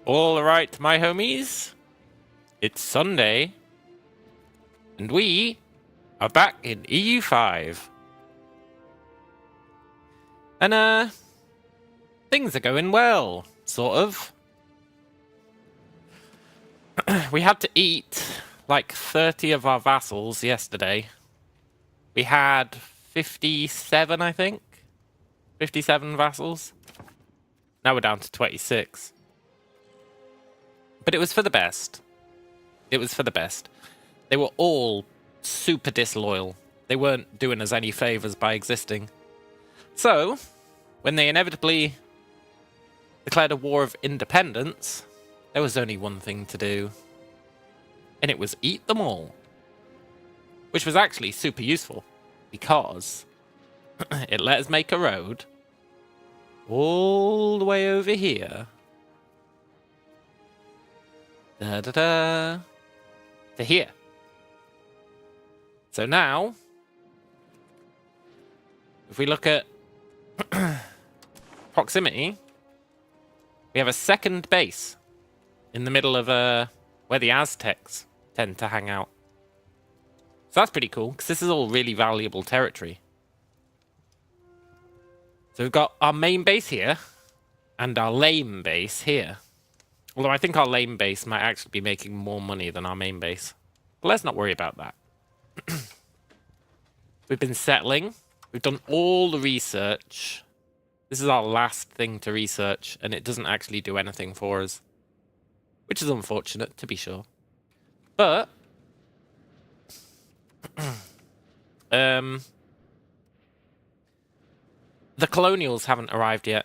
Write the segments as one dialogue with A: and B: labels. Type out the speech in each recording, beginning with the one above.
A: All right, my homies. It's Sunday, and we are back in EU5. And, things are going well, sort of. We had to eat like 30 of our vassals yesterday. We had 57, I think. 57 vassals. Now we're down to 26. But it was for the best. It was for the best. They were all super disloyal. They weren't doing us any favors by existing. So, when they inevitably declared a war of independence, there was only one thing to do. And it was eat them all. Which was actually super useful, because it let us make a road all the way over here. To here. So now, if we look at proximity, we have a second base in the middle of where the Aztecs tend to hang out. So that's pretty cool, because this is all really valuable territory. So we've got our main base here, and our lame base here. Although I think our lame base might actually be making more money than our main base. But let's not worry about that. We've been settling. We've done all the research. This is our last thing to research, and it doesn't actually do anything for us. Which is unfortunate, to be sure. But the colonials haven't arrived yet.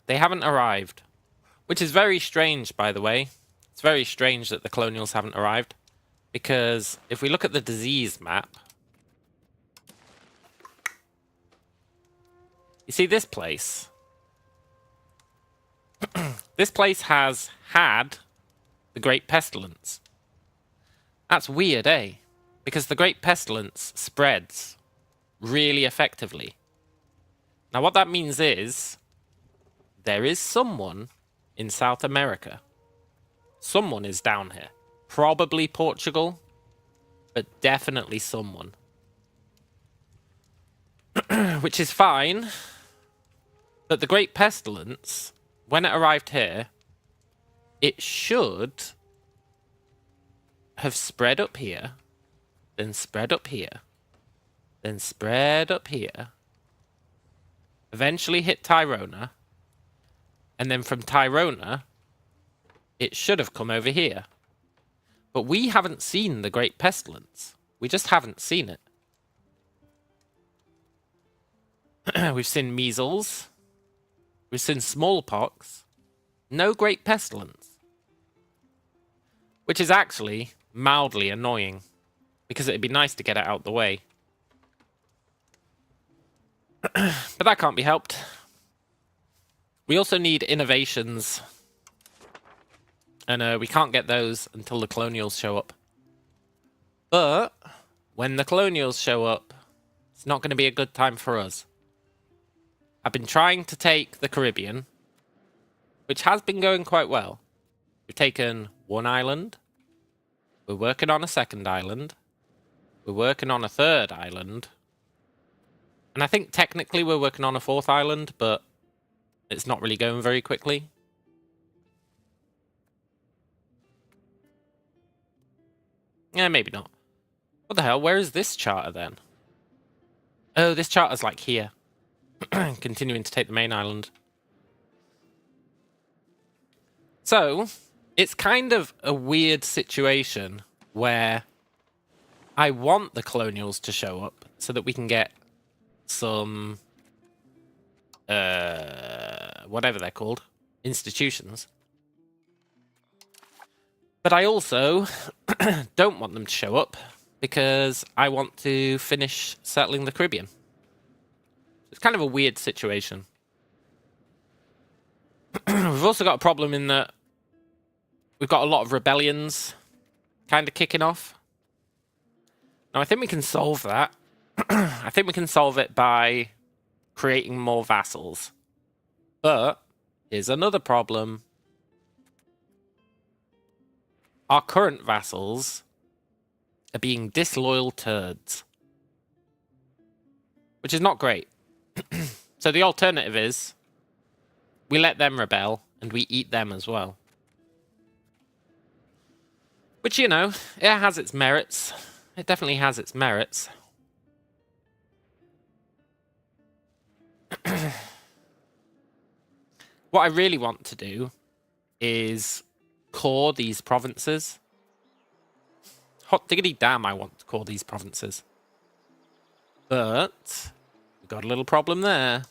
A: They haven't arrived. Which is very strange, by the way. It's very strange that the colonials haven't arrived. Because if we look at the disease map, you see this place? This place has had the Great Pestilence. That's weird, eh? Because the Great Pestilence spreads really effectively. Now what that means is, there is someone in South America. Someone is down here. Probably Portugal, but definitely someone. Which is fine. But the Great Pestilence, when it arrived here, it should have spread up here, then spread up here, then spread up here, eventually hit Tyrona, and then from Tyrona, it should have come over here. But we haven't seen the Great Pestilence. We just haven't seen it. We've seen measles. We've seen smallpox. No Great Pestilence. Which is actually mildly annoying, because it'd be nice to get it out the way. But that can't be helped. We also need innovations, and we can't get those until the colonials show up. But when the colonials show up, it's not going to be a good time for us. I've been trying to take the Caribbean, which has been going quite well. We've taken one island. We're working on a second island. We're working on a third island. And I think technically we're working on a fourth island, but it's not really going very quickly. Yeah, maybe not. What the hell? Where is this charter then? Oh, this charter's like here. Continuing to take the main island. So, it's kind of a weird situation where I want the colonials to show up so that we can get some whatever they're called, institutions. But I also don't want them to show up because I want to finish settling the Caribbean. It's kind of a weird situation. We've also got a problem in that we've got a lot of rebellions kind of kicking off. Now, I think we can solve that. I think we can solve it by creating more vassals. But here's another problem. our current vassals are being disloyal turds. Which is not great. So the alternative is we let them rebel and we eat them as well. Which, you know, it has its merits. It definitely has its merits. What I really want to do is core these provinces. Hot diggity damn, I want to core these provinces. But we've got a little problem there.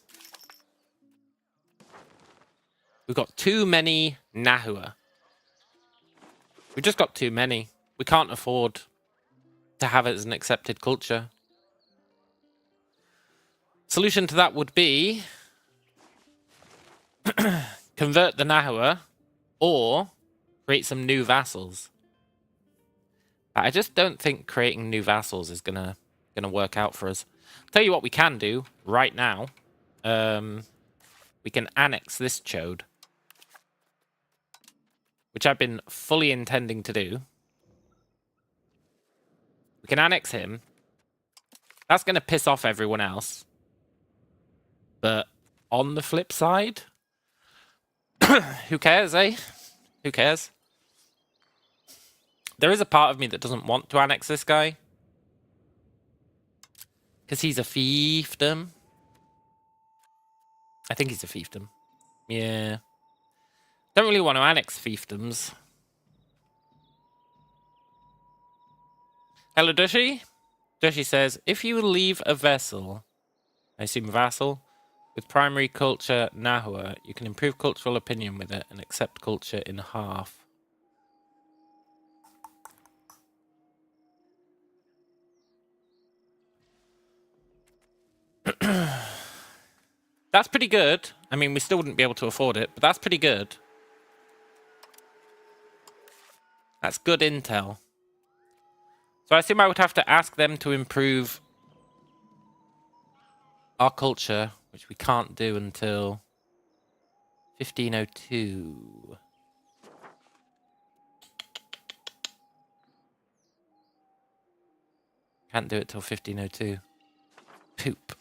A: We've got too many Nahua. We've just got too many. We can't afford to have it as an accepted culture. Solution to that would be convert the Nahua or create some new vassals. But I just don't think creating new vassals is gonna work out for us. Tell you what we can do right now. We can annex this chode, which I've been fully intending to do. We can annex him. That's going to piss off everyone else. But on the flip side, who cares, eh? Who cares? There is a part of me that doesn't want to annex this guy. Because he's a fiefdom. I think he's a fiefdom. Yeah. Don't really want to annex fiefdoms. Hello, Dushy. Dushy says, if you leave a vessel, I assume vassal, with primary culture Nahua, you can improve cultural opinion with it and accept culture in half. That's pretty good. I mean, we still wouldn't be able to afford it, but that's pretty good. That's good intel. So I assume I would have to ask them to improve our culture, which we can't do until 1502. Can't do it till 1502. Poop.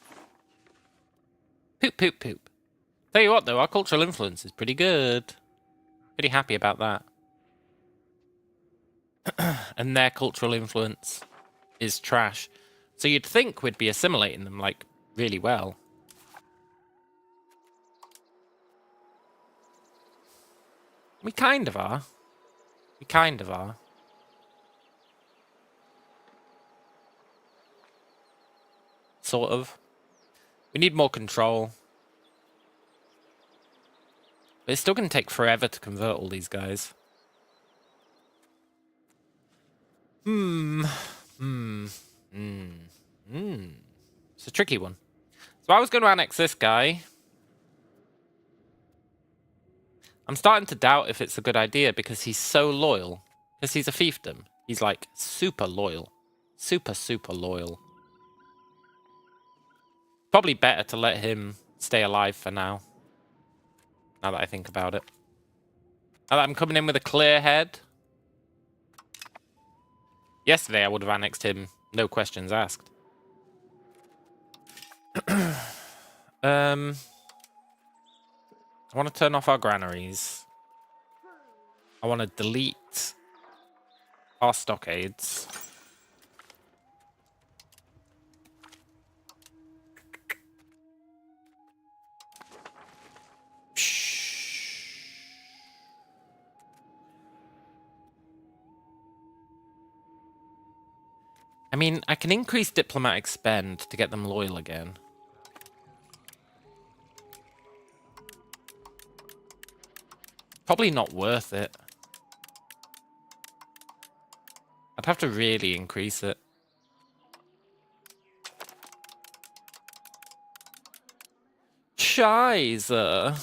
A: Poop, poop, poop. Tell you what, though, our cultural influence is pretty good. Pretty happy about that. And their cultural influence is trash. So you'd think we'd be assimilating them, like, really well. We kind of are. We kind of are. Sort of. We need more control. But it's still going to take forever to convert all these guys. It's a tricky one. So I was going to annex this guy. I'm starting to doubt if it's a good idea because he's so loyal. Because he's a fiefdom. He's like super loyal. Super, super loyal. Probably better to let him stay alive for now. Now that I think about it. Now that I'm coming in with a clear head. Yesterday I would have annexed him. No questions asked. I want to turn off our granaries. I want to delete our stockades. I mean, I can increase diplomatic spend to get them loyal again. Probably not worth it. I'd have to really increase it. Scheiße.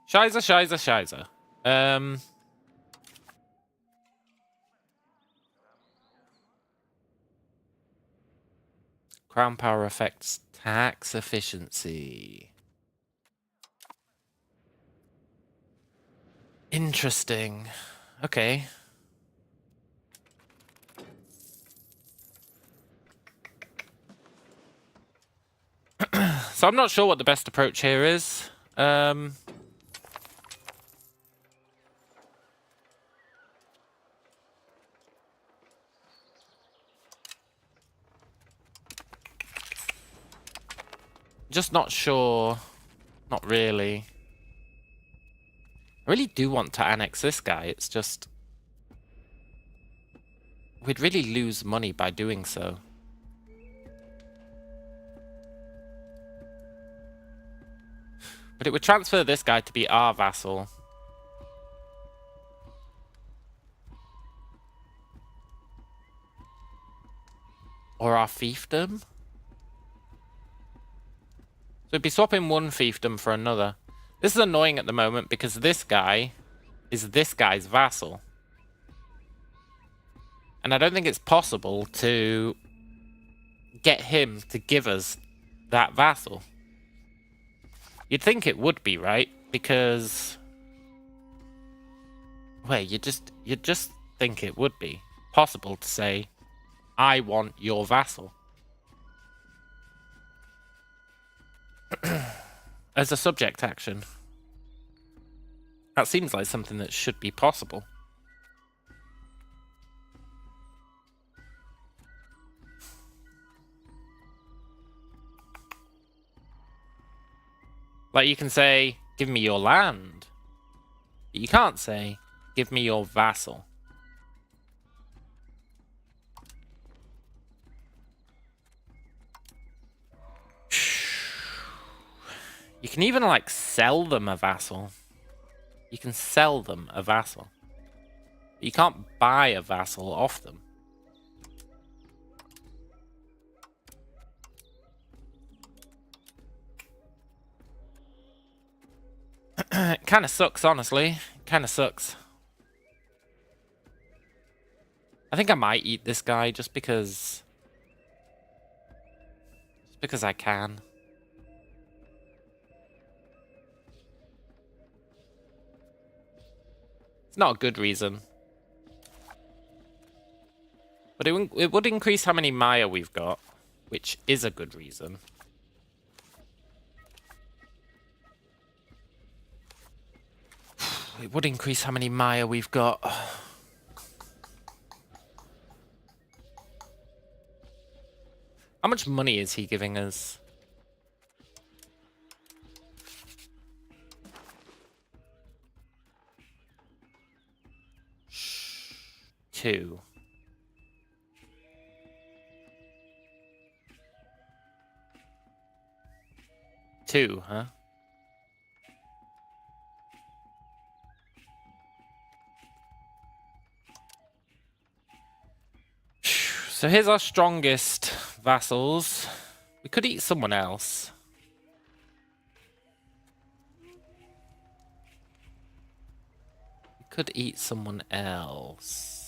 A: Scheiße, scheiße, scheiße. Crown power affects tax efficiency. Interesting. Okay. So I'm not sure what the best approach here is. Just not sure. Not really. I really do want to annex this guy. It's just... we'd really lose money by doing so. But it would transfer this guy to be our vassal. Or our fiefdom? So it'd be swapping one fiefdom for another. This is annoying at the moment because this guy is this guy's vassal. And I don't think it's possible to get him to give us that vassal. You'd think it would be, right? Because... wait, you'd just think it would be possible to say, I want your vassal. As a subject action. That seems like something that should be possible. Like, you can say, give me your land. But you can't say, give me your vassal. You can even, like, sell them a vassal. You can sell them a vassal. But you can't buy a vassal off them. It kind of sucks, honestly. It kind of sucks. I think I might eat this guy just because... just because I can. It's not a good reason. But it would increase how many Maya we've got, which is a good reason. It would increase how many Maya we've got. How much money is he giving us? Two. Two, huh? So here's our strongest vassals. We could eat someone else. We could eat someone else.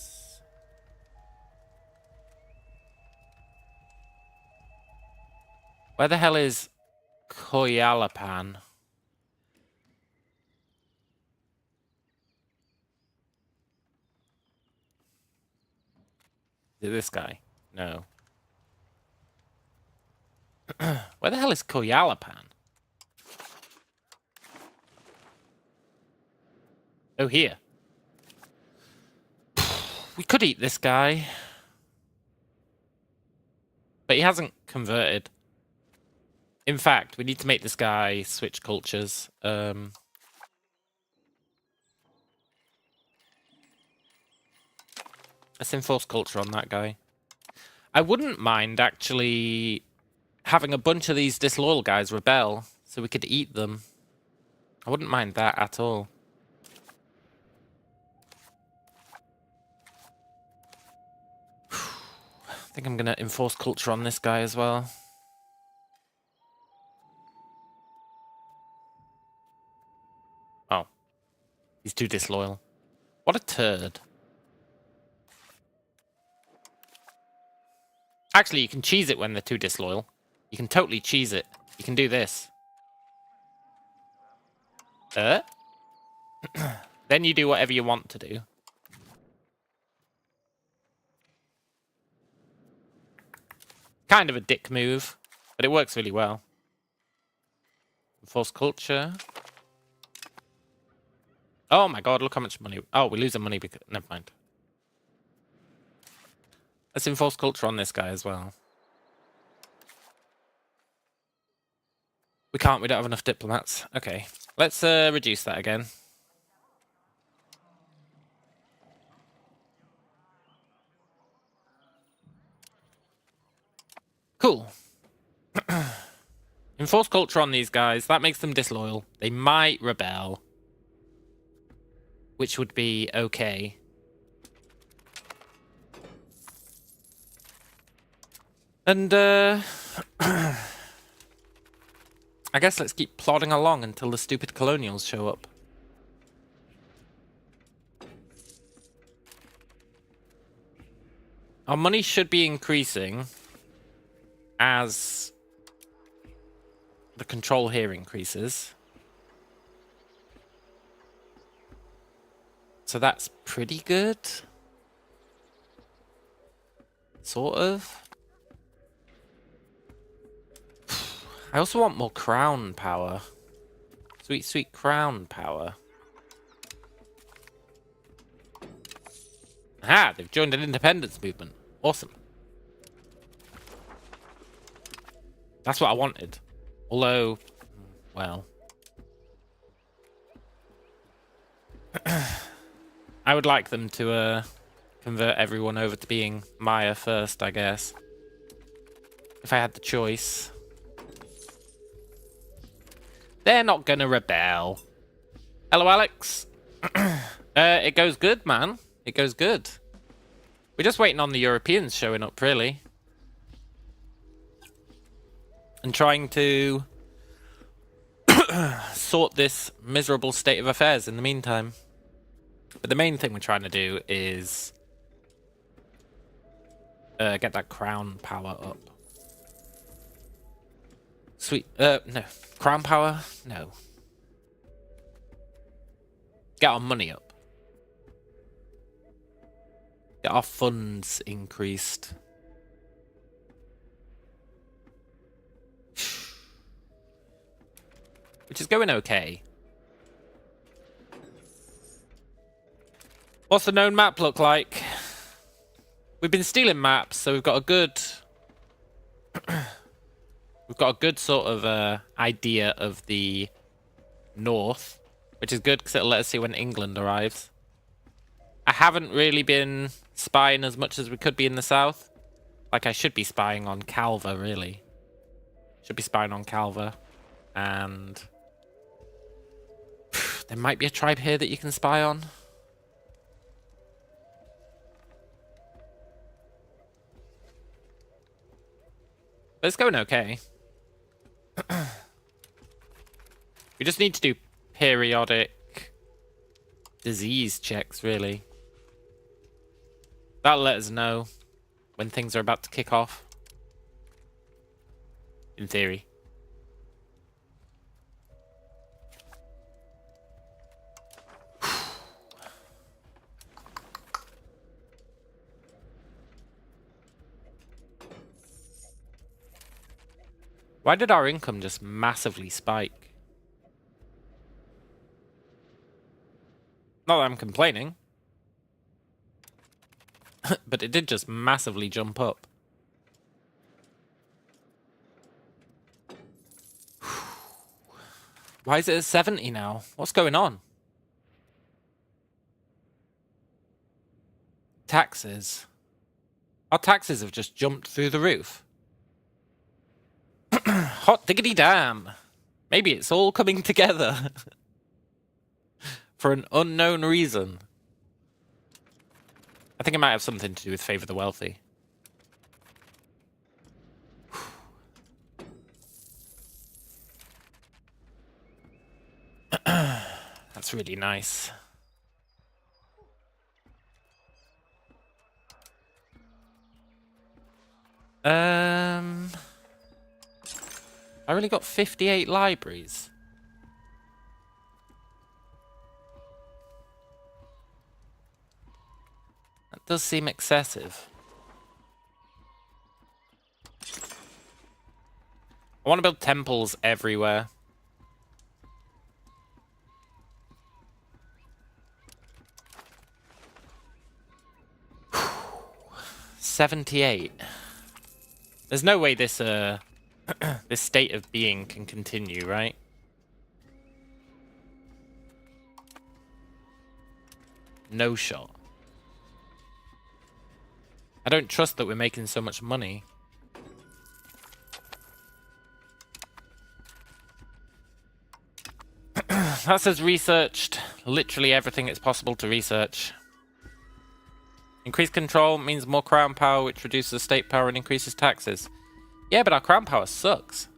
A: Where the hell is Koyalapan? Is it this guy? No. Where the hell is Koyalapan? Oh, here. We could eat this guy. But he hasn't converted. In fact, we need to make this guy switch cultures. Let's enforce culture on that guy. I wouldn't mind actually having a bunch of these disloyal guys rebel so we could eat them. I wouldn't mind that at all. I think I'm going to enforce culture on this guy as well. Oh. He's too disloyal. What a turd. Actually, you can cheese it when they're too disloyal. You can totally cheese it. You can do this. Then you do whatever you want to do. Kind of a dick move, but it works really well. Enforce culture. Oh my god, look how much money. Oh, we're losing money because... Never mind. Let's enforce culture on this guy as well. We can't, we don't have enough diplomats. Okay, let's reduce that again. Cool. Enforce culture on these guys. That makes them disloyal. They might rebel. Which would be okay. And, I guess let's keep plodding along until the stupid colonials show up. Our money should be increasing as the control here increases. So that's pretty good. Sort of. I also want more crown power. Sweet, sweet crown power. Aha, they've joined an independence movement. Awesome. That's what I wanted. Although, well... I would like them to convert everyone over to being Maya first, I guess. If I had the choice. They're not gonna rebel. Hello, Alex. It goes good, man. It goes good. We're just waiting on the Europeans showing up, really. And trying to sort this miserable state of affairs in the meantime. But the main thing we're trying to do is get that crown power up. Sweet. No. Crown power? No. Get our money up. Get our funds increased. Which is going okay. What's the known map look like? We've been stealing maps, so we've got a good... we've got a good sort of idea of the north, which is good because it'll let us see when England arrives. I haven't really been spying as much as we could be in the south. Like, I should be spying on Calva, really. Should be spying on Calva. And... there might be a tribe here that you can spy on. But it's going okay. We just need to do periodic disease checks, really. That'll let us know when things are about to kick off. In theory. Why did our income just massively spike? Not that I'm complaining. But it did just massively jump up. Why is it at 70 now? What's going on? Taxes. Our taxes have just jumped through the roof. Hot diggity damn. Maybe it's all coming together. For an unknown reason. I think it might have something to do with Favor the Wealthy. That's really nice. I really got 58 libraries. does seem excessive. I want to build temples everywhere. Whew. 78. There's no way this this state of being can continue, right? No shot. I don't trust that we're making so much money. That says researched literally everything it's possible to research. Increased control means more crown power, which reduces state power and increases taxes. Yeah, but our crown power sucks.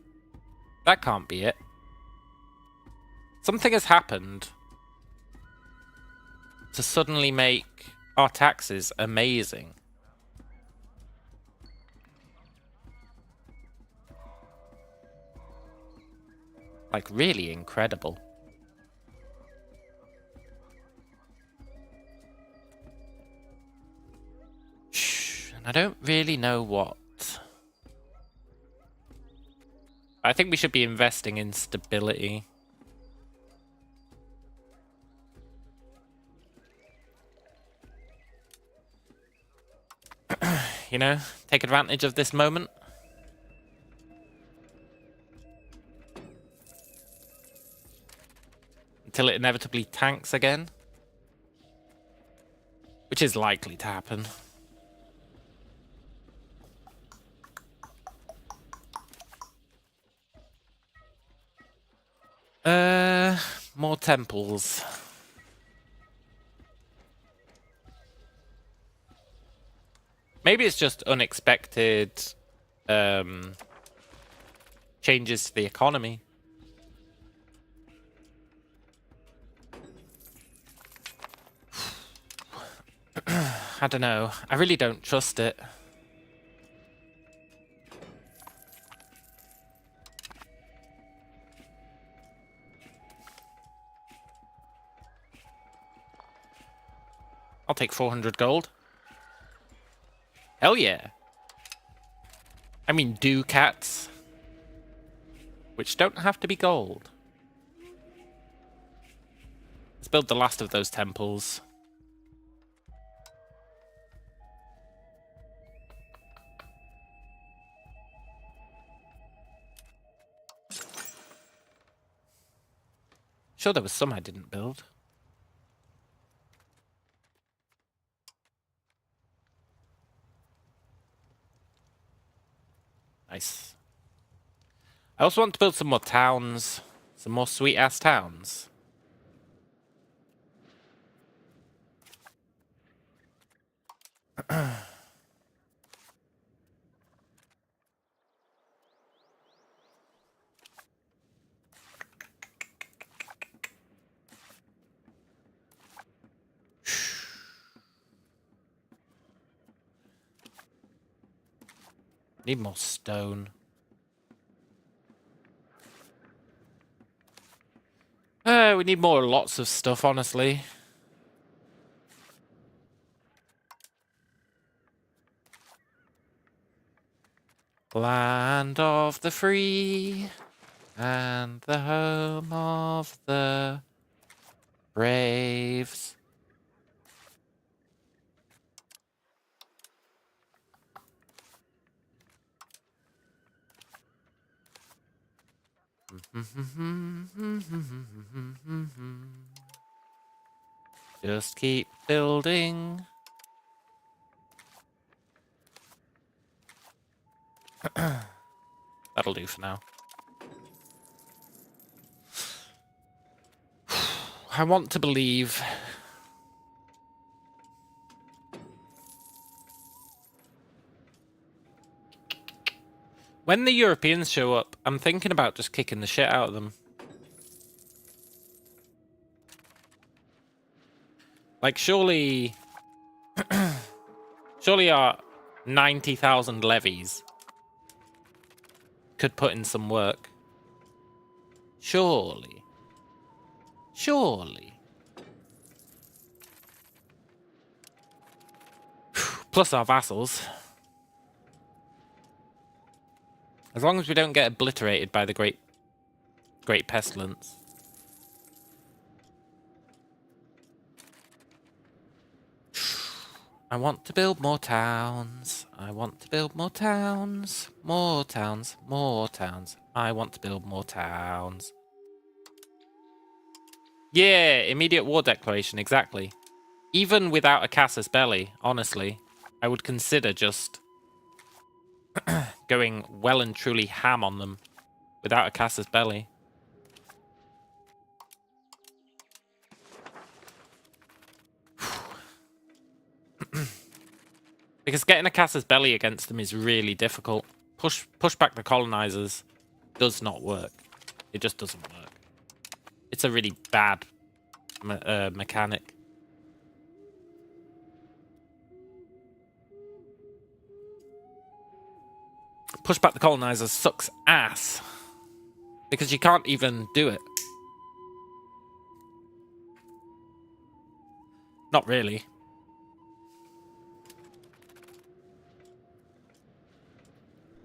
A: That can't be it. Something has happened to suddenly make our taxes amazing. Like, really incredible. Shh, and I don't really know what. I think we should be investing in stability. You know, take advantage of this moment. Until it inevitably tanks again. Which is likely to happen. More temples. Maybe it's just unexpected changes to the economy. I don't know. I really don't trust it. I'll take 400 gold. Hell yeah. I mean ducats. Which don't have to be gold. Let's build the last of those temples. Sure, there was some I didn't build. Nice. I also want to build some more towns. Some more sweet-ass towns. Need more stone. We need more lots of stuff, honestly. Land of the free and the home of the braves. Just keep building. That'll do for now. I want to believe. When the Europeans show up, I'm thinking about just kicking the shit out of them. Like, surely our 90,000 levies could put in some work. Surely. Plus our vassals. As long as we don't get obliterated by the Great Pestilence. I want to build more towns. I want to build more towns. More towns. More towns. I want to build more towns. Yeah, immediate war declaration, exactly. Even without a casus belli, honestly, I would consider just going well and truly ham on them without a casus belli. Because getting a casus belli against them is really difficult. Push back the colonizers does not work. It just doesn't work. It's a really bad mechanic. Push back the colonizers sucks ass. Because you can't even do it. Not really.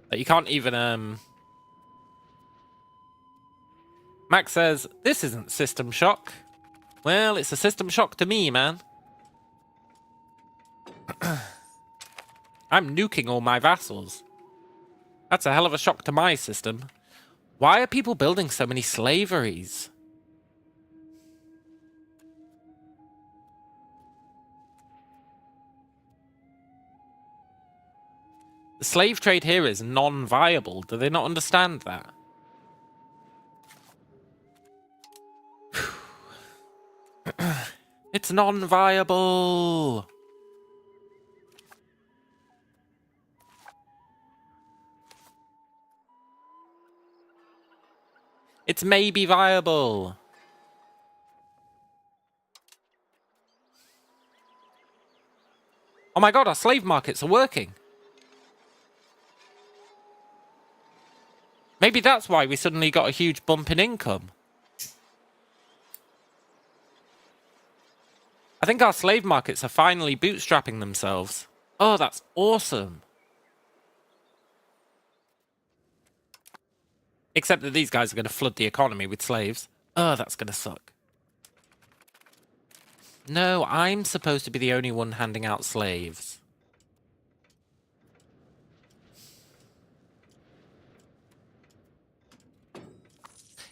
A: But you can't even, Max says, this isn't system shock. Well, it's a system shock to me, man. I'm nuking all my vassals. That's a hell of a shock to my system. Why are people building so many slaveries? The slave trade here is non-viable. Do they not understand that? It's non-viable. It's maybe viable. Oh my god, our slave markets are working. Maybe that's why we suddenly got a huge bump in income. I think our slave markets are finally bootstrapping themselves. Oh, that's awesome. Except that these guys are going to flood the economy with slaves. Oh, that's going to suck. No, I'm supposed to be the only one handing out slaves.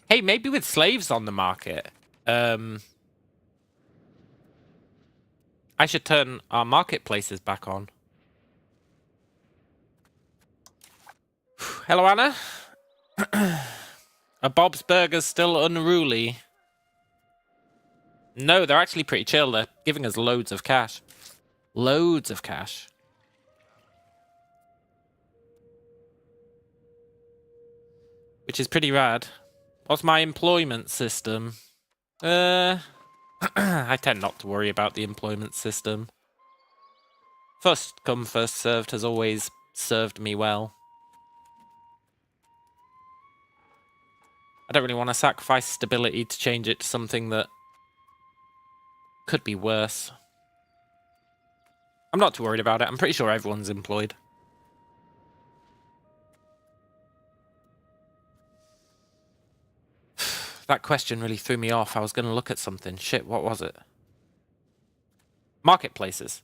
A: Hey, maybe with slaves on the market, I should turn our marketplaces back on. Hello, Anna. Are Bob's Burgers still unruly? No, they're actually pretty chill. They're giving us loads of cash. Loads of cash. Which is pretty rad. What's my employment system? I tend not to worry about the employment system. First come, first served has always served me well. I don't really want to sacrifice stability to change it to something that could be worse. I'm not too worried about it. I'm pretty sure everyone's employed. That question really threw me off. I was going to look at something. Shit, what was it? Marketplaces.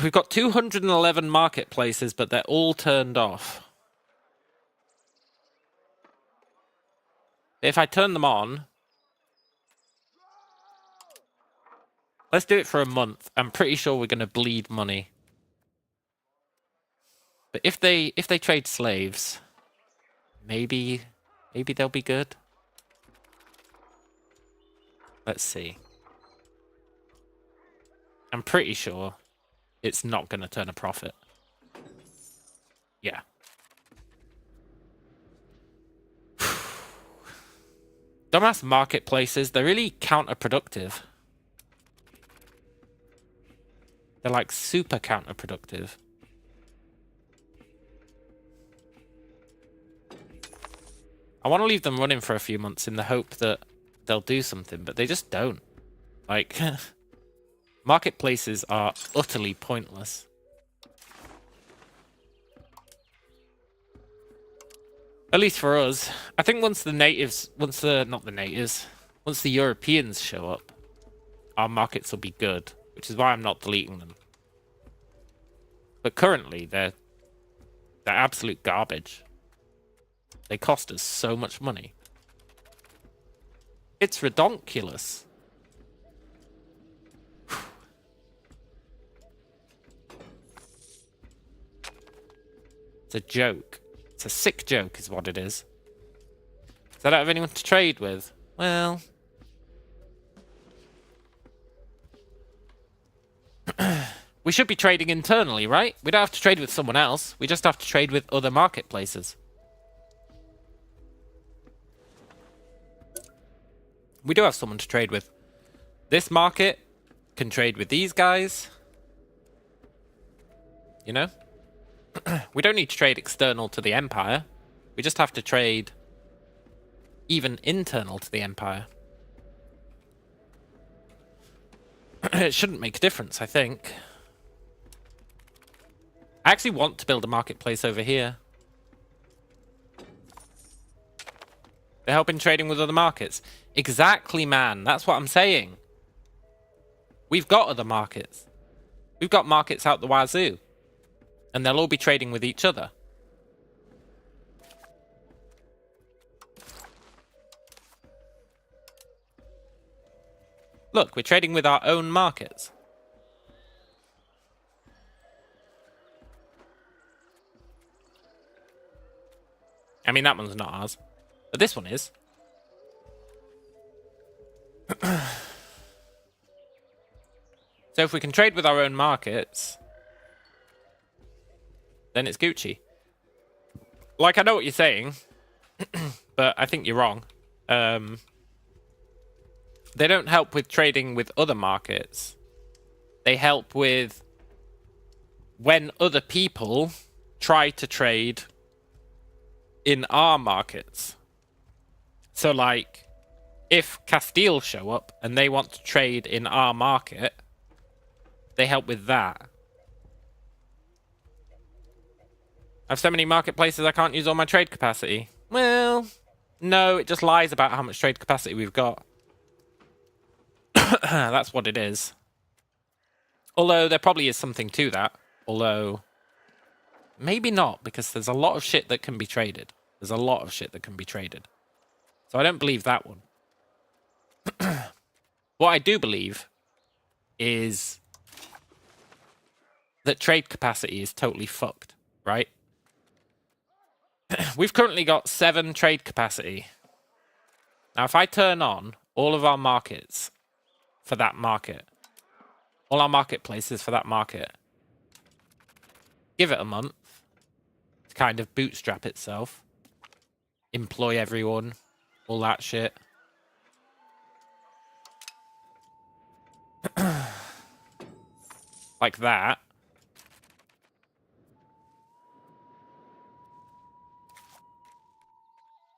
A: We've got 211 marketplaces, but they're all turned off. If I turn them on... Let's do it for a month. I'm pretty sure we're going to bleed money. But if they trade slaves... Maybe they'll be good. Let's see. I'm pretty sure it's not going to turn a profit. Yeah. Dumbass marketplaces, they're really counterproductive. They're like super counterproductive. I want to leave them running for a few months in the hope that they'll do something, but they just don't. Like, Marketplaces are utterly pointless. At least for us. I think once the Europeans show up, our markets will be good, which is why I'm not deleting them. But currently, they're absolute garbage. They cost us so much money. It's redonkulous. It's a joke. It's a sick joke is what it is. So I don't have anyone to trade with. Well... we should be trading internally, right? We don't have to trade with someone else. We just have to trade with other marketplaces. We do have someone to trade with. This market can trade with these guys. You know? We don't need to trade external to the Empire. We just have to trade even internal to the Empire. It shouldn't make a difference, I think. I actually want to build a marketplace over here. They're helping trading with other markets. Exactly, man. That's what I'm saying. We've got other markets. We've got markets out the wazoo. And they'll all be trading with each other. Look, we're trading with our own markets. I mean, that one's not ours. But this one is. So if we can trade with our own markets, then it's Gucci. Like, I know what you're saying, but I think you're wrong. They don't help with trading with other markets. They help with when other people try to trade in our markets. So, like, if Castile show up and they want to trade in our market, they help with that. I have so many marketplaces I can't use all my trade capacity. Well, no, it just lies about how much trade capacity we've got. That's what it is. Although there probably is something to that. Although, maybe not, because there's a lot of shit that can be traded. There's a lot of shit that can be traded. So I don't believe that one. What I do believe is that trade capacity is totally fucked, right? We've currently got 7 trade capacity. Now, if I turn on all of our markets for that market, all our marketplaces for that market, give it a month to kind of bootstrap itself, employ everyone, all that shit. Like that.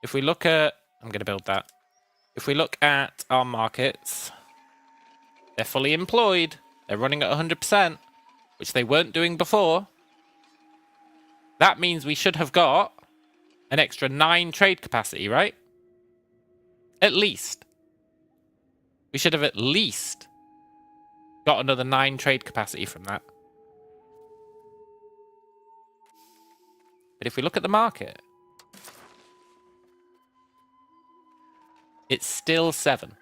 A: If we look at... I'm going to build that. If we look at our markets, they're fully employed. They're running at 100%, which they weren't doing before. That means we should have got an extra 9 trade capacity, right? At least. We should have at least got another 9 trade capacity from that. But if we look at the market, it's still 7.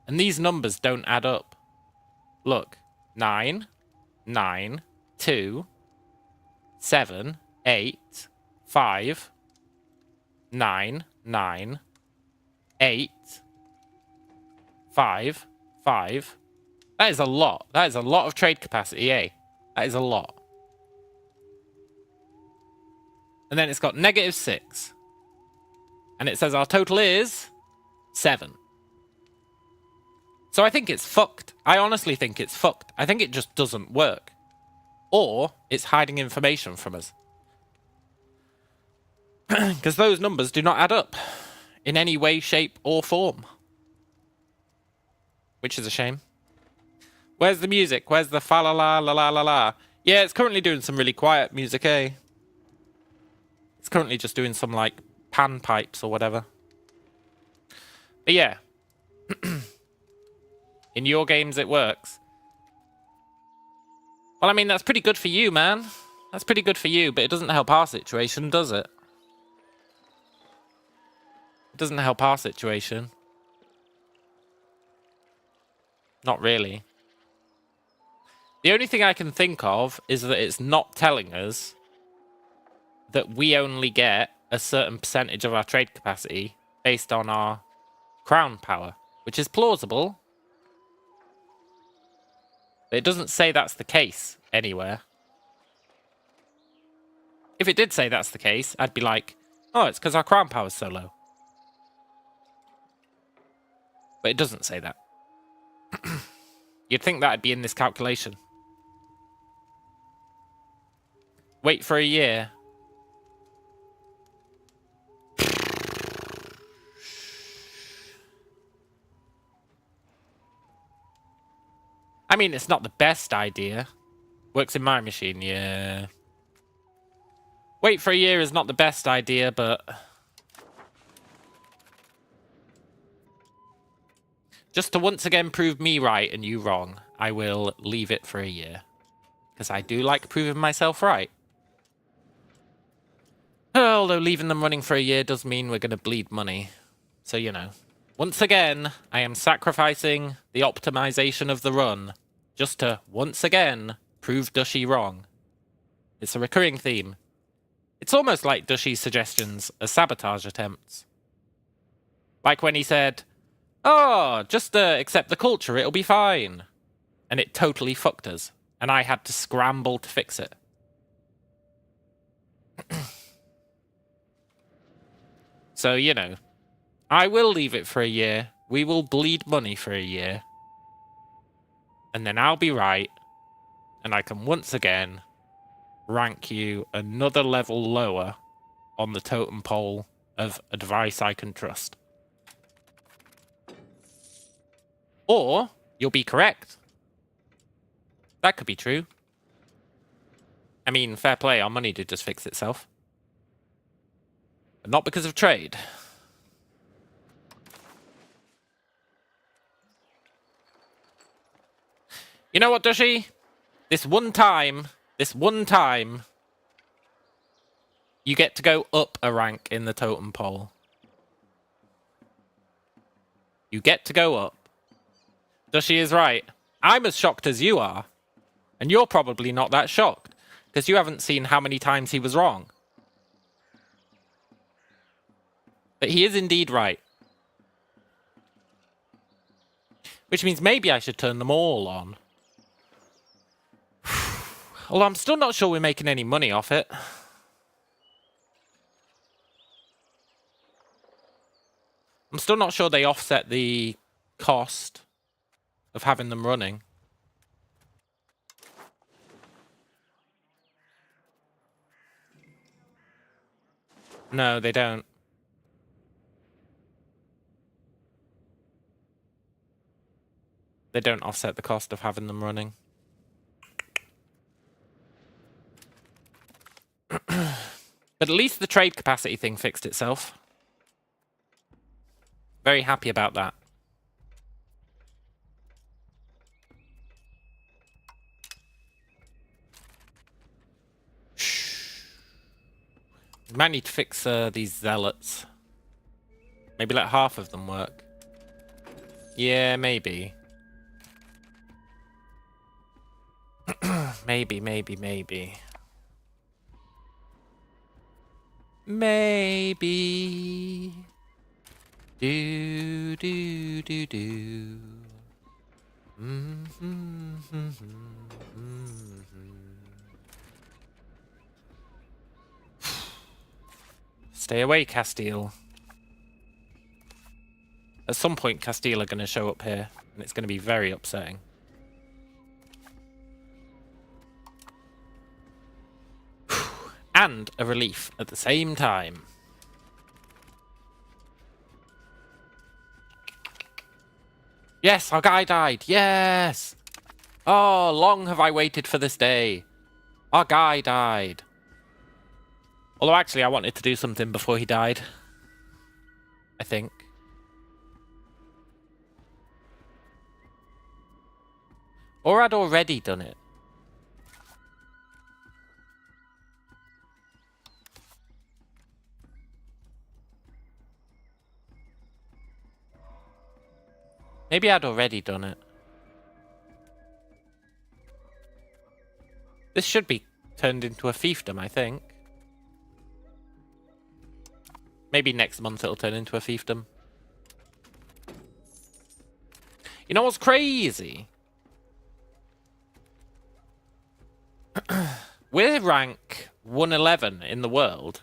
A: And these numbers don't add up. Look, 9, 9, 2, 7, 8, 5, 9, 9, 8, 5, 5. That is a lot. That is a lot of trade capacity, eh? That is a lot. And then it's got -6. And it says our total is 7. So I think it's fucked. I honestly think it's fucked. I think it just doesn't work. Or it's hiding information from us. Because those numbers do not add up. in any way, shape, or form. Which is a shame. Where's the music? Where's the fa la la la la la la? Yeah, it's currently doing some really quiet music, eh? It's currently just doing some, like, pan pipes or whatever. But yeah. In your games, it works. Well, I mean, that's pretty good for you, man. That's pretty good for you, but it doesn't help our situation, does it? It doesn't help our situation. Not really. The only thing I can think of is that it's not telling us that we only get a certain percentage of our trade capacity based on our crown power, which is plausible. But it doesn't say that's the case anywhere. If it did say that's the case, I'd be like, oh, it's because our crown power is so low. But it doesn't say that. You'd think that'd be in this calculation. Wait for a year. I mean, it's not the best idea. Works in my machine, yeah. Wait for a year is not the best idea, but... just to once again prove me right and you wrong, I will leave it for a year. Because I do like proving myself right. Although leaving them running for a year does mean we're going to bleed money. So, you know. Once again, I am sacrificing the optimization of the run. Just to, once again, prove Dushy wrong. It's a recurring theme. It's almost like Dushy's suggestions are sabotage attempts. Like when he said, oh, just accept the culture, it'll be fine. And it totally fucked us. And I had to scramble to fix it. So, you know, I will leave it for a year. We will bleed money for a year. And then I'll be right. And I can once again rank you another level lower on the totem pole of advice I can trust. Or you'll be correct. That could be true. I mean, fair play, our money did just fix itself. But not because of trade. You know what, Dushy? This one time, you get to go up a rank in the totem pole. You get to go up. Dushy is right. I'm as shocked as you are. And you're probably not that shocked. Because you haven't seen how many times he was wrong. But he is indeed right. Which means maybe I should turn them all on. Although I'm still not sure we're making any money off it. I'm still not sure they offset the cost of having them running. No, they don't. They don't offset the cost of having them running. But at least the trade capacity thing fixed itself. Very happy about that. We might need to fix these zealots. Maybe let half of them work. Yeah, maybe. Maybe. Maybe. Do. Stay away, Castile. At some point, Castile are going to show up here, and it's going to be very upsetting. And a relief at the same time. Yes, our guy died. Yes. Oh, long have I waited for this day. Our guy died. Although, actually, I wanted to do something before he died. I think. Or I'd already done it. Maybe I'd already done it. This should be turned into a fiefdom, I think. Maybe next month it'll turn into a fiefdom. You know what's crazy? We're rank 111 in the world.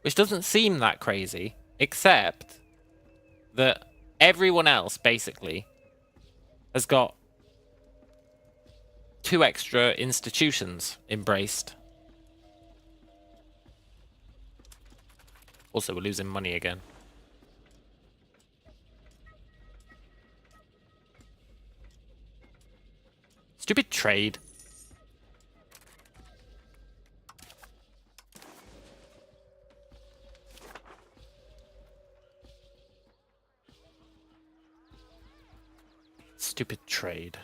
A: Which doesn't seem that crazy, except that everyone else, basically, has got 2 extra institutions embraced. Also, we're losing money again. Stupid trade. Stupid trade.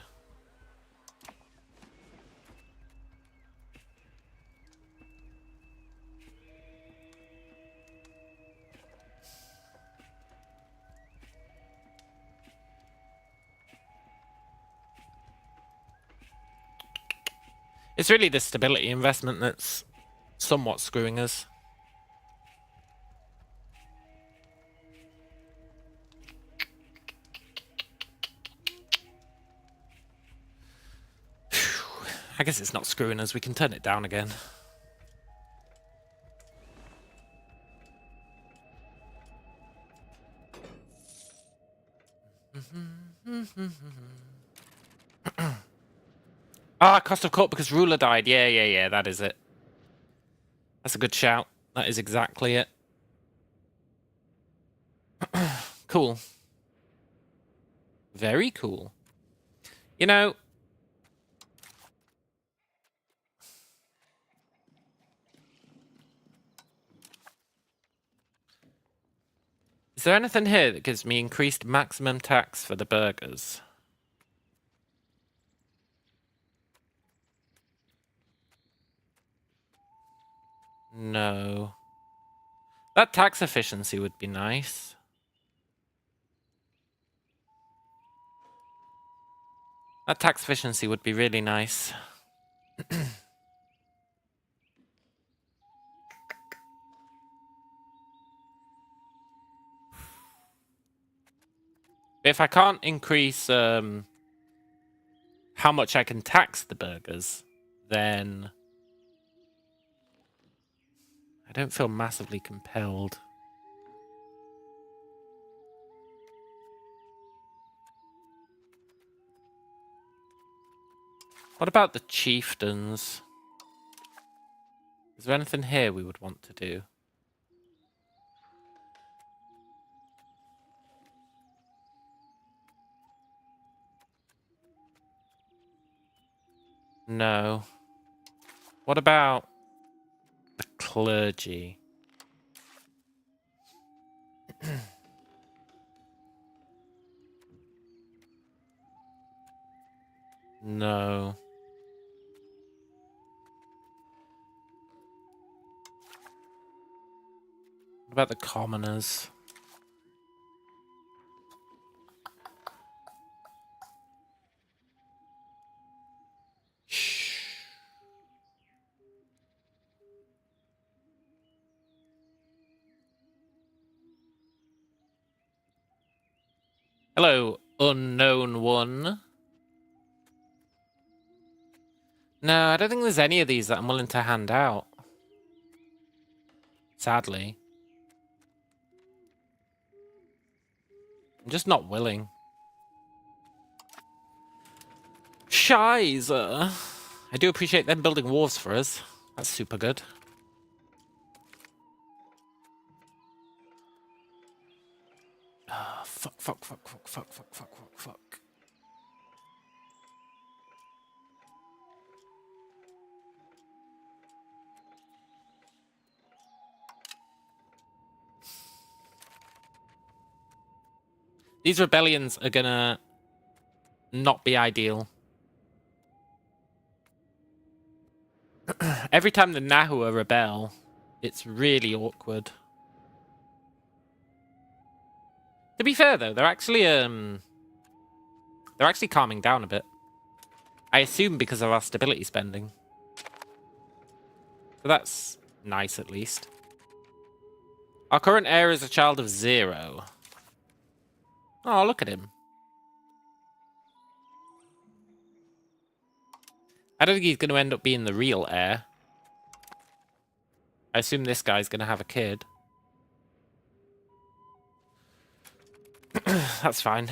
A: It's really the stability investment that's somewhat screwing us. I guess it's not screwing us. We can turn it down again. Cost of court because ruler died. Yeah, that is it. That's a good shout. That is exactly it. Cool. Very cool. You know... Is there anything here that gives me increased maximum tax for the burgers? No. That tax efficiency would be nice. That tax efficiency would be really nice. If I can't increase how much I can tax the burgers, then I don't feel massively compelled. What about the chieftains? Is there anything here we would want to do? No. What about the clergy? No. What about the commoners? Shh. Hello, unknown one. No, I don't think there's any of these that I'm willing to hand out. Sadly. I'm just not willing. Shiza. I do appreciate them building wharves for us. That's super good. Oh, fuck. These rebellions are gonna not be ideal. Every time the Nahua rebel, it's really awkward. To be fair though, they're actually calming down a bit. I assume because of our stability spending. So that's nice at least. Our current heir is a child of 0. Oh, look at him. I don't think he's going to end up being the real heir. I assume this guy's going to have a kid. That's fine.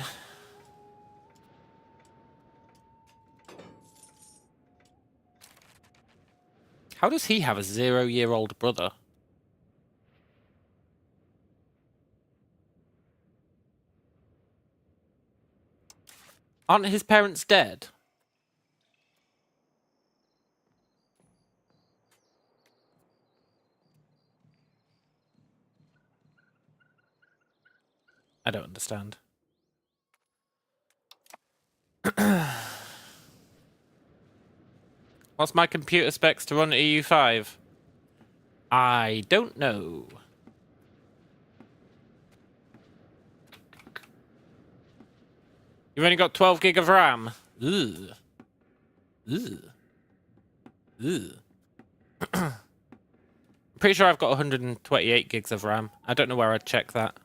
A: How does he have a 0-year-old brother? Aren't his parents dead? I don't understand. What's my computer specs to run EU5? I don't know. You've only got 12 gig of RAM. Ugh. I'm pretty sure I've got 128 gigs of RAM. I don't know where I'd check that.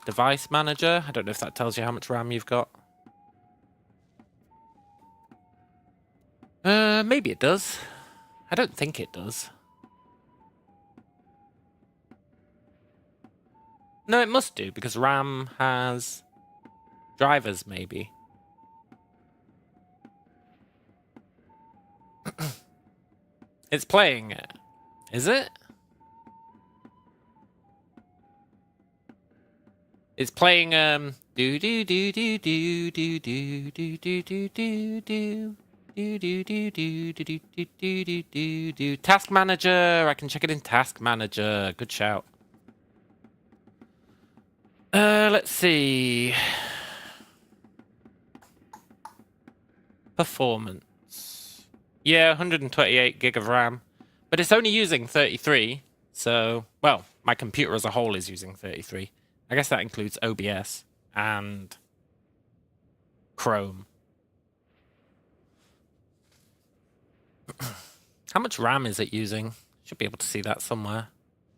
A: Device manager. I don't know if that tells you how much RAM you've got. Maybe it does. I don't think it does. No, it must do, because RAM has drivers, maybe. It's playing it. Is it? It's playing do do do do do do do do do do do do do. Task manager. I can check it in task manager. Good shout. Let's see. Performance. Yeah, 128 gig of RAM. But it's only using 33. So, well, my computer as a whole is using 33. I guess that includes OBS and Chrome. How much RAM is it using? Should be able to see that somewhere.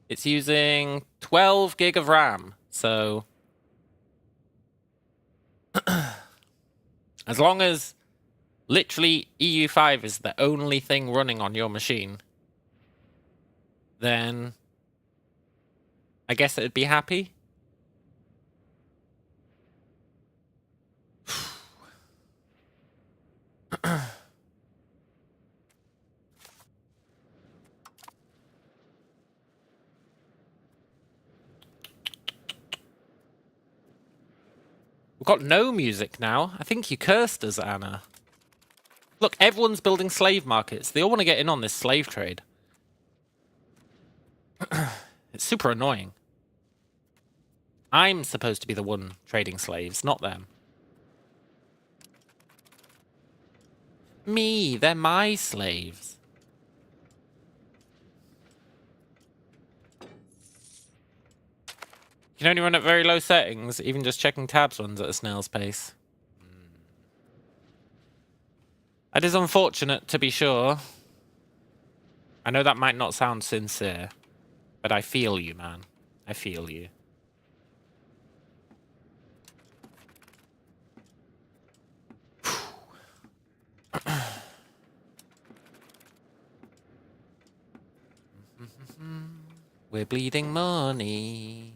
A: It's using 12 gig of RAM. So, as long as literally EU5 is the only thing running on your machine, then I guess it'd be happy. We've got no music now. I think you cursed us, Anna. Look, everyone's building slave markets. They all want to get in on this slave trade. It's super annoying. I'm supposed to be the one trading slaves, not them. Me, they're my slaves. You can only run at very low settings. Even just checking tabs runs at a snail's pace. That is unfortunate, to be sure. I know that might not sound sincere, but I feel you, man. I feel you. We're bleeding money.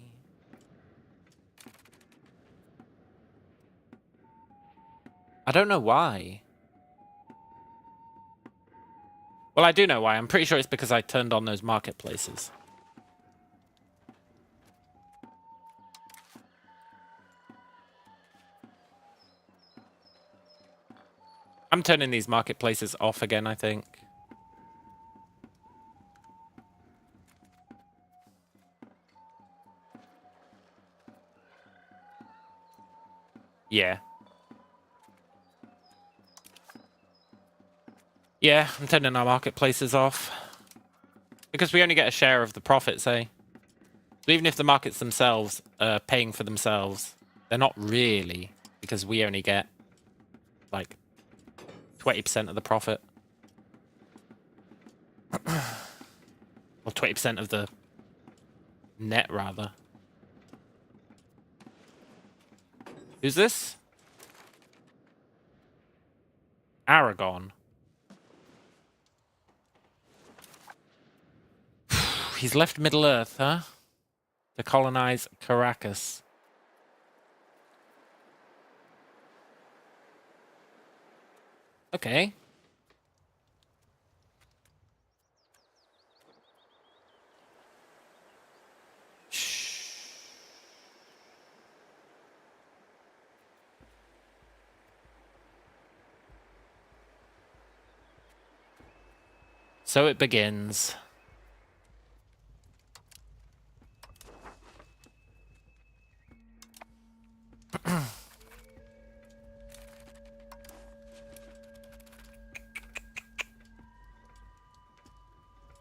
A: I don't know why. Well, I do know why. I'm pretty sure it's because I turned on those marketplaces. I'm turning these marketplaces off again, I think. Yeah. Yeah, I'm turning our marketplaces off. Because we only get a share of the profits, eh? So even if the markets themselves are paying for themselves, they're not really, because we only get, like, 20% of the profit. Or 20% of the net, rather. Who's this? Aragon. He's left Middle-earth, huh? To colonize Caracas. Okay. So it begins.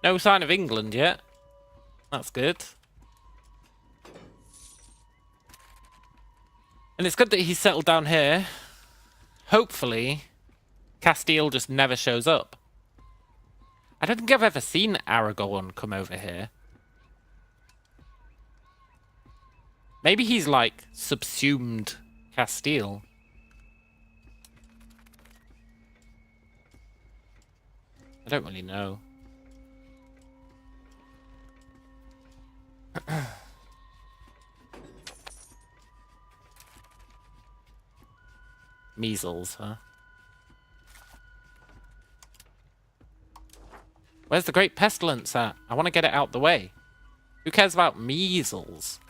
A: No sign of England yet. That's good. And it's good that he's settled down here. Hopefully, Castile just never shows up. I don't think I've ever seen Aragon come over here. Maybe he's, like, subsumed Castile. I don't really know. Measles, huh? Where's the Great Pestilence at? I want to get it out the way. Who cares about measles?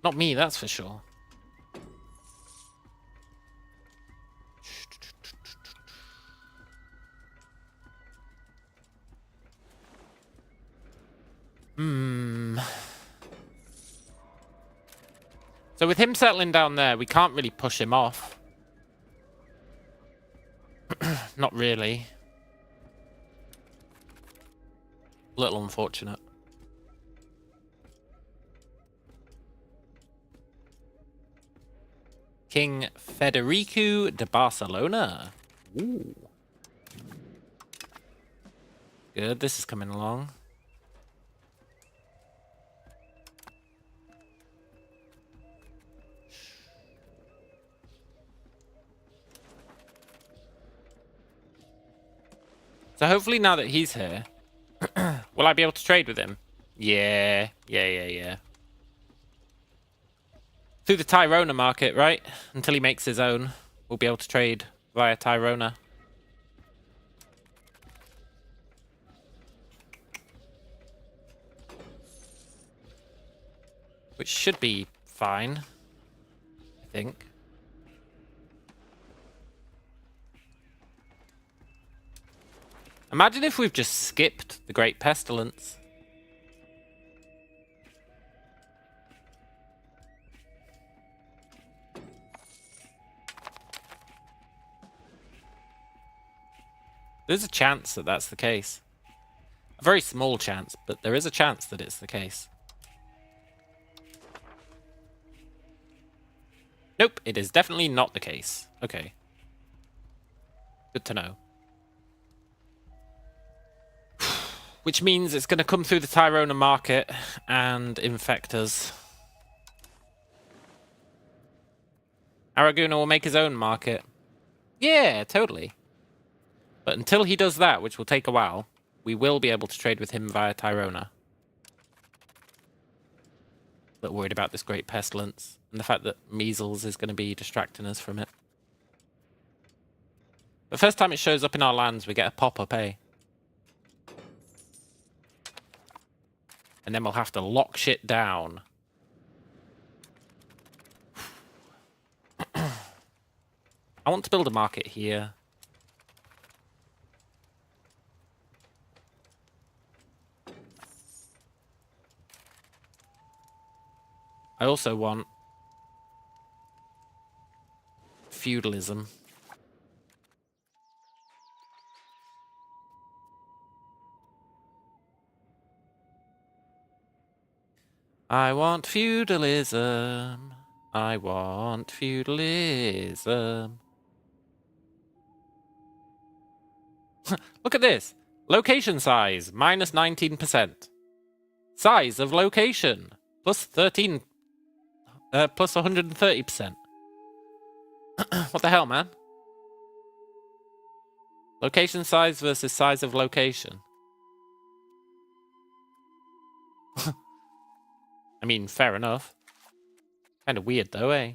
A: Not me, that's for sure. So with him settling down there, we can't really push him off. Not really. A little unfortunate. King Federico de Barcelona. Ooh. Good, this is coming along. So hopefully now that he's here, will I be able to trade with him? Yeah. Through the Tyrona market, right? Until he makes his own, we'll be able to trade via Tyrona. Which should be fine, I think. Imagine if we've just skipped the Great Pestilence. There's a chance that that's the case. A very small chance, but there is a chance that it's the case. Nope, it is definitely not the case. Okay. Good to know. Which means it's going to come through the Tyrona market and infect us. Araguna will make his own market. Yeah, totally. But until he does that, which will take a while, we will be able to trade with him via Tyrona. A little worried about this Great Pestilence and the fact that measles is going to be distracting us from it. The first time it shows up in our lands, we get a pop-up, eh? And then we'll have to lock shit down. I want to build a market here. I also want feudalism. I want feudalism. I want feudalism. Look at this. Location size, minus 19%. Size of location, plus 13, plus 130%. What the hell, man? Location size versus size of location. I mean, fair enough. Kind of weird, though, eh?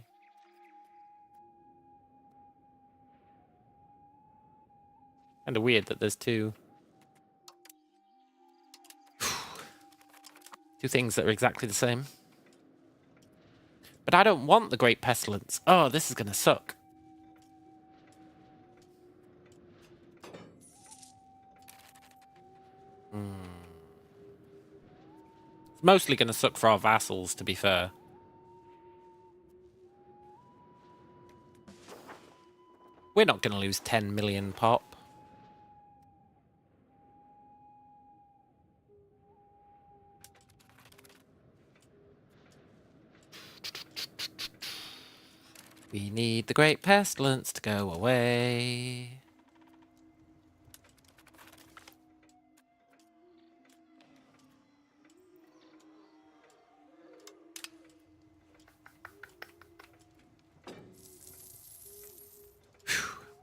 A: Kind of weird that there's two things that are exactly the same. But I don't want the Great Pestilence. Oh, this is gonna suck. It's mostly gonna suck for our vassals, to be fair. We're not gonna lose 10 million pop. We need the Great Pestilence to go away.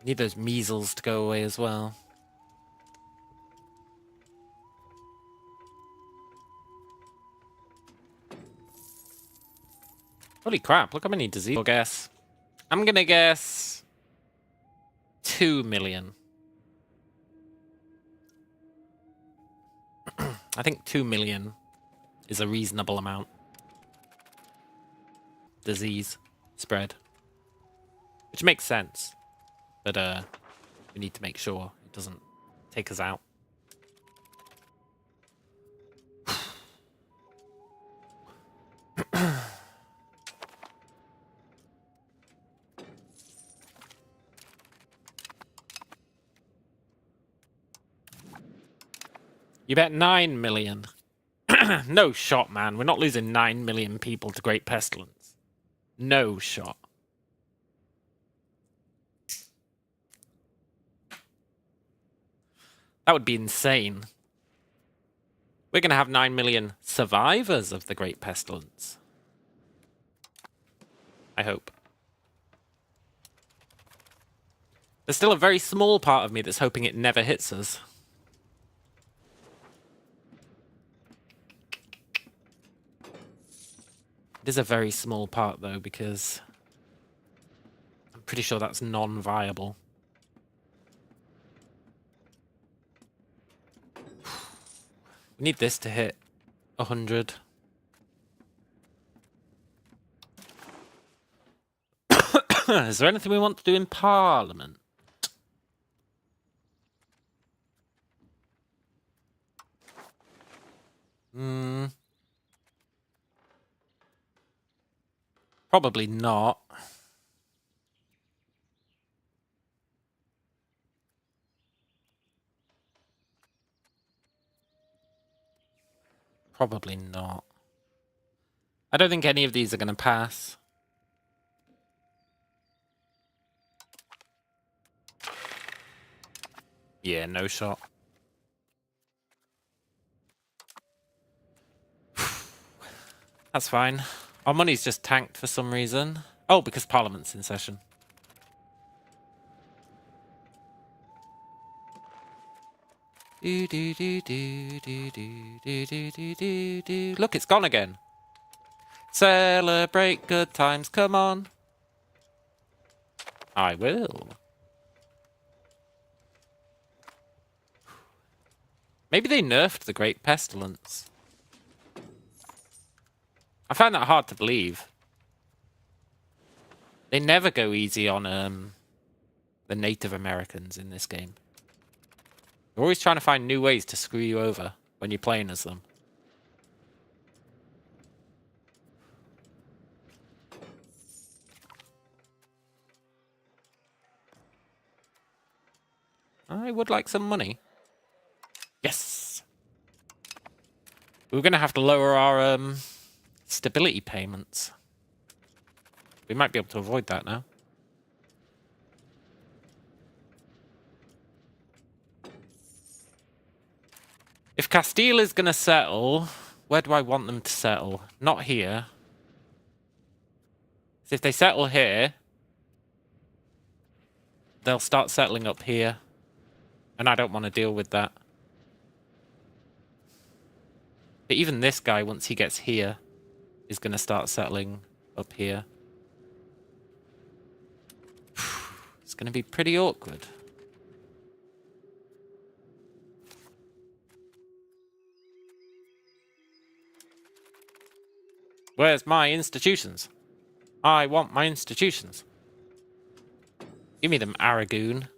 A: We need those measles to go away as well. Holy crap, look how many diseases. I'll guess. I'm gonna guess 2 million. I think 2 million is a reasonable amount. Disease spread. Which makes sense. But we need to make sure it doesn't take us out. You bet 9 million. No shot, man. We're not losing 9 million people to Great Pestilence. No shot. That would be insane. We're going to have 9 million survivors of the Great Pestilence. I hope. There's still a very small part of me that's hoping it never hits us. It is a very small part, though, because I'm pretty sure that's non-viable. We need this to hit 100. Is there anything we want to do in Parliament? Probably not. Probably not. I don't think any of these are going to pass. Yeah, no shot. That's fine. Our money's just tanked for some reason. Oh, because Parliament's in session. Look, it's gone again. Celebrate good times, come on. I will. Maybe they nerfed the Great Pestilence. I find that hard to believe. They never go easy on the Native Americans in this game. They're always trying to find new ways to screw you over when you're playing as them. I would like some money. Yes! We're going to have to lower our stability payments. We might be able to avoid that now. If Castile is going to settle, where do I want them to settle? Not here. So if they settle here, they'll start settling up here. And I don't want to deal with that. But even this guy, once he gets here, is going to start settling up here. It's going to be pretty awkward. Where's my institutions? I want my institutions. Give me them, Aragoon.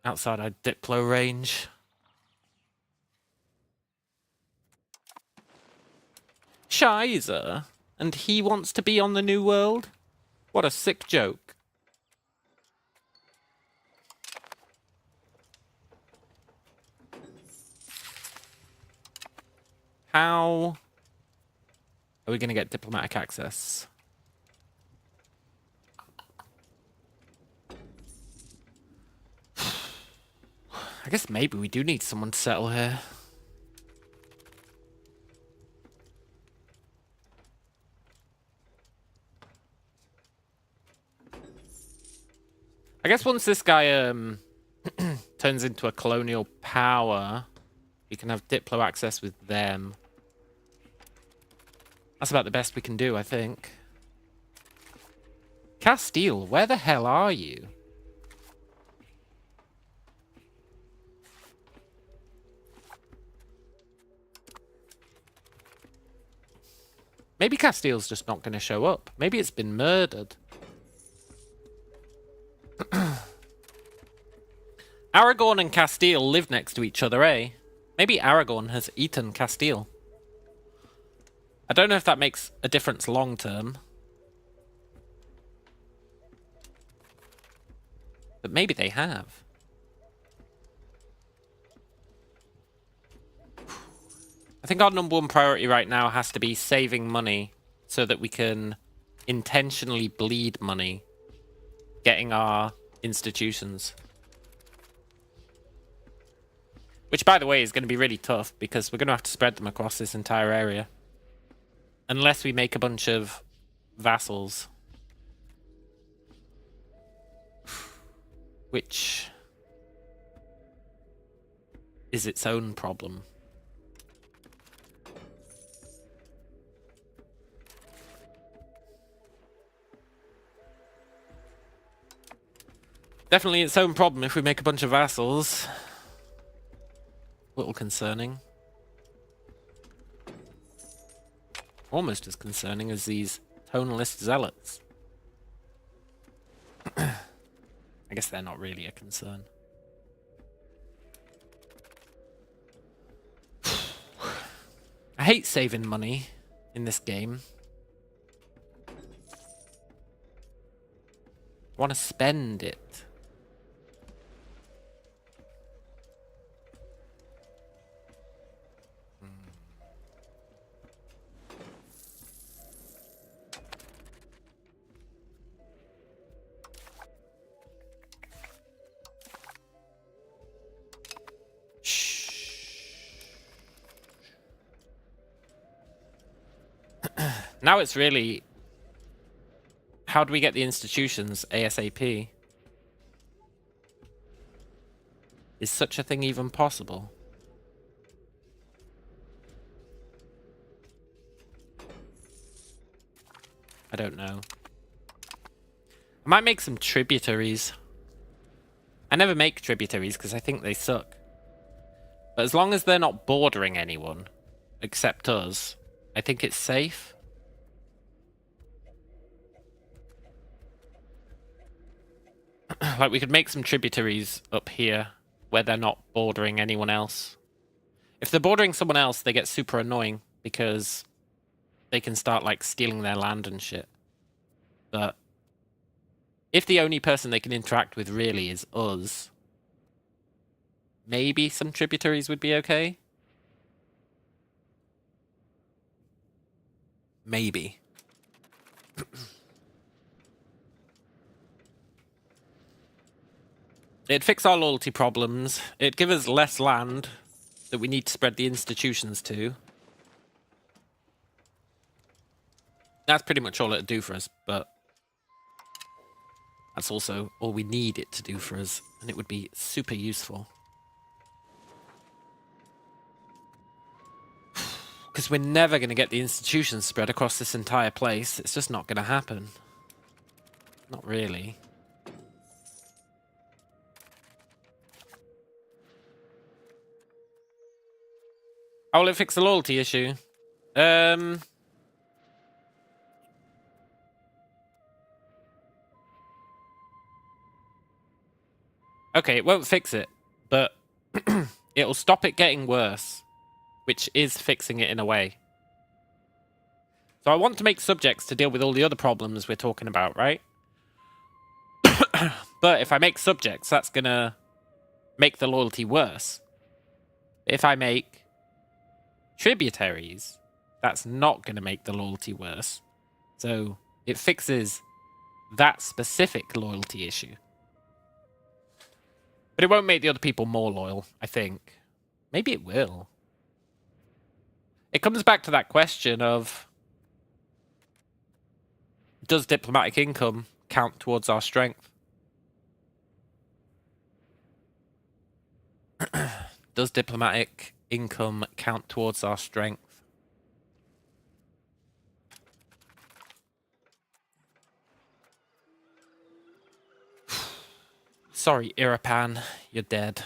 A: Outside our Diplo range. Shiza. And he wants to be on the New World? What a sick joke. How are we going to get diplomatic access? I guess maybe we do need someone to settle here. I guess once this guy turns into a colonial power, we can have Diplo access with them. That's about the best we can do, I think. Castile, where the hell are you? Maybe Castile's just not going to show up. Maybe it's been murdered. Aragon and Castile live next to each other, eh? Maybe Aragon has eaten Castile. I don't know if that makes a difference long term. But maybe they have. I think our number one priority right now has to be saving money so that we can intentionally bleed money getting our institutions. Which, by the way, is going to be really tough because we're going to have to spread them across this entire area. Unless we make a bunch of vassals. Which is its own problem. Definitely its own problem if we make a bunch of vassals. Little concerning. Almost as concerning as these tonalist zealots. I guess they're not really a concern. I hate saving money in this game. I want to spend it. Now it's really, how do we get the institutions ASAP? Is such a thing even possible? I don't know. I might make some tributaries. I never make tributaries because I think they suck. But as long as they're not bordering anyone, except us, I think it's safe. Like, we could make some tributaries up here where they're not bordering anyone else. If they're bordering someone else, they get super annoying because they can start, like, stealing their land and shit. But if the only person they can interact with really is us, maybe some tributaries would be okay. Maybe. It'd fix our loyalty problems. It'd give us less land that we need to spread the institutions to. That's pretty much all it'd do for us, but that's also all we need it to do for us, and it would be super useful. Because we're never going to get the institutions spread across this entire place. It's just not going to happen. Not really. How will it fix the loyalty issue? Okay, it won't fix it, but it'll stop it getting worse, which is fixing it in a way. So I want to make subjects to deal with all the other problems we're talking about, right? But if I make subjects, that's gonna make the loyalty worse. If I make tributaries, that's not gonna make the loyalty worse. So it fixes that specific loyalty issue. But it won't make the other people more loyal, I think. Maybe it will. It comes back to that question of, does diplomatic income count towards our strength? Does diplomatic income count towards our strength? Sorry, Irapan, you're dead.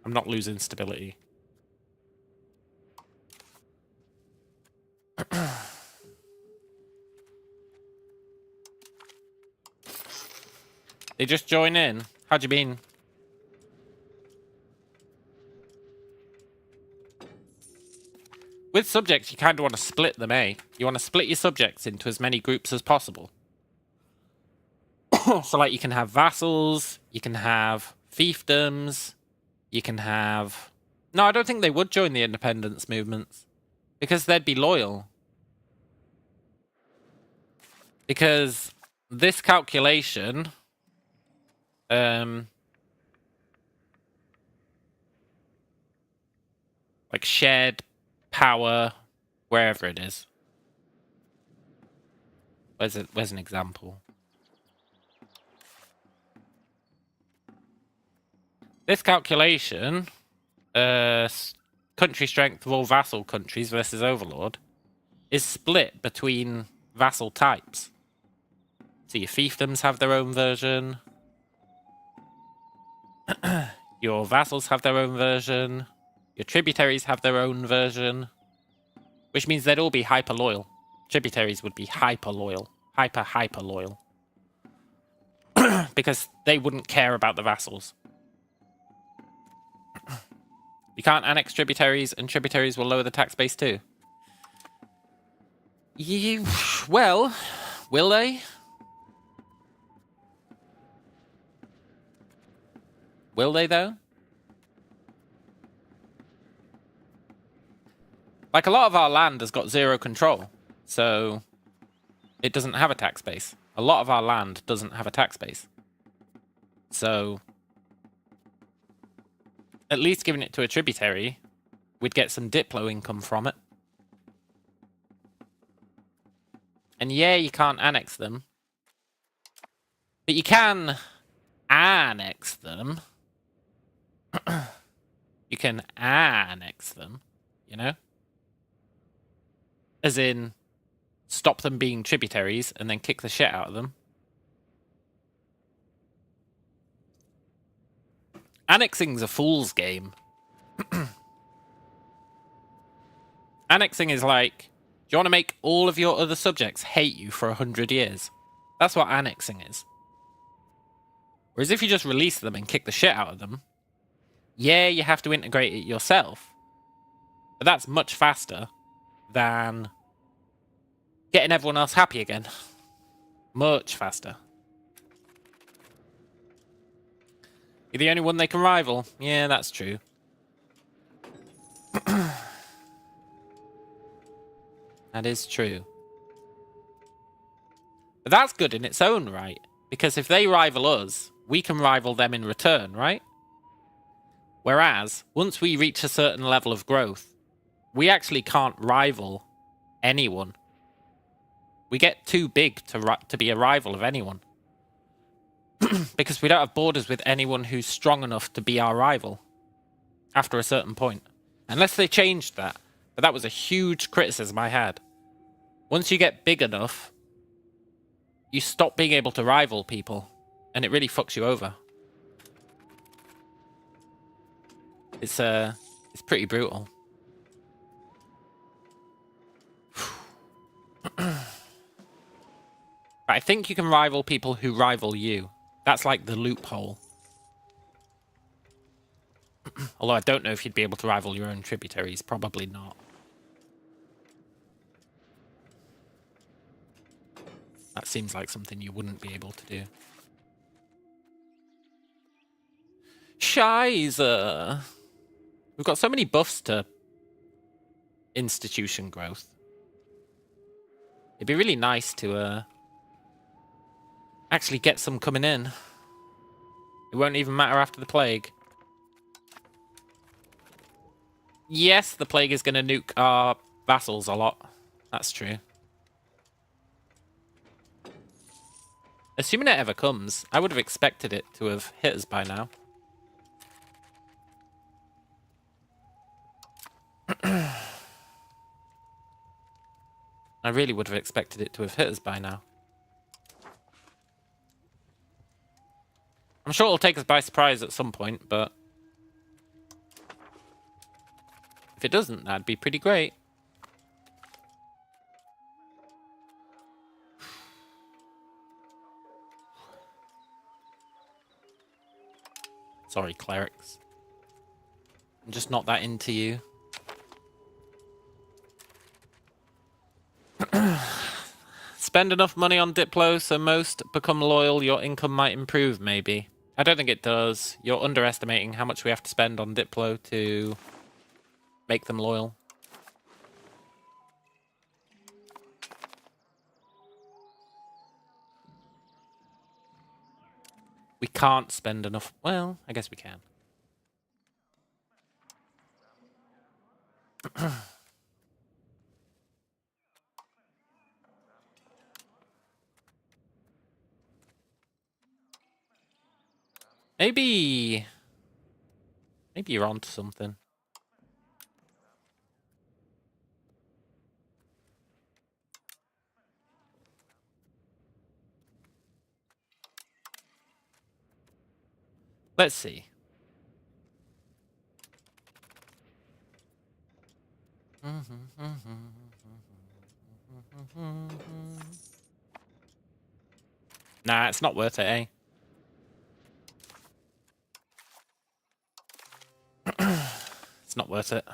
A: I'm not losing stability. They just join in? How do you mean? With subjects, you kind of want to split them, eh? You want to split your subjects into as many groups as possible. So, like, you can have vassals, you can have fiefdoms, you can have... No, I don't think they would join the independence movements. Because they'd be loyal. Because this calculation... like, shared power, wherever it is. Where's an example? This calculation, country strength of all vassal countries versus overlord, is split between vassal types. So your fiefdoms have their own version. Your vassals have their own version. Your tributaries have their own version. Which means they'd all be hyper loyal. Tributaries would be hyper loyal. Hyper loyal. Because they wouldn't care about the vassals. You can't annex tributaries, and tributaries will lower the tax base too. Well, will they? Will they, though? Like, a lot of our land has got zero control, so it doesn't have a tax base. A lot of our land doesn't have a tax base. So... at least giving it to a tributary, we'd get some Diplo income from it. And yeah, you can't annex them. But you can annex them. You can annex them, you know? As in, stop them being tributaries and then kick the shit out of them. Annexing's a fool's game. Annexing is like, do you want to make all of your other subjects hate you for 100 years? That's what annexing is. Whereas if you just release them and kick the shit out of them, yeah, you have to integrate it yourself. But that's much faster than getting everyone else happy again. Much faster. You're the only one they can rival. Yeah, that's true. That is true. But that's good in its own right. Because if they rival us, we can rival them in return, right? Whereas, once we reach a certain level of growth, we actually can't rival anyone. We get too big to be a rival of anyone. Because we don't have borders with anyone who's strong enough to be our rival. After a certain point. Unless they changed that. But that was a huge criticism I had. Once you get big enough, you stop being able to rival people. And it really fucks you over. It's pretty brutal. But I think you can rival people who rival you. That's like the loophole. Although I don't know if you'd be able to rival your own tributaries. Probably not. That seems like something you wouldn't be able to do. Shiza! We've got so many buffs to institution growth. It'd be really nice to actually get some coming in. It won't even matter after the plague. Yes, the plague is going to nuke our vassals a lot. That's true. Assuming it ever comes, I would have expected it to have hit us by now. I really would have expected it to have hit us by now. I'm sure it'll take us by surprise at some point, but if it doesn't, that'd be pretty great. Sorry, clerics. I'm just not that into you. Spend enough money on Diplo so most become loyal, your income might improve, maybe. I don't think it does. You're underestimating how much we have to spend on Diplo to make them loyal. We can't spend enough. Well, I guess we can. Maybe you're onto something. Let's see. Nah, it's not worth it, eh? It's not worth it.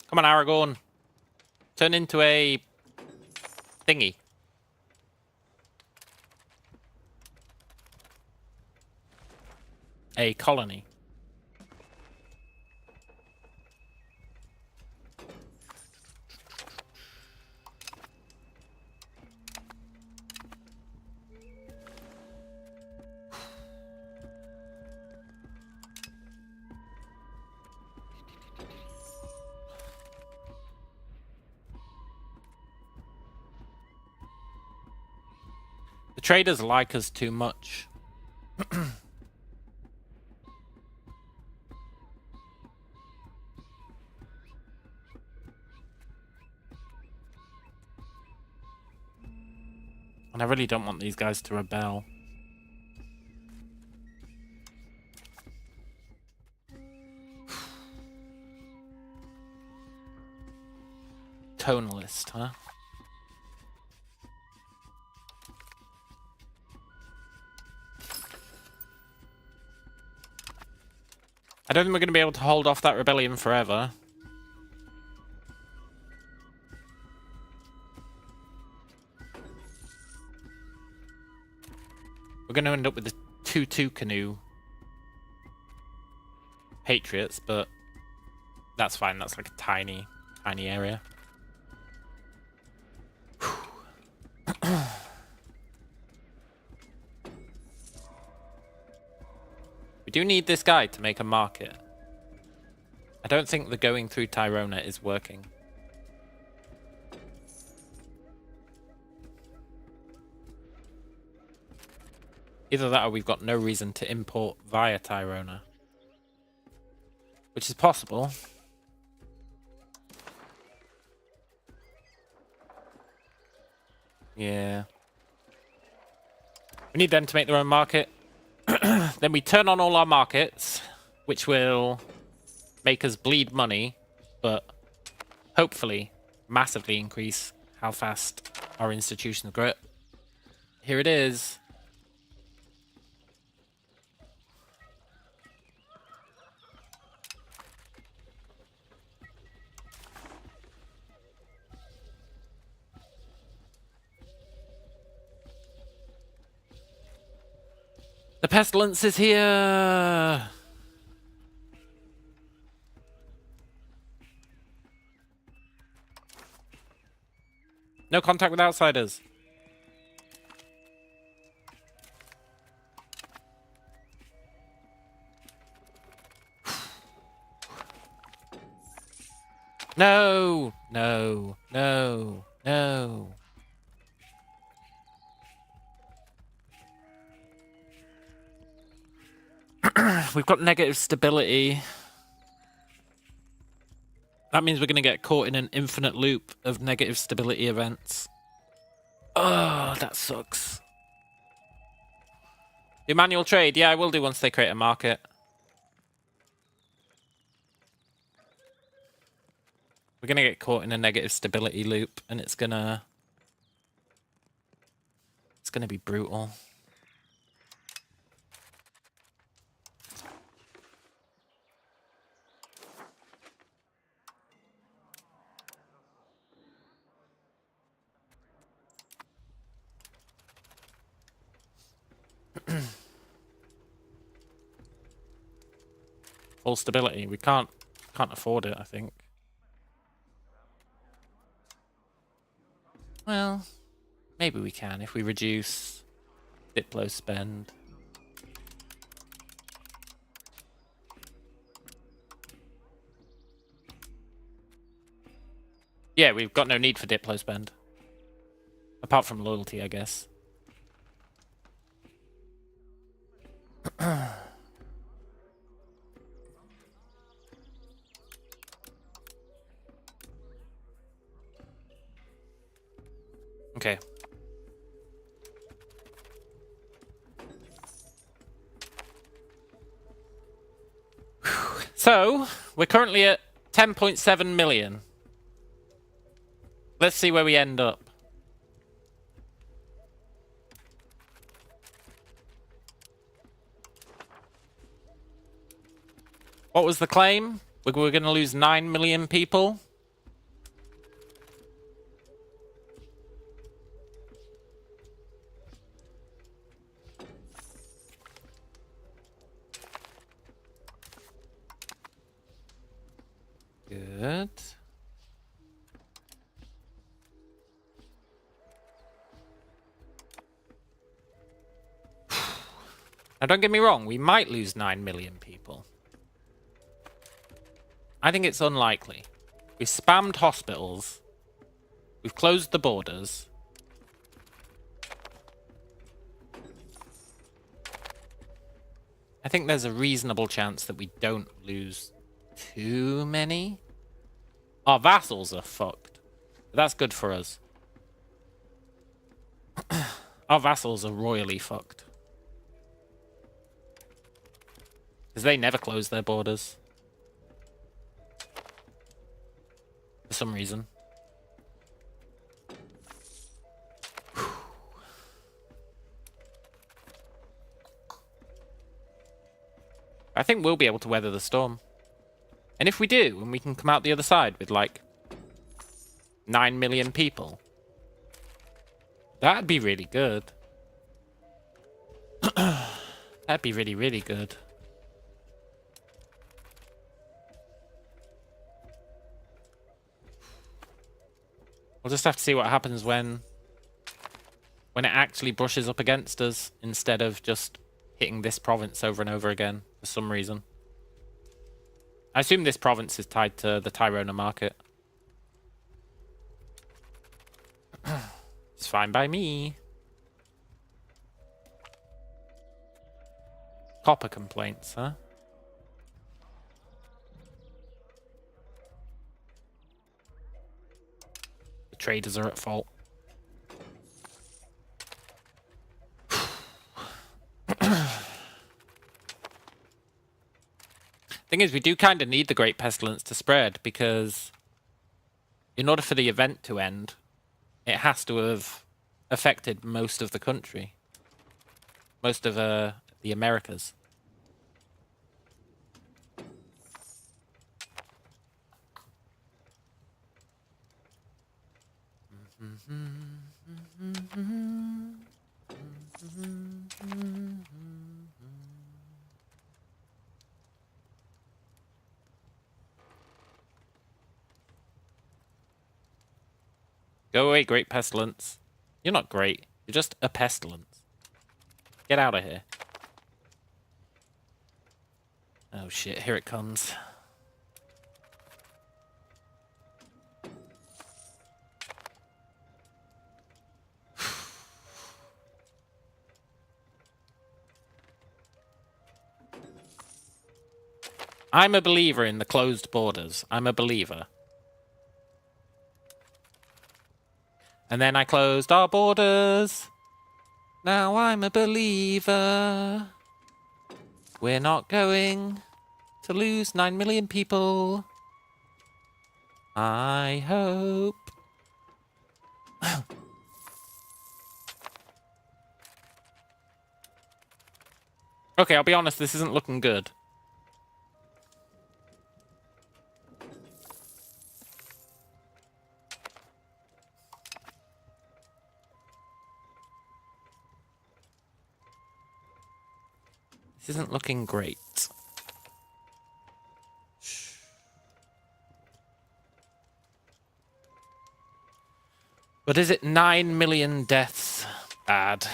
A: Come on, Aragorn. Turn into a thingy. A colony. The traders like us too much. And I really don't want these guys to rebel. Tonalist, huh? I don't think we're going to be able to hold off that rebellion forever. We're going to end up with the 2-2 canoe patriots, but that's fine. That's like a tiny area. We do need this guy to make a market. I don't think the going through Tyrona is working. Either that or we've got no reason to import via Tyrona. Which is possible. Yeah. We need them to make their own market. Then we turn on all our markets, which will make us bleed money, but hopefully massively increase how fast our institutions grow. Here it is. The pestilence is here! No contact with outsiders. No! No! No! No! We've got negative stability. That means we're going to get caught in an infinite loop of negative stability events. Oh, that sucks. Do manual trade? Yeah, I will do once they create a market. We're going to get caught in a negative stability loop, and it's going to be brutal. Full stability. We can't afford it, I think. Well, maybe we can if we reduce Diplo spend. Yeah, we've got no need for Diplo spend. Apart from loyalty, I guess. Okay. So, we're currently at 10.7 million. Let's see where we end up. What was the claim? We're going to lose 9 million people? Good. Now, don't get me wrong, we might lose 9 million people. I think it's unlikely. We've spammed hospitals. We've closed the borders. I think there's a reasonable chance that we don't lose too many. Our vassals are fucked. But that's good for us. Our vassals are royally fucked. Because they never close their borders. For some reason. I think we'll be able to weather the storm. And if we do, and we can come out the other side with like 9 million people, that'd be really good. That'd be really, really good. We'll just have to see what happens when it actually brushes up against us instead of just hitting this province over and over again for some reason. I assume this province is tied to the Tyrona market. It's fine by me. Copper complaints, huh? The traders are at fault. Thing is, we do kind of need the Great Pestilence to spread, because in order for the event to end, it has to have affected most of the country. Most of the Americas. Go away, Great Pestilence. You're not great. You're just a pestilence. Get out of here. Oh shit, here it comes. I'm a believer in the closed borders. I'm a believer. And then I closed our borders. Now I'm a believer. We're not going to lose 9 million people. I hope. Okay, I'll be honest, this isn't looking good. This isn't looking great. But is it 9 million deaths bad?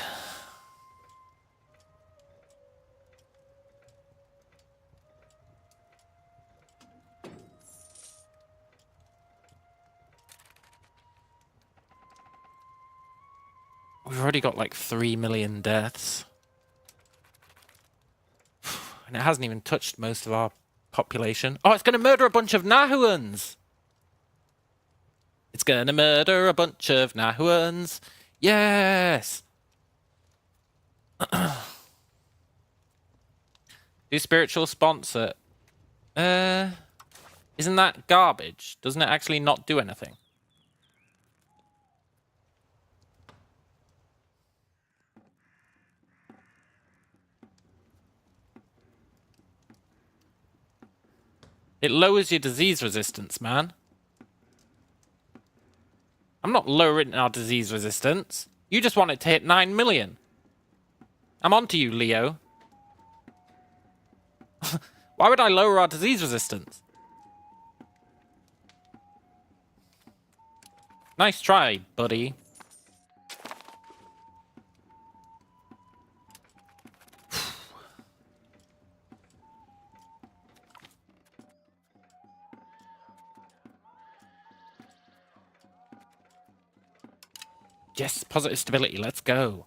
A: We've already got like 3 million deaths. And it hasn't even touched most of our population. Oh, it's going to murder a bunch of Nahuans! It's going to murder a bunch of Nahuans! Yes! Do spiritual sponsor. Isn't that garbage? Doesn't it actually not do anything? It lowers your disease resistance, man. I'm not lowering our disease resistance. You just want it to hit 9 million. I'm on to you, Leo. Why would I lower our disease resistance? Nice try, buddy. Yes, positive stability. Let's go.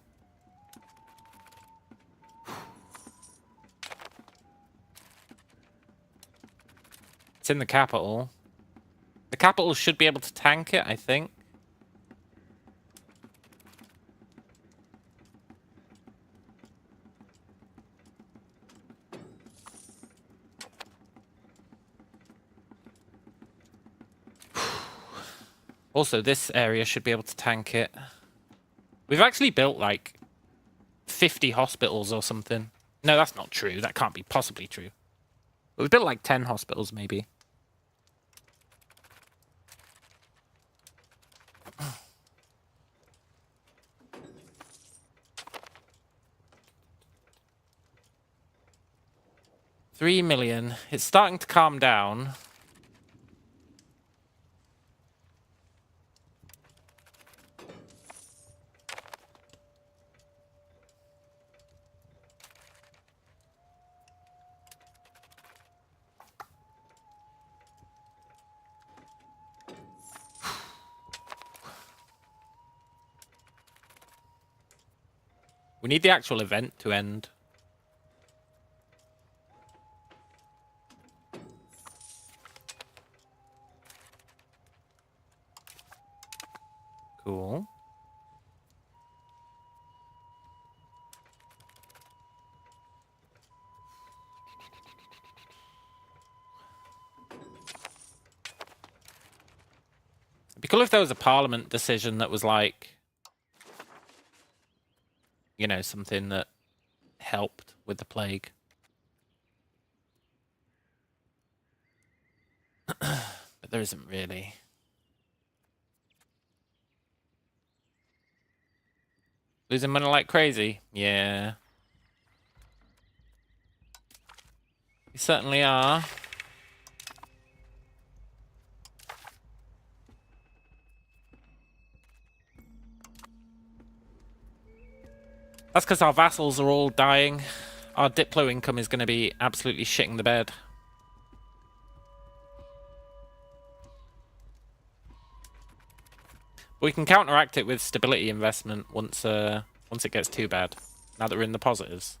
A: in the capital. The capital should be able to tank it, I think. Also, this area should be able to tank it. We've actually built, like, 50 hospitals or something. No, that's not true. That can't be possibly true. But we've built, like, 10 hospitals, maybe. $3 million. It's starting to calm down. We need the actual event to end. Cool. It'd be cool if there was a parliament decision that was like, you know, something that helped with the plague. But there isn't really. Losing money like crazy? Yeah. We certainly are. That's because our vassals are all dying. Our Diplo income is going to be absolutely shitting the bed. We can counteract it with stability investment once it gets too bad. Now that we're in the positives.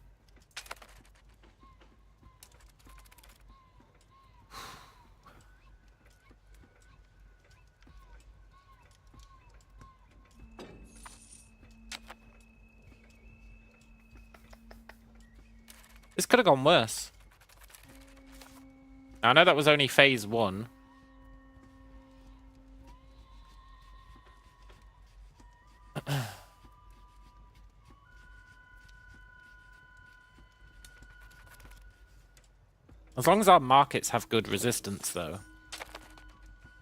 A: This could have gone worse. Now, I know that was only phase 1. As long as our markets have good resistance, though,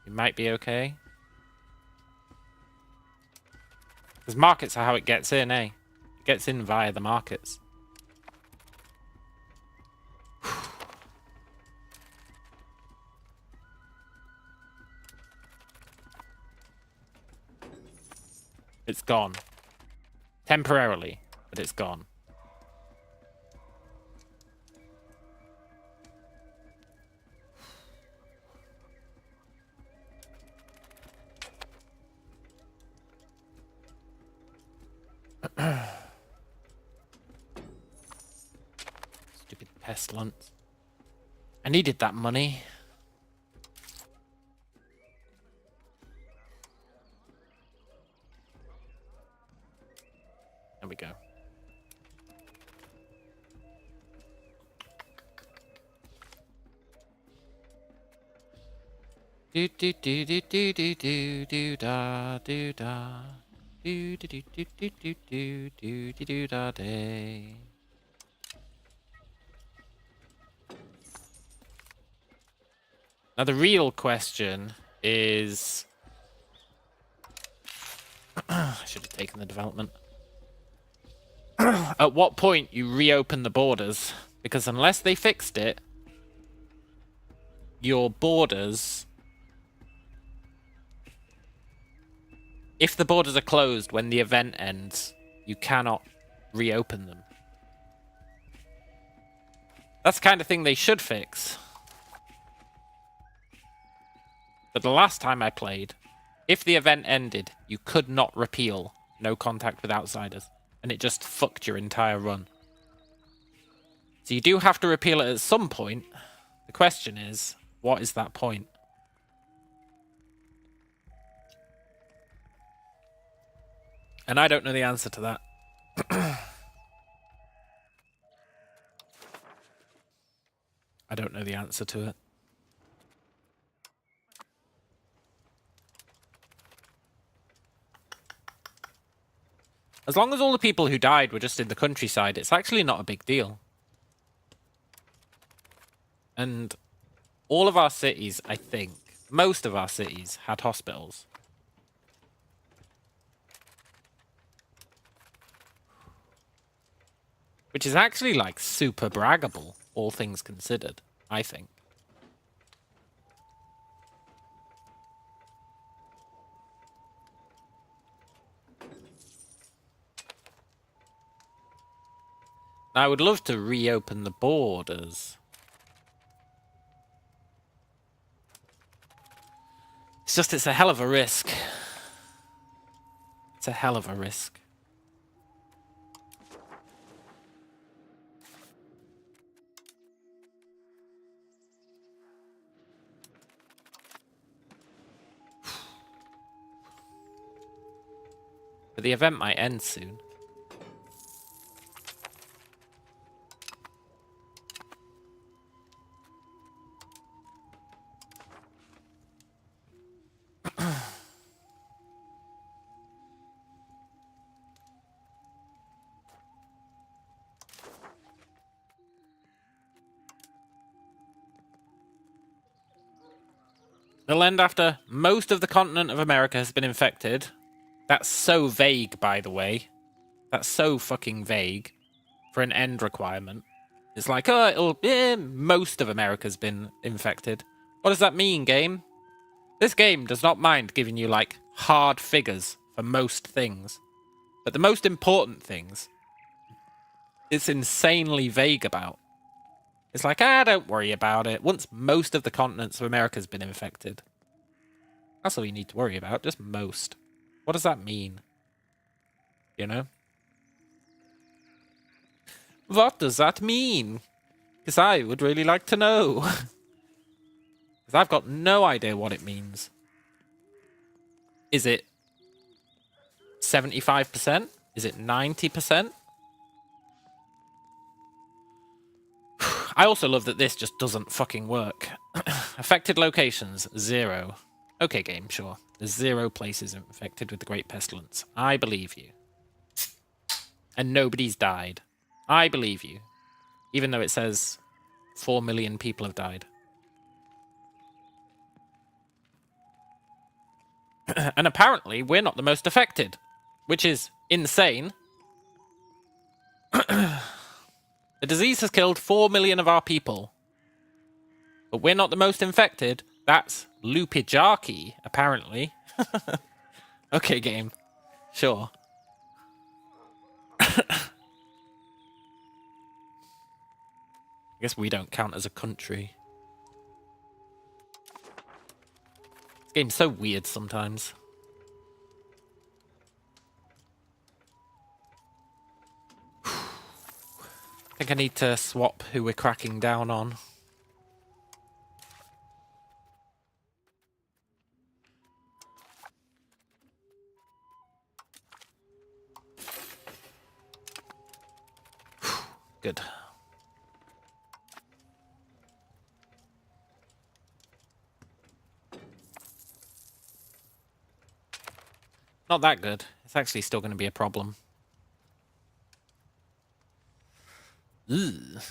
A: it might be okay. Because markets are how it gets in, eh? It gets in via the markets. It's gone. Temporarily, but it's gone. Stupid pestilence. I needed that money. There we go. Do do do do do do do do da do da do do do do do do do do do do da day. Now the real question is, I should have taken the development. At what point you reopen the borders? Because unless they fixed it, your borders, if the borders are closed when the event ends, you cannot reopen them. That's the kind of thing they should fix. But the last time I played, if the event ended, you could not repeal no contact with outsiders. And it just fucked your entire run. So you do have to repeal it at some point. The question is, What is that point? And I don't know the answer to that. I don't know the answer to it. As long as all the people who died were just in the countryside, it's actually not a big deal. And all of our cities, I think, most of our cities had hospitals. Which is actually, like, super braggable, all things considered, I think. I would love to reopen the borders. It's just, it's a hell of a risk. It's a hell of a risk. But the event might end soon. They'll end after most of the continent of America has been infected. That's so vague, by the way. That's so fucking vague for an end requirement. It's like, oh, most of America's been infected. What does that mean, game? This game does not mind giving you, like, hard figures for most things. But the most important things, it's insanely vague about. It's like, don't worry about it. Once most of the continents of America's been infected. That's all you need to worry about, just most. What does that mean? You know? What does that mean? Because I would really like to know. Because I've got no idea what it means. Is it 75%? Is it 90%? I also love that this just doesn't fucking work. Affected locations, 0. Okay, game, sure. There's 0 places infected with the Great Pestilence. I believe you. And nobody's died. I believe you. Even though it says 4 million people have died. And apparently, we're not the most affected. Which is insane. The disease has killed 4 million of our people. But we're not the most infected. That's Lupijarki, apparently. Okay, game. Sure. I guess we don't count as a country. This game's so weird sometimes. I think I need to swap who we're cracking down on. Good. Not that good. It's actually still going to be a problem. Ugh.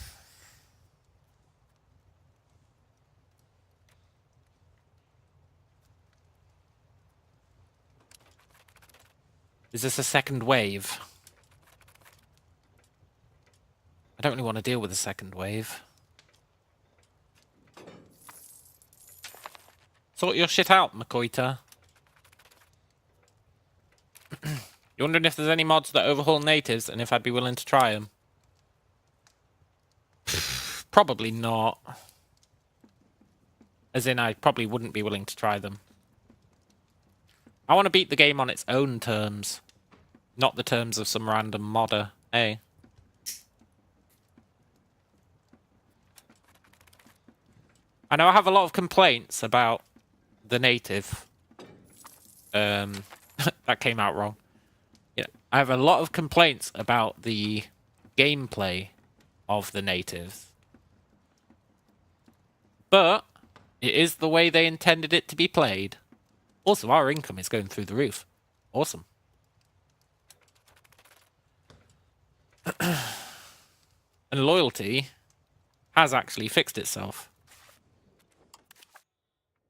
A: Is this a second wave? I don't really want to deal with a second wave. Sort your shit out, Makoita. You're wondering if there's any mods that overhaul natives and if I'd be willing to try them? Probably not. As in, I probably wouldn't be willing to try them. I want to beat the game on its own terms. Not the terms of some random modder, eh? I know I have a lot of complaints about the native. That came out wrong. Yeah, I have a lot of complaints about the gameplay of the natives. But it is the way they intended it to be played. Also, our income is going through the roof. Awesome. And loyalty has actually fixed itself.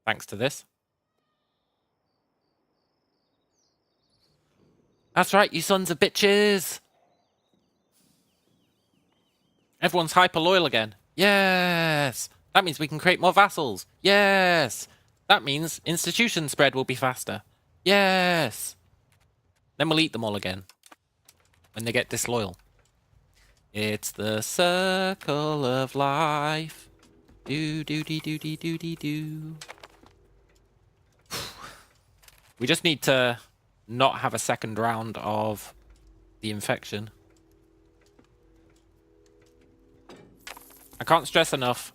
A: Thanks to this. That's right, you sons of bitches! Everyone's hyper loyal again. Yes! That means we can create more vassals. Yes! That means institution spread will be faster. Yes! Then we'll eat them all again. When they get disloyal. It's the circle of life. Do do dee do dee do dee do. We just need to not have a second round of the infection. I can't stress enough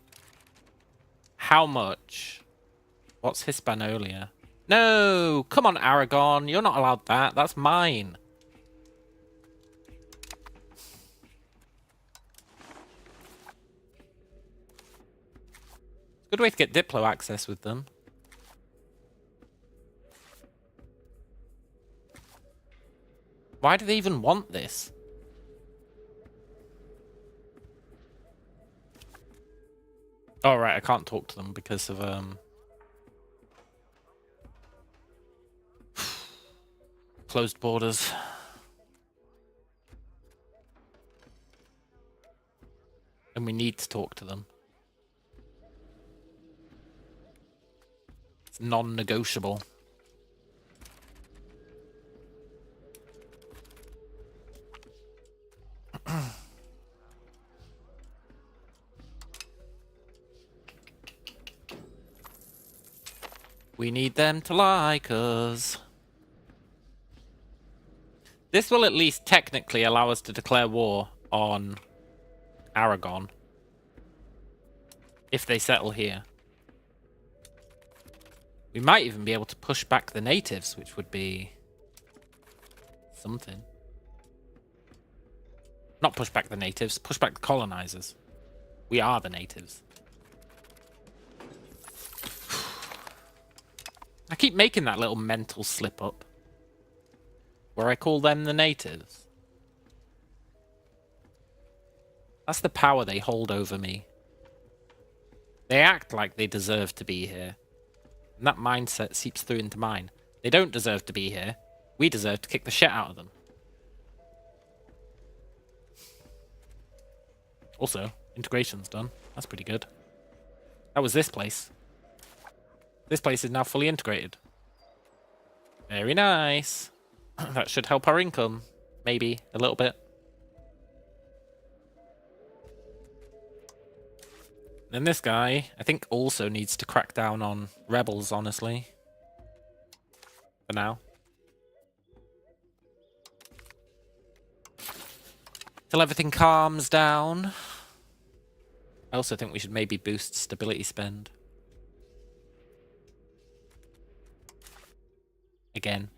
A: how much... What's Hispaniola? No! Come on, Aragon. You're not allowed that. That's mine. Good way to get Diplo access with them. Why do they even want this? Oh, right, I can't talk to them because of, closed borders. And we need to talk to them. It's non-negotiable. We need them to like us. This will at least technically allow us to declare war on Aragon. If they settle here. We might even be able to push back the natives, which would be something. Not push back the natives, push back the colonizers. We are the natives. I keep making that little mental slip up. Where I call them the natives. That's the power they hold over me. They act like they deserve to be here. And that mindset seeps through into mine. They don't deserve to be here. We deserve to kick the shit out of them. Also, integration's done. That's pretty good. That was this place. This place is now fully integrated. Very nice. That should help our income. Maybe a little bit. Then this guy, I think, also needs to crack down on rebels, honestly. For now. Till everything calms down. I also think we should maybe boost stability spend. Again.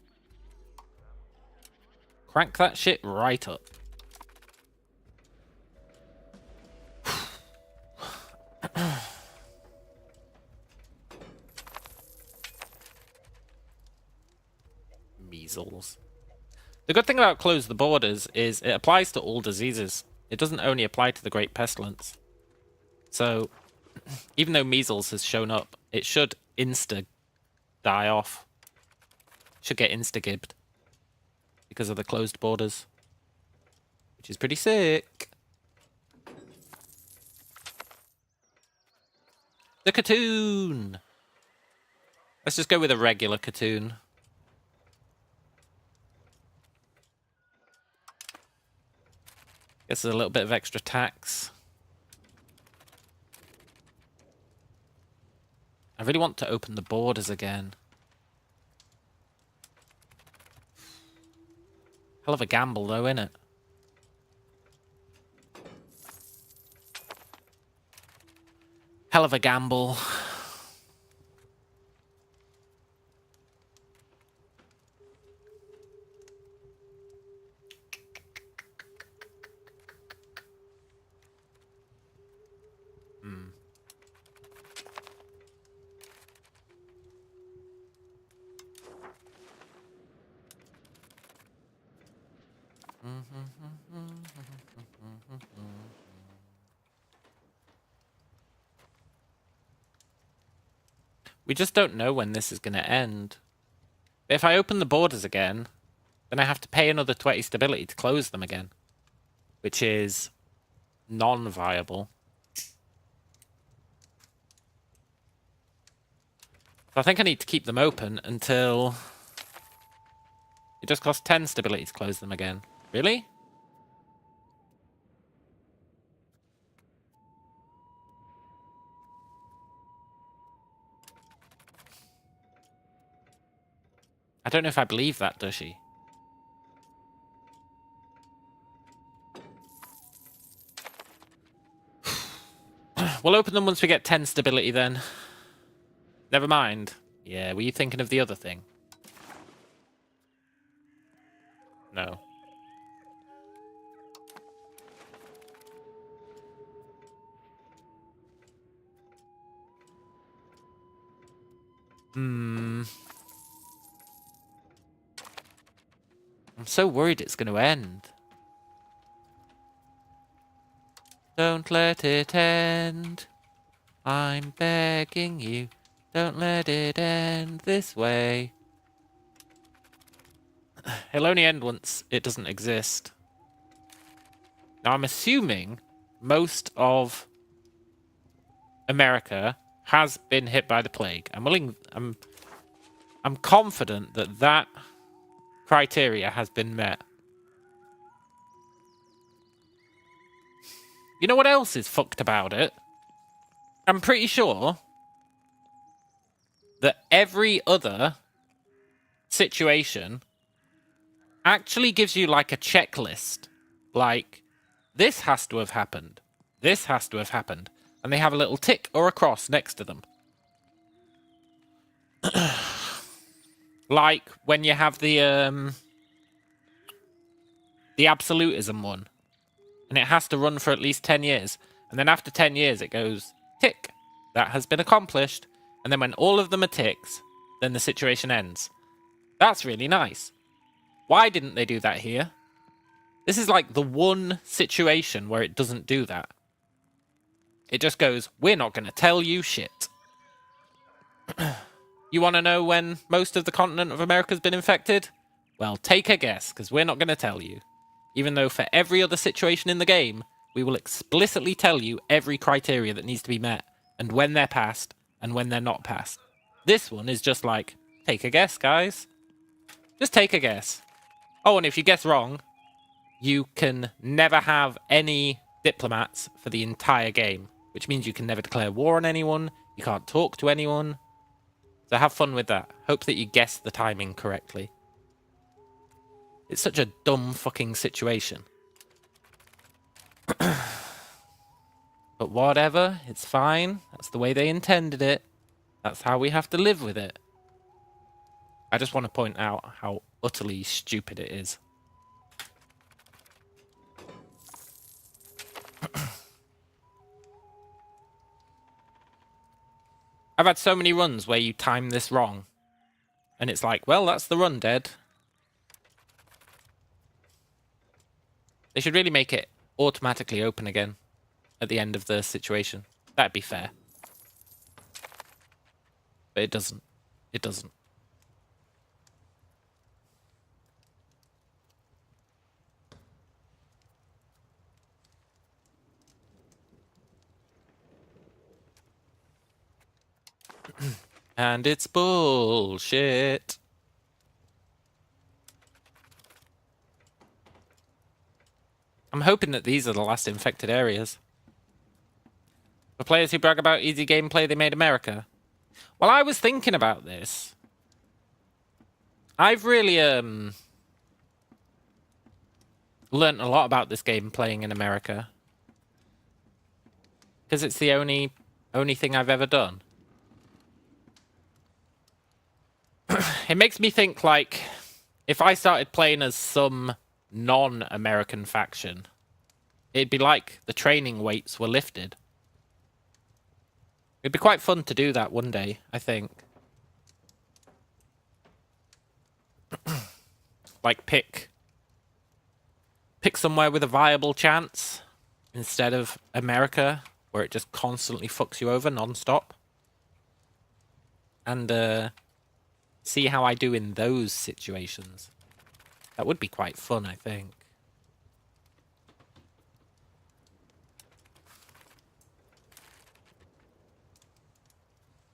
A: Crank that shit right up. Measles. The good thing about close the borders is it applies to all diseases. It doesn't only apply to the Great Pestilence. So, even though measles has shown up, it should die off. Should get insta-gibbed. Because of the closed borders. Which is pretty sick. The cartoon! Let's just go with a regular cartoon. Guess there's a little bit of extra tax. I really want to open the borders again. Hell of a gamble though, innit? Hell of a gamble. We just don't know when this is going to end. But if I open the borders again, then I have to pay another 20 stability to close them again, which is non-viable. So I think I need to keep them open until it just costs 10 stability to close them again. Really? I don't know if I believe that, does she? We'll open them once we get 10 stability then. Never mind. Yeah, were you thinking of the other thing? No. I'm so worried it's going to end. Don't let it end. I'm begging you. Don't let it end this way. It'll only end once it doesn't exist. Now, I'm assuming most of America has been hit by the plague. I'm confident that that criteria has been met. You know what else is fucked about it? I'm pretty sure that every other situation actually gives you like a checklist. Like, this has to have happened. This has to have happened. And they have a little tick or a cross next to them. Like when you have the absolutism one. And it has to run for at least 10 years. And then after 10 years it goes, tick. That has been accomplished. And then when all of them are ticks, then the situation ends. That's really nice. Why didn't they do that here? This is like the one situation where it doesn't do that. It just goes, we're not going to tell you shit. You want to know when most of the continent of America has been infected? Well, take a guess, because we're not going to tell you. Even though for every other situation in the game, we will explicitly tell you every criteria that needs to be met, and when they're passed, and when they're not passed. This one is just like, take a guess, guys. Just take a guess. Oh, and if you guess wrong, you can never have any diplomats for the entire game, which means you can never declare war on anyone, you can't talk to anyone. So have fun with that. Hope that you guess the timing correctly. It's such a dumb fucking situation. But whatever, it's fine. That's the way they intended it. That's how we have to live with it. I just want to point out how utterly stupid it is. I've had so many runs where you time this wrong. And it's like, well, that's the run, dead. They should really make it automatically open again at the end of the situation. That'd be fair. But it doesn't. It doesn't. And it's bullshit. I'm hoping that these are the last infected areas. For players who brag about easy gameplay, they made America. Well, I was thinking about this. I've really learnt a lot about this game playing in America. Because it's the only thing I've ever done. It makes me think, like, if I started playing as some non-American faction, it'd be like the training weights were lifted. It'd be quite fun to do that one day, I think. Like, pick Pick somewhere with a viable chance instead of America, where it just constantly fucks you over non-stop. And see how I do in those situations. That would be quite fun, I think.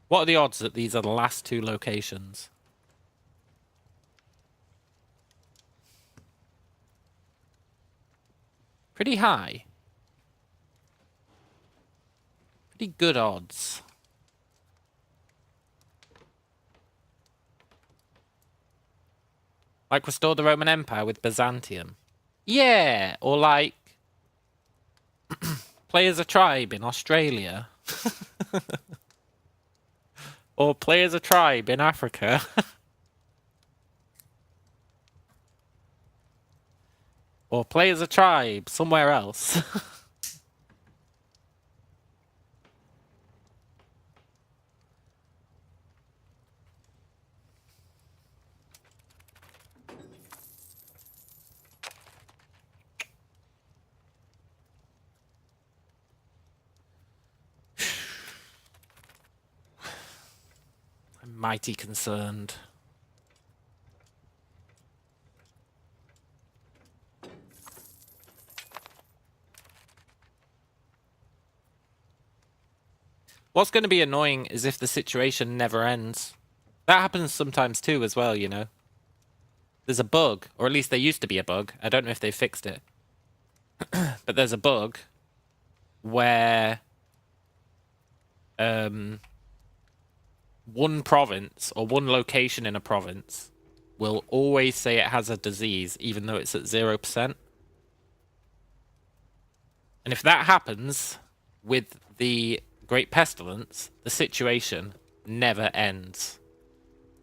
A: What are the odds that these are the last two locations? Pretty high. Pretty good odds. Like restore the Roman Empire with Byzantium. Yeah, or like play as a tribe in Australia. Or play as a tribe in Africa. Or play as a tribe somewhere else. I'm mighty concerned. What's going to be annoying is if the situation never ends. That happens sometimes too as well, you know. There's a bug, or at least there used to be a bug. I don't know if they fixed it. But there's a bug where one province or one location in a province will always say it has a disease even though it's at 0%. And if that happens with the Great Pestilence, the situation never ends.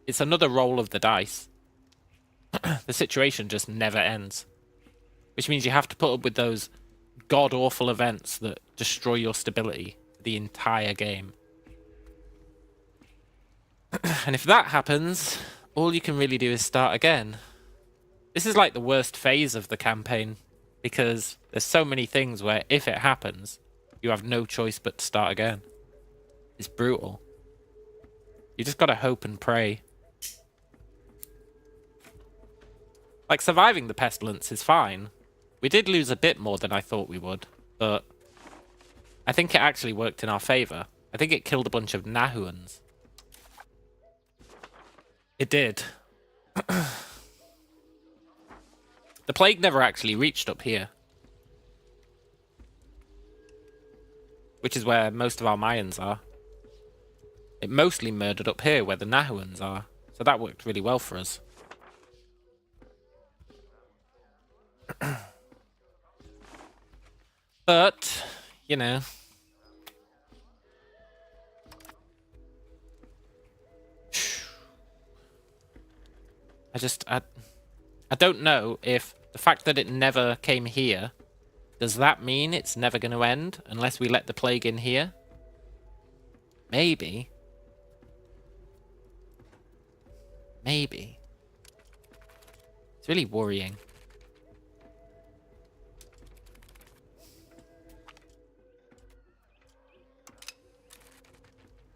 A: It's another roll of the dice. The situation just never ends. Which means you have to put up with those god-awful events that destroy your stability the entire game. And if that happens, all you can really do is start again. This is like the worst phase of the campaign, because there's so many things where if it happens, you have no choice but to start again. It's brutal. You just gotta hope and pray. Like, surviving the pestilence is fine. We did lose a bit more than I thought we would, but I think it actually worked in our favor. I think it killed a bunch of Nahuans. It did. The plague never actually reached up here. Which is where most of our Mayans are. It mostly murdered up here where the Nahuans are. So that worked really well for us. But, you know. I don't know if the fact that it never came here, does that mean it's never going to end unless we let the plague in here? Maybe. Maybe. It's really worrying.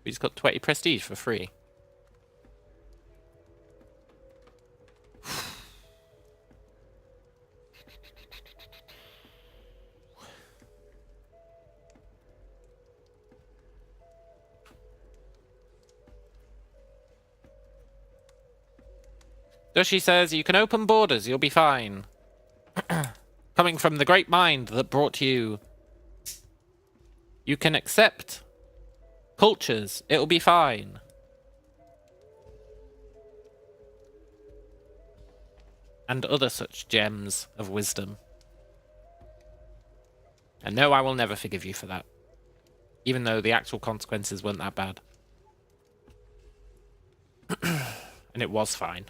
A: We just got 20 prestige for free. Dushi says, you can open borders, you'll be fine. Coming from the great mind that brought you. You can accept cultures, it'll be fine. And other such gems of wisdom. And no, I will never forgive you for that. Even though the actual consequences weren't that bad. And it was fine.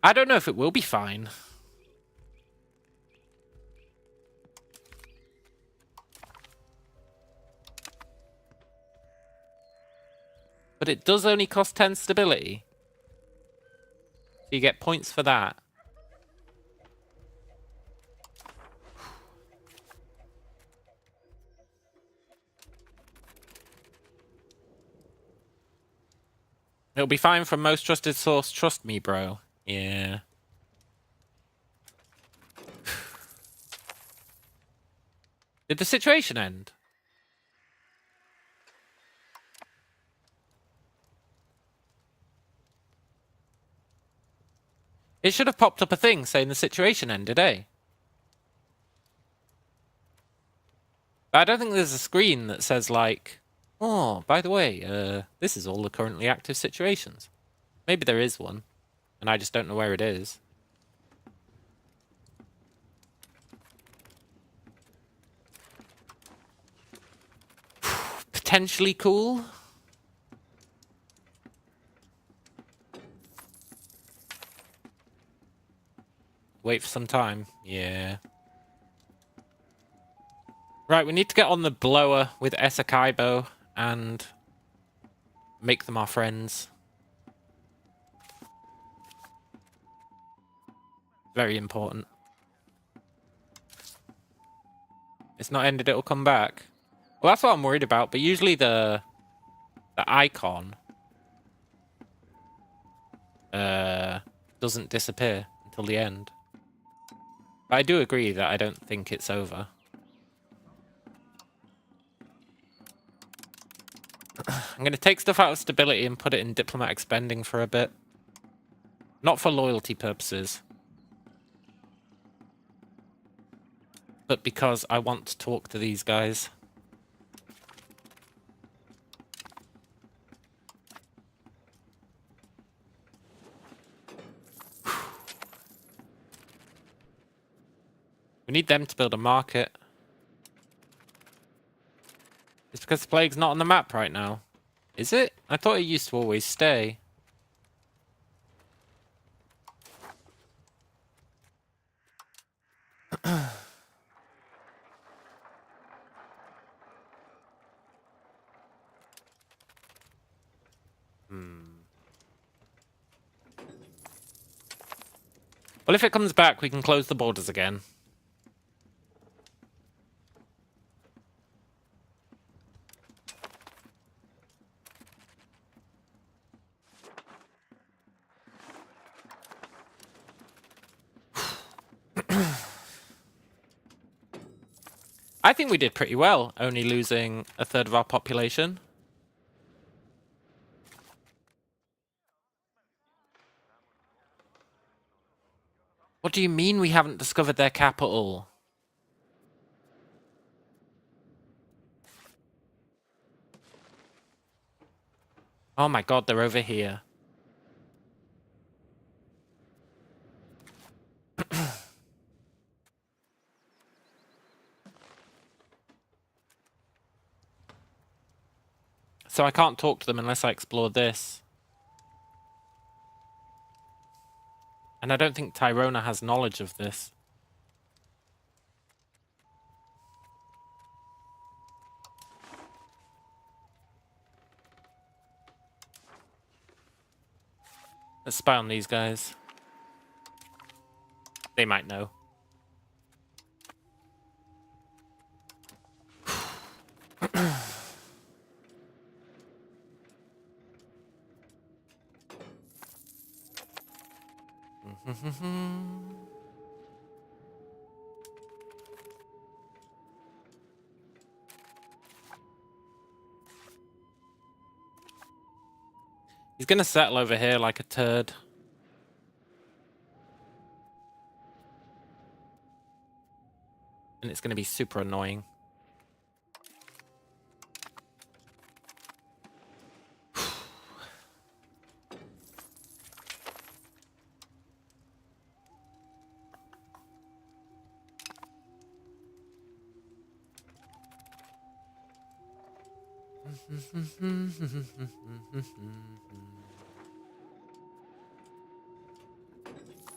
A: I don't know if it will be fine. But it does only cost 10 stability. you get points for that. It'll be fine from most trusted source. Trust me, bro. Yeah. Did the situation end? It should have popped up a thing saying the situation ended, eh? But I don't think there's a screen that says, like, oh, by the way, this is all the currently active situations. Maybe there is one, and I just don't know where it is. Potentially cool. Wait for some time. Yeah. Right, we need to get on the blower with Esakaibo and make them our friends. Very important. It's not ended, it'll come back. Well, that's what I'm worried about, but usually the icon doesn't disappear until the end. But I do agree that I don't think it's over. I'm going to take stuff out of stability and put it in diplomatic spending for a bit. Not for loyalty purposes. But because I want to talk to these guys. We need them to build a market. It's because the plague's not on the map right now. Is it? I thought it used to always stay. Well, if it comes back, we can close the borders again. I think we did pretty well, only losing a third of our population. What do you mean we haven't discovered their capital? Oh my god, they're over here. So I can't talk to them unless I explore this. And I don't think Tyrona has knowledge of this. Let's spy on these guys. They might know. He's gonna settle over here like a turd. And it's gonna be super annoying.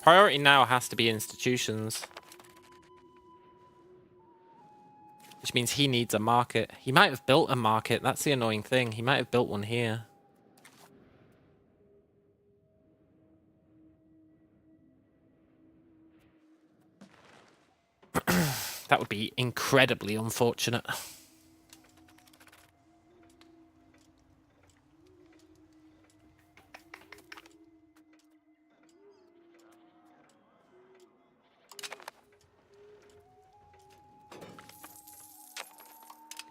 A: Priority now has to be institutions. Which means he needs a market. He might have built a market. That's the annoying thing. He might have built one here. That would be incredibly unfortunate.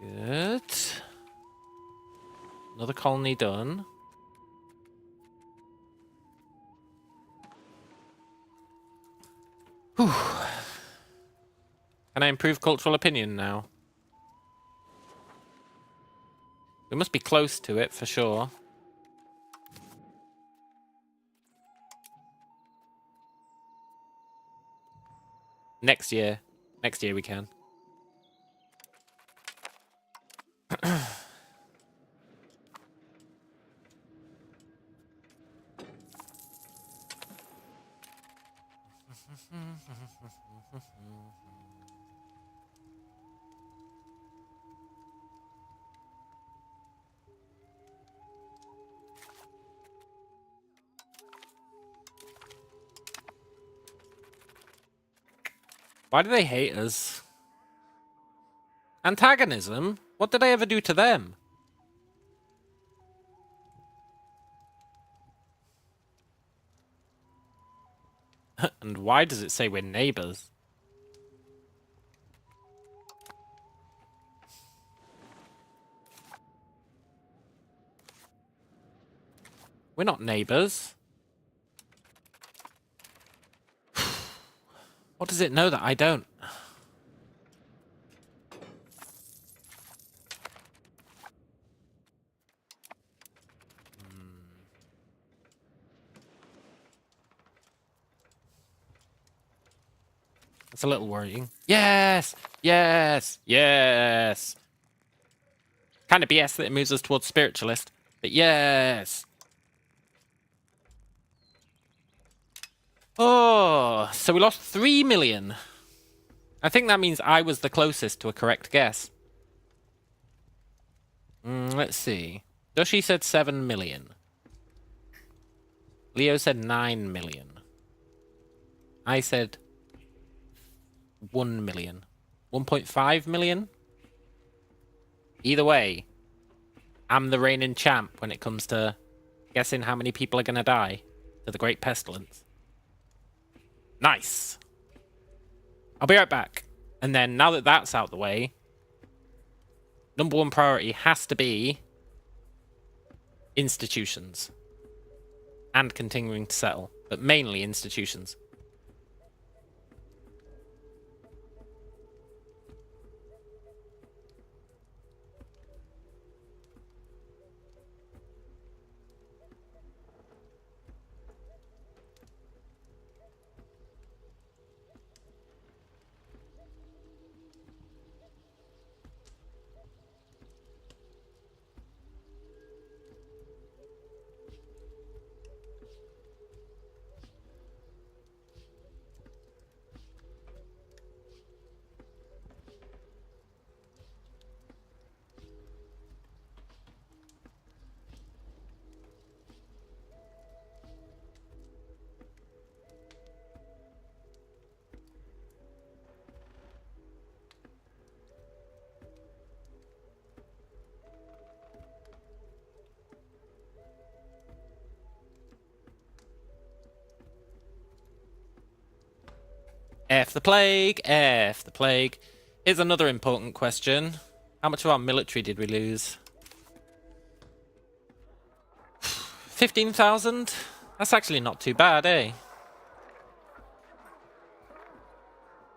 A: Good. Another colony done. Whew. Can I improve cultural opinion now? We must be close to it for sure. Next year. Next year we can. Why do they hate us? Antagonism? What did I ever do to them? And why does it say we're neighbors? We're not neighbors. What does it know that I don't? That's a little worrying. Yes! Yes! Yes! Kind of BS that it moves us towards spiritualist, but yes! Oh, so we lost 3 million. I think that means I was the closest to a correct guess. Let's see. Dushi said 7 million. Leo said 9 million. I said 1 million. 1.5 million? Either way, I'm the reigning champ when it comes to guessing how many people are going to die to the Great Pestilence. Nice. I'll be right back. And then, now that that's out the way, number one priority has to be institutions. And continuing to settle. But mainly institutions. F the plague, F the plague. Here's another important question. How much of our military did we lose? 15,000? That's actually not too bad, eh?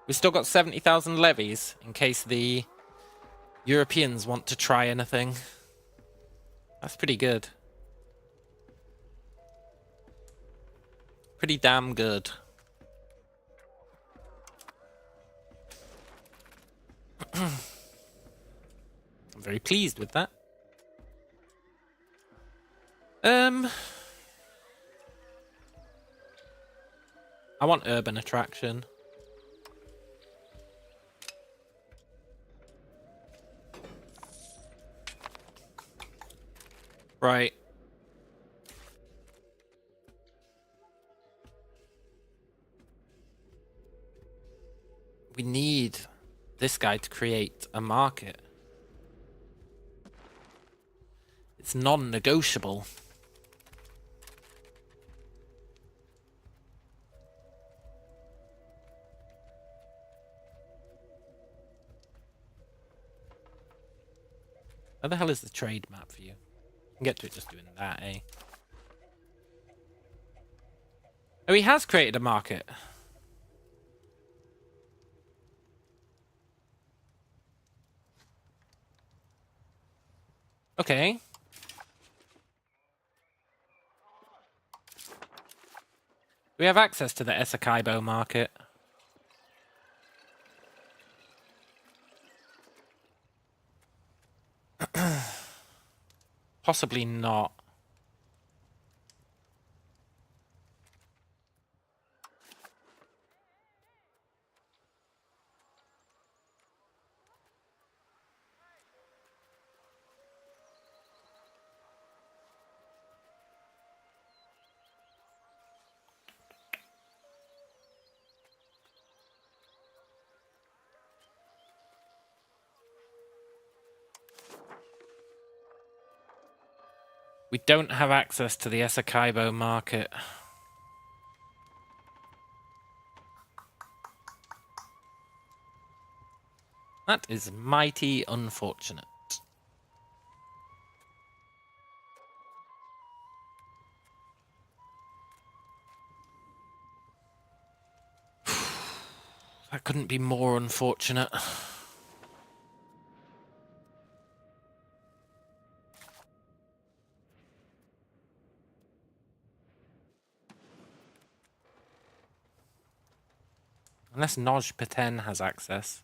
A: We still got 70,000 levies in case the Europeans want to try anything. That's pretty good. Pretty damn good. I'm very pleased with that. I want urban attraction. Right. We need this guy to create a market. It's non-negotiable. Where the hell is the trade map for you? You can get to it just doing that, eh? Oh, he has created a market. Okay. We have access to the Esakaibo market. Possibly not. We don't have access to the Esakaibo market. That is mighty unfortunate. That couldn't be more unfortunate. Unless Noj Paten has access.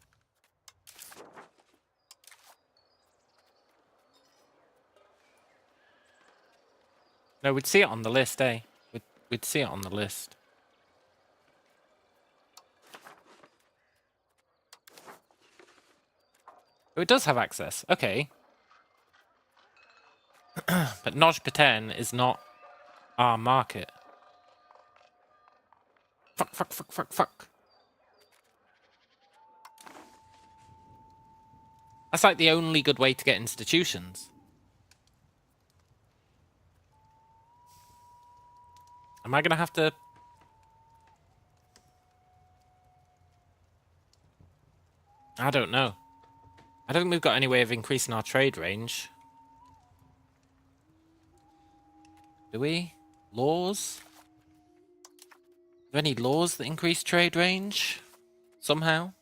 A: No, we'd see it on the list, eh? We'd see it on the list. Oh, it does have access. Okay. But Noj Paten is not our market. Fuck, fuck, fuck, fuck, fuck. That's like the only good way to get institutions. Am I gonna have to... I don't know. I don't think we've got any way of increasing our trade range. Do we? Laws? Are there any laws that increase trade range? Somehow?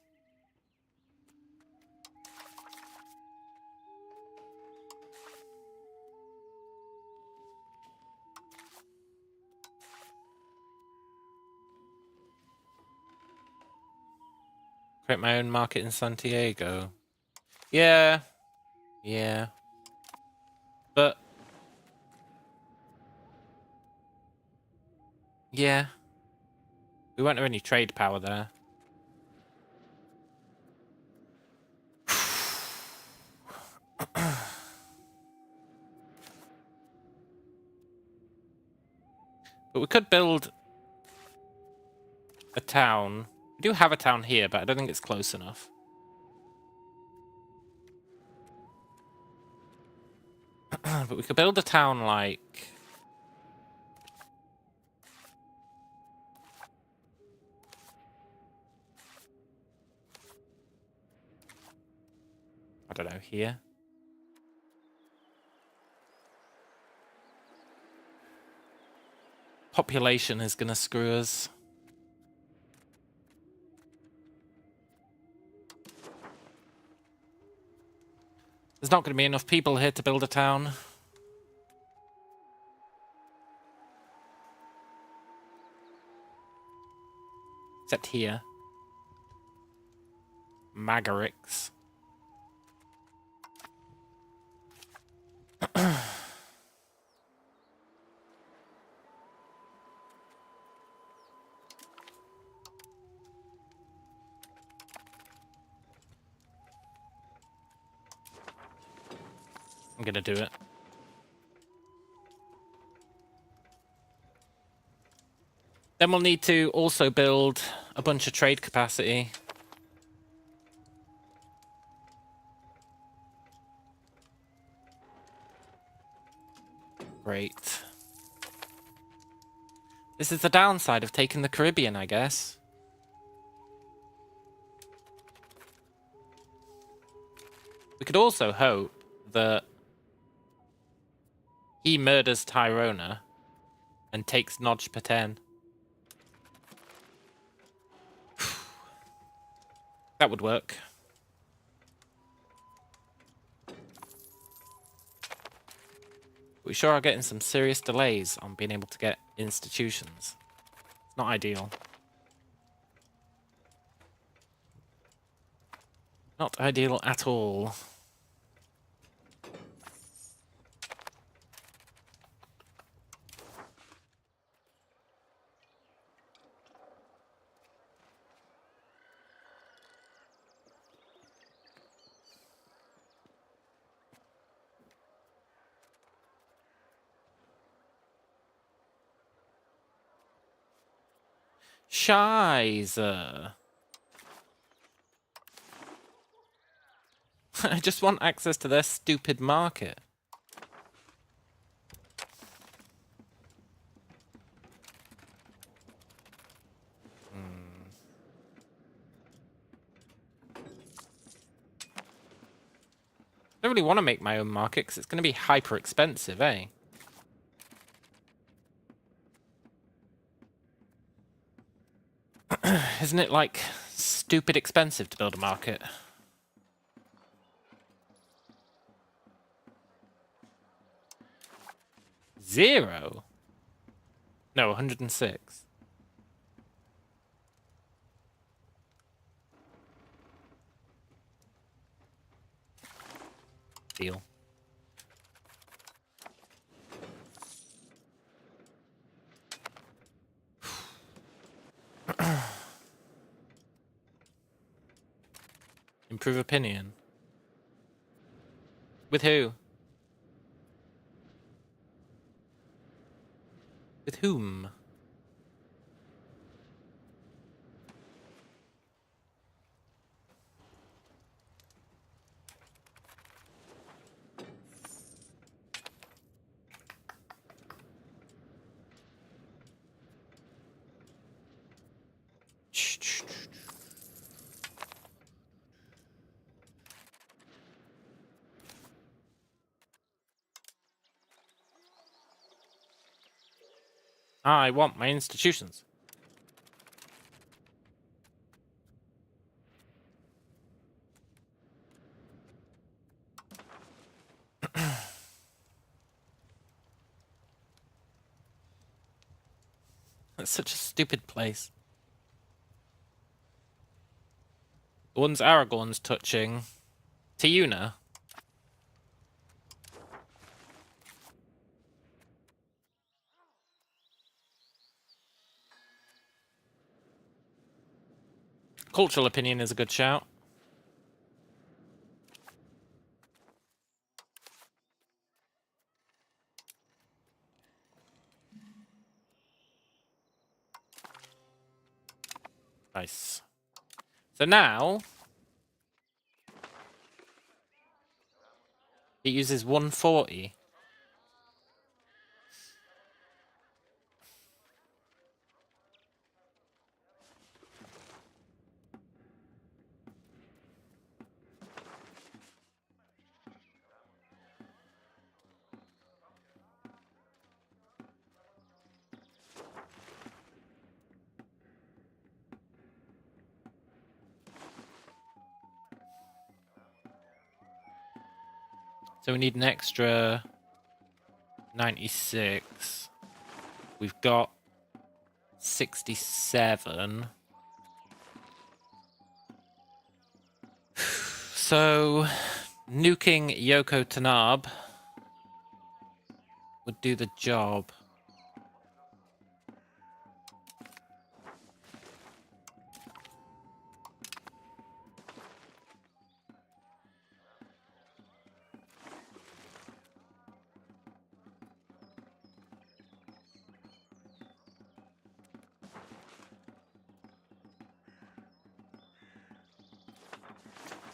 A: Create my own market in Santiago. Yeah. Yeah. But... yeah. We won't have any trade power there. But we could build a town. We do have a town here, but I don't think it's close enough. But we could build a town like... I don't know, here. Population is gonna screw us. There's not gonna be enough people here to build a town. Except here. Magarix. I'm gonna do it. Then we'll need to also build a bunch of trade capacity. Great. This is the downside of taking the Caribbean, I guess. We could also hope that he murders Tyrona and takes Nodge Paten. That would work. We sure are getting some serious delays on being able to get institutions. It's not ideal. Not ideal at all. Scheiße. I just want access to their stupid market. I don't really want to make my own market because it's going to be hyper expensive, eh? Isn't it, like, stupid expensive to build a market? Zero? No, 106. Deal. Improve opinion. With who? With whom? I want my institutions. That's such a stupid place. The ones Aragorn's touching. Tiuna. Cultural opinion is a good shout. Nice. So now it uses 140. So we need an extra 96. We've got 67. So nuking Yoko Tanab would do the job.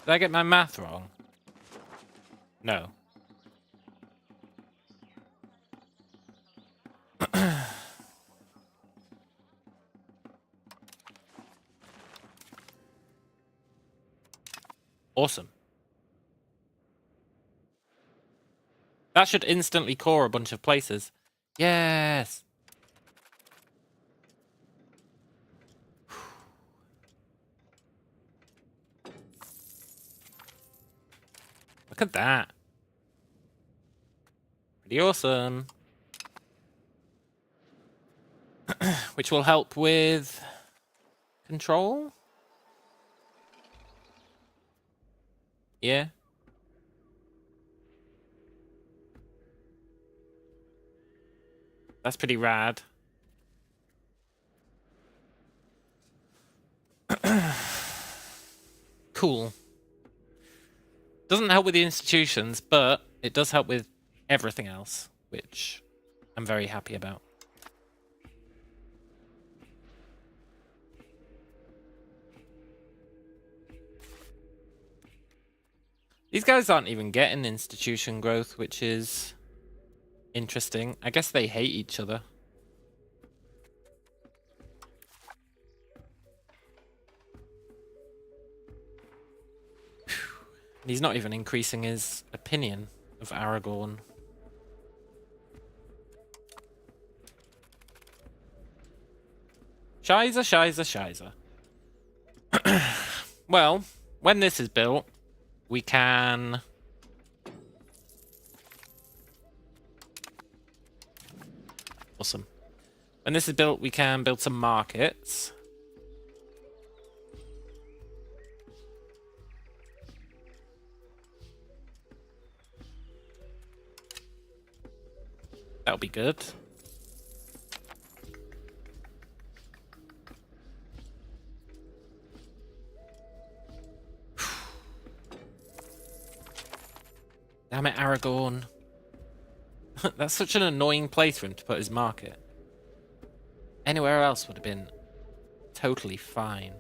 A: Did I get my math wrong? No. Awesome. That should instantly core a bunch of places. Yes! Look at that. Pretty awesome. Which will help with control? Yeah. That's pretty rad. Cool. Doesn't help with the institutions, but it does help with everything else, which I'm very happy about. These guys aren't even getting institution growth, which is interesting. I guess they hate each other. He's not even increasing his opinion of Aragorn. Shiza. Well, when this is built, we can... Awesome. When this is built, we can build some markets. That'll be good. Damn it, Aragorn. That's such an annoying place for him to put his market. Anywhere else would have been totally fine.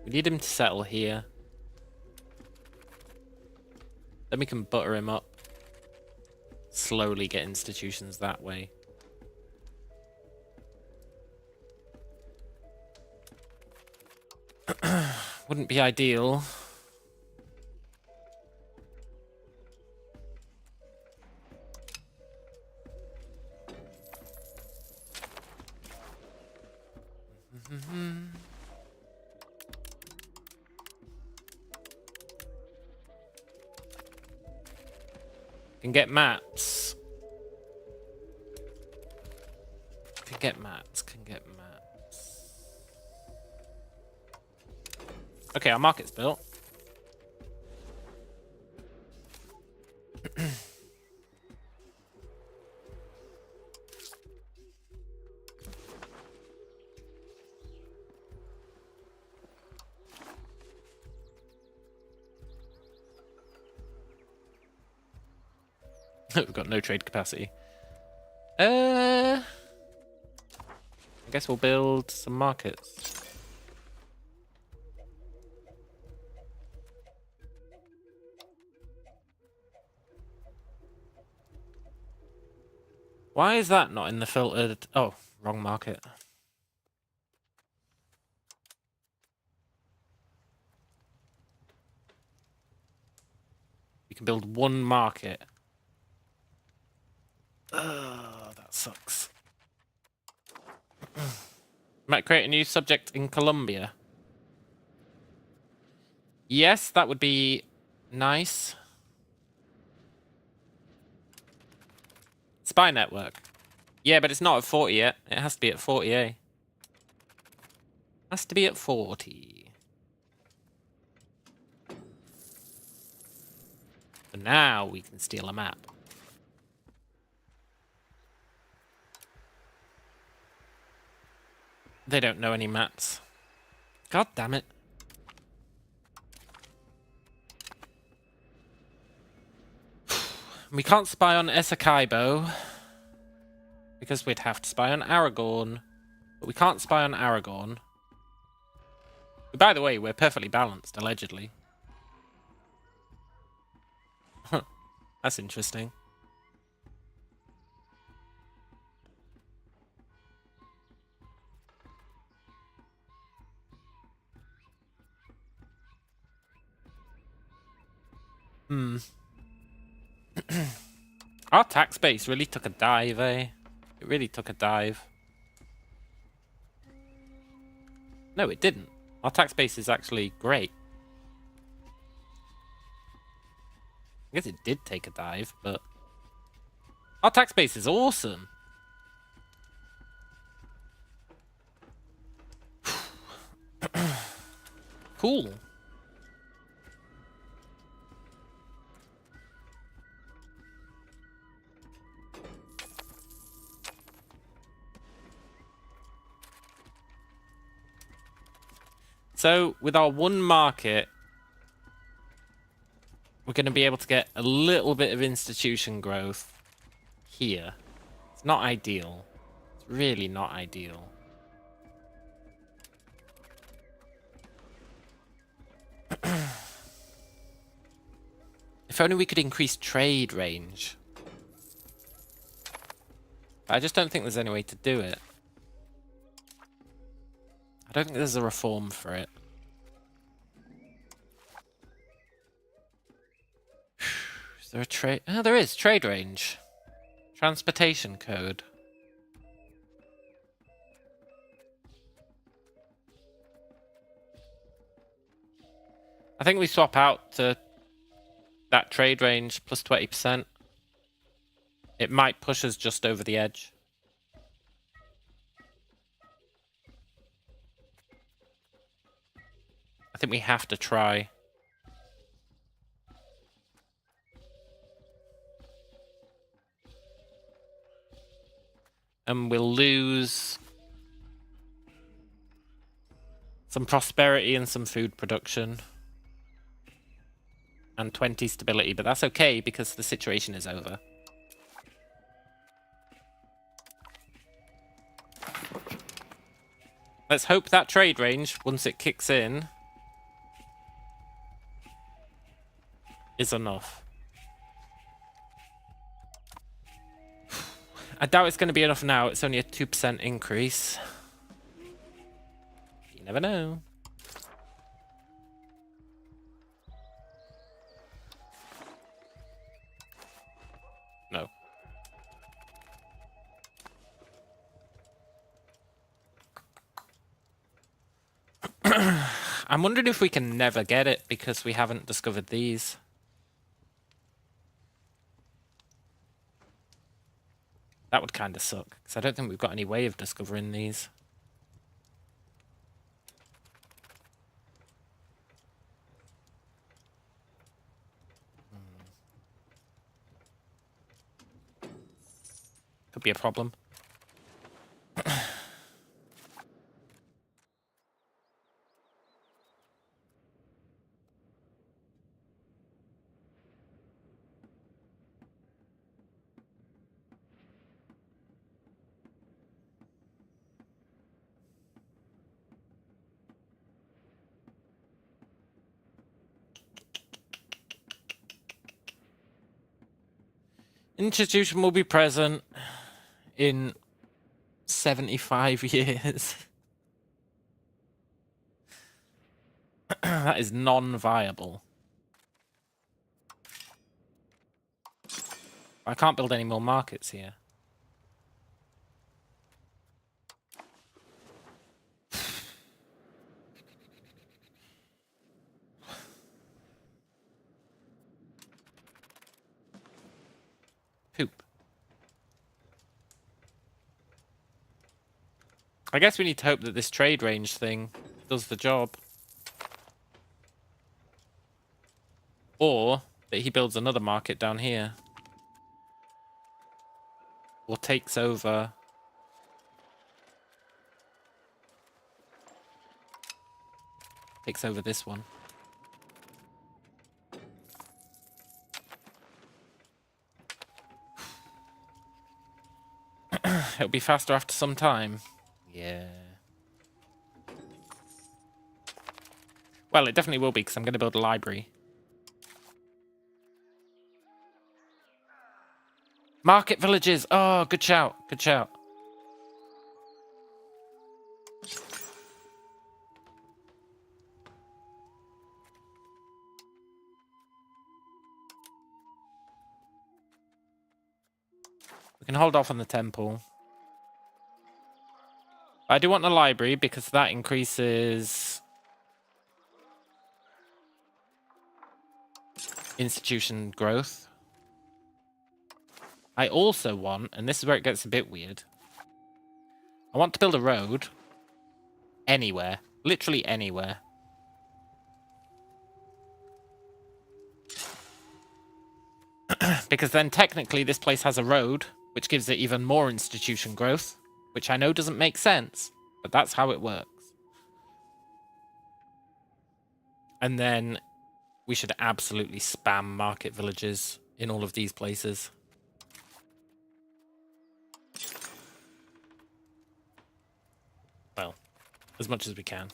A: We need him to settle here. Then we can butter him up. Slowly get institutions that way. Wouldn't be ideal. Can get maps. Can get maps. Okay, our market's built. We've got no trade capacity. I guess we'll build some markets. Why is that not in the filtered? Oh, wrong market. We can build one market. Oh, that sucks. Might create a new subject in Colombia. Yes, that would be nice. Spy network. Yeah, but it's not at 40 yet. It has to be at 40, Has to be at 40. So now we can steal a map. They don't know any maps. God damn it. We can't spy on Esakaibo because we'd have to spy on Aragorn. But we can't spy on Aragorn. But by the way, we're perfectly balanced, allegedly. That's interesting. Our tax base really took a dive, eh? It really took a dive. No, it didn't. Our tax base is actually great. I guess it did take a dive, but our tax base is awesome. Cool. So, with our one market, we're going to be able to get a little bit of institution growth here. It's not ideal. It's really not ideal. If only we could increase trade range. But I just don't think there's any way to do it. I don't think there's a reform for it. Is there a trade? Oh, there is. Trade range. Transportation code. I think we swap out to that trade range plus 20%. It might push us just over the edge. I think we have to try. And we'll lose some prosperity and some food production. And 20 stability, but that's okay because the situation is over. Let's hope that trade range, once it kicks in, is enough. I doubt it's going to be enough now. It's only a 2% increase. You never know. No. I'm wondering if we can never get it because we haven't discovered these. That would kind of suck, because I don't think we've got any way of discovering these. Could be a problem. Institution will be present in 75 years. That is non-viable. I can't build any more markets here. Poop. I guess we need to hope that this trade range thing does the job. Or that he builds another market down here. Or takes over. Takes over this one. It'll be faster after some time. Yeah. Well, it definitely will be, because I'm going to build a library. Market villages! Oh, good shout. Good shout. We can hold off on the temple. I do want a library, because that increases institution growth. I also want, and this is where it gets a bit weird, I want to build a road anywhere. Literally anywhere. Because then technically this place has a road, which gives it even more institution growth, which I know doesn't make sense, but that's how it works. And then we should absolutely spam market villages in all of these places. Well, as much as we can.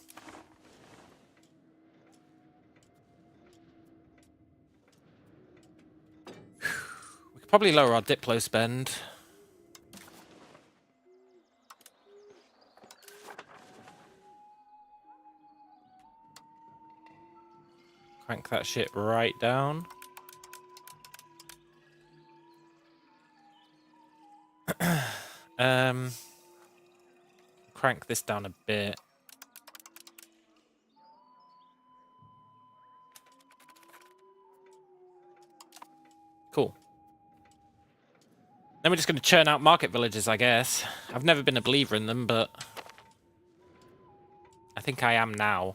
A: We could probably lower our Diplo spend. Crank that shit right down. Crank this down a bit. Cool. Then we're just going to churn out market villages, I guess. I've never been a believer in them, but I think I am now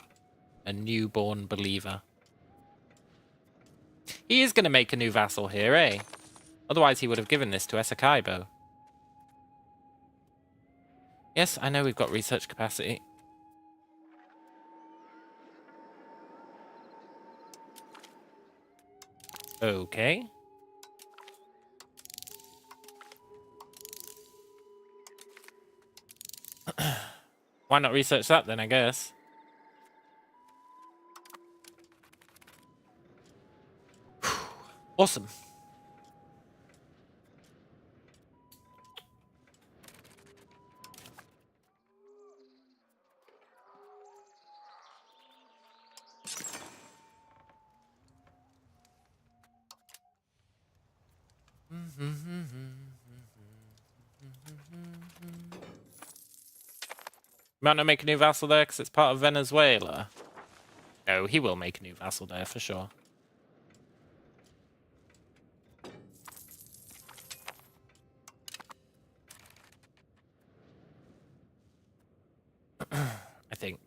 A: a newborn believer. He is going to make a new vassal here, eh? Otherwise he would have given this to Esakaibo. Yes, I know we've got research capacity. Okay. Why not research that then, I guess? Awesome. Might not make a new vassal there because it's part of Venezuela. No, he will make a new vassal there for sure. I think.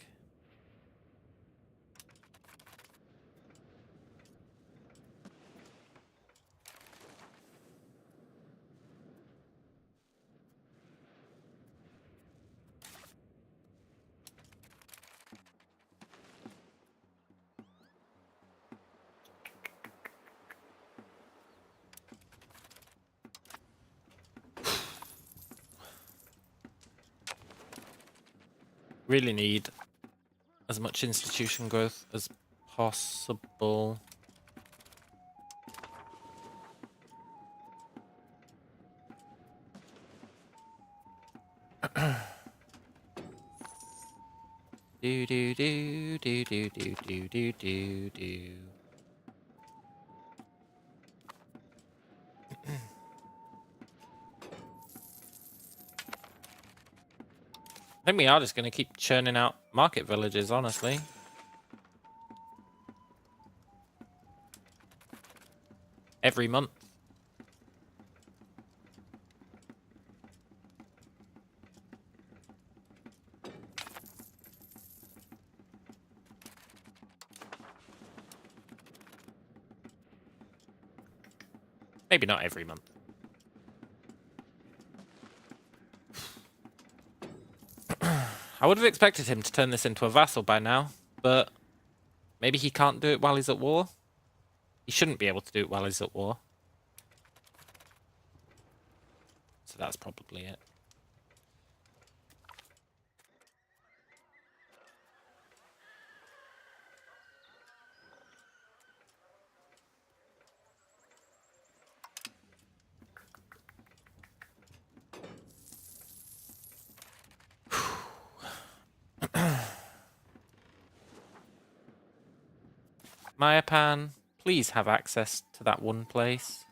A: Really need as much institution growth as possible. Do do do do do do do do do do. I think we are just going to keep churning out market villages, honestly. Every month. Maybe not every month. I would have expected him to turn this into a vassal by now, but maybe he can't do it while he's at war? He shouldn't be able to do it while he's at war. So that's probably it. Mayapan, please have access to that one place.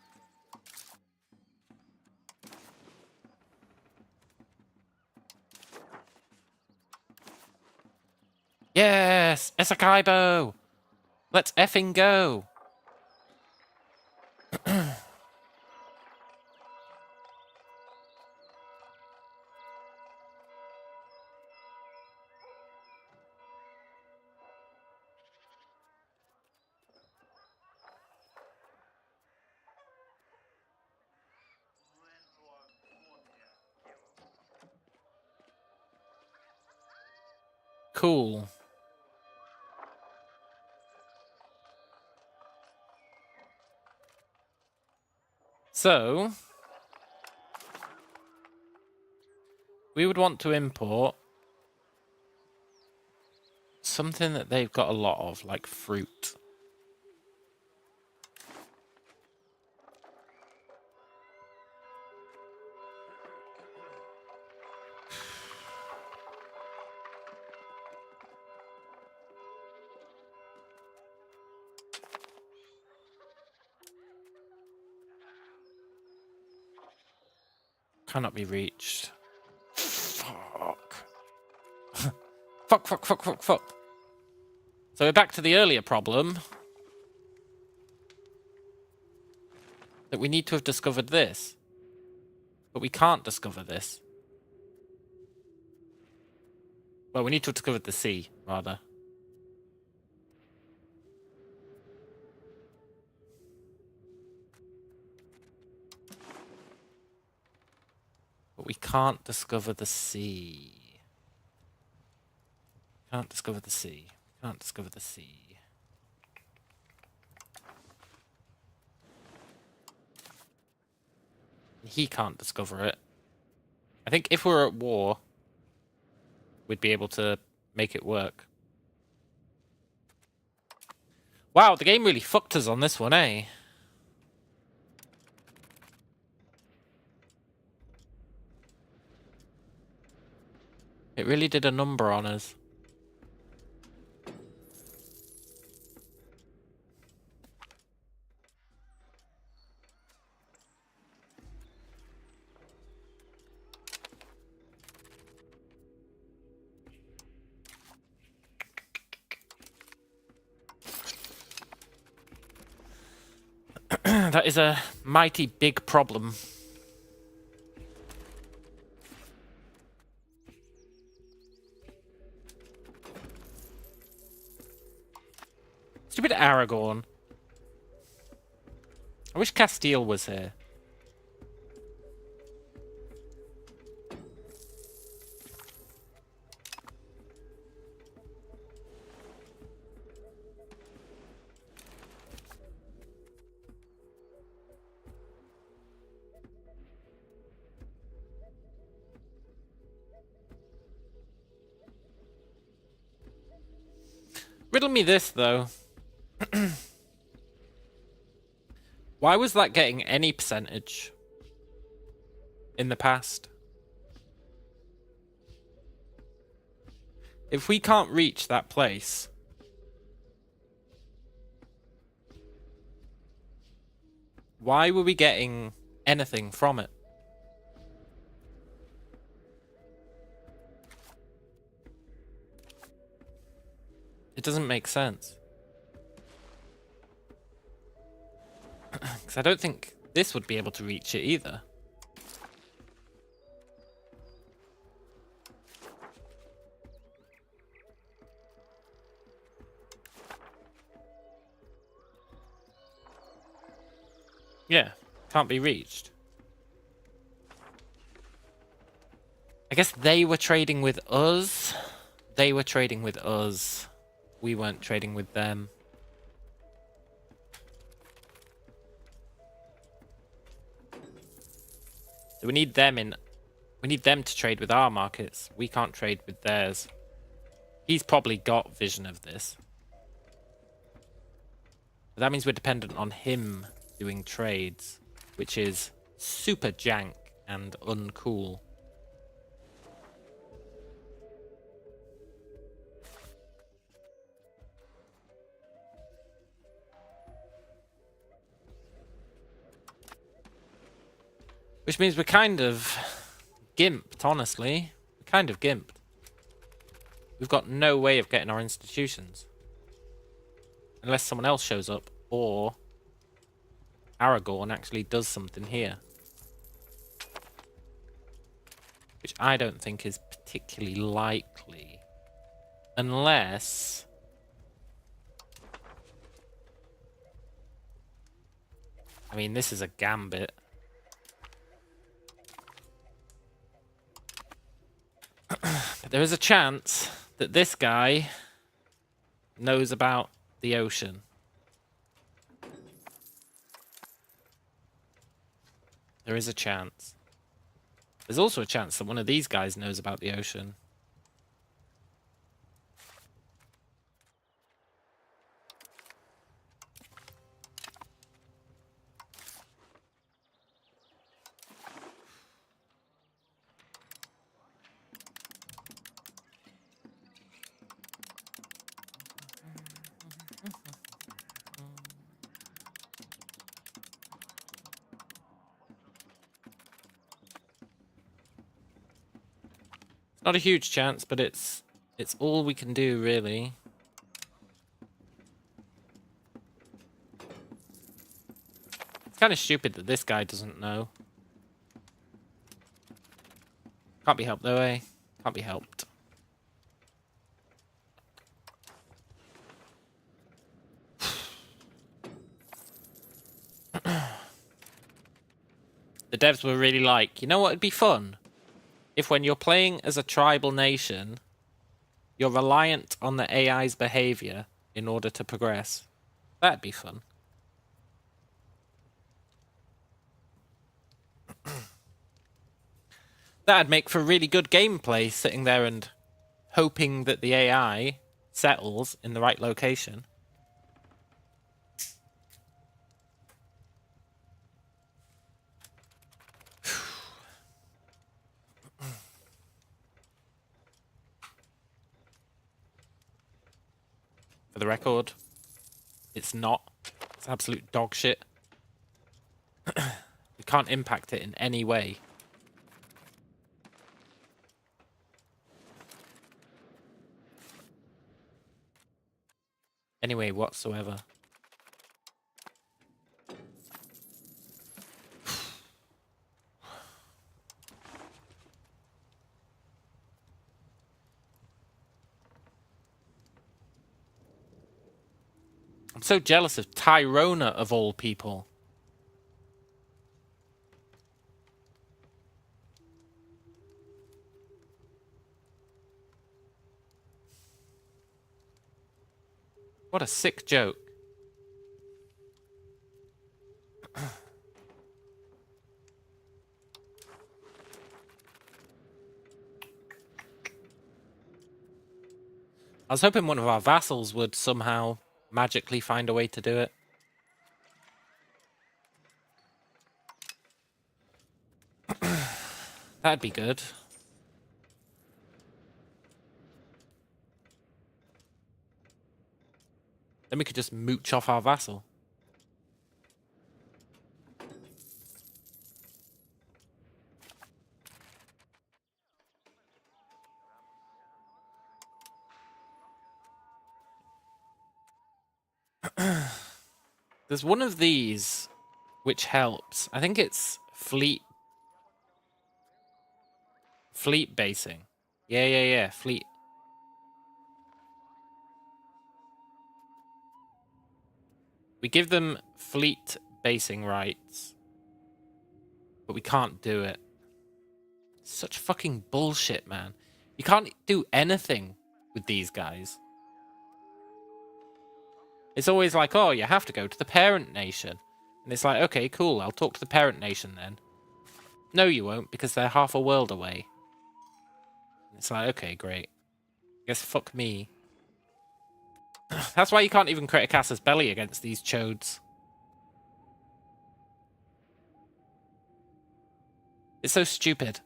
A: Yes! Esakaibo! Let's effing go! Cool. So, we would want to import something that they've got a lot of, like fruit. Cannot be reached. Fuck. Fuck. So we're back to the earlier problem. That we need to have discovered this. But we can't discover this. Well, we need to have discovered the sea, rather. But we can't discover the sea. Can't discover the sea. Can't discover the sea. He can't discover it. I think if we're at war, we'd be able to make it work. Wow, the game really fucked us on this one, eh? It really did a number on us. That is a mighty big problem. Stupid Aragorn. I wish Castile was here. Riddle me this, though. Why was that getting any percentage in the past? If we can't reach that place, why were we getting anything from it? It doesn't make sense. Because I don't think this would be able to reach it either. Yeah, can't be reached. I guess they were trading with us. They were trading with us. We weren't trading with them. So we need them in. We need them to trade with our markets. We can't trade with theirs. He's probably got vision of this. But that means we're dependent on him doing trades, which is super jank and uncool. Which means we're kind of gimped, honestly. We're kind of gimped. We've got no way of getting our institutions. Unless someone else shows up, or Aragorn actually does something here. Which I don't think is particularly likely. Unless... I mean, this is a gambit. But there is a chance that this guy knows about the ocean. There is a chance. There's also a chance that one of these guys knows about the ocean. Not a huge chance, but it's all we can do, really. It's kind of stupid that this guy doesn't know. Can't be helped, though, eh? Can't be helped. The devs were really like, you know what would be fun? If when you're playing as a tribal nation, you're reliant on the AI's behavior in order to progress. That'd be fun. That'd make for really good gameplay, sitting there and hoping that the AI settles in the right location. For the record, it's not. It's absolute dog shit. We can't impact it in any way. Any way whatsoever. I'm so jealous of Tyrona, of all people. What a sick joke. I was hoping one of our vassals would somehow magically find a way to do it. That'd be good. Then we could just mooch off our vassal. There's one of these which helps. I think it's fleet basing. Yeah, fleet. We give them fleet basing rights, but we can't do it. Such fucking bullshit, man. You can't do anything with these guys. It's always like, oh, you have to go to the parent nation. And it's like, okay, cool, I'll talk to the parent nation then. No, you won't, because they're half a world away. And it's like, okay, great. Guess fuck me. That's why you can't even create a casus belli against these chodes. It's so stupid.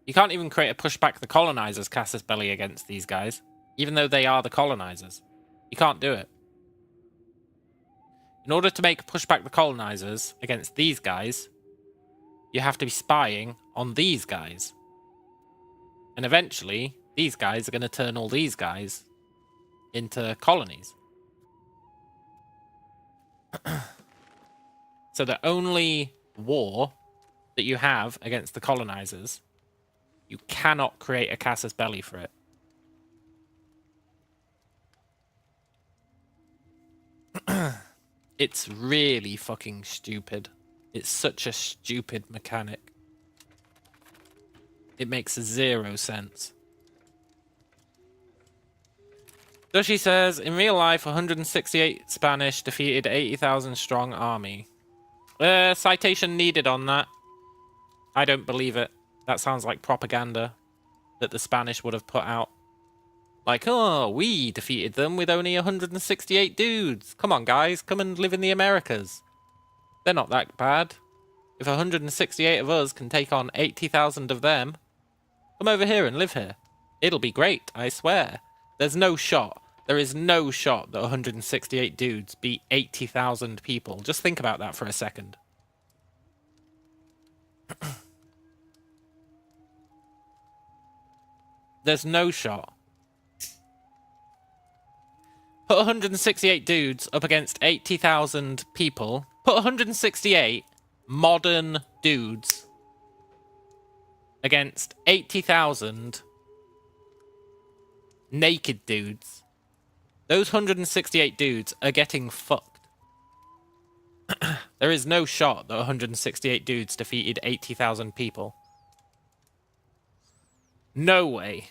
A: You can't even create a pushback the colonizers casus belli against these guys. Even though they are the colonizers. You can't do it. In order to push back the colonizers against these guys, you have to be spying on these guys. And eventually, these guys are going to turn all these guys into colonies. So the only war that you have against the colonizers, you cannot create a casus belli for it. It's really fucking stupid. It's such a stupid mechanic. It makes 0 sense. Dushi says, in real life, 168 Spanish defeated 80,000 strong army. Citation needed on that. I don't believe it. That sounds like propaganda that the Spanish would have put out. Like, oh, we defeated them with only 168 dudes. Come on, guys, come and live in the Americas. They're not that bad. If 168 of us can take on 80,000 of them, come over here and live here. It'll be great, I swear. There's no shot. There is no shot that 168 dudes beat 80,000 people. Just think about that for a second. There's no shot. Put 168 dudes up against 80,000 people. Put 168 modern dudes against 80,000 naked dudes. Those 168 dudes are getting fucked. There is no shot that 168 dudes defeated 80,000 people. No way.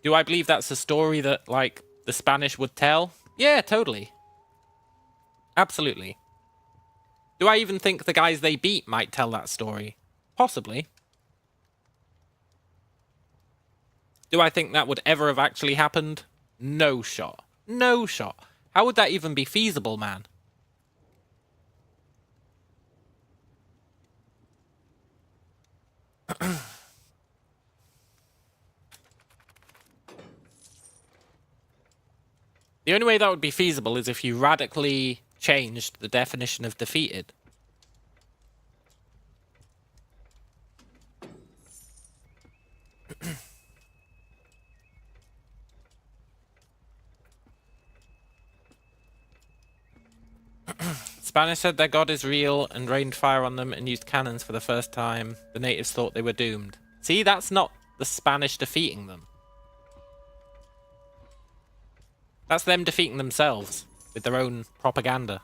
A: Do I believe that's a story that, like, the Spanish would tell? Yeah, totally. Absolutely. Do I even think the guys they beat might tell that story? Possibly. Do I think that would ever have actually happened? No shot. No shot. How would that even be feasible, man? The only way that would be feasible is if you radically changed the definition of defeated. Spanish said their god is real and rained fire on them and used cannons for the first time. The natives thought they were doomed. See, that's not the Spanish defeating them. That's them defeating themselves with their own propaganda.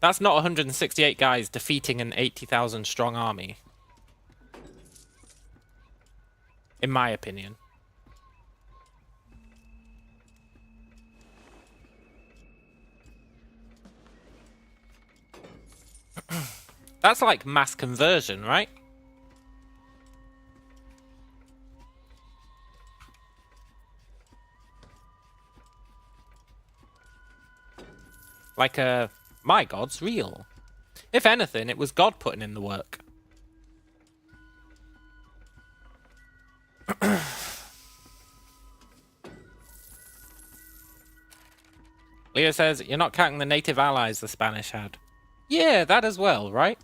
A: That's not 168 guys defeating an 80,000 strong army. In my opinion. That's like mass conversion, right? Like, my god's real. If anything, it was God putting in the work. Leo says, you're not counting the native allies the Spanish had. Yeah, that as well, right?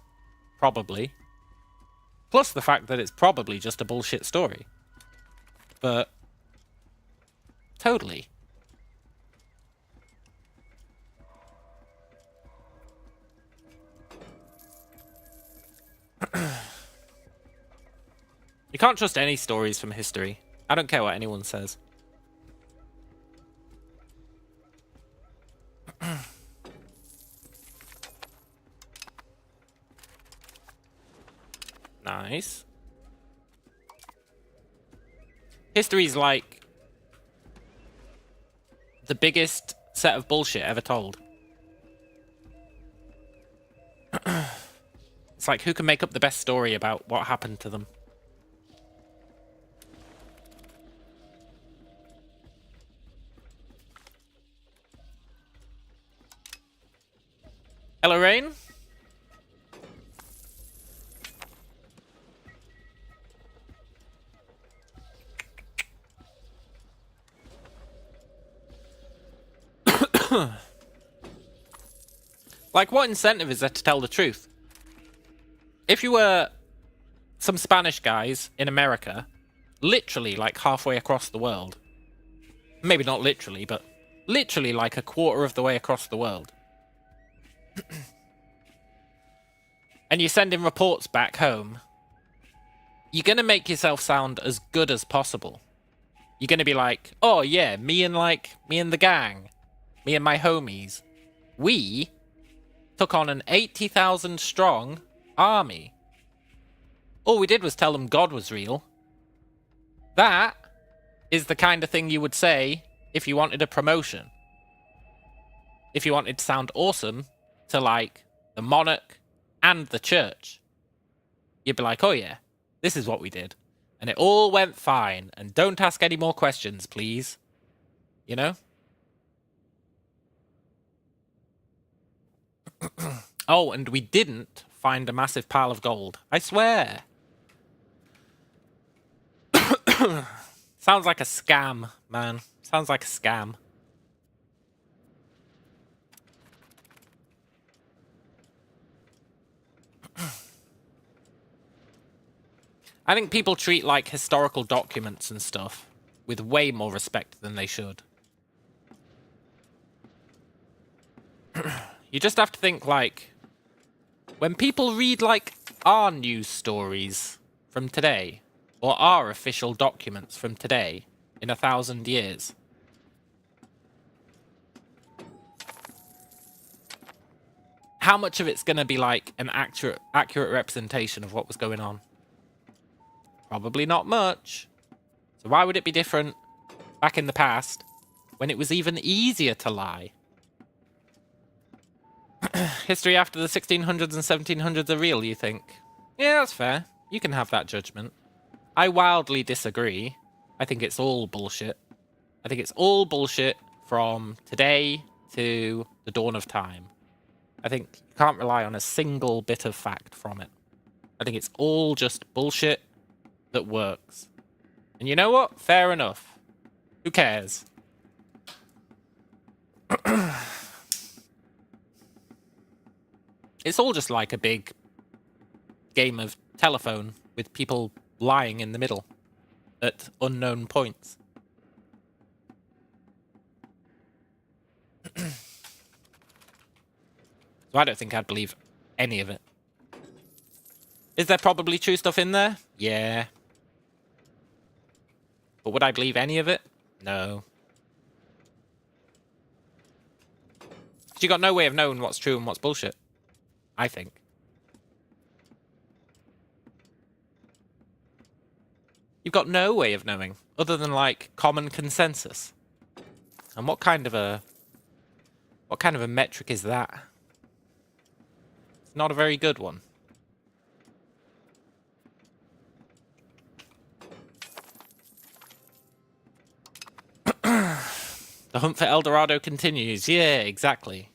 A: Probably. Plus the fact that it's probably just a bullshit story. But totally. You can't trust any stories from history. I don't care what anyone says. Nice. History's like the biggest set of bullshit ever told. It's like, who can make up the best story about what happened to them? Hello, Rain. Like, what incentive is there to tell the truth? If you were some Spanish guys in America, literally like halfway across the world, maybe not literally, but literally like a quarter of the way across the world, and you send in reports back home, you're going to make yourself sound as good as possible. You're going to be like, oh yeah, me and the gang, me and my homies, we took on an 80,000 strong army. All we did was tell them God was real. That is the kind of thing you would say if you wanted a promotion. If you wanted to sound awesome to, like, the monarch and the church. You'd be like, oh yeah, this is what we did. And it all went fine. And don't ask any more questions, please. You know? Oh, and we didn't find a massive pile of gold. I swear. Sounds like a scam, man. Sounds like a scam. I think people treat, like, historical documents and stuff with way more respect than they should. You just have to think, like, when people read, like, our news stories from today, or our official documents from today, in 1,000 years, how much of it's going to be, like, an accurate representation of what was going on? Probably not much. So why would it be different back in the past when it was even easier to lie? History after the 1600s and 1700s are real, you think? Yeah, that's fair. You can have that judgment. I wildly disagree. I think it's all bullshit. I think it's all bullshit from today to the dawn of time. I think you can't rely on a single bit of fact from it. I think it's all just bullshit that works. And you know what? Fair enough. Who cares? It's all just like a big game of telephone with people lying in the middle at unknown points. So I don't think I'd believe any of it. Is there probably true stuff in there? Yeah. But would I believe any of it? No. You got no way of knowing what's true and what's bullshit, I think. You've got no way of knowing, other than, like, common consensus. And what kind of a metric is that? It's not a very good one. The hunt for El Dorado continues. Yeah, exactly.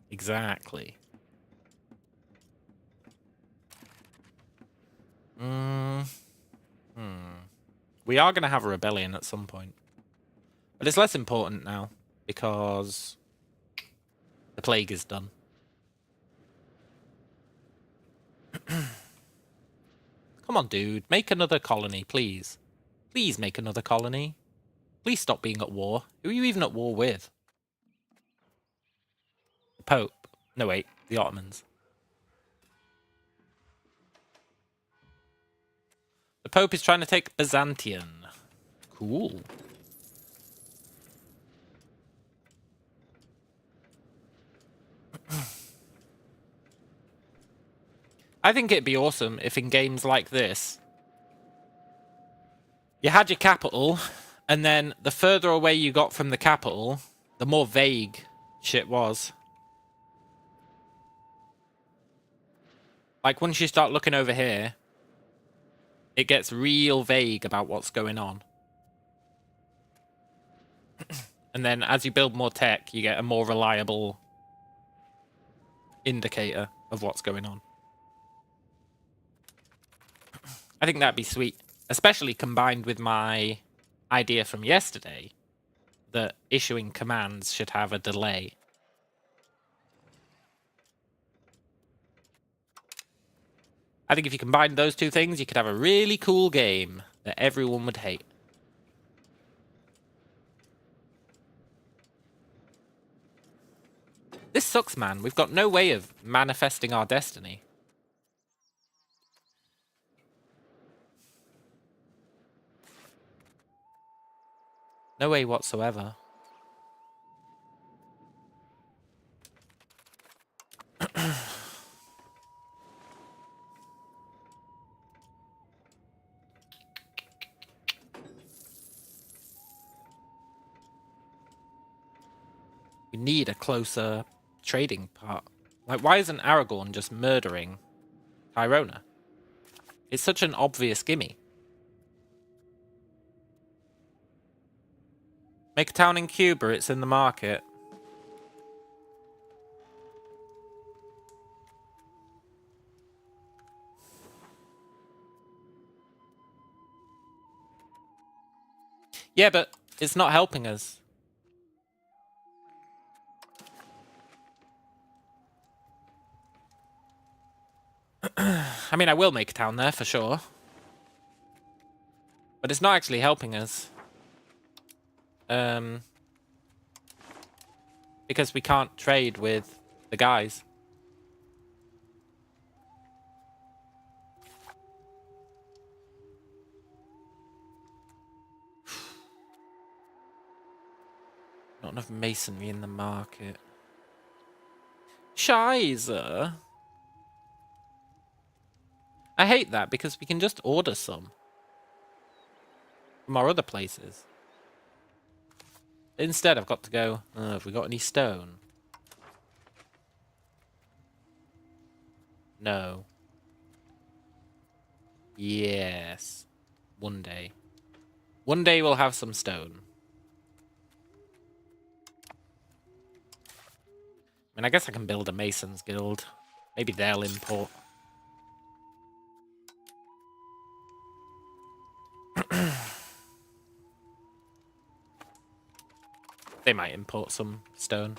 A: Exactly. We are going to have a rebellion at some point. But it's less important now, because the plague is done. Come on, dude. Make another colony, please. Please make another colony. Please stop being at war. Who are you even at war with? The Pope. No, wait. The Ottomans. The Pope is trying to take Byzantium. Cool. I think it'd be awesome if in games like this, you had your capital, and then the further away you got from the capital, the more vague shit was. Like, once you start looking over here, it gets real vague about what's going on. And then as you build more tech, you get a more reliable indicator of what's going on. I think that'd be sweet. Especially combined with my idea from yesterday. that issuing commands should have a delay. I think if you combine those two things, you could have a really cool game that everyone would hate. This sucks, man. We've got no way of manifesting our destiny. No way whatsoever. We need a closer trading part. Like, why isn't Aragorn just murdering Tyrona? It's such an obvious gimme. Make a town in Cuba, it's in the market. Yeah, but it's not helping us. I mean, I will make a town there for sure. But it's not actually helping us. Because we can't trade with the guys. Not enough masonry in the market. Scheiße. I hate that because we can just order some from our other places. Instead, I've got to go, have we got any stone? No. Yes. One day. One day we'll have some stone. I mean, I guess I can build a Mason's Guild. Maybe they'll import. They might import some stone.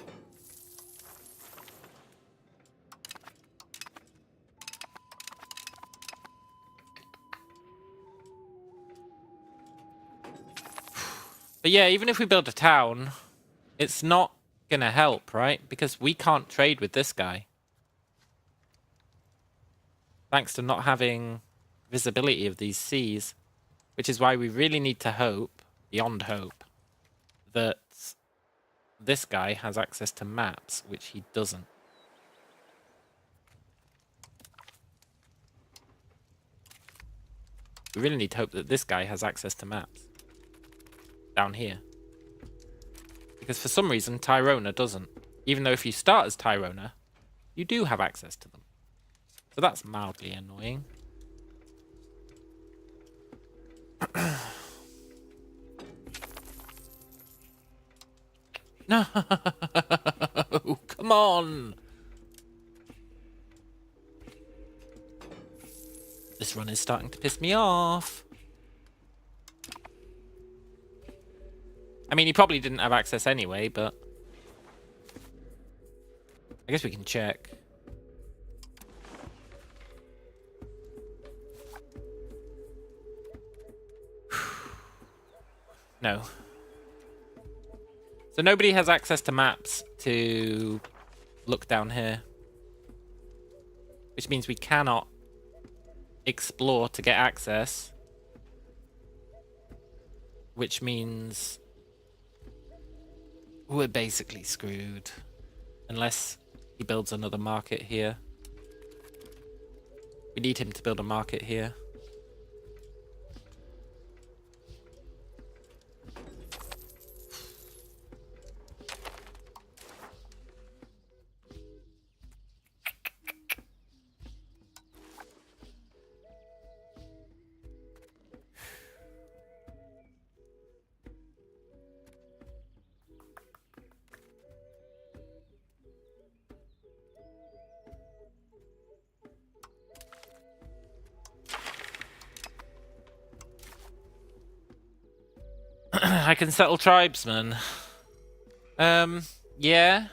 A: But yeah, even if we build a town, it's not gonna help, right? Because we can't trade with this guy. Thanks to not having visibility of these seas. Which is why we really need to hope, beyond hope, that this guy has access to maps, which he doesn't. We really need to hope that this guy has access to maps. Down here. Because for some reason, Tyrona doesn't. Even though if you start as Tyrona, you do have access to them. So that's mildly annoying. No, come on. This run is starting to piss me off. I mean, he probably didn't have access anyway, but I guess we can check. No. So nobody has access to maps to look down here. Which means we cannot explore to get access. Which means we're basically screwed. Unless he builds another market here. We need him to build a market here. I can settle tribesmen. Yeah.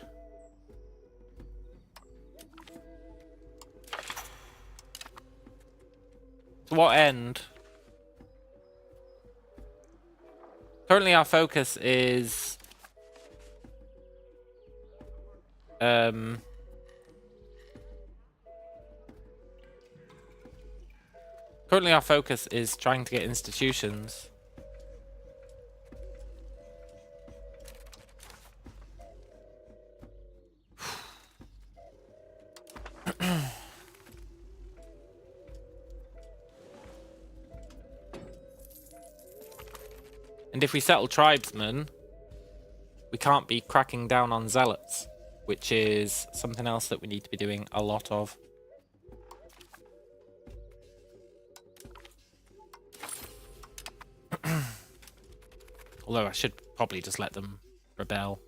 A: To what end? Currently our focus is... Currently our focus is trying to get institutions. And if we settle tribesmen, we can't be cracking down on zealots, which is something else that we need to be doing a lot of. Although I should probably just let them rebel.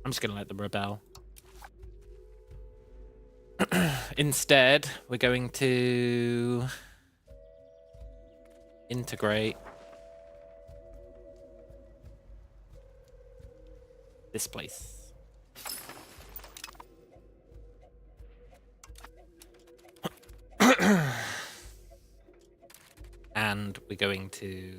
A: I'm just going to let them rebel. Instead, we're going to integrate this place. And we're going to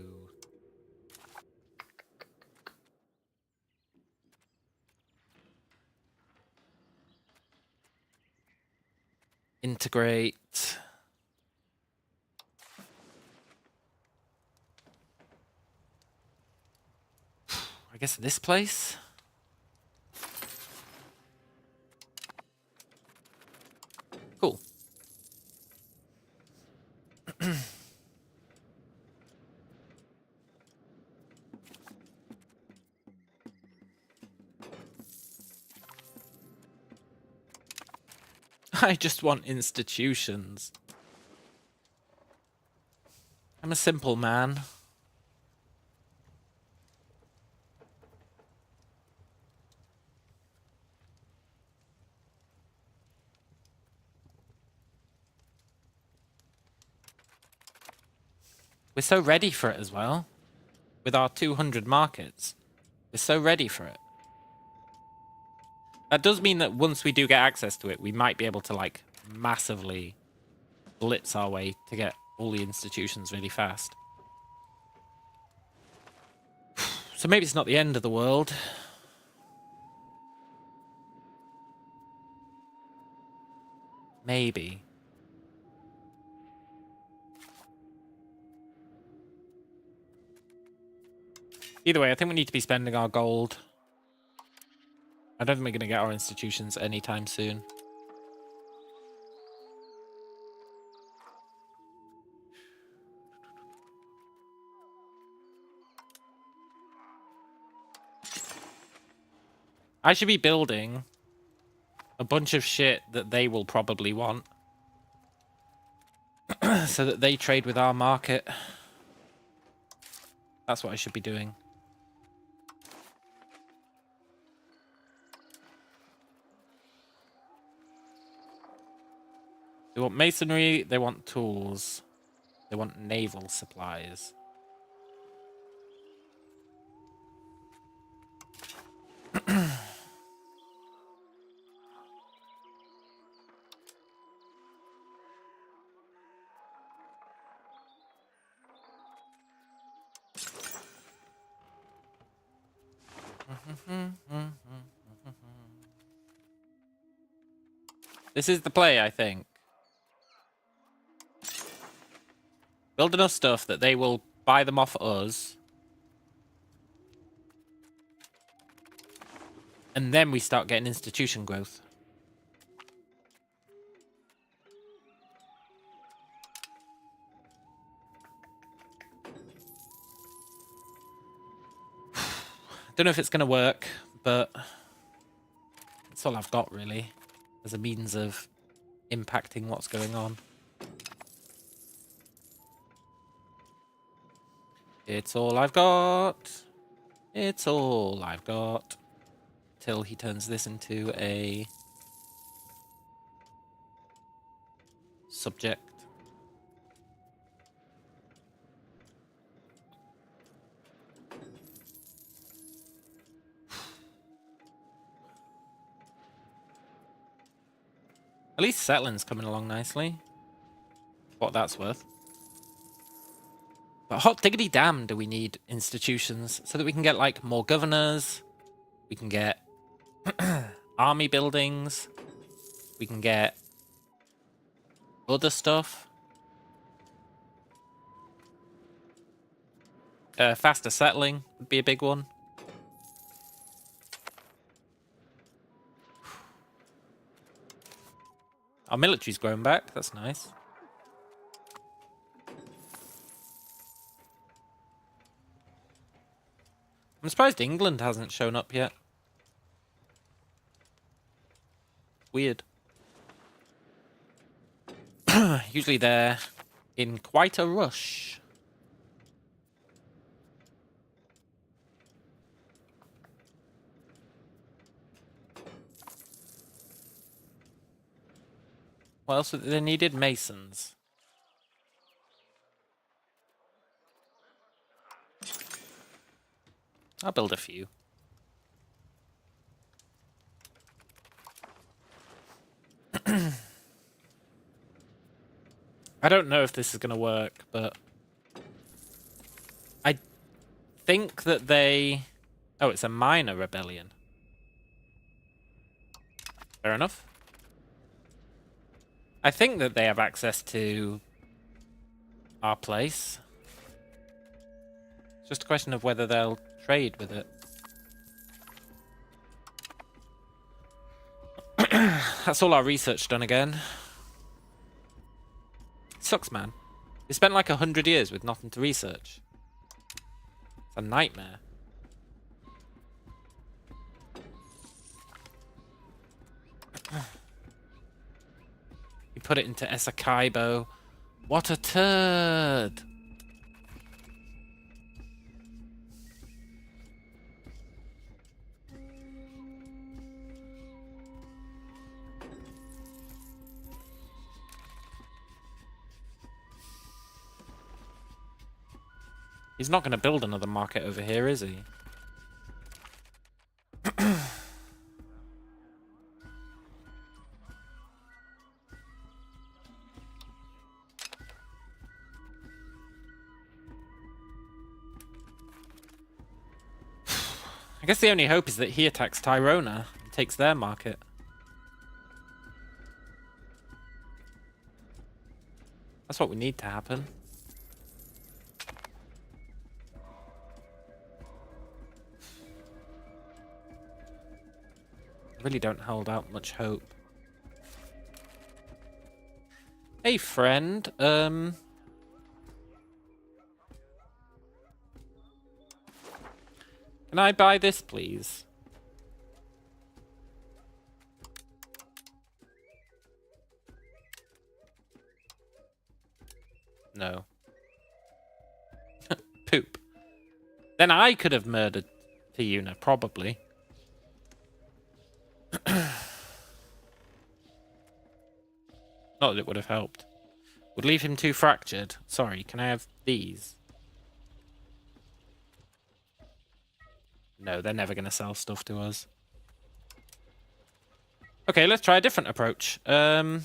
A: integrate I guess this place. Cool. I just want institutions. I'm a simple man. We're so ready for it as well. With our 200 markets. We're so ready for it. That does mean that once we do get access to it, we might be able to, like, massively blitz our way to get all the institutions really fast. So maybe it's not the end of the world. Maybe. Either way, I think we need to be spending our gold. I don't think we're going to get our institutions anytime soon. I should be building a bunch of shit that they will probably want. So that they trade with our market. That's what I should be doing. They want masonry, they want tools. They want naval supplies. This is the play, I think. Build enough stuff that they will buy them off us. And then we start getting institution growth. Don't know if it's going to work, but that's all I've got, really, as a means of impacting what's going on. It's all I've got. It's all I've got. Till he turns this into a subject. At least settling's coming along nicely. What that's worth. But hot diggity damn do we need institutions so that we can get, like, more governors. We can get army buildings. We can get other stuff. Faster settling would be a big one. Our military's grown back. That's nice. I'm surprised England hasn't shown up yet. Weird. Usually they're in quite a rush. What else? They needed masons. I'll build a few. I don't know if this is going to work, but I think that they... Oh, it's a minor rebellion. Fair enough. I think that they have access to our place. It's just a question of whether they'll trade with it. That's all our research done again. Sucks, man. We spent like 100 years with nothing to research. It's a nightmare. You put it into Esakaibo. What a turd! He's not going to build another market over here, is he? I guess the only hope is that he attacks Tyrona and takes their market. That's what we need to happen. I really don't hold out much hope. Hey, friend. Can I buy this, please? No. Poop. Then I could have murdered Tiuna, probably. Not that it would have helped. Would leave him too fractured. Sorry, can I have these? No, they're never going to sell stuff to us. Okay, let's try a different approach. Do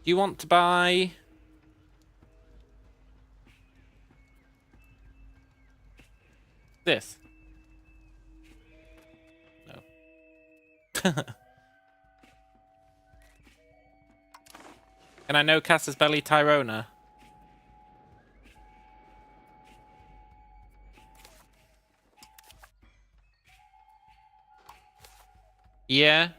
A: you want to buy... this? No. Can I know Cass's belly Tyrona? Yeah.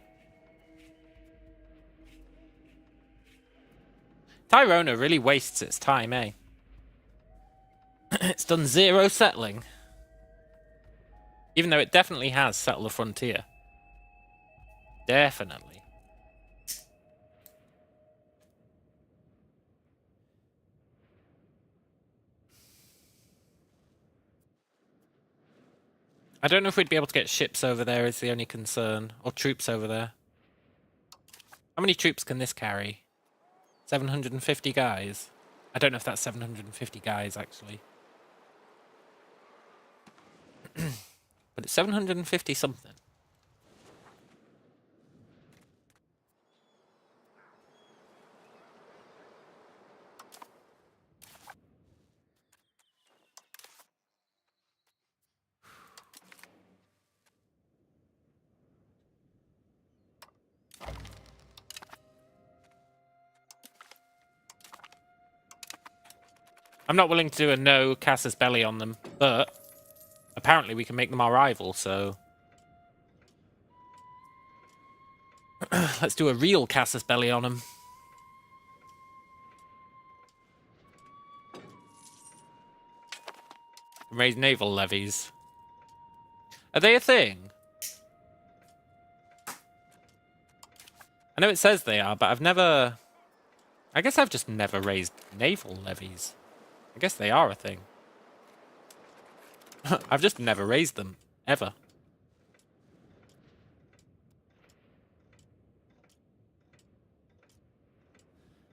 A: Tyrona really wastes its time, eh? It's done 0 settling. Even though it definitely has settled the frontier. Definitely. I don't know if we'd be able to get ships over there is the only concern. Or troops over there. How many troops can this carry? 750 guys? I don't know if that's 750 guys, actually. But it's 750 something. I'm not willing to do a no Casus Belli on them, but apparently we can make them our rival, so... Let's do a real Casus Belli on them. Raise naval levies. Are they a thing? I know it says they are, but I've never... I guess I've just never raised naval levies. I guess they are a thing. I've just never raised them. Ever.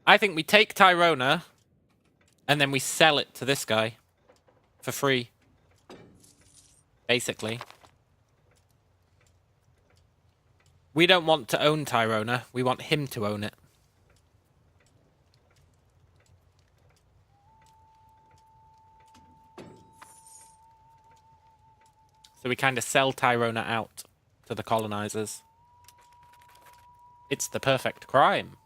A: I think we take Tyrona, and then we sell it to this guy. For free. Basically. We don't want to own Tyrona. We want him to own it. So we kind of sell Tyrona out to the colonizers. It's the perfect crime.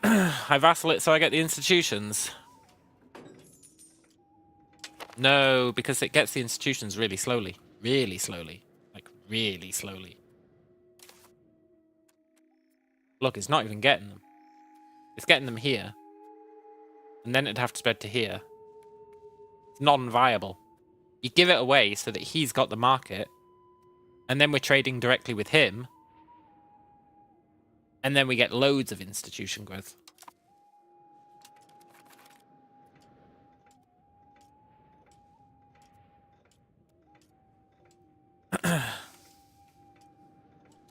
A: I vassal it so I get the institutions. No, because it gets the institutions really slowly. Really slowly. Like, really slowly. Look, it's not even getting them. It's getting them here. And then it'd have to spread to here. It's non-viable. You give it away so that he's got the market. And then we're trading directly with him. And then we get loads of institution growth.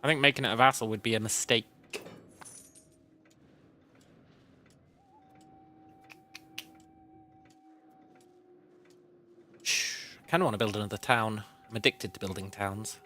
A: I think making it a vassal would be a mistake. I kind of want to build another town. I'm addicted to building towns.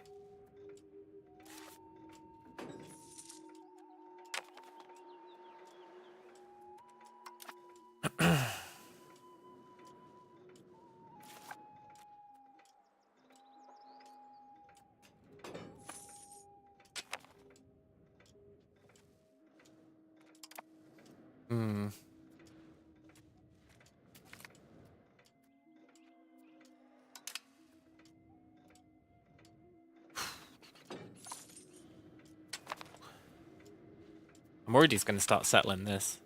A: I'm worried he's going to start settling this.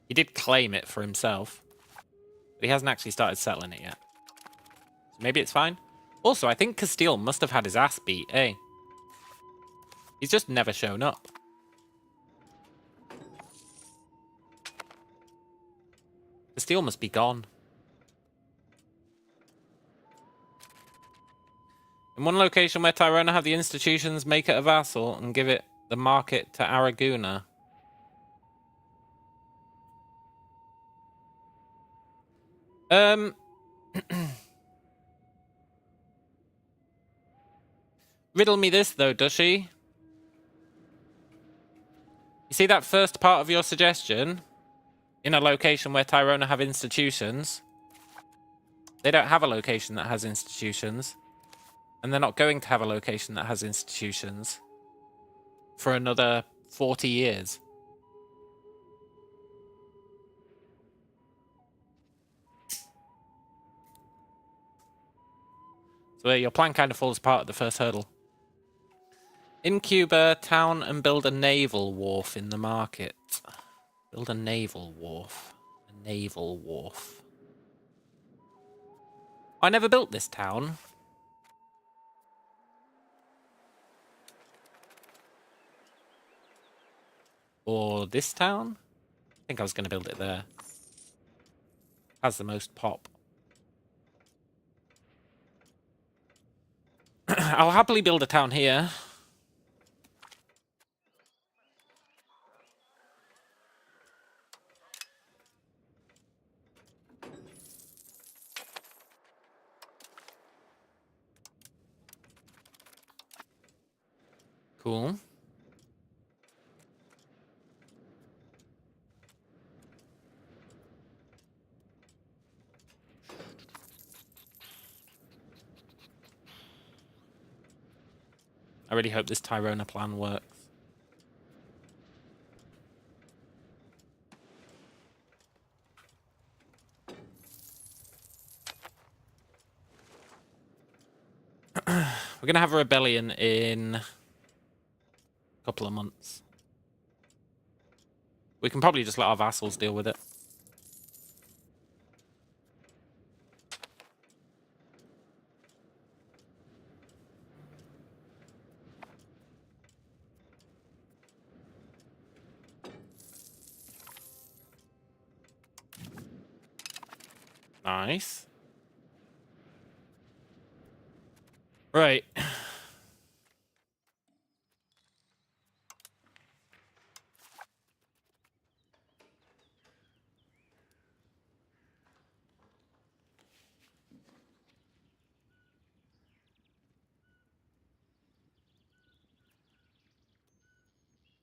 A: He did claim it for himself. But he hasn't actually started settling it yet. So maybe it's fine. Also, I think Castile must have had his ass beat, eh? He's just never shown up. Castile must be gone. In one location where Tyrona have the institutions, make it a vassal and give it the market to Araguna. Riddle me this, though, does she? You see that first part of your suggestion? In a location where Tyrona have institutions. They don't have a location that has institutions. And they're not going to have a location that has institutions. For another 40 years. So your plan kind of falls apart at the first hurdle. In Cuba, town and build a naval wharf in the market. Build a naval wharf. A naval wharf. I never built this town. Or this town? I think I was going to build it there. Has the most pop. I'll happily build a town here. Cool. I really hope this Tyrona plan works. We're going to have a rebellion in a couple of months. We can probably just let our vassals deal with it. Nice. Right.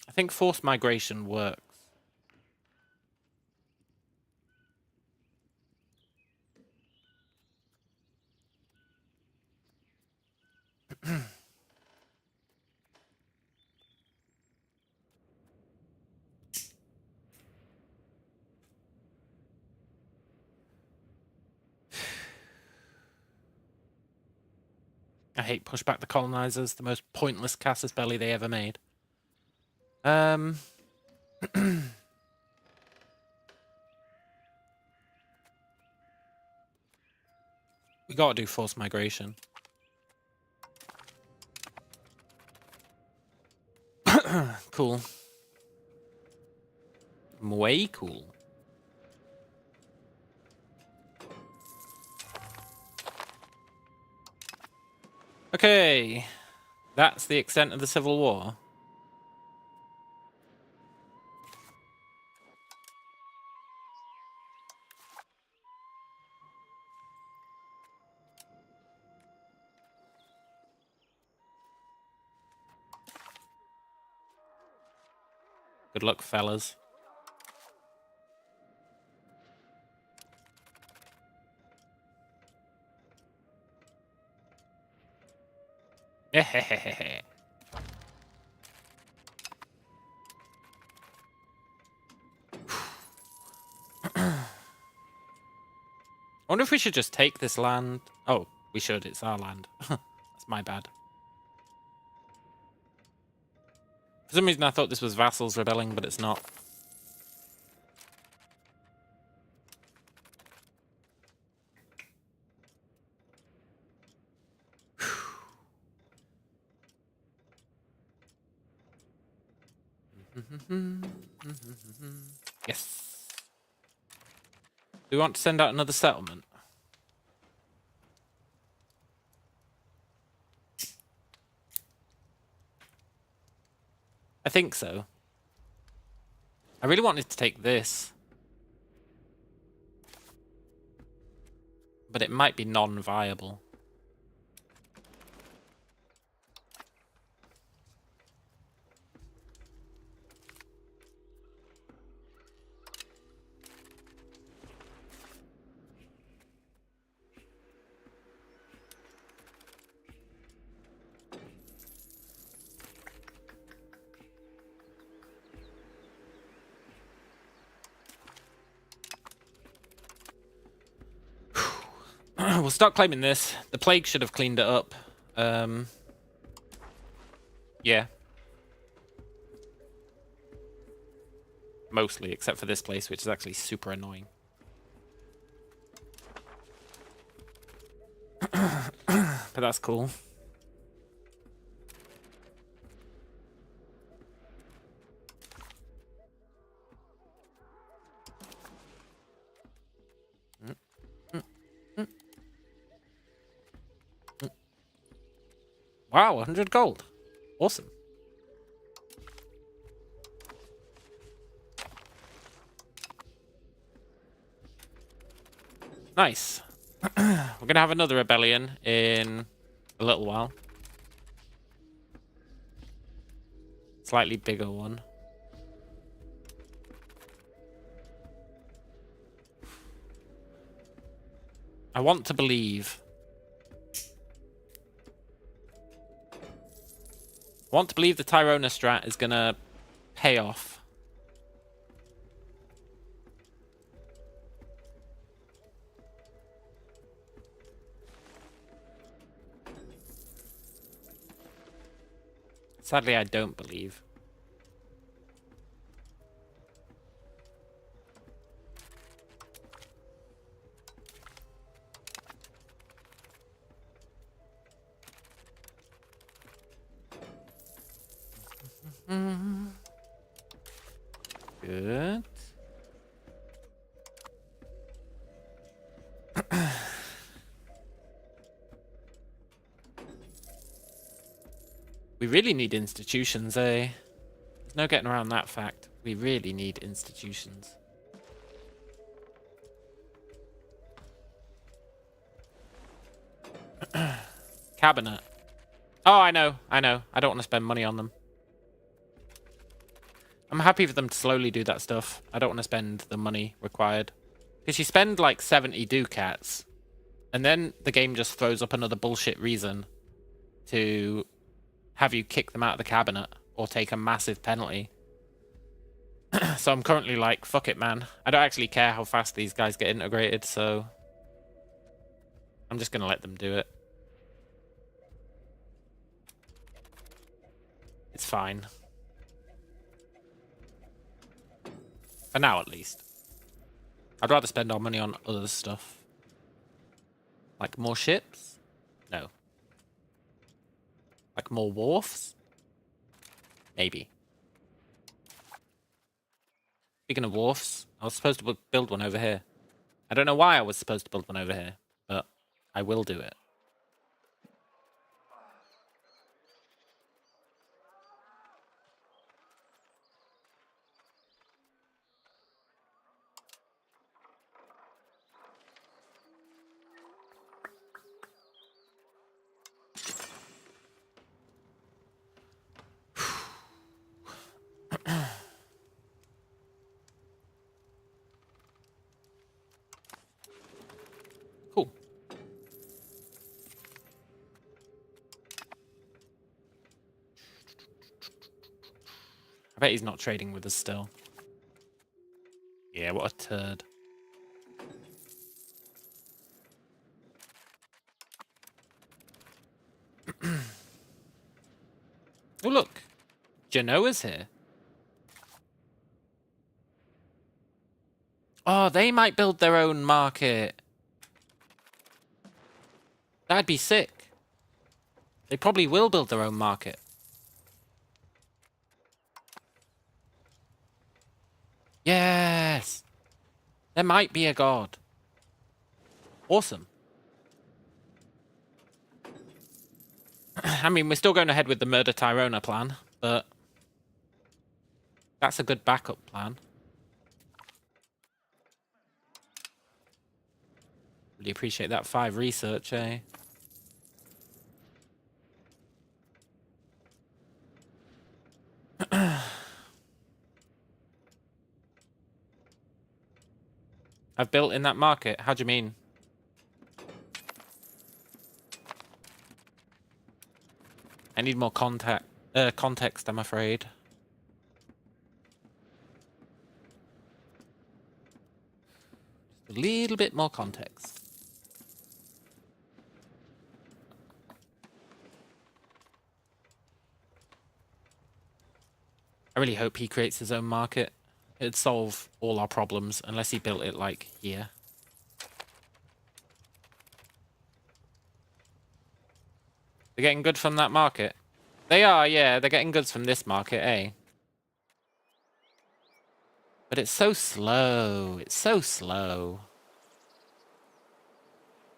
A: I think forced migration works. I hate push back the colonizers, the most pointless casus belli they ever made. We gotta do forced migration. Cool. Way cool. Okay. That's the extent of the Civil War. Good luck, fellas. I wonder if we should just take this land. Oh, we should. It's our land. That's my bad. For some reason, I thought this was vassals rebelling, but it's not. Yes. Do we want to send out another settlement? I think so. I really wanted to take this. But it might be non-viable. We'll start claiming this. The plague should have cleaned it up. Yeah. Mostly, except for this place, which is actually super annoying. But that's cool. Wow, 100 gold. Awesome. Nice. We're going to have another rebellion in a little while. Slightly bigger one. I want to believe. I want to believe the Tyrona strat is going to pay off. Sadly, I don't believe. Good. We really need institutions, eh? There's no getting around that fact. We really need institutions. Cabinet. Oh, I know. I don't want to spend money on them. I'm happy for them to slowly do that stuff. I don't want to spend the money required. Because you spend like 70 ducats, and then the game just throws up another bullshit reason to have you kick them out of the cabinet or take a massive penalty. So I'm currently like, fuck it, man. I don't actually care how fast these guys get integrated, so I'm just going to let them do it. It's fine. For now, at least. I'd rather spend our money on other stuff. Like more ships? No. Like more wharfs? Maybe. Speaking of wharfs, I was supposed to build one over here. I don't know why I was supposed to build one over here, but I will do it. Cool. I bet he's not trading with us still. Yeah, what a turd. Oh, look. Genoa's here. Oh, they might build their own market. That'd be sick. They probably will build their own market. Yes! There might be a god. Awesome. I mean, we're still going ahead with the Murder Tyrona plan, but that's a good backup plan. Really appreciate that 5 research, eh? I've built in that market. How do you mean? I need more context, I'm afraid. Just a little bit more context. I really hope he creates his own market. It'd solve all our problems, unless he built it, like, here. They're getting good from that market. They are, yeah. They're getting goods from this market, eh? But it's so slow. It's so slow.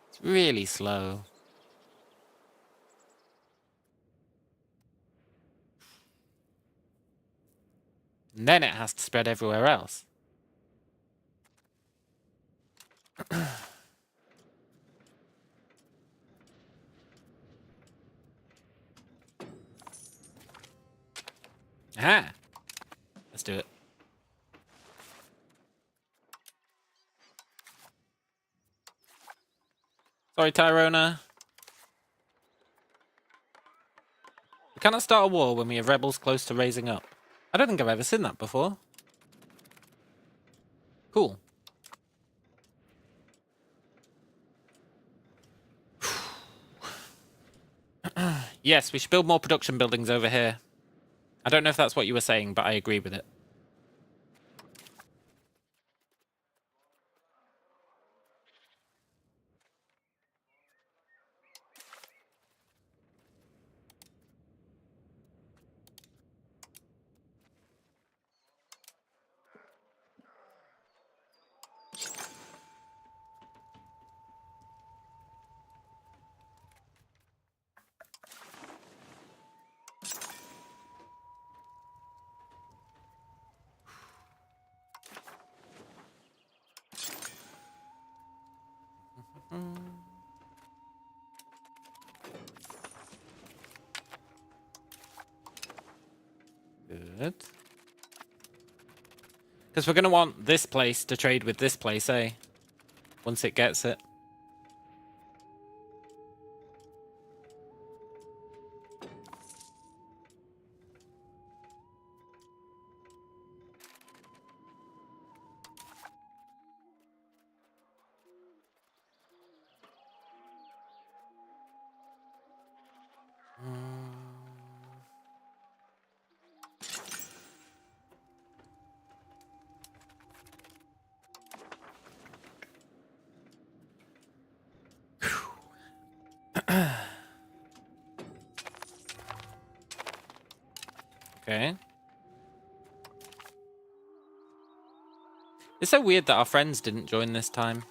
A: It's really slow. And then it has to spread everywhere else. Aha! Let's do it. Sorry, Tyrona. We cannot start a war when we have rebels close to raising up. I don't think I've ever seen that before. Cool. Yes, we should build more production buildings over here. I don't know if that's what you were saying, but I agree with it. Good. Because we're going to want this place to trade with this place, eh? Once it gets it. Okay. It's so weird that our friends didn't join this time.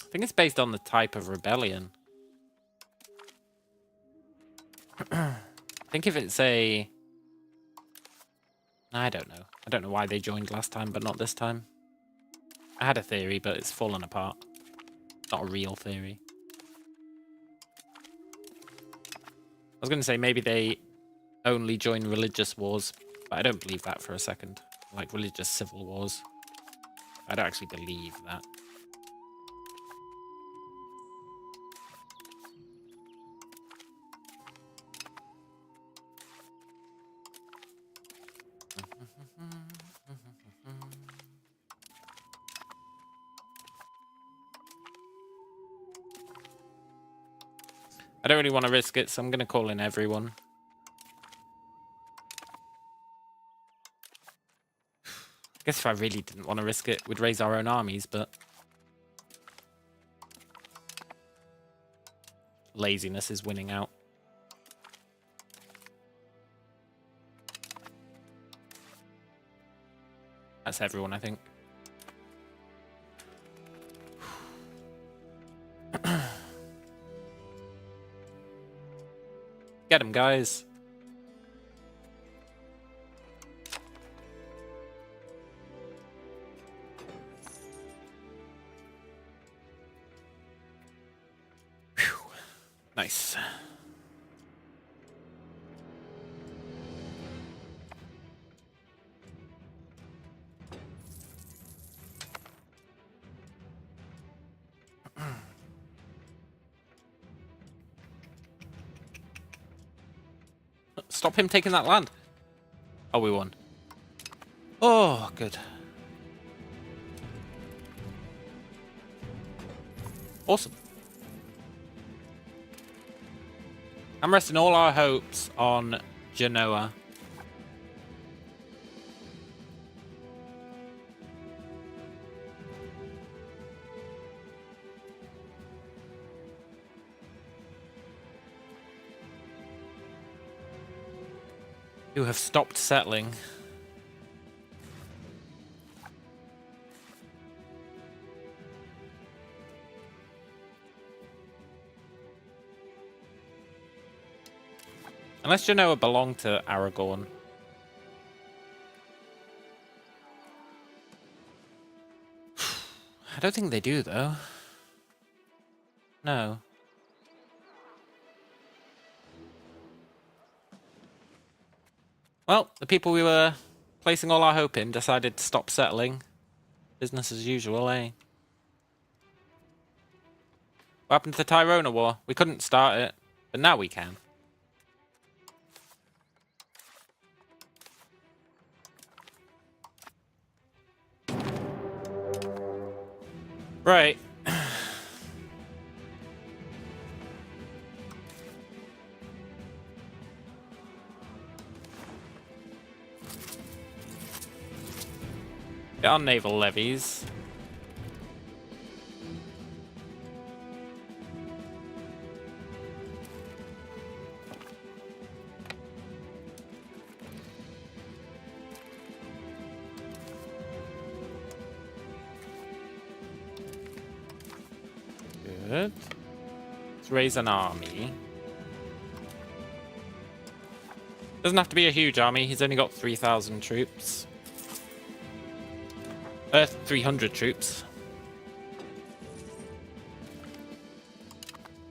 A: I think it's based on the type of rebellion. I think if it's a... I don't know. I don't know why they joined last time, but not this time. I had a theory, but it's fallen apart. Not a real theory. I was going to say maybe they only join religious wars, but I don't believe that for a second. Like religious civil wars. I don't actually believe that. I don't really want to risk it, so I'm going to call in everyone. I guess if I really didn't want to risk it, we'd raise our own armies, but... laziness is winning out. That's everyone, I think. Get him, guys. Whew. Nice. Stop him taking that land. Oh, we won. Oh, good. Awesome. I'm resting all our hopes on Genoa. Who have stopped settling. Unless Genoa belonged to Aragon. don't think they do, though. No. Well, the people we were placing all our hope in decided to stop settling. Business as usual, eh? What happened to the Tyrona War? We couldn't start it, but now we can. Right. Get on naval levies. Good. Let's raise an army. Doesn't have to be a huge army. He's only got 3,000 troops. 300 troops.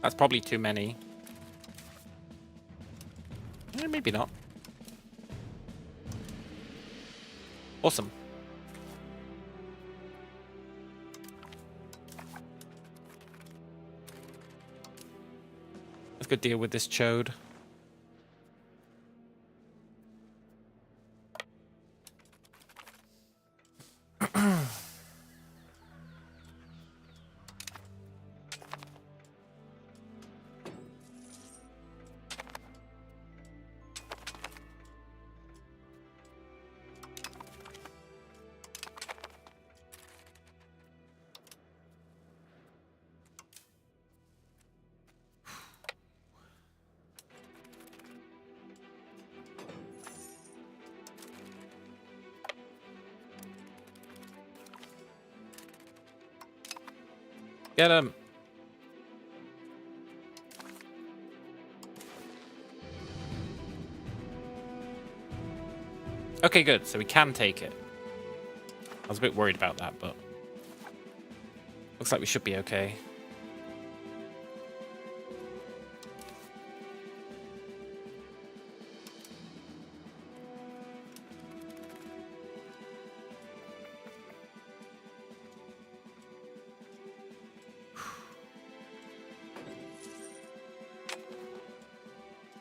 A: That's probably too many. Maybe not. Awesome. Let's go deal with this chode. Get him. Okay, good. So we can take it. I was a bit worried about that, but looks like we should be okay.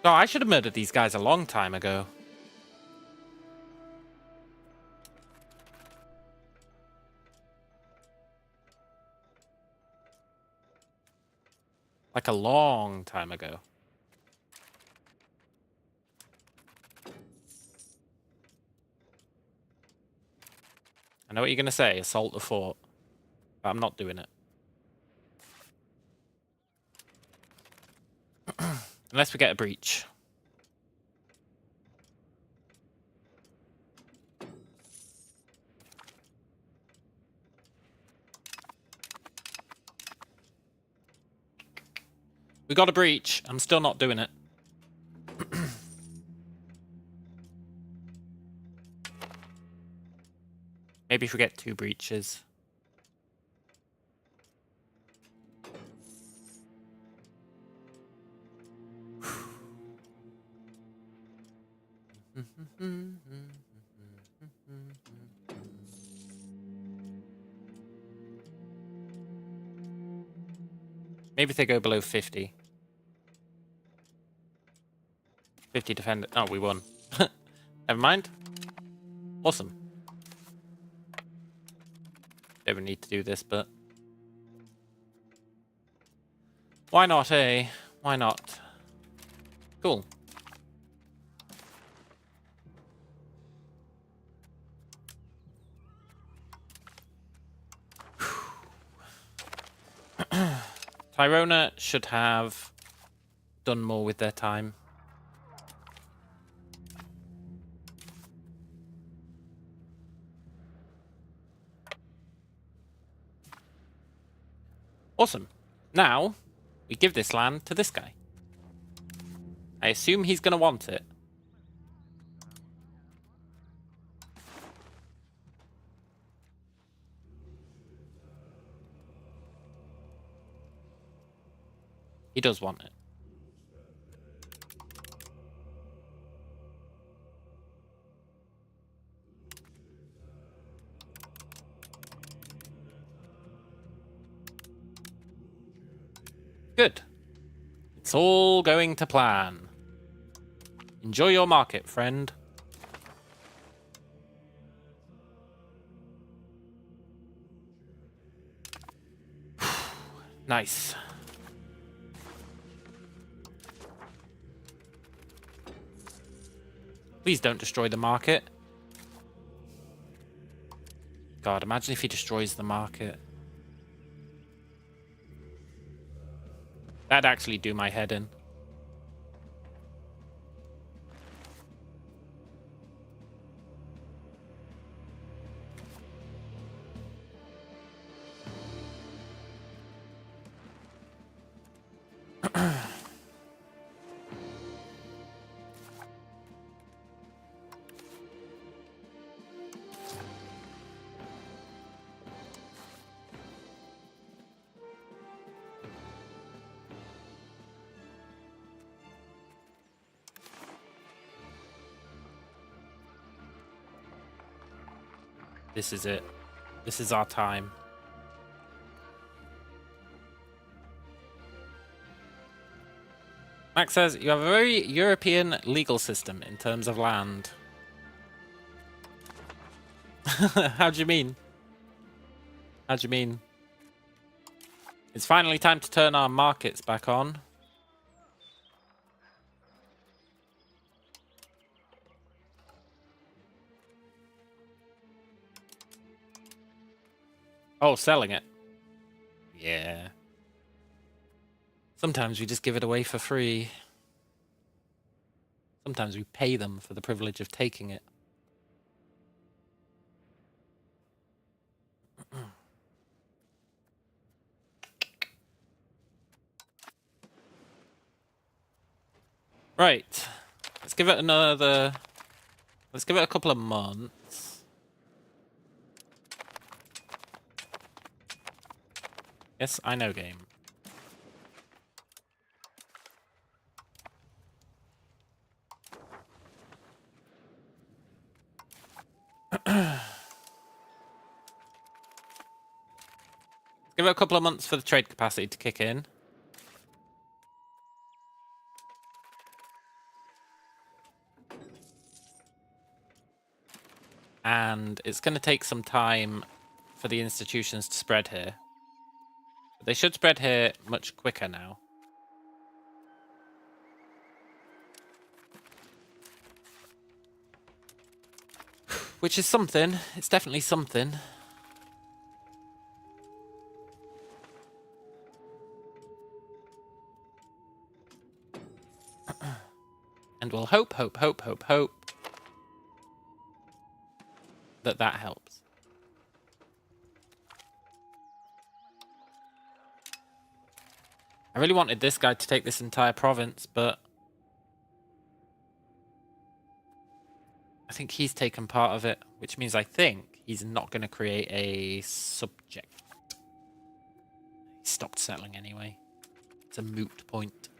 A: Oh, I should have murdered these guys a long time ago. Like a long time ago. I know what you're going to say, assault the fort. But I'm not doing it. Unless we get a breach. We got a breach. I'm still not doing it. Maybe if we get 2 breaches. Maybe if they go below 50. 50 defend. Oh, we won. Never mind. Awesome. Don't need to do this, but why not, eh? Why not? Cool. Tyrona should have done more with their time. Awesome. Now, we give this land to this guy. I assume he's going to want it. He does want it. Good. It's all going to plan. Enjoy your market, friend. Nice. Please don't destroy the market. God, imagine if he destroys the market. That'd actually do my head in. This is it. This is our time. Max says, you have a very European legal system in terms of land. How do you mean? How do you mean? It's finally time to turn our markets back on. Oh, selling it. Yeah. Sometimes we just give it away for free. Sometimes we pay them for the privilege of taking it. Right. Let's give it another... Let's give it a couple of months. Yes, I know, game. Give it a couple of months for the trade capacity to kick in. And it's going to take some time for the institutions to spread here. But they should spread here much quicker now. Which is something. It's definitely something. And we'll hope that that helps. I really wanted this guy to take this entire province, but I think he's taken part of it, which means I think he's not going to create a subject. He stopped settling anyway. It's a moot point.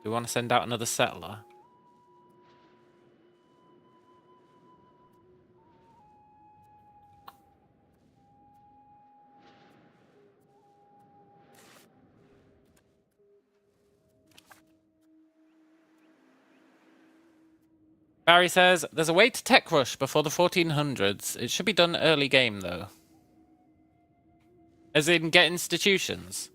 A: Do we want to send out another settler? Barry says, there's a way to tech rush before the 1400s. It should be done early game, though. As in, get institutions.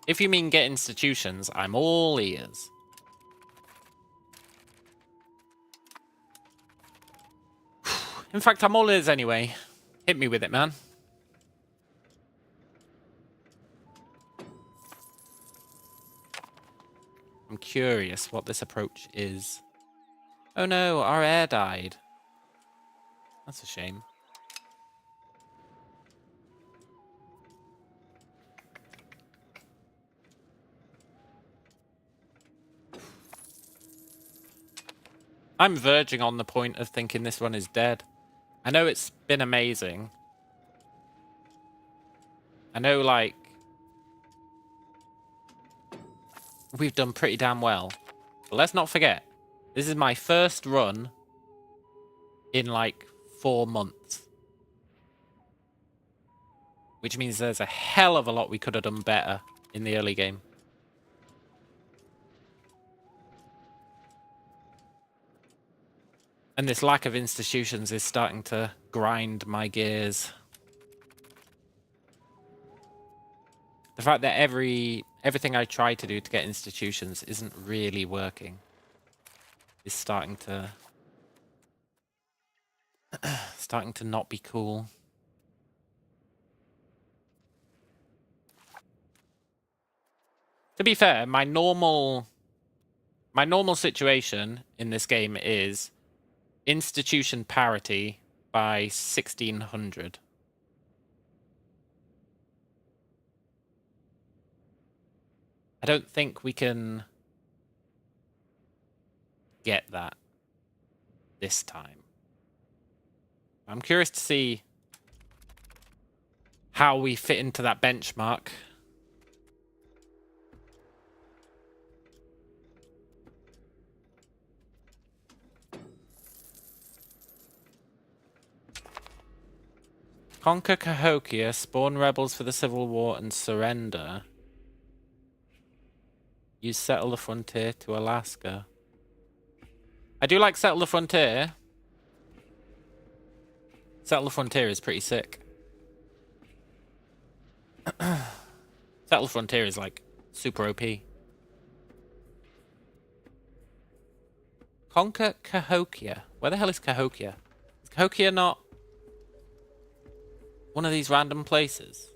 A: If you mean get institutions, I'm all ears. In fact, I'm all ears anyway. Hit me with it, man. I'm curious what this approach is. Oh no, our heir died. That's a shame. I'm verging on the point of thinking this one is dead. I know it's been amazing. I know, like, we've done pretty damn well. But let's not forget, this is my first run in, like, 4 months. Which means there's a hell of a lot we could have done better in the early game. And this lack of institutions is starting to grind my gears. The fact that everything I try to do to get institutions isn't really working is starting to not be cool. To be fair, my normal situation in this game is institution parity by 1600. I don't think we can get that this time. I'm curious to see how we fit into that benchmark. Conquer Cahokia, spawn rebels for the Civil War, and surrender. You settle the frontier to Alaska. I do like Settle the Frontier. Settle the Frontier is pretty sick. Settle the Frontier is like super OP. Conquer Cahokia. Where the hell is Cahokia? Is Cahokia not one of these random places?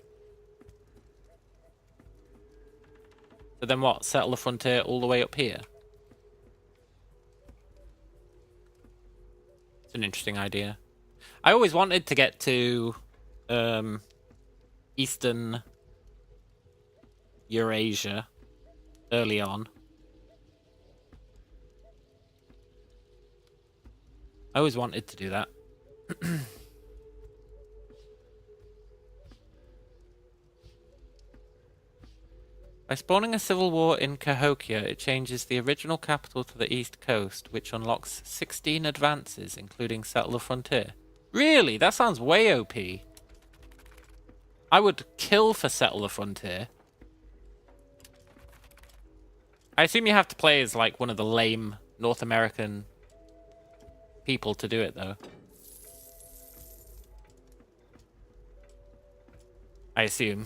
A: So then what? Settle the frontier all the way up here? It's an interesting idea. I always wanted to get to Eastern Eurasia early on. I always wanted to do that. By spawning a civil war in Cahokia, it changes the original capital to the east coast, which unlocks 16 advances, including Settle the Frontier. Really? That sounds way OP. I would kill for Settle the Frontier. I assume you have to play as, like, one of the lame North American people to do it, though. I assume.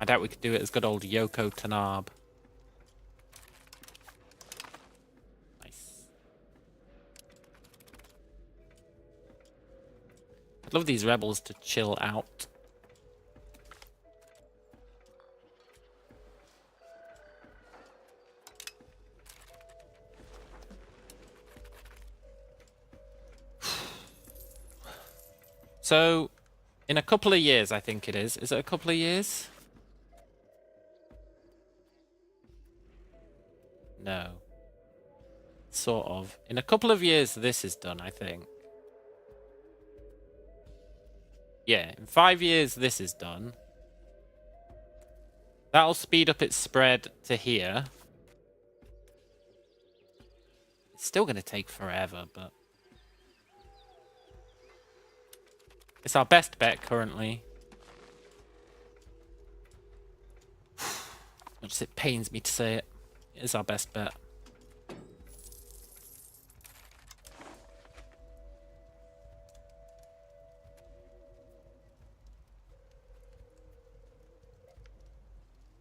A: I doubt we could do it as good old Yoko Tanab. Nice. I'd love these rebels to chill out. So, in a couple of years, I think it is. Is it a couple of years? No. Sort of. In a couple of years, this is done, I think. Yeah, in 5 years, this is done. That'll speed up its spread to here. It's still going to take forever, but... it's our best bet currently. Much as it pains me to say it, it is our best bet.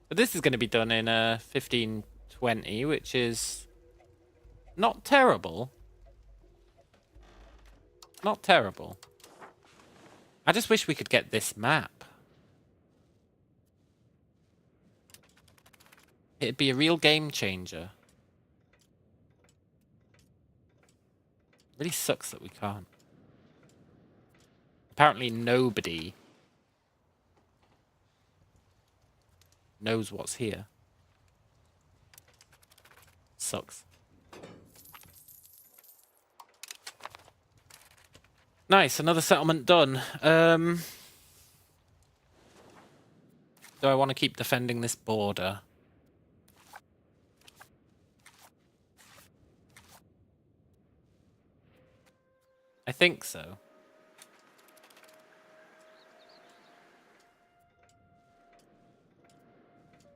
A: But this is going to be done in 1520, which is not terrible. Not terrible. I just wish we could get this map. It'd be a real game changer. It really sucks that we can't. Apparently nobody knows what's here. Sucks. Nice, another settlement done. Do I want to keep defending this border? I think so.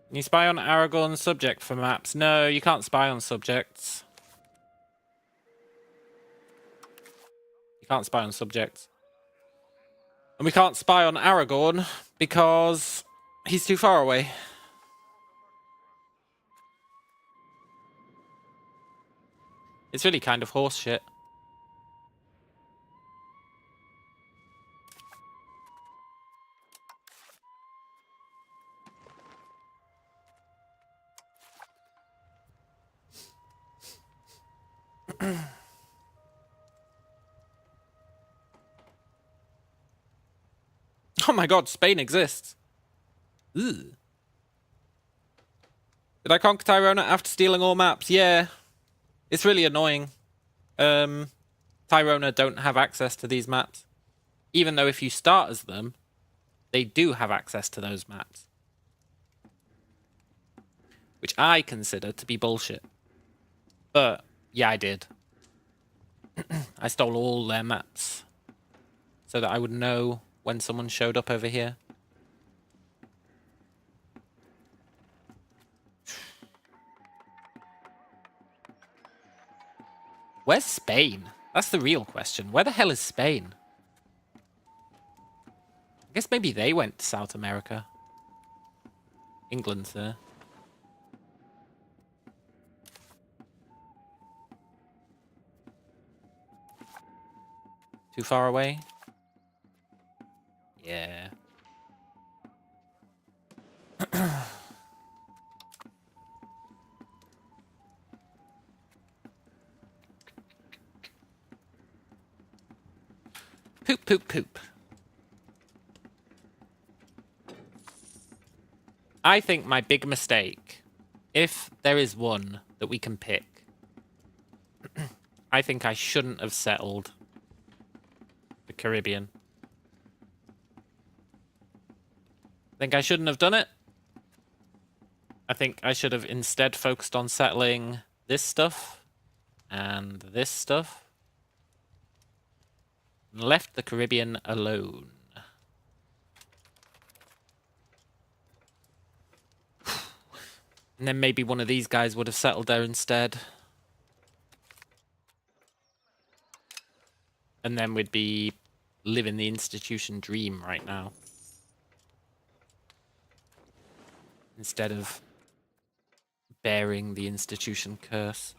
A: Can you spy on Aragorn's subject for maps? No, you can't spy on subjects. You can't spy on subjects. And we can't spy on Aragorn because he's too far away. It's really kind of horse shit. Oh my god, Spain exists. Ugh. Did I conquer Tyrona after stealing all maps? Yeah. It's really annoying. Tyrona don't have access to these maps. Even though if you start as them, they do have access to those maps. Which I consider to be bullshit. But, yeah, I did. I stole all their maps. So that I would know when someone showed up over here. Where's Spain? That's the real question. Where the hell is Spain? I guess maybe they went to South America. England's there. Too far away? Yeah. Poop, poop, poop. I think my big mistake, if there is one that we can pick, I think I shouldn't have settled the Caribbean. I think I shouldn't have done it. I think I should have instead focused on settling this stuff and this stuff. And left the Caribbean alone. And then maybe one of these guys would have settled there instead. And then we'd be living the institution dream right now. Instead of bearing the institution curse.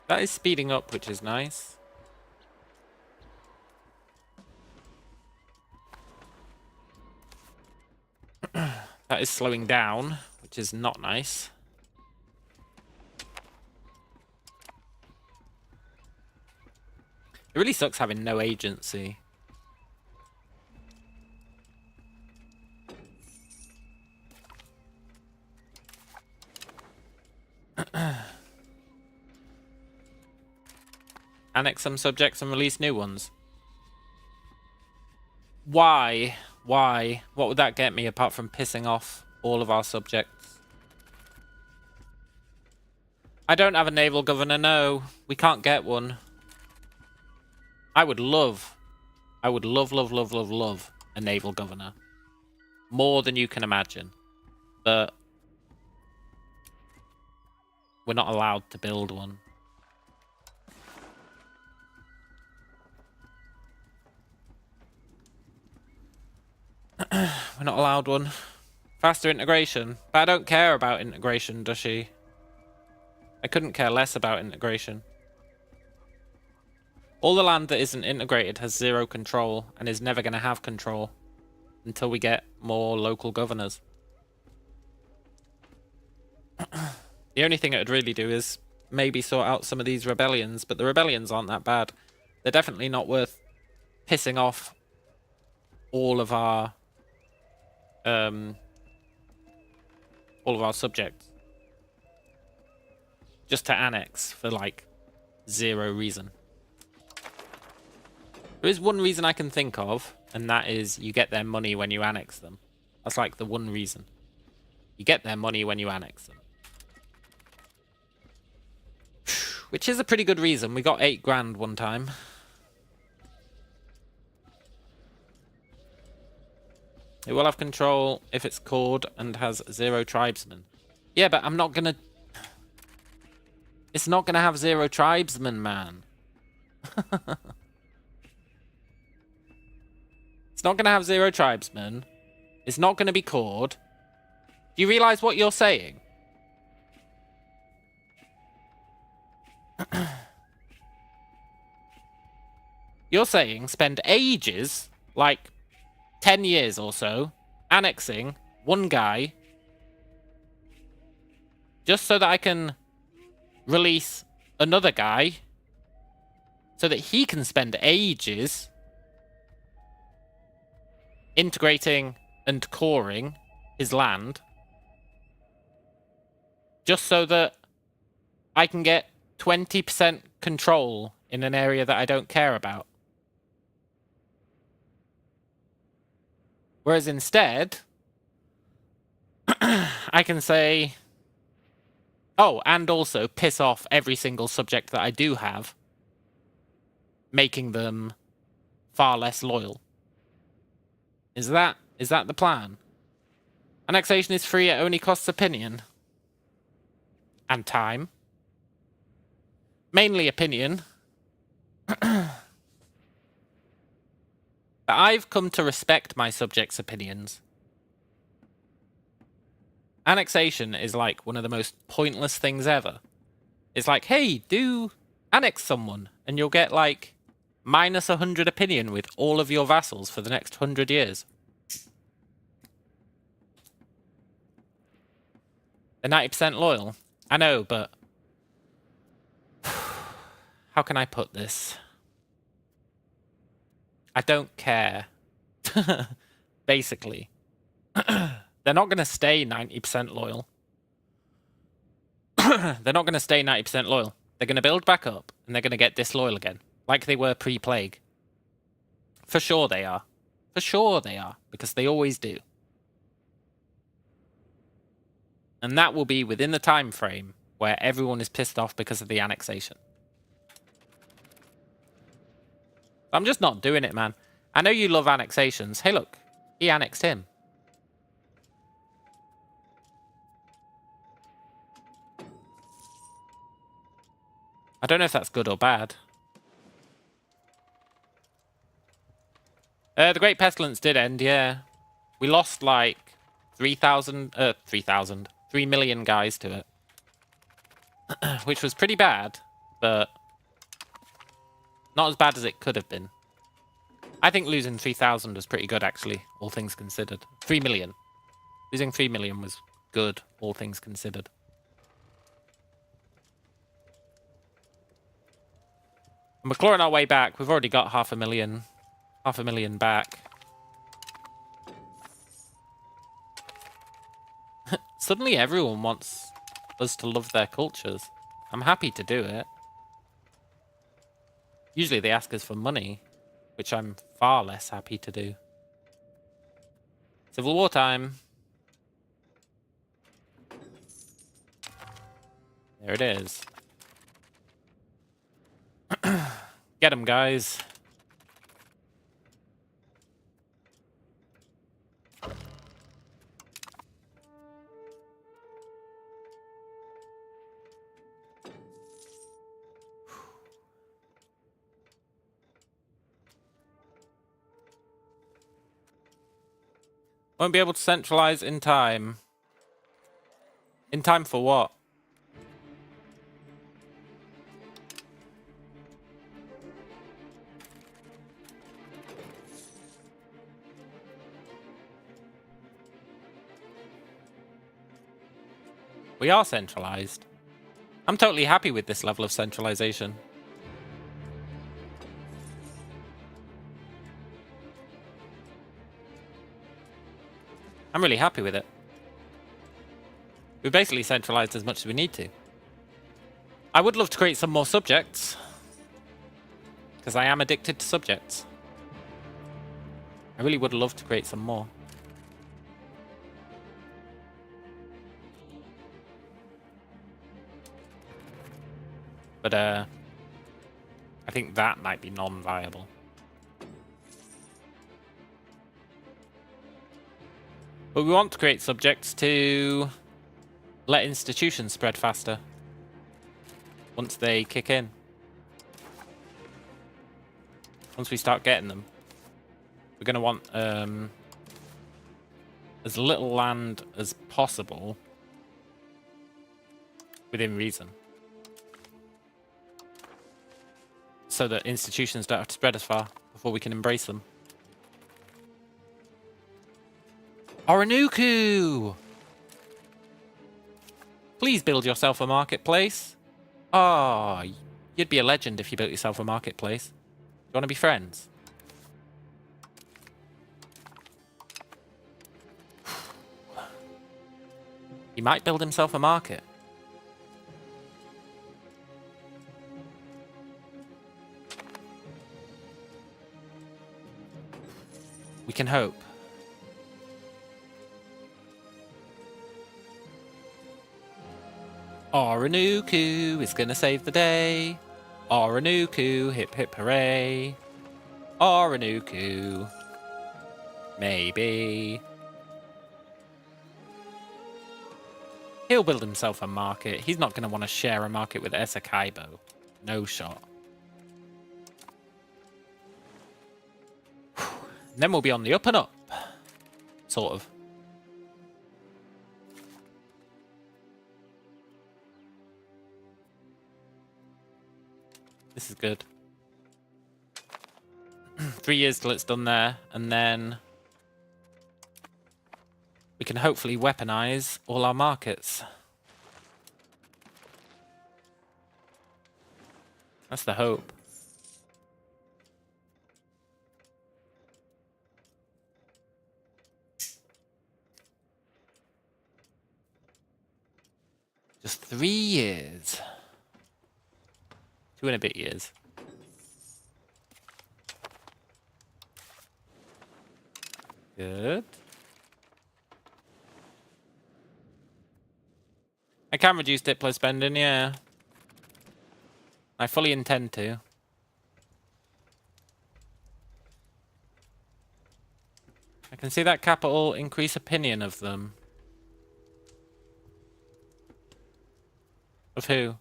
A: That is speeding up, which is nice. That is slowing down, which is not nice. It really sucks having no agency. Annex some subjects and release new ones. Why? Why? What would that get me apart from pissing off all of our subjects? I don't have a naval governor, no. We can't get one. I would love, love, love, love, love a naval governor. More than you can imagine. But we're not allowed to build one. We're not allowed one. Faster integration. But I don't care about integration, does she? I couldn't care less about integration. All the land that isn't integrated has zero control and is never going to have control until we get more local governors. The only thing it would really do is maybe sort out some of these rebellions, but the rebellions aren't that bad. They're definitely not worth pissing off all of our subjects just to annex for like zero reason. There is one reason I can think of, and that is you get their money when you annex them. That's like the one reason. You get their money when you annex them. Which is a pretty good reason. We got 8 grand one time. It will have control if it's cored and has 0 tribesmen. Yeah, but I'm not gonna... It's not gonna have 0 tribesmen, man. It's not gonna have 0 tribesmen. It's not gonna be cored. Do you realize what you're saying? You're saying spend ages, like 10 years or so, annexing one guy just so that I can release another guy so that he can spend ages integrating and coring his land just so that I can get 20% control in an area that I don't care about. Whereas instead, I can say, oh, and also piss off every single subject that I do have, making them far less loyal. Is that the plan? Annexation is free, it only costs opinion. And time. Mainly opinion. But I've come to respect my subjects' opinions. Annexation is like one of the most pointless things ever. It's like, hey, do annex someone, and you'll get like minus 100 opinion with all of your vassals for the next 100 years. They're 90% loyal. I know, but how can I put this? I don't care. Basically. They're not going to stay 90% loyal. They're not going to stay 90% loyal. They're going to build back up, and they're going to get disloyal again. Like they were pre-plague. For sure they are. For sure they are. Because they always do. And that will be within the time frame where everyone is pissed off because of the annexation. I'm just not doing it, man. I know you love annexations. Hey, look. He annexed him. I don't know if that's good or bad. The Great Pestilence did end, yeah. We lost like 3 million guys to it. Which was pretty bad, but not as bad as it could have been. I think losing 3,000 was pretty good, actually, all things considered. 3 million. Losing 3 million was good, all things considered. And we're clawing our way back. We've already got 500,000. 500,000 back. Suddenly everyone wants us to love their cultures. I'm happy to do it. Usually they ask us for money, which I'm far less happy to do. Civil War time. There it is. Get 'em, guys. Won't be able to centralize in time. In time for what? We are centralized. I'm totally happy with this level of centralization. I'm really happy with it. We basically centralized as much as we need to. I would love to create some more subjects, because I am addicted to subjects. I really would love to create some more. But I think that might be non-viable. But we want to create subjects to let institutions spread faster once they kick in. Once we start getting them, we're going to want as little land as possible within reason, so that institutions don't have to spread as far before we can embrace them. Oronuku! Please build yourself a marketplace. Oh, you'd be a legend if you built yourself a marketplace. You want to be friends? He might build himself a market. We can hope. Oronuku is gonna save the day. Oronuku, hip hip hooray. Oronuku. Maybe. He'll build himself a market. He's not gonna want to share a market with Esakaibo. No shot. And then we'll be on the up and up. Sort of. This is good. 3 years till it's done there, and then we can hopefully weaponize all our markets. That's the hope. Just 3 years. 2 and a bit years. Good. I can reduce Diplo spending, yeah. I fully intend to. I can see that capital increase opinion of them. Of who?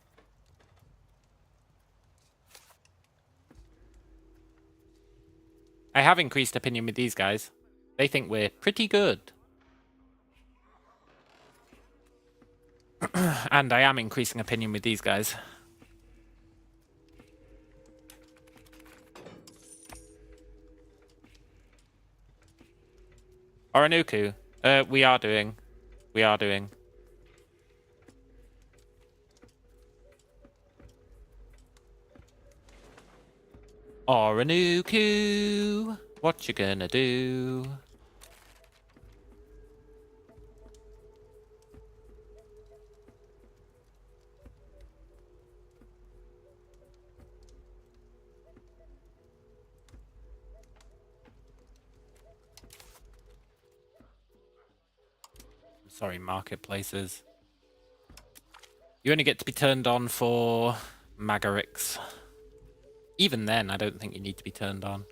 A: I have increased opinion with these guys. They think we're pretty good. And I am increasing opinion with these guys. Oronuku. We are doing. We are doing. Oronuku, what you gonna do? Sorry, marketplaces. You only get to be turned on for Magarix. Even then, I don't think you need to be turned on.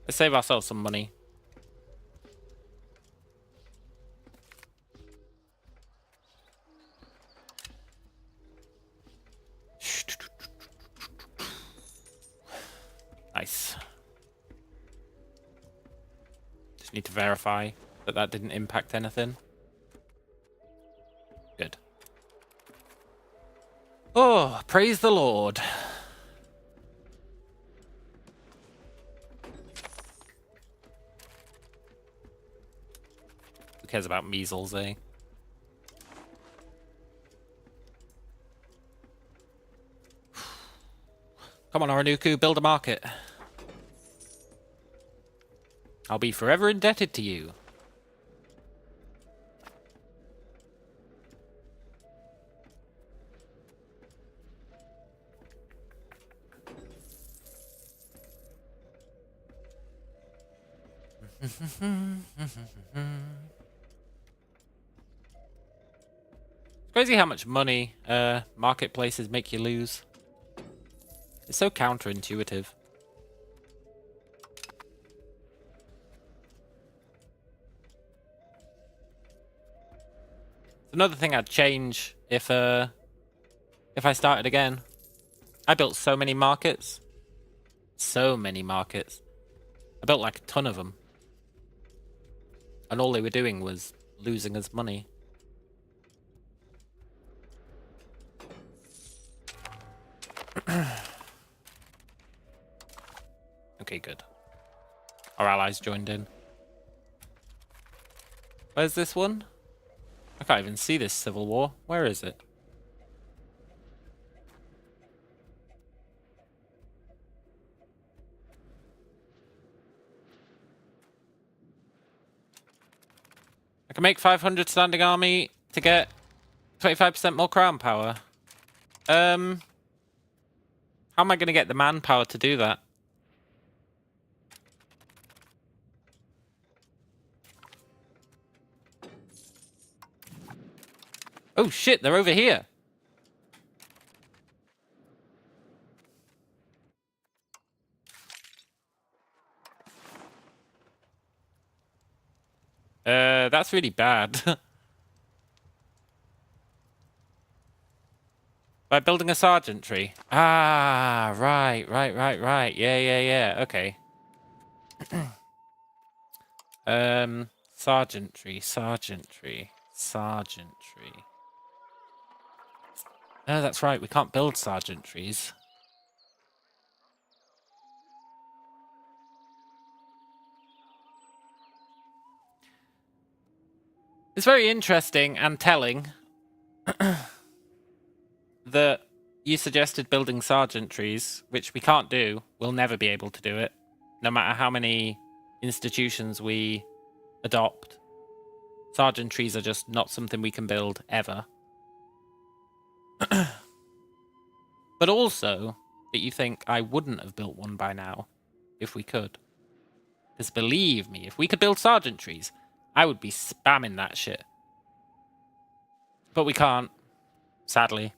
A: Let's save ourselves some money. Nice. Just need to verify that that didn't impact anything. Good. Oh, praise the Lord. cares about measles, eh? Come on, Oronuku, build a market. I'll be forever indebted to you. It's crazy how much money marketplaces make you lose. It's so counterintuitive. Another thing I'd change if I started again. I built so many markets. So many markets. I built like a ton of them. And all they were doing was losing us money. Okay, good. Our allies joined in. Where's this one? I can't even see this civil war. Where is it? I can make 500 standing army to get 25% more crown power. How am I going to get the manpower to do that? Oh shit, they're over here. That's really bad. By building a sergeantry. Ah, right. Yeah. Okay. Sergeantry. Oh, that's right. We can't build sergeantries. It's very interesting and telling that you suggested building sergeantries, which we can't do. We'll never be able to do it, no matter how many institutions we adopt. Sergeantries are just not something we can build ever. But also that you think I wouldn't have built one by now if we could. Because believe me, if we could build sergeantries, I would be spamming that shit. But we can't, sadly.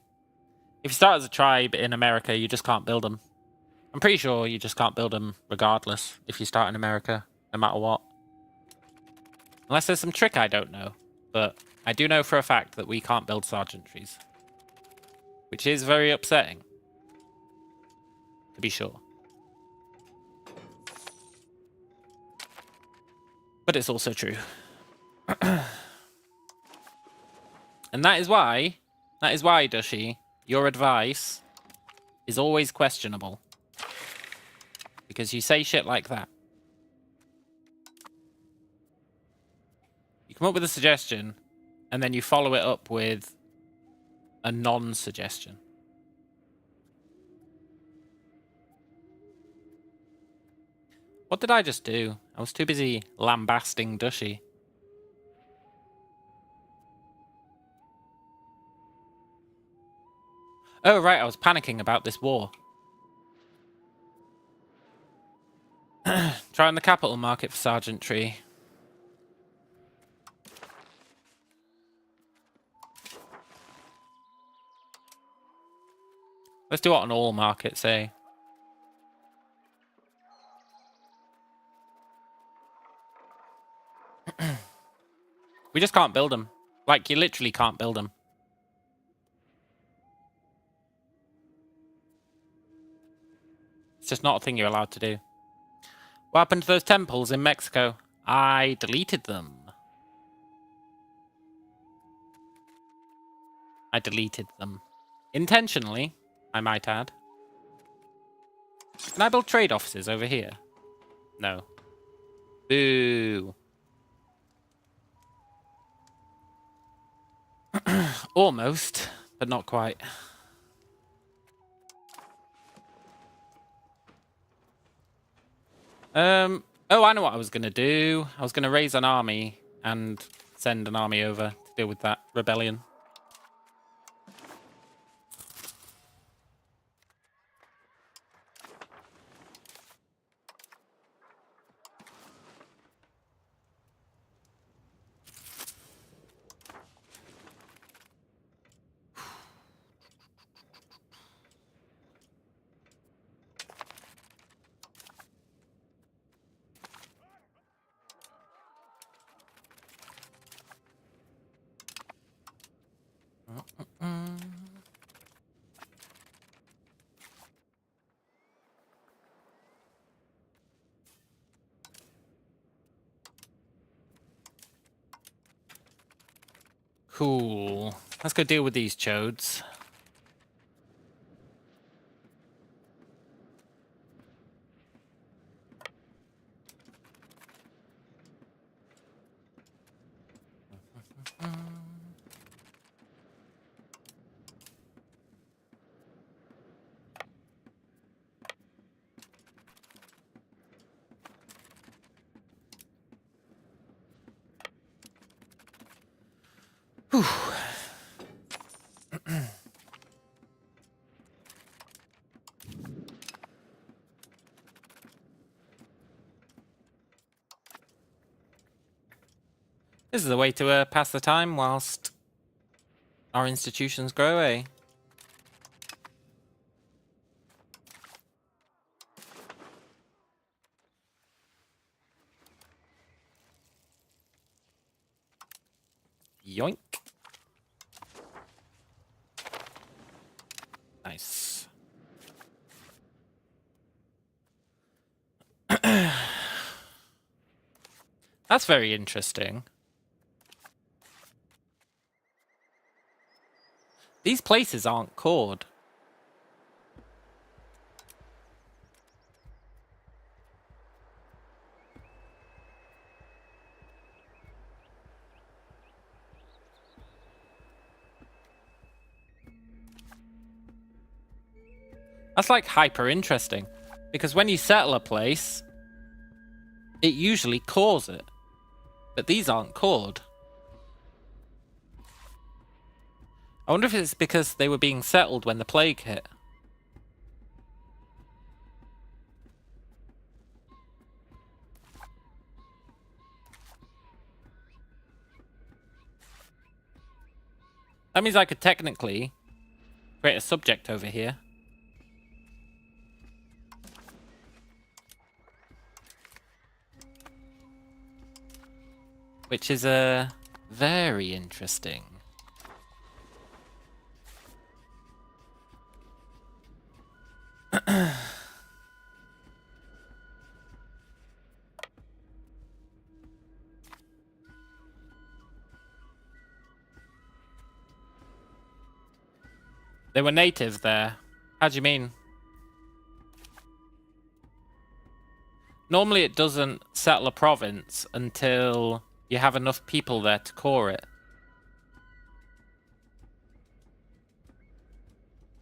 A: If you start as a tribe in America, you just can't build them. I'm pretty sure you just can't build them regardless if you start in America, no matter what. Unless there's some trick I don't know. But I do know for a fact that we can't build sergeantries. Which is very upsetting. To be sure. But it's also true. And that is why, Dushi, your advice is always questionable. Because you say shit like that. You come up with a suggestion, and then you follow it up with a non-suggestion. What did I just do? I was too busy lambasting Dushi. Oh, right, I was panicking about this war. Trying the capital market for sergeantry. Let's do it on all markets, eh? We just can't build them. Like, you literally can't build them. It's just not a thing you're allowed to do. What happened to those temples in Mexico? I deleted them. I deleted them. Intentionally, I might add. Can I build trade offices over here? No. Boo. Almost, but not quite. Oh, I know what I was going to do. I was going to raise an army and send an army over to deal with that rebellion. Cool. Let's go deal with these chodes. Whew. This is a way to pass the time whilst our institutions grow, eh? Yoink. Nice. That's very interesting. These places aren't cored. That's like hyper interesting. Because when you settle a place, it usually cores it. But these aren't cored. I wonder if it's because they were being settled when the plague hit. That means I could technically create a subject over here. Which is very interesting. They were native there. How do you mean? Normally it doesn't settle a province until you have enough people there to core it.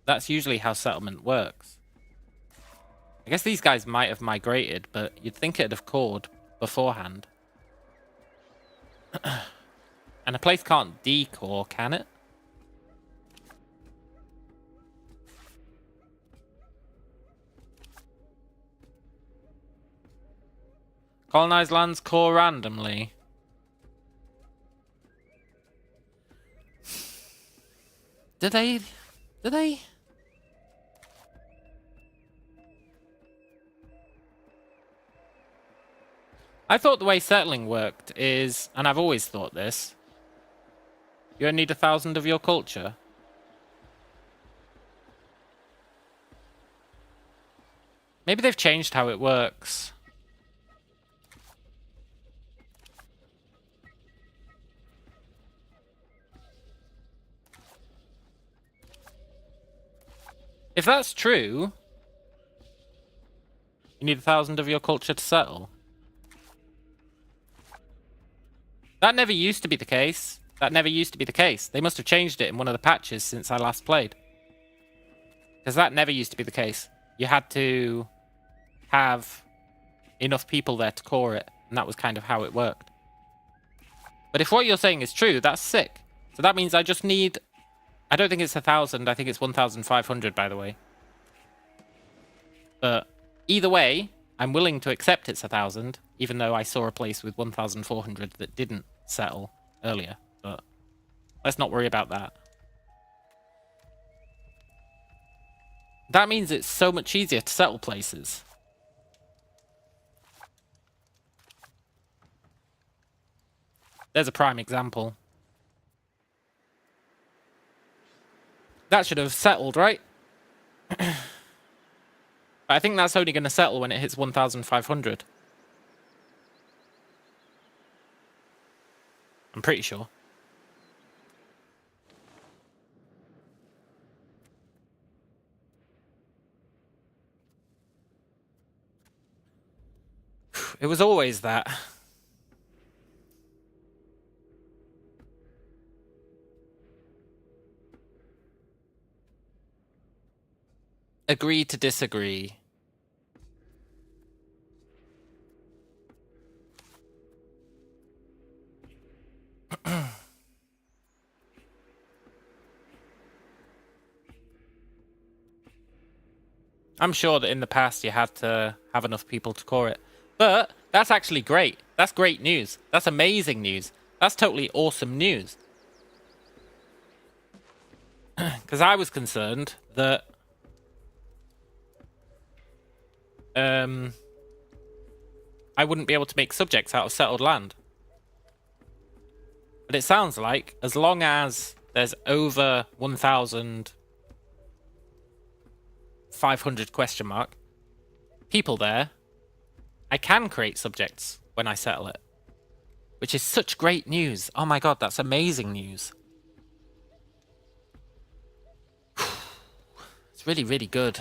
A: That's usually how settlement works. I guess these guys might have migrated, but you'd think it'd have cored beforehand. And a place can't decore, can it? Colonized lands core randomly. Do they? I thought the way settling worked is, and I've always thought this, you only need 1,000 of your culture. Maybe they've changed how it works. If that's true, you need 1,000 of your culture to settle. That never used to be the case. That never used to be the case. They must have changed it in one of the patches since I last played. Because that never used to be the case. You had to have enough people there to core it, and that was kind of how it worked. But if what you're saying is true, that's sick. So that means I just need... I don't think it's 1,000, I think it's 1,500, by the way. But either way, I'm willing to accept it's 1,000, even though I saw a place with 1,400 that didn't settle earlier. But let's not worry about that. That means it's so much easier to settle places. There's a prime example. That should have settled, right? But I think that's only going to settle when it hits 1,500. I'm pretty sure. It was always that. Agree to disagree. I'm sure that in the past you had to have enough people to core it. But that's actually great. That's great news. That's amazing news. That's totally awesome news. Because I was concerned that... I wouldn't be able to make subjects out of settled land. But it sounds like as long as there's over 1,500 question mark people there, I can create subjects when I settle it. Which is such great news. Oh my god, that's amazing news. It's really, really good.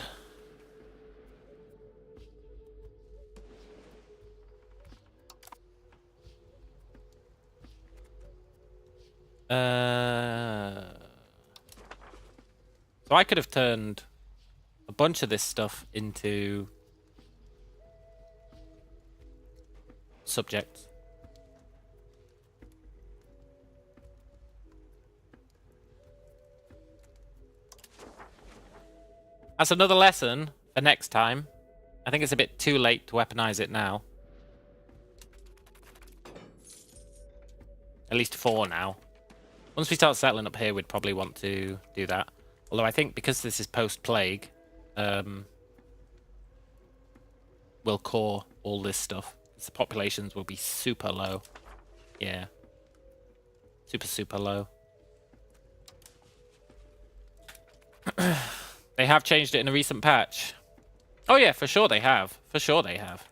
A: So I could have turned a bunch of this stuff into subjects. That's another lesson for next time. I think it's a bit too late to weaponize it now. At least 4 now. Once we start settling up here, we'd probably want to do that. Although I think because this is post-plague, we'll core all this stuff. The populations will be super low. Yeah. Super, super low. They have changed it in a recent patch. Oh yeah, for sure they have. For sure they have.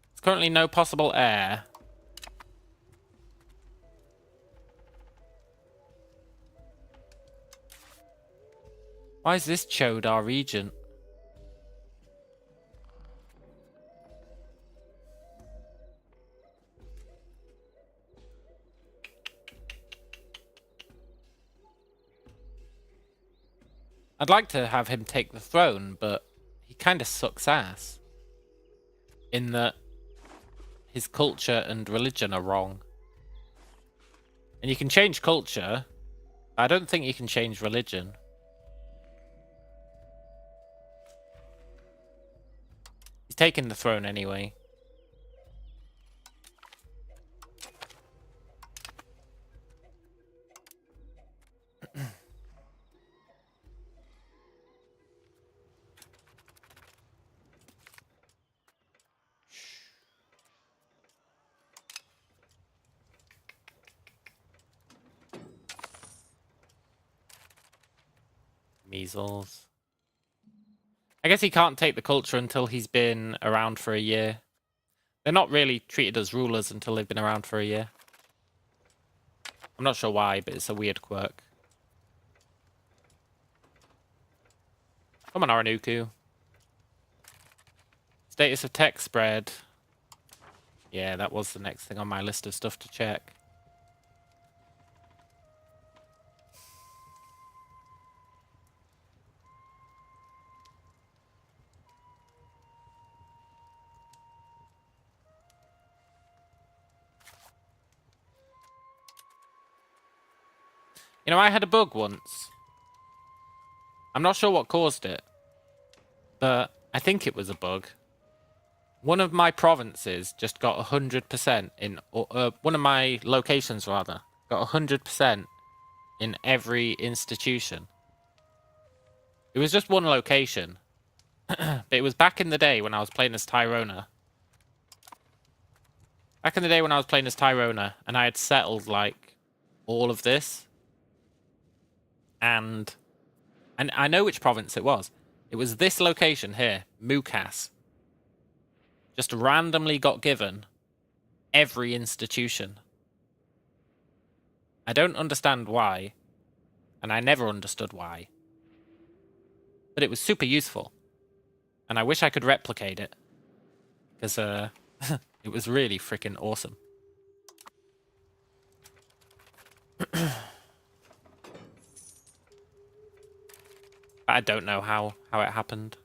A: There's currently no possible heir. Why is this Chode our regent? I'd like to have him take the throne, but he kind of sucks ass. In that his culture and religion are wrong. And you can change culture. I don't think you can change religion. He's taking the throne anyway. Measles. I guess he can't take the culture until he's been around for a year. They're not really treated as rulers until they've been around for a year. I'm not sure why, but it's a weird quirk. Come on, Aranuku. Status of tech spread. Yeah, that was the next thing on my list of stuff to check. You know, I had a bug once. I'm not sure what caused it, but I think it was a bug. One of my provinces just got 100% in... one of my locations, rather, got 100% in every institution. It was just one location. But it was back in the day when I was playing as Tyrona. Back in the day when I was playing as Tyrona, and I had settled, like, all of this. And I know which province it was. It was this location here, Mukas. Just randomly got given every institution. I don't understand why, and I never understood why. But it was super useful, and I wish I could replicate it, because it was really freaking awesome. I don't know how it happened.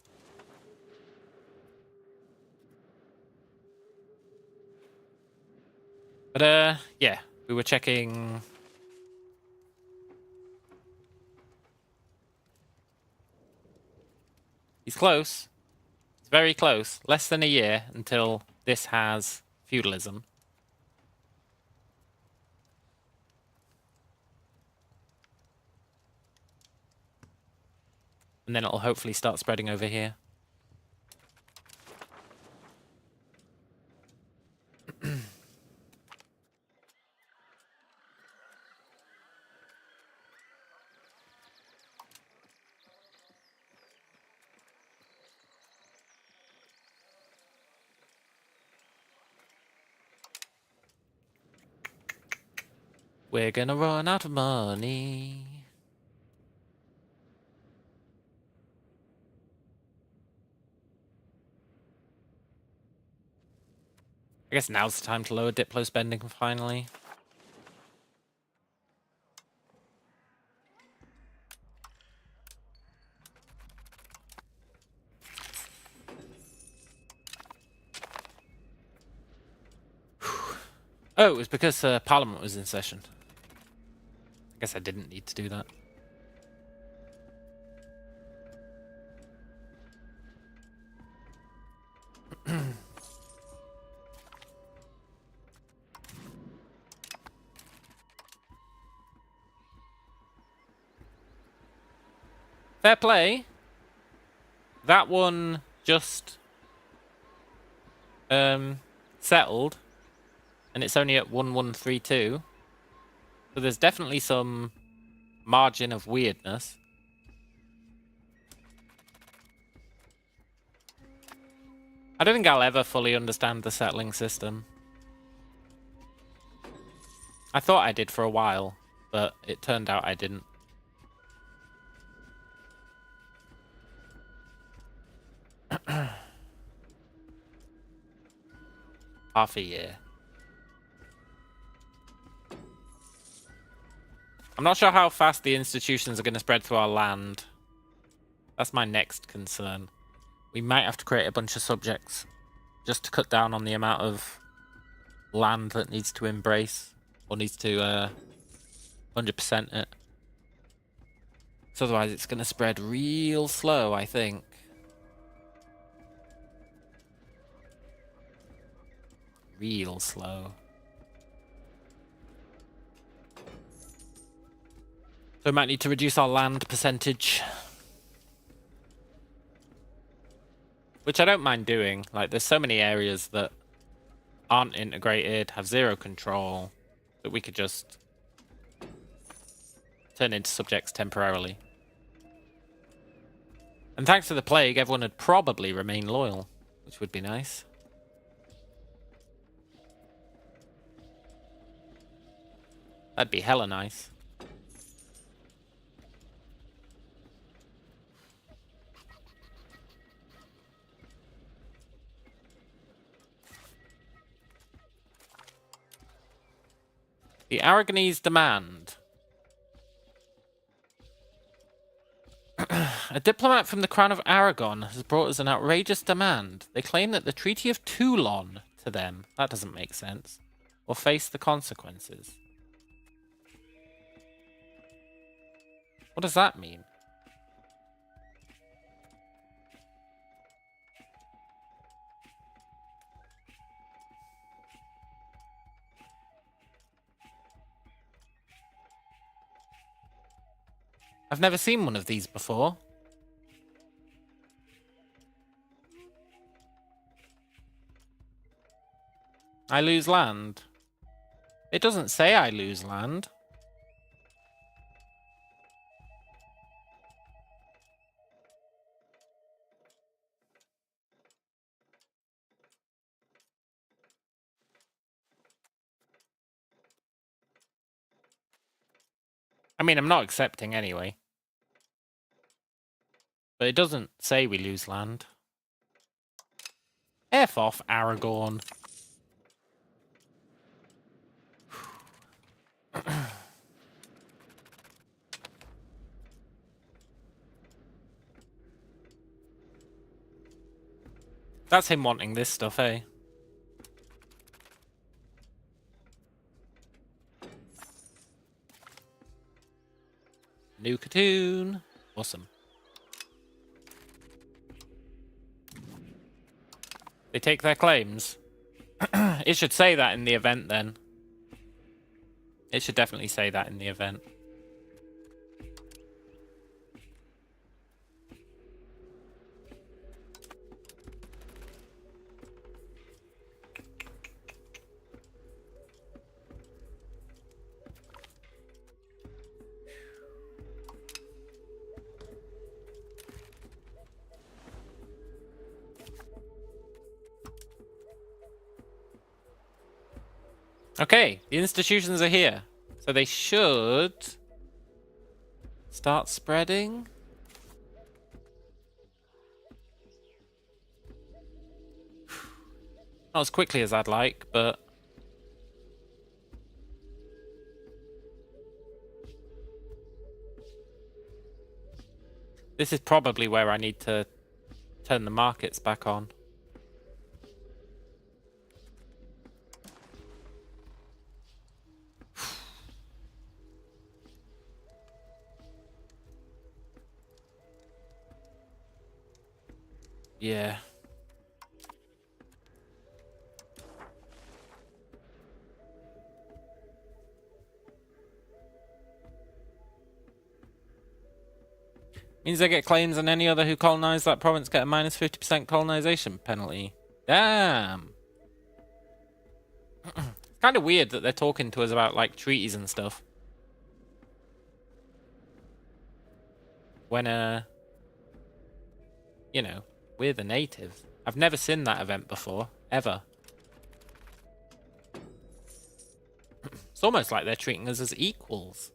A: But yeah, we were checking. He's close. He's very close. Less than a year until this has feudalism. And then it'll hopefully start spreading over here. We're gonna run out of money. I guess now's the time to lower Diplo spending finally. Oh, it was because Parliament was in session. I guess I didn't need to do that. Fair play. That one just settled, and it's only at 1132. So there's definitely some margin of weirdness. I don't think I'll ever fully understand the settling system. I thought I did for a while, but it turned out I didn't. Half a year. I'm not sure how fast the institutions are going to spread through our land. That's my next concern. We might have to create a bunch of subjects just to cut down on the amount of land that needs to embrace or needs to 100% it. So otherwise it's going to spread real slow, I think. Real slow. So we might need to reduce our land percentage. Which I don't mind doing. Like, there's so many areas that aren't integrated, have zero control, that we could just turn into subjects temporarily. And thanks to the plague, everyone would probably remain loyal, which would be nice. That'd be hella nice. The Aragonese demand. A diplomat from the Crown of Aragon has brought us an outrageous demand. They claim that the Treaty of Toulon to them, that doesn't make sense, will face the consequences. What does that mean? I've never seen one of these before. I lose land. It doesn't say I lose land. I mean, I'm not accepting anyway. But it doesn't say we lose land. F off, Aragorn. That's him wanting this stuff, eh? New cartoon. Awesome. They take their claims. It should say that in the event then. It should definitely say that in the event. Okay, the institutions are here. So they should start spreading. Not as quickly as I'd like, but this is probably where I need to turn the markets back on. Yeah. Means they get claims and any other who colonize that province get a minus 50% colonization penalty. Damn. It's kind of weird that they're talking to us about, like, treaties and stuff. When, you know, we're the natives. I've never seen that event before, ever. It's almost like they're treating us as equals.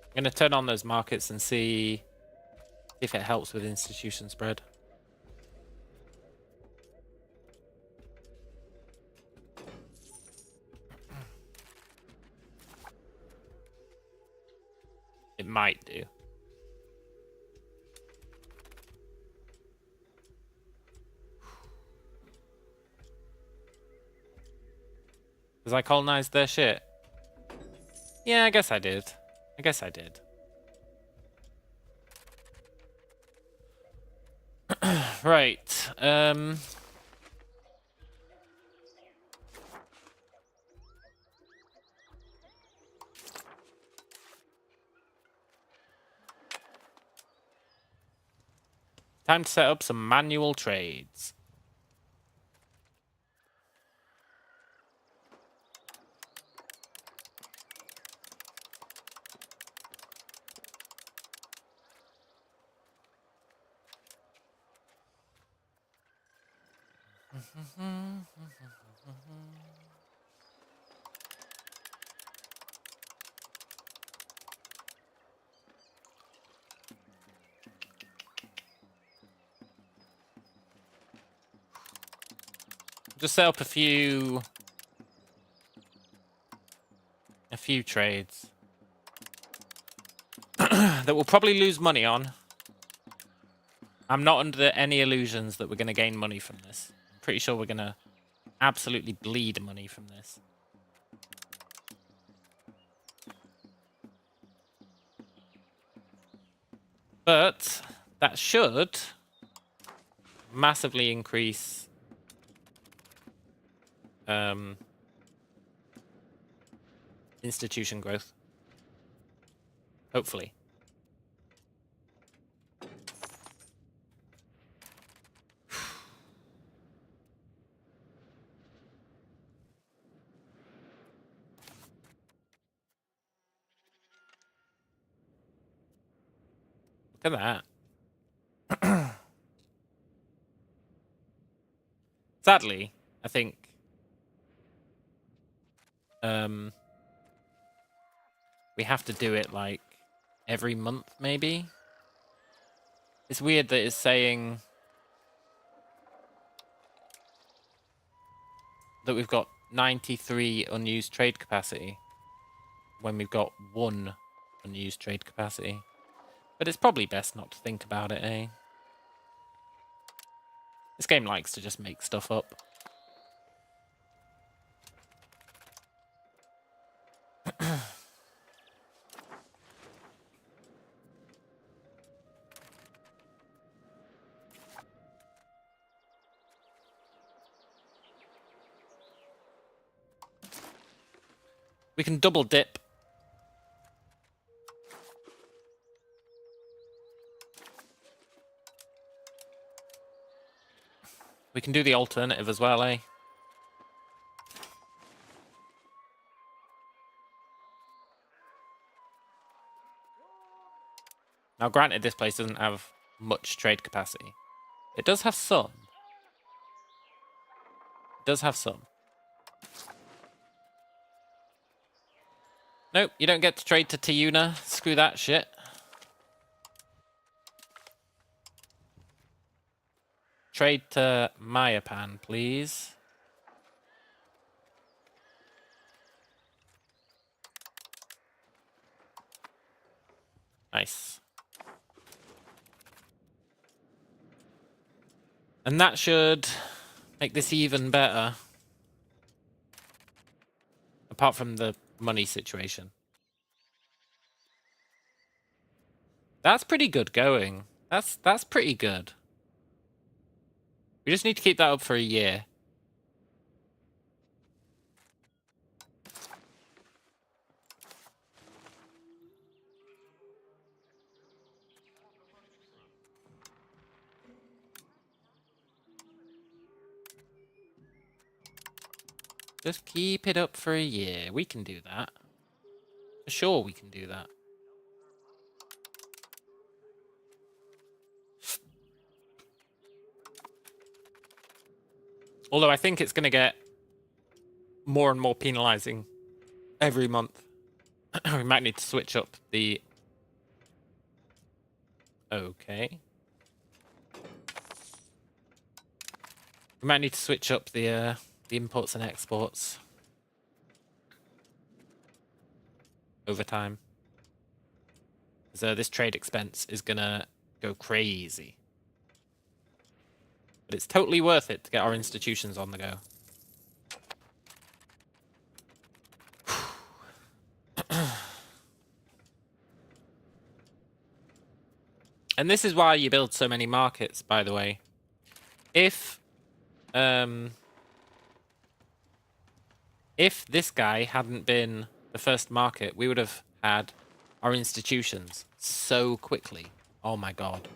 A: I'm going to turn on those markets and see if it helps with institution spread. It might do. Because I colonized their shit. Yeah, I guess I did. I guess I did. Right. Time to set up some manual trades. Just set up a few trades that we'll probably lose money on. I'm not under any illusions that we're going to gain money from this. I'm pretty sure we're going to absolutely bleed money from this. But that should massively increase institution growth. Hopefully. Look at that. Sadly, I think we have to do it like every month, maybe. It's weird that it's saying that we've got 93 unused trade capacity when we've got 1 unused trade capacity. But it's probably best not to think about it, eh? This game likes to just make stuff up. We can double dip. We can do the alternative as well, eh? Now, granted, this place doesn't have much trade capacity. It does have some. It does have some. Nope, you don't get to trade to Tiuna. Screw that shit. Trade to Mayapan, please. Nice. And that should make this even better. Apart from the money situation. That's pretty good going. That's pretty good. We just need to keep that up for a year. Just keep it up for a year. We can do that. For sure we can do that. Although I think it's going to get more and more penalizing every month. We might need to switch up the... Okay. We might need to switch up the imports and exports over time. So this trade expense is going to go crazy. But it's totally worth it to get our institutions on the go. And this is why you build so many markets, by the way. If this guy hadn't been the first market, we would have had our institutions so quickly. Oh my god.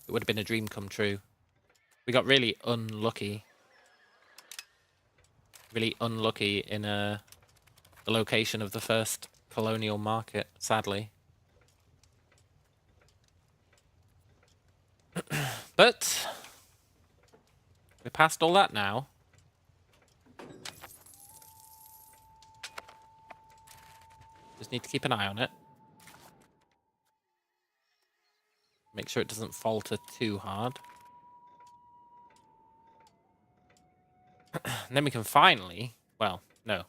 A: It would have been a dream come true. We got really unlucky. Really unlucky in the location of the first colonial market, sadly. But We're past all that now. Just need to keep an eye on it. Make sure it doesn't falter too hard. And then we can finally... Well, no.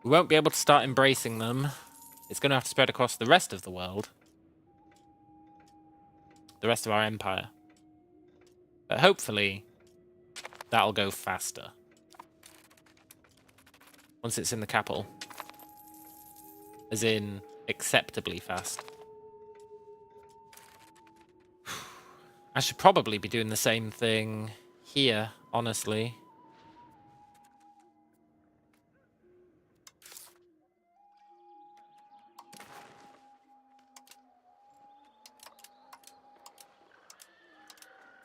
A: We won't be able to start embracing them. It's going to have to spread across the rest of the world. The rest of our empire. But hopefully, that'll go faster. Once it's in the capital. As in, acceptably fast. I should probably be doing the same thing here, honestly.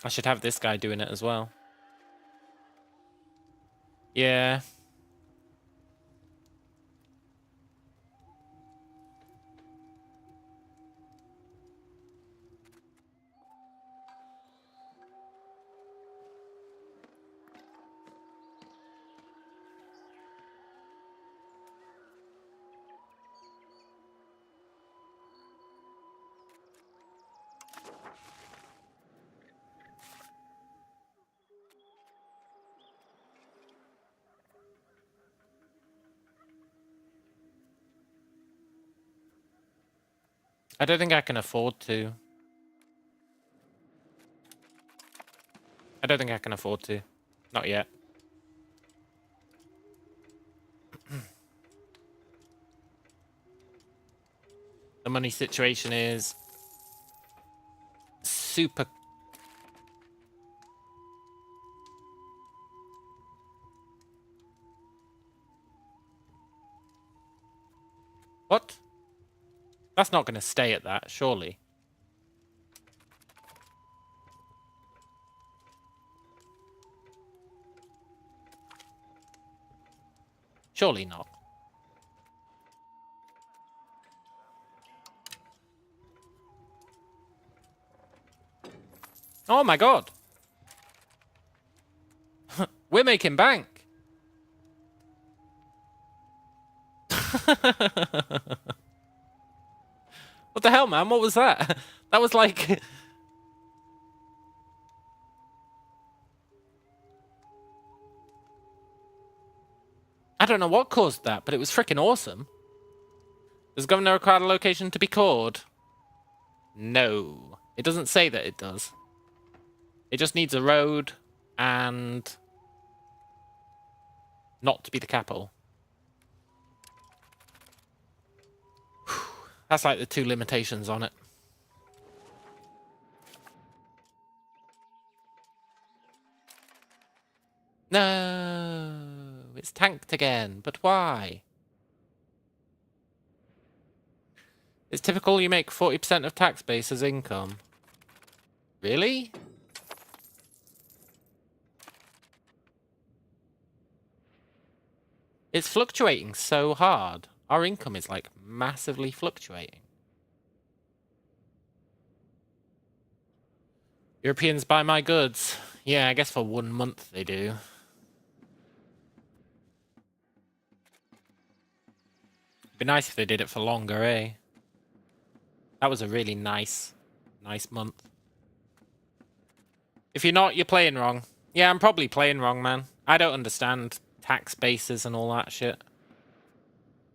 A: I should have this guy doing it as well. Yeah. I don't think I can afford to. I don't think I can afford to. Not yet. The money situation is super... What? That's not going to stay at that, surely. Surely not. Oh my god. We're making bank. What the hell, man? What was that? That was like... I don't know what caused that, but it was freaking awesome. Does governor require the location to be called? No. It doesn't say that it does. It just needs a road and... not to be the capital. That's like the two limitations on it. No, it's tanked again, but why? It's typical you make 40% of tax base as income. Really? It's fluctuating so hard. Our income is like massively fluctuating. Europeans buy my goods. Yeah, I guess for 1 month they do. It'd be nice if they did it for longer, eh? That was a really nice month. If you're not, you're playing wrong. Yeah, I'm probably playing wrong, man. I don't understand tax bases and all that shit.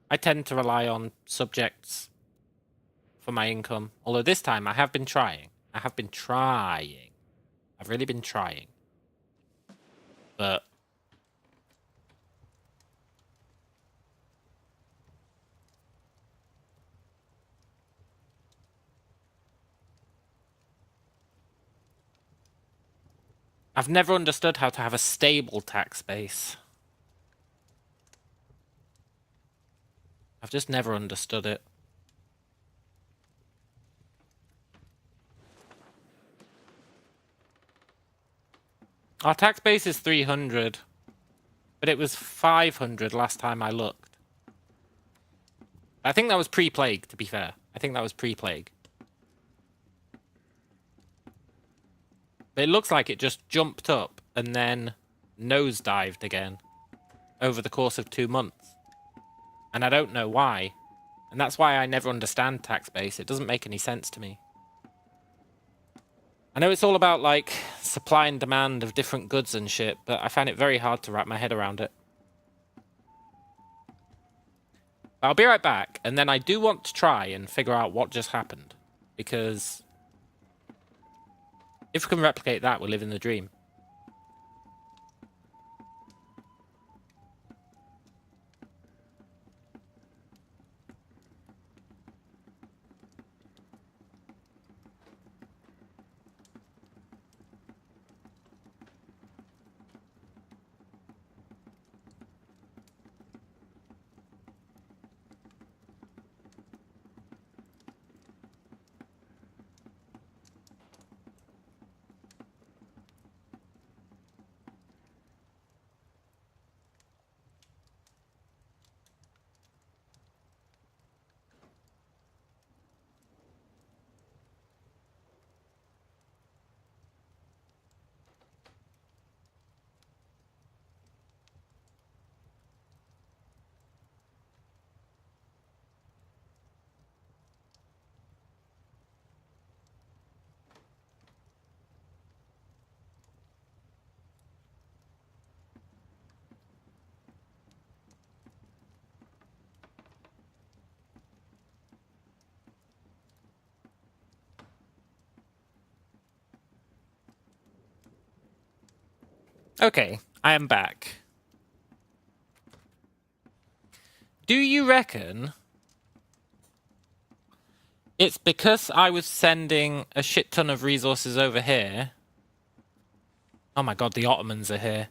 A: I tend to rely on subjects for my income. Although this time I have been trying. I've really been trying. But... I've never understood how to have a stable tax base. I've just never understood it. Our tax base is 300. But it was 500 last time I looked. I think that was pre-plague, to be fair. I think that was pre-plague. But it looks like it just jumped up and then nosedived again over the course of 2 months. And I don't know why. And that's why I never understand tax base. It doesn't make any sense to me. I know it's all about, like, supply and demand of different goods and shit, but I find it very hard to wrap my head around it. I'll be right back, and then I do want to try and figure out what just happened. Because if we can replicate that, we're living the dream. Okay, I am back. Do you reckon it's because I was sending a shit ton of resources over here? Oh my god, the Ottomans are here.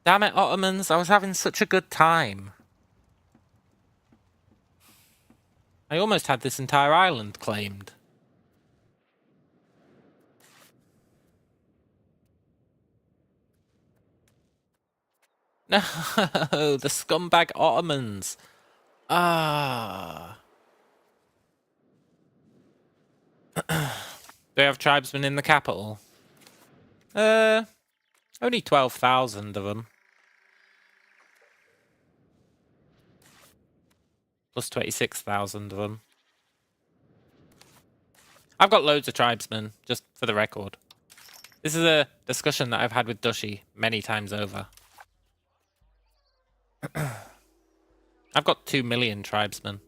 A: Damn it, Ottomans, I was having such a good time. I almost had this entire island claimed. No, the scumbag Ottomans. Ah. They have tribesmen in the capital. Only 12,000 of them. Plus 26,000 of them. I've got loads of tribesmen, just for the record. This is a discussion that I've had with Dushi many times over. I've got 2 million tribesmen.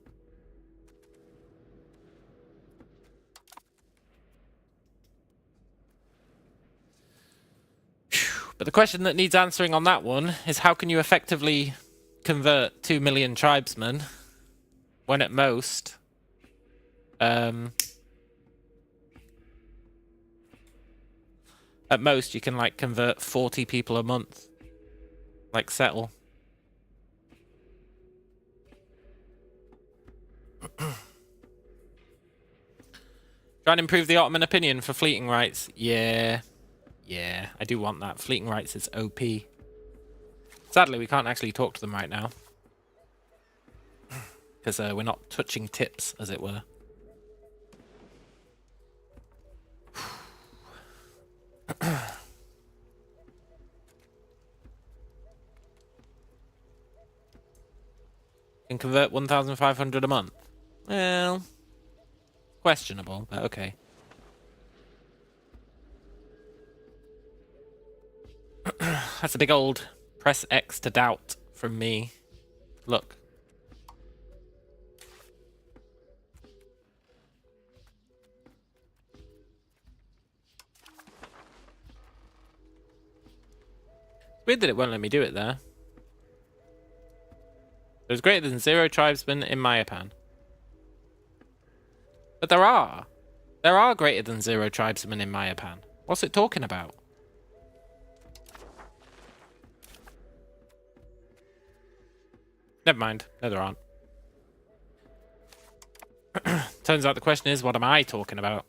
A: But the question that needs answering on that one is how can you effectively convert 2 million tribesmen when at most you can like convert 40 people a month, like settle. Try and improve the Ottoman opinion for fleeting rights. Yeah, I do want that. Fleeting rights is OP. Sadly, we can't actually talk to them right now because we're not touching tips, as it were. Can convert 1,500 a month. Well, questionable, but okay. That's a big old press X to doubt from me. Look. It's weird that it won't let me do it there. There's greater than 0 tribesmen in Mayapan. But there are. There are greater than 0 tribesmen in Mayapan. What's it talking about? Never mind. No, there aren't. Turns out the question is, what am I talking about?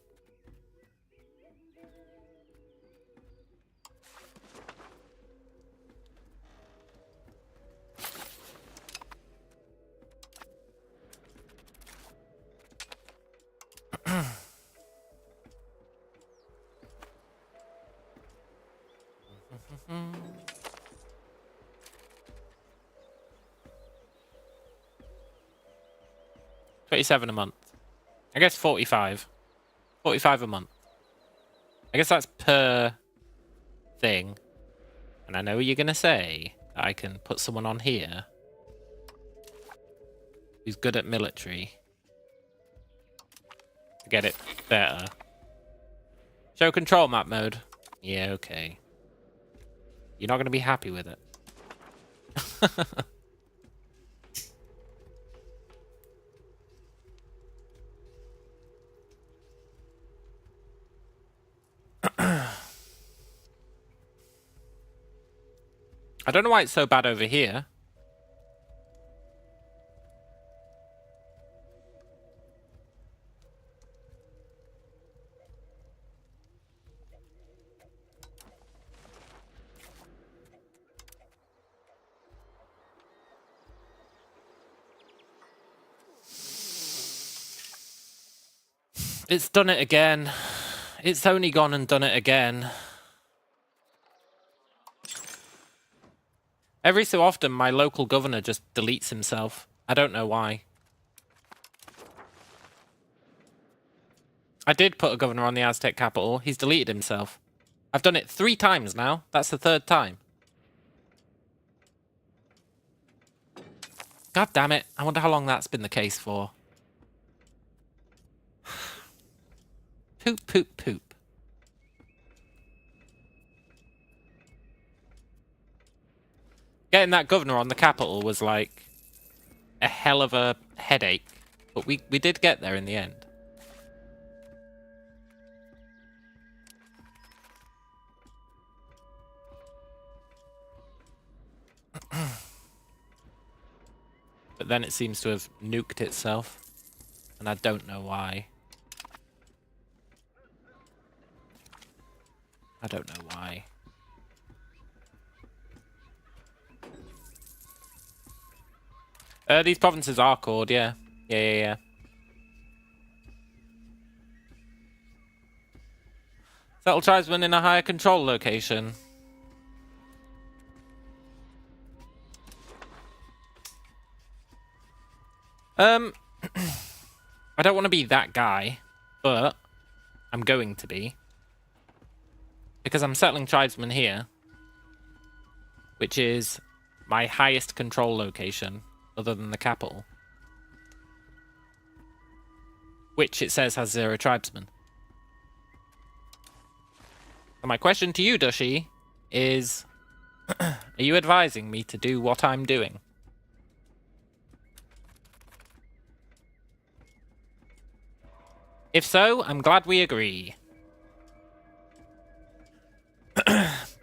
A: $27 a month. I guess 45. 45 a month. I guess that's per thing. And I know what you're going to say. That I can put someone on here who's good at military to get it better. Show control map mode. Yeah, okay. You're not going to be happy with it. I don't know why it's so bad over here. It's done it again. It's only gone and done it again. Every so often, my local governor just deletes himself. I don't know why. I did put a governor on the Aztec capital. He's deleted himself. I've done it 3 times now. That's the 3rd time. God damn it. I wonder how long that's been the case for. Poop, poop, poop. Getting that governor on the capital was like a hell of a headache. But we did get there in the end. But then it seems to have nuked itself. And I don't know why. I don't know why. These provinces are called, yeah. Yeah. Settle tribesmen in a higher control location. I don't want to be that guy, but I'm going to be. Because I'm settling tribesmen here, which is my highest control location, other than the capital. Which it says has 0 tribesmen. So my question to you, Dushi, is... are you advising me to do what I'm doing? If so, I'm glad we agree.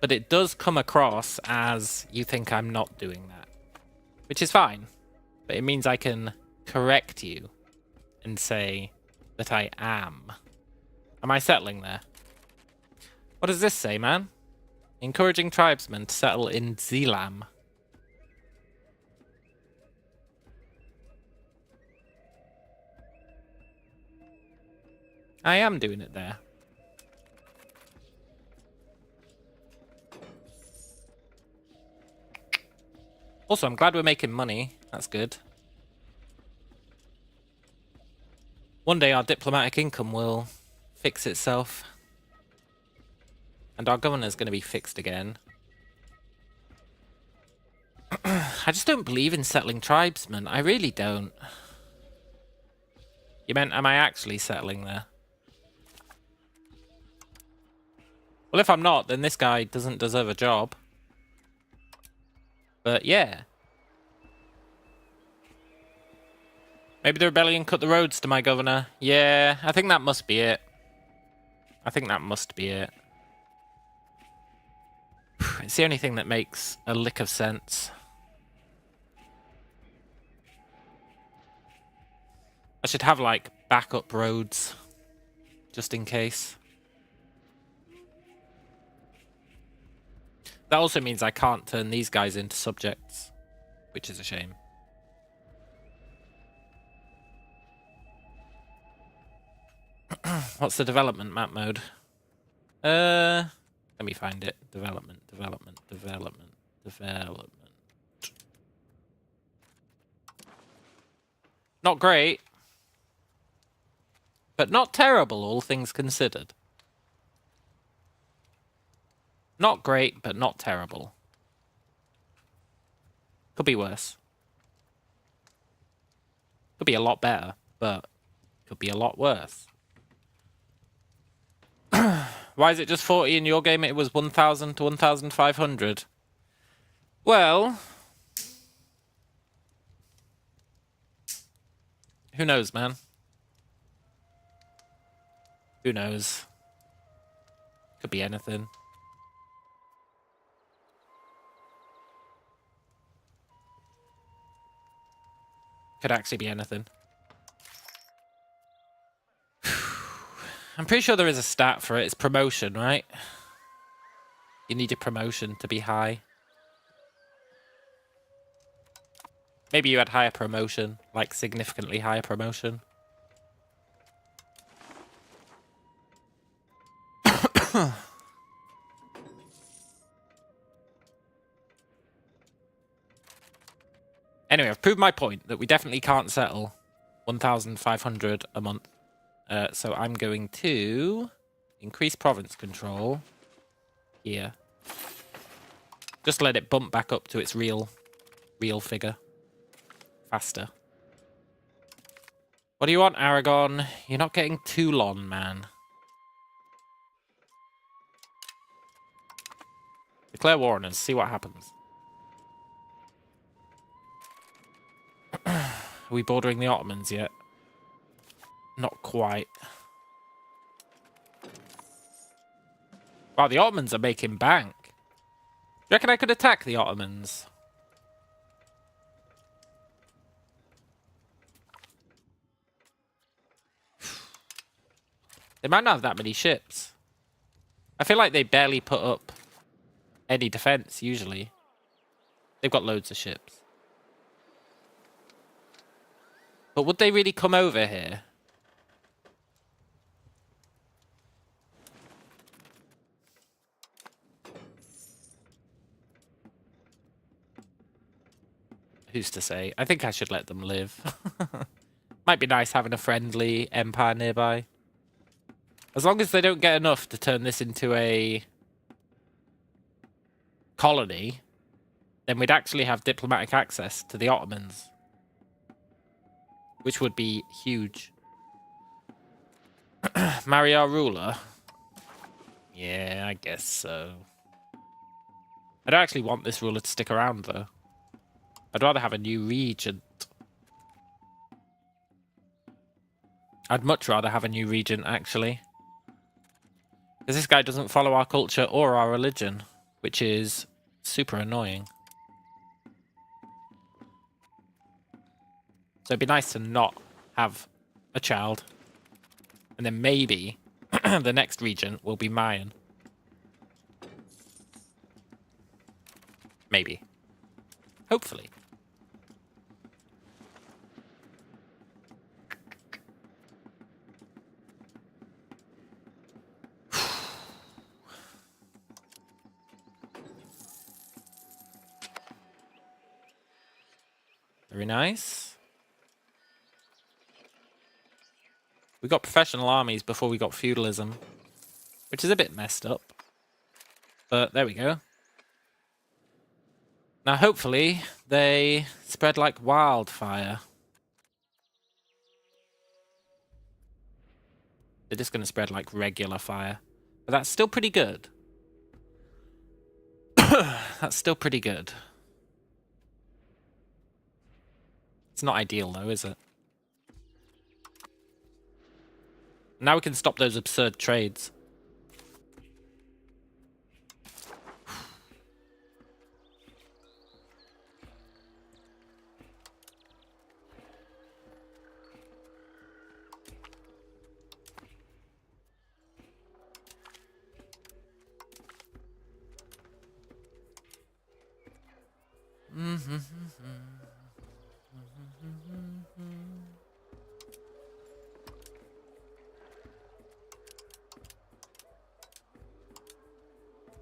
A: But it does come across as you think I'm not doing that. Which is fine. But it means I can correct you and say that I am. Am I settling there? What does this say, man? Encouraging tribesmen to settle in Zealam. I am doing it there. Also, I'm glad we're making money. That's good. One day our diplomatic income will fix itself. And our governor's going to be fixed again. I just don't believe in settling tribesmen. I really don't. You meant, am I actually settling there? Well, if I'm not, then this guy doesn't deserve a job. But yeah. Maybe the rebellion cut the roads to my governor. Yeah, I think that must be it. I think that must be it. It's the only thing that makes a lick of sense. I should have, like, backup roads. Just in case. That also means I can't turn these guys into subjects, which is a shame. What's the development map mode? Let me find it. Development. Not great, but not terrible, all things considered. Not great, but not terrible. Could be worse. Could be a lot better, but could be a lot worse. Why is it just 40 in your game? It was 1,000 to 1,500. Well, who knows, man? Who knows? Could be anything. Could actually be anything. I'm pretty sure there is a stat for it. It's promotion, right? You need a promotion to be high. Maybe you had higher promotion, like significantly higher promotion. Anyway, I've proved my point that we definitely can't settle 1,500 a month. So I'm going to increase province control here. Just let it bump back up to its real figure. Faster. What do you want, Aragon? You're not getting Toulon, man. Declare war on us. See what happens. Are we bordering the Ottomans yet? Not quite. Wow, the Ottomans are making bank. Do you reckon I could attack the Ottomans? They might not have that many ships. I feel like they barely put up any defense, usually. They've got loads of ships. But would they really come over here? Who's to say? I think I should let them live. Might be nice having a friendly empire nearby. As long as they don't get enough to turn this into a colony, then we'd actually have diplomatic access to the Ottomans. Which would be huge. Marry our ruler? Yeah, I guess so. I don't actually want this ruler to stick around, though. I'd rather have a new regent. I'd much rather have a new regent, actually. Because this guy doesn't follow our culture or our religion, which is super annoying. So it'd be nice to not have a child. And then maybe the next regent will be Mayan. Maybe. Hopefully. Very nice. We got professional armies before we got feudalism, which is a bit messed up. But there we go. Now, hopefully, they spread like wildfire. They're just going to spread like regular fire. But that's still pretty good. That's still pretty good. It's not ideal, though, is it? Now we can stop those absurd trades.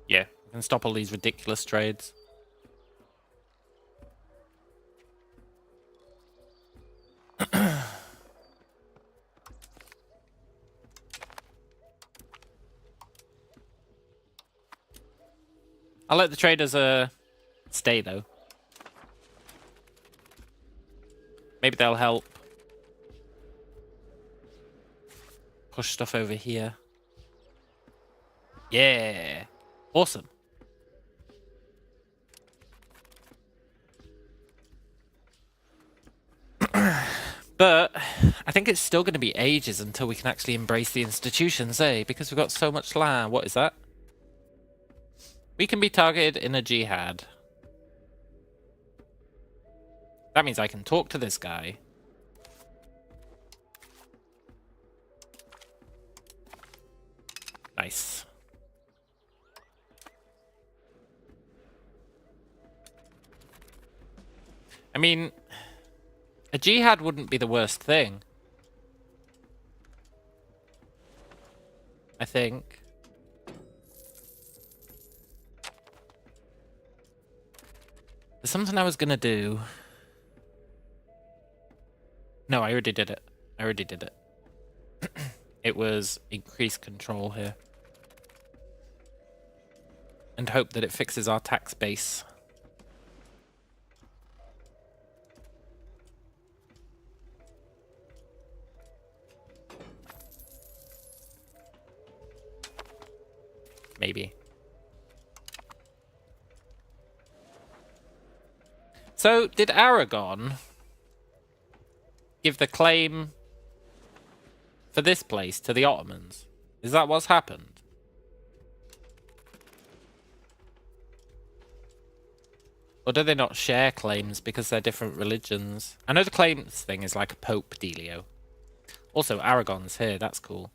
A: Yeah, we can stop all these ridiculous trades. I'll let the traders stay though. Maybe they'll help push stuff over here. Yeah. Awesome. But I think it's still going to be ages until we can actually embrace the institutions, eh? Because we've got so much land. What is that? We can be targeted in a jihad. That means I can talk to this guy. Nice. I mean, a jihad wouldn't be the worst thing. I think. There's something I was gonna do. No, I already did it. I already did it. It was increase control here. And hope that it fixes our tax base. Maybe. So, did Aragon give the claim for this place to the Ottomans? Is that what's happened? Or do they not share claims because they're different religions? I know the claims thing is like a Pope dealio. Also, Aragon's here. That's cool.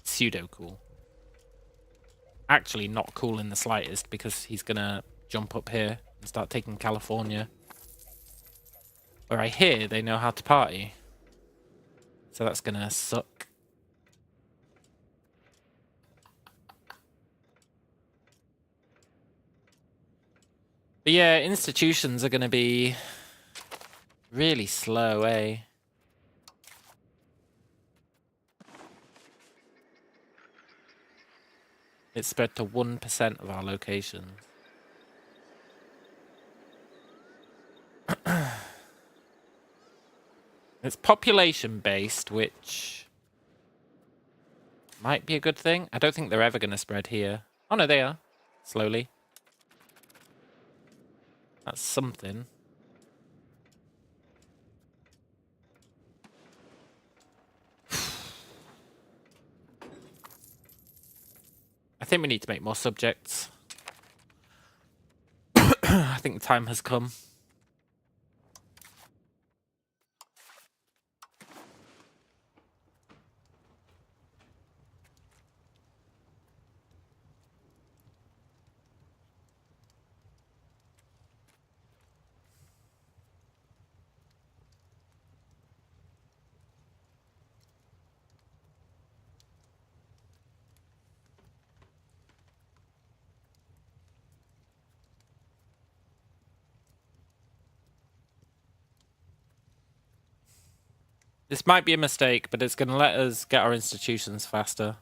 A: Pseudo cool. Actually not cool in the slightest because he's gonna jump up here and start taking California. Where I hear they know how to party. So that's gonna suck. But yeah, institutions are gonna be really slow, eh? It's spread to 1% of our locations. It's population-based, which might be a good thing. I don't think they're ever going to spread here. Oh, no, they are. Slowly. That's something. I think we need to make more subjects. I think the time has come. This might be a mistake, but it's going to let us get our institutions faster.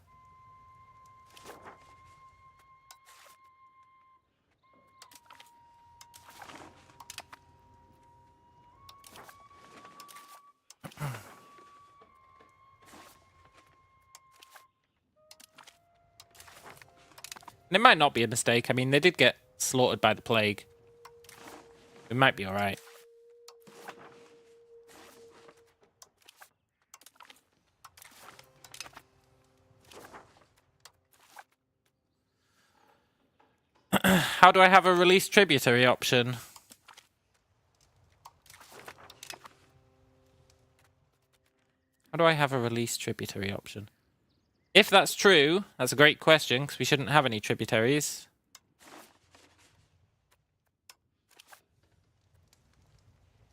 A: And it might not be a mistake. I mean, they did get slaughtered by the plague. We might be alright. How do I have a release tributary option? How do I have a release tributary option? If that's true, that's a great question, because we shouldn't have any tributaries.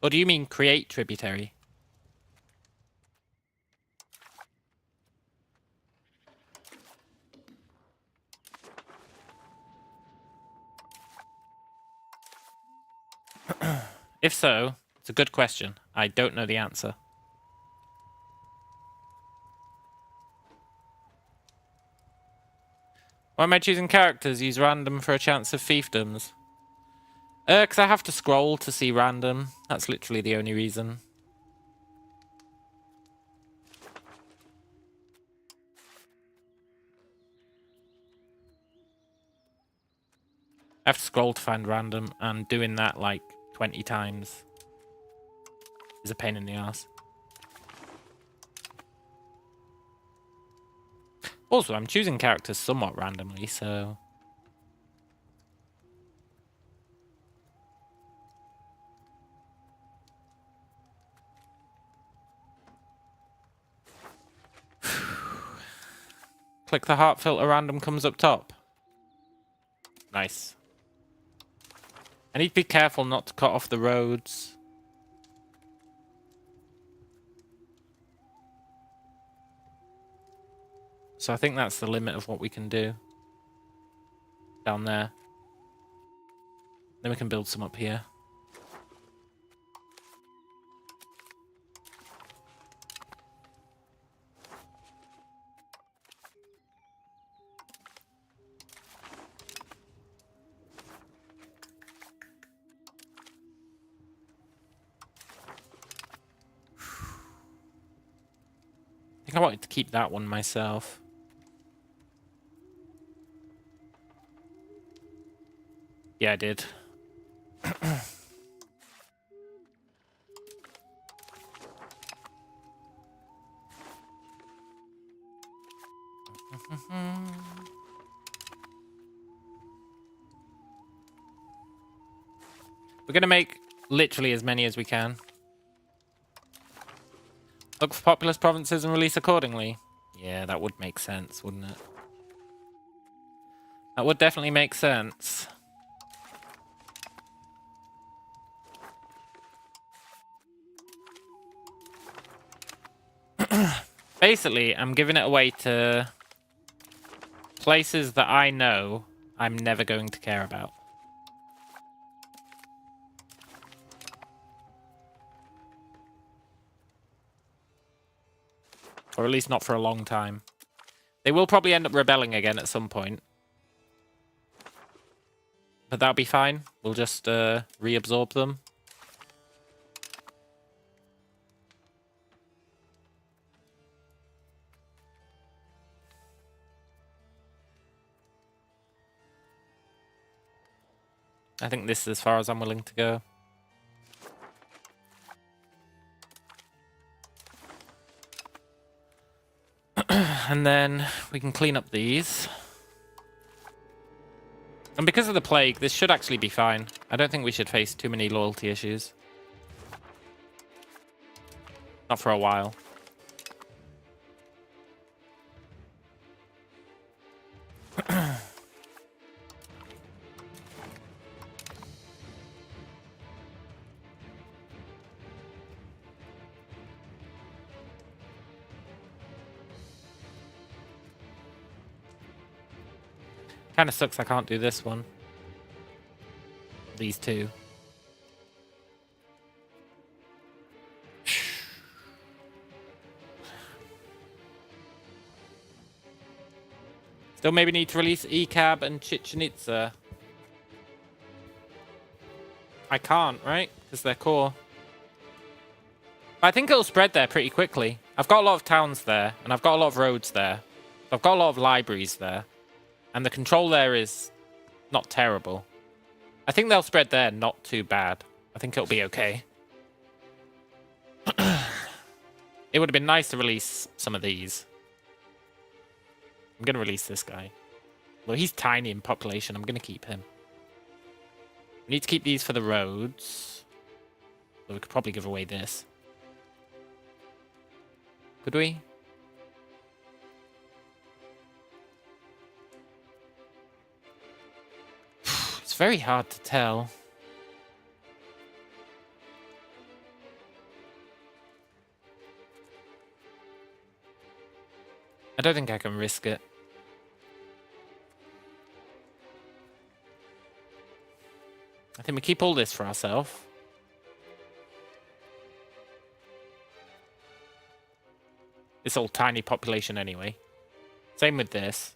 A: Or do you mean create tributary? If so, it's a good question. I don't know the answer. Why am I choosing characters? Use random for a chance of fiefdoms. Because I have to scroll to see random. That's literally the only reason. I have to scroll to find random, and doing that like 20 times is a pain in the ass. Also, I'm choosing characters somewhat randomly, so... Click the heart filter, random comes up top. Nice. I need to be careful not to cut off the roads. So I think that's the limit of what we can do. Down there. Then we can build some up here. I think I wanted to keep that one myself. Yeah, I did. We're going to make literally as many as we can. Look for populous provinces and release accordingly. Yeah, that would make sense, wouldn't it? That would definitely make sense. Basically, I'm giving it away to places that I know I'm never going to care about. Or at least not for a long time. They will probably end up rebelling again at some point. But that'll be fine. We'll just reabsorb them. I think this is as far as I'm willing to go. And then we can clean up these. And because of the plague, this should actually be fine. I don't think we should face too many loyalty issues. Not for a while. Kind of sucks I can't do this one. These two. Still maybe need to release ECAB and Chichen Itza. I can't, right? Because they're core. But I think it'll spread there pretty quickly. I've got a lot of towns there, and I've got a lot of roads there. I've got a lot of libraries there. And the control there is not terrible. I think they'll spread there not too bad. I think it'll be okay. It would have been nice to release some of these. I'm going to release this guy. Well, he's tiny in population. I'm going to keep him. We need to keep these for the roads. So we could probably give away this. Could we? It's very hard to tell. I don't think I can risk it. I think we keep all this for ourselves. This old tiny population anyway. Same with this.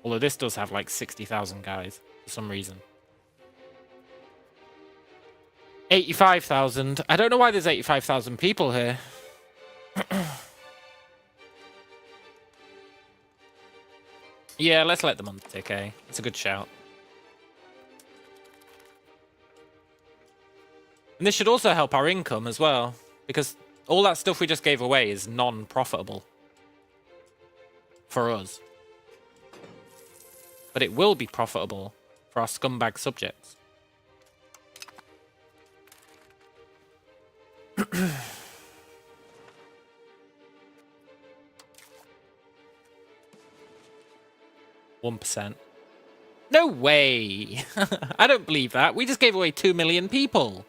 A: Although this does have like 60,000 guys for some reason. 85,000. I don't know why there's 85,000 people here. Yeah, let's let the month tick, eh? It's a good shout. And this should also help our income as well, because all that stuff we just gave away is non-profitable for us. But it will be profitable for our scumbag subjects. %. No way! I don't believe that. We just gave away 2 million people.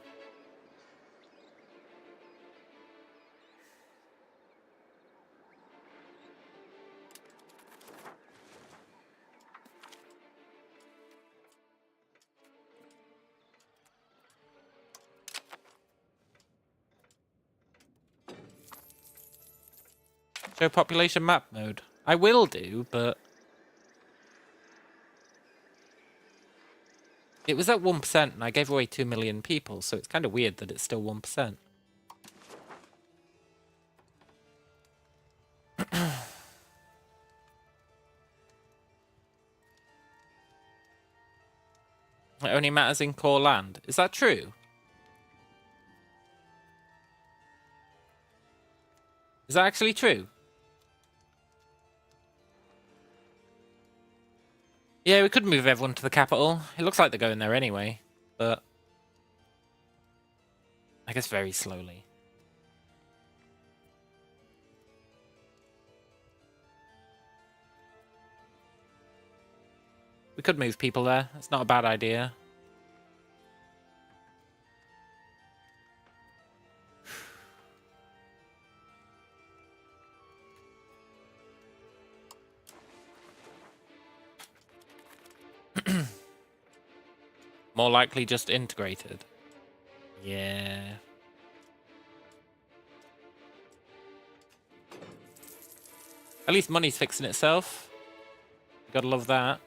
A: Show population map mode. I will do, but it was at 1% and I gave away 2 million people, so it's kind of weird that it's still 1%. It only matters in core land. Is that true? Is that actually true? Yeah, we could move everyone to the capital. It looks like they're going there anyway, but I guess very slowly. We could move people there. It's not a bad idea. More likely just integrated. Yeah. At least money's fixing itself. You gotta love that.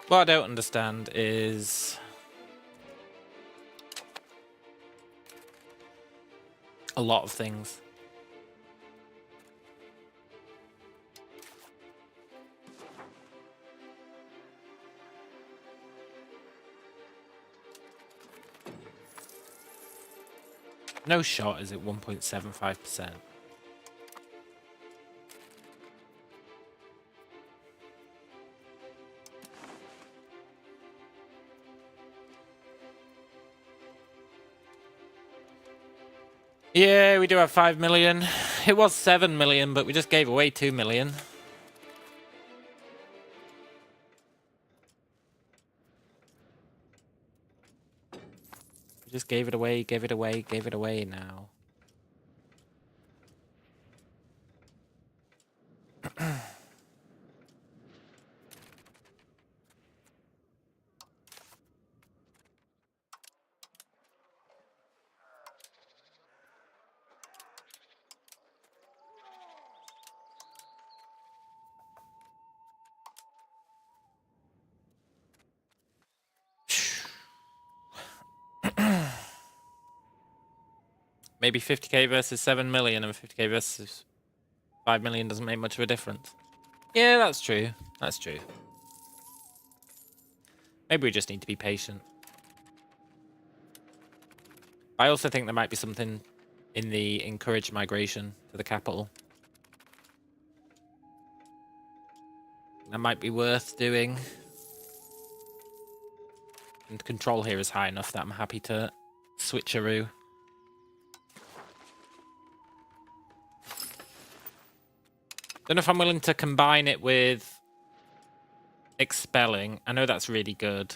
A: What I don't understand is a lot of things. No shot is at 1.75%. Yeah, we do have 5 million. It was 7 million, but we just gave away 2 million. We just gave it away, gave it away, gave it away now. Maybe 50k versus 7 million and 50k versus 5 million doesn't make much of a difference. Yeah, that's true. That's true. Maybe we just need to be patient. I also think there might be something in the encouraged migration to the capital that might be worth doing. And control here is high enough that I'm happy to switcheroo. Don't know if I'm willing to combine it with expelling. I know that's really good.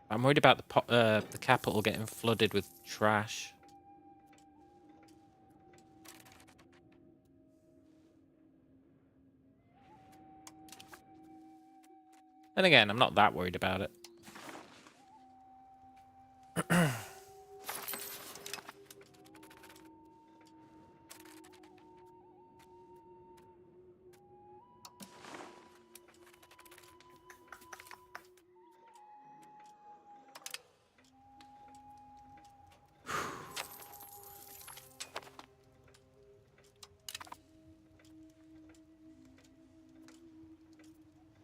A: I'm worried about the capital getting flooded with trash. And again, I'm not that worried about it.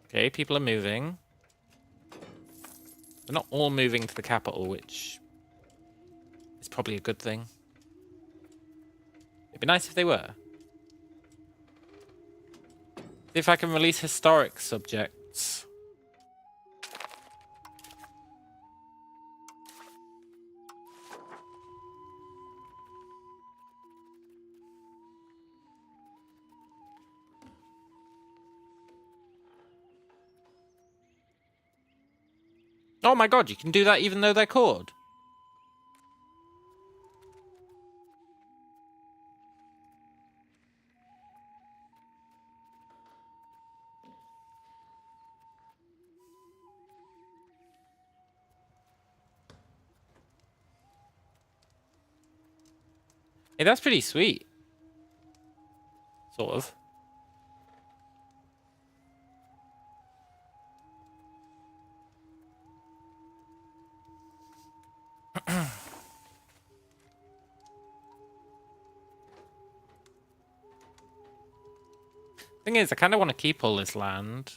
A: Okay, people are moving. They're not all moving to the capital, which is probably a good thing. It'd be nice if they were. See if I can release historic subjects. Oh my god, you can do that even though they're cored. Hey, that's pretty sweet. Sort of. Thing is, I kind of want to keep all this land.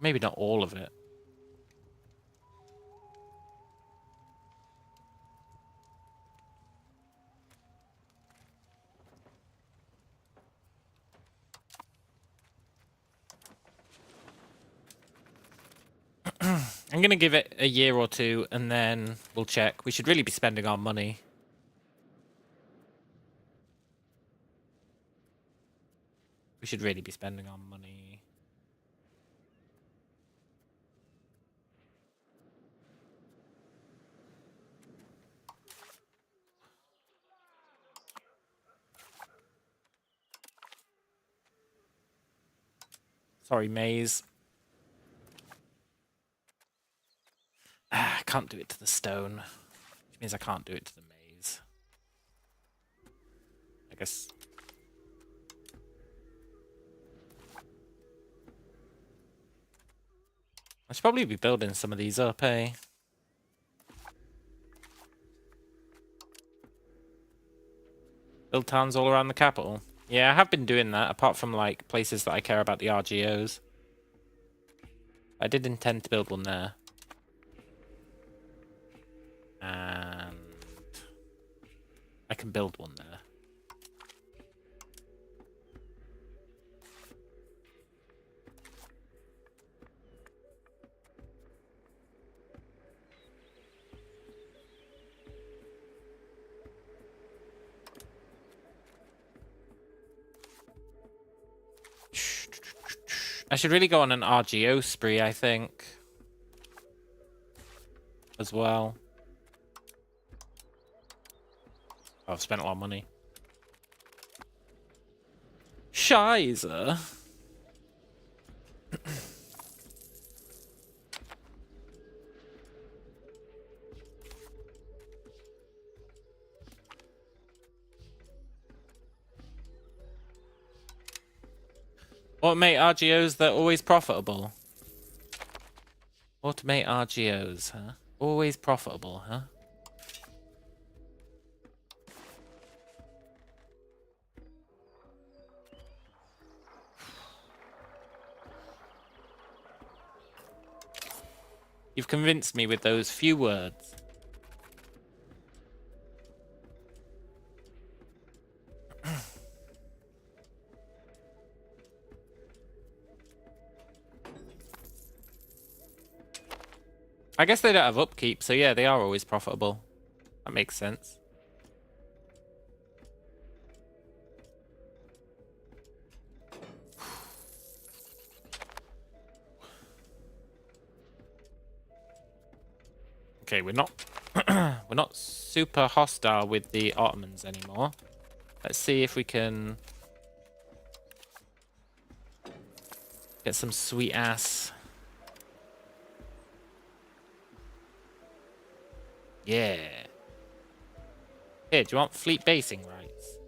A: Maybe not all of it. I'm going to give it a year or two, and then we'll check. We should really be spending our money. We should really be spending our money. Sorry, maze. I can't do it to the stone. Which means I can't do it to the maze. I guess... I should probably be building some of these up, eh? Build towns all around the capital. Yeah, I have been doing that, apart from, like, places that I care about the RGOs. I did intend to build one there. And... I can build one there. I should really go on an RGO spree, I think. As well. Oh, I've spent a lot of money. Shizer. Automate RGOs, they're always profitable. Automate RGOs, huh? Always profitable, huh? You've convinced me with those few words. I guess they don't have upkeep, so yeah, they are always profitable. That makes sense. Okay, we're not we're not super hostile with the Ottomans anymore. Let's see if we can get some sweet ass. Yeah. Here, do you want fleet basing rights?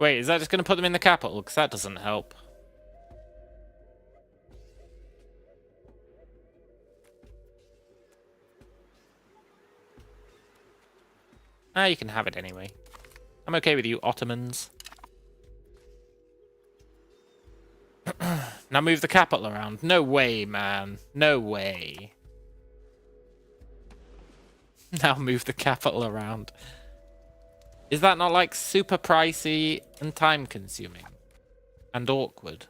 A: Wait, is that just going to put them in the capital? Because that doesn't help. Ah, you can have it anyway. I'm okay with you, Ottomans. Now move the capital around. No way, man. No way. Now move the capital around. Is that not like super pricey and time consuming? And awkward?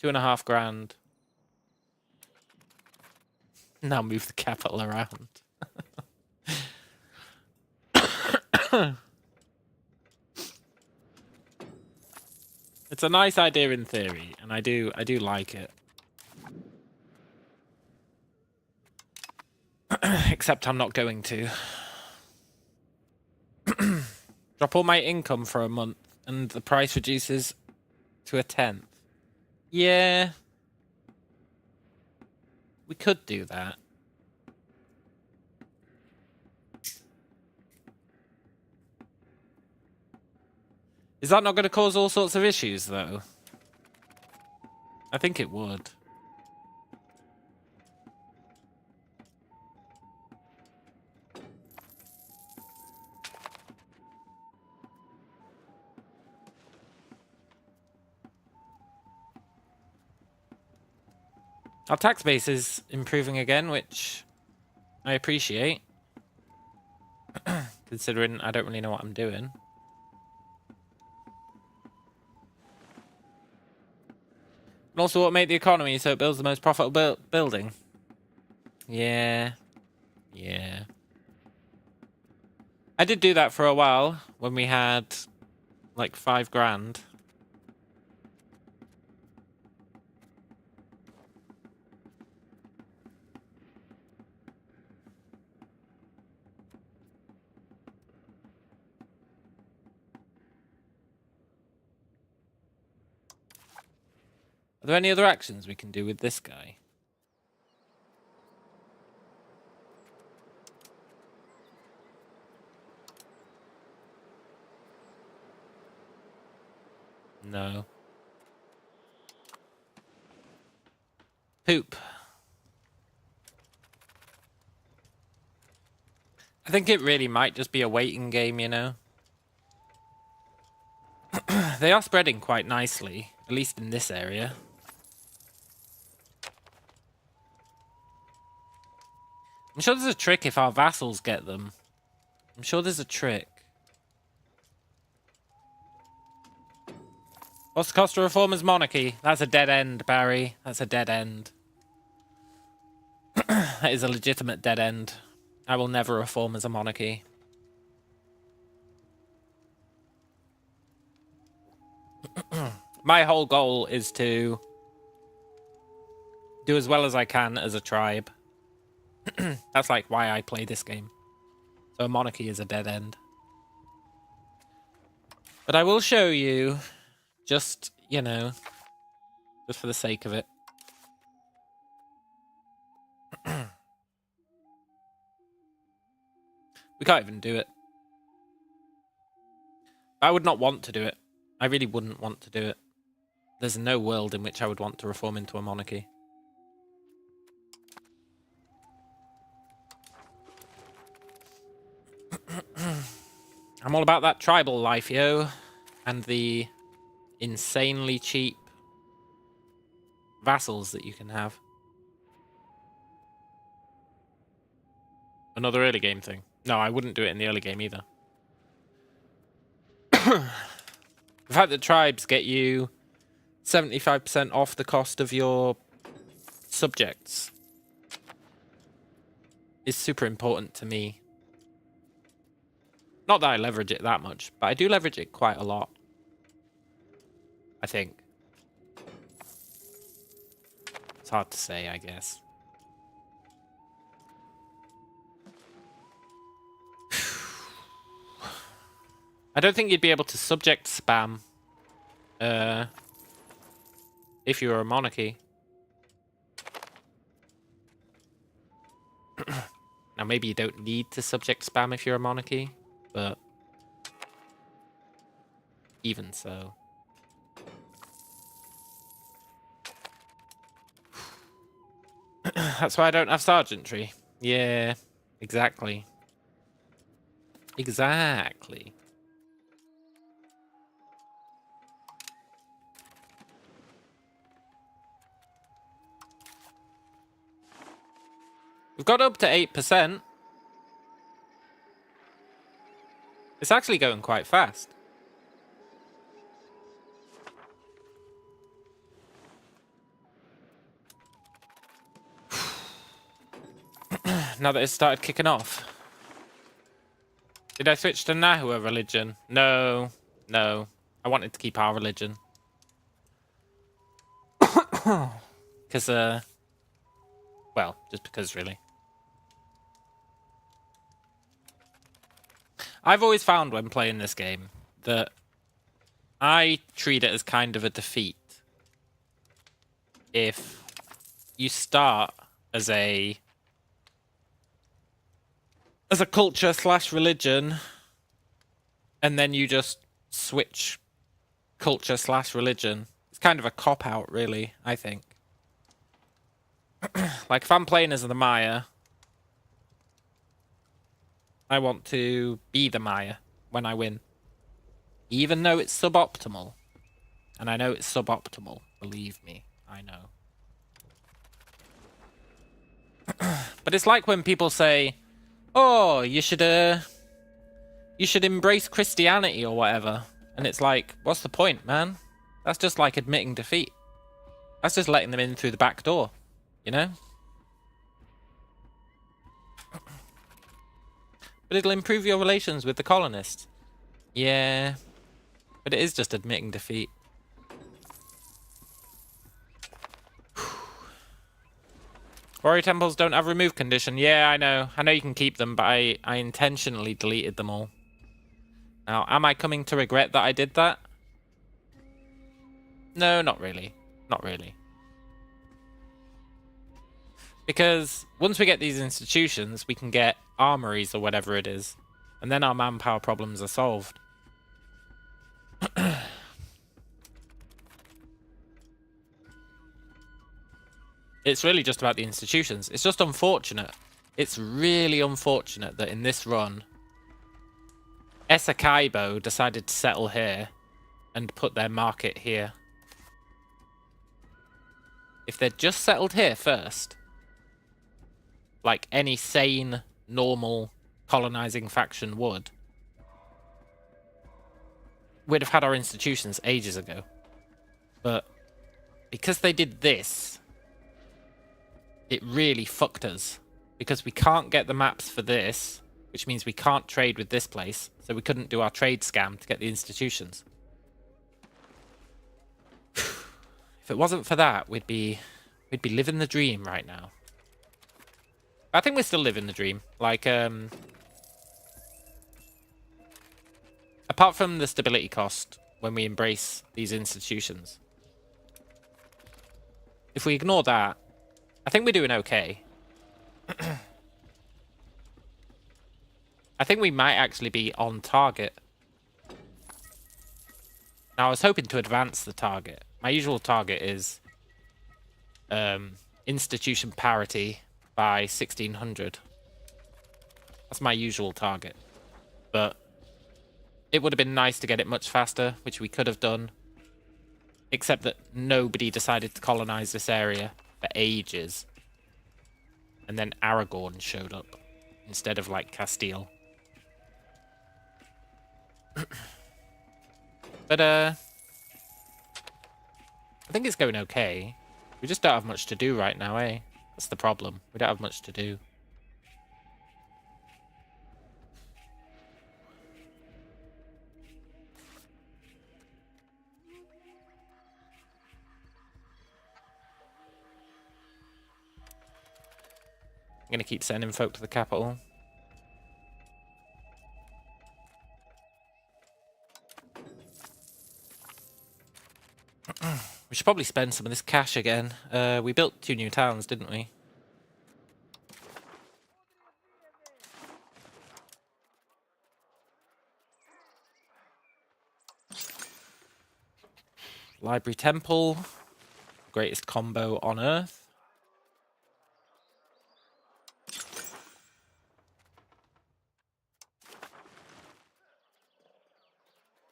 A: £2.5 grand. Now move the capital around. It's a nice idea in theory, and I do like it. Except I'm not going to. Drop all my income for a month, and the price reduces to 1/10. Yeah. We could do that. Is that not going to cause all sorts of issues, though? I think it would. Our tax base is improving again, which I appreciate. Considering I don't really know what I'm doing. And also automate the economy so it builds the most profitable building. Yeah. Yeah. I did do that for a while when we had like 5 grand. Are there any other actions we can do with this guy? No. Poop. I think it really might just be a waiting game, you know? They are spreading quite nicely, at least in this area. I'm sure there's a trick if our vassals get them. I'm sure there's a trick. What's the cost to reform as monarchy? That's a dead end, Barry. That's a dead end. That is a legitimate dead end. I will never reform as a monarchy. My whole goal is to do as well as I can as a tribe. That's like why I play this game. So a monarchy is a dead end. But I will show you, just, you know, just for the sake of it. We can't even do it. I would not want to do it. I really wouldn't want to do it. There's no world in which I would want to reform into a monarchy. I'm all about that tribal life, yo. And the insanely cheap vassals that you can have. Another early game thing. No, I wouldn't do it in the early game either. The fact that tribes get you 75% off the cost of your subjects is super important to me. Not that I leverage it that much, but I do leverage it quite a lot. I think. It's hard to say, I guess. I don't think you'd be able to subject spam if you were a monarchy. Now, maybe you don't need to subject spam if you're a monarchy, but even so. That's why I don't have sergeantry. Yeah, exactly. Exactly. We've got up to 8%. It's actually going quite fast. Now that it's started kicking off. Did I switch to Nahua religion? No. No. I wanted to keep our religion. Because, well, just because, really. I've always found when playing this game that I treat it as kind of a defeat if you start as a culture / religion and then you just switch culture / religion. It's kind of a cop-out, really, I think. Like, if I'm playing as the Maya, I want to be the Maya when I win. Even though it's suboptimal. And I know it's suboptimal. Believe me, I know. But it's like when people say, oh, you should embrace Christianity or whatever. And it's like, what's the point, man? That's just like admitting defeat. That's just letting them in through the back door, you know? But it'll improve your relations with the colonists. Yeah, but it is just admitting defeat. Warrior temples don't have remove condition. Yeah, I know. I know you can keep them, but I intentionally deleted them all. Now, am I coming to regret that I did that? No, not really. Not really. Because once we get these institutions, we can get armories or whatever it is. And then our manpower problems are solved. It's really just about the institutions. It's just unfortunate. It's really unfortunate that in this run, Esakaibo decided to settle here and put their market here. If they'd just settled here first, like any sane, normal, colonizing faction would, we'd have had our institutions ages ago. But because they did this, it really fucked us. Because we can't get the maps for this, which means we can't trade with this place, so we couldn't do our trade scam to get the institutions. If it wasn't for that, we'd be living the dream right now. I think we're still living the dream. Like, apart from the stability cost when we embrace these institutions. If we ignore that, I think we're doing okay. I think we might actually be on target. Now, I was hoping to advance the target. My usual target is institution parity by 1600. That's my usual target. But it would have been nice to get it much faster, which we could have done. Except that nobody decided to colonize this area for ages. And then Aragorn showed up. instead of like Castile. But I think it's going okay. We just don't have much to do right now, eh? That's the problem. We don't have much to do. I'm gonna keep sending folk to the capital. We should probably spend some of this cash again. We built 2 new towns, didn't we? Library Temple. Greatest combo on Earth.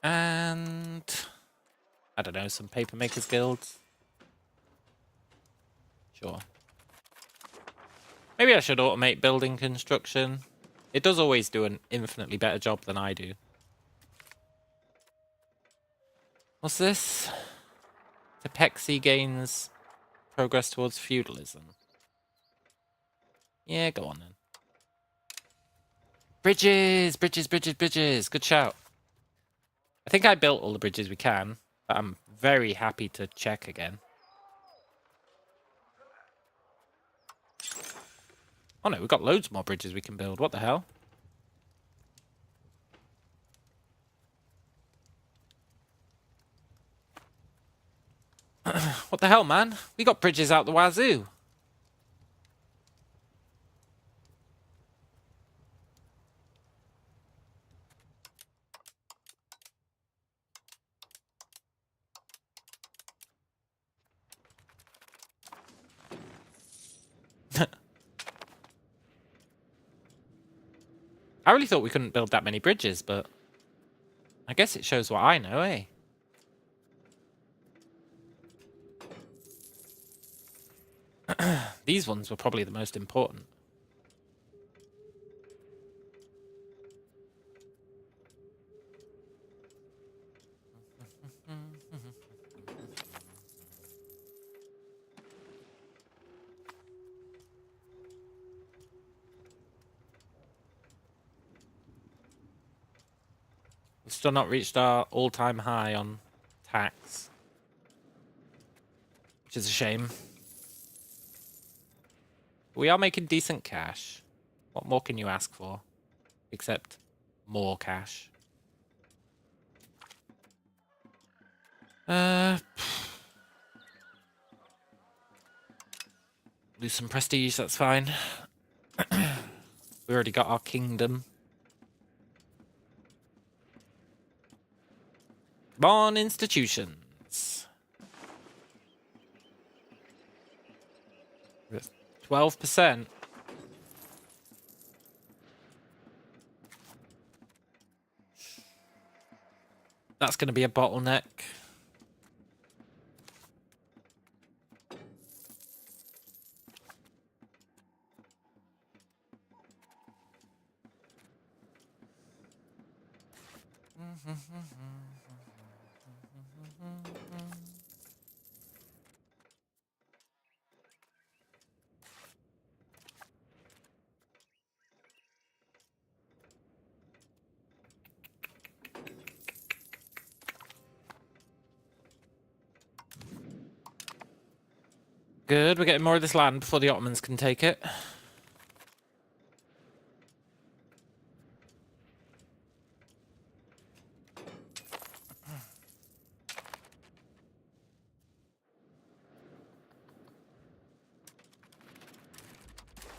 A: And I don't know, some papermakers guilds. Sure. Maybe I should automate building construction. It does always do an infinitely better job than I do. What's this? Tepexi gains progress towards feudalism. Yeah, go on then. Bridges! Bridges, bridges, bridges! Good shout. I think I built all the bridges we can, but I'm very happy to check again. Oh no, we've got loads more bridges we can build. What the hell? What the hell, man? We got bridges out the wazoo. I really thought we couldn't build that many bridges, but I guess it shows what I know, eh? These ones were probably the most important. We've still not reached our all-time high on tax, which is a shame. But we are making decent cash. What more can you ask for? Except more cash. Lose some prestige, that's fine. We already got our kingdom. Come on, institutions. 12%. That's going to be a bottleneck. Good, we're getting more of this land before the Ottomans can take it.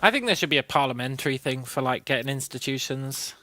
A: I think there should be a parliamentary thing for, like, getting institutions.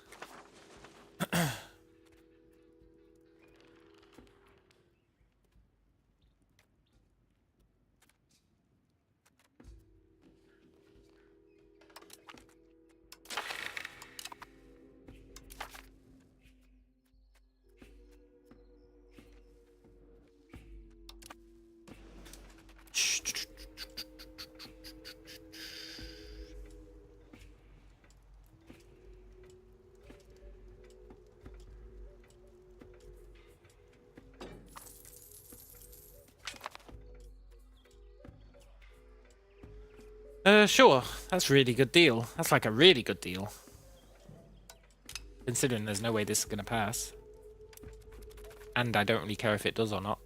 A: Sure. That's a really good deal. That's like a really good deal. Considering there's no way this is going to pass. And I don't really care if it does or not.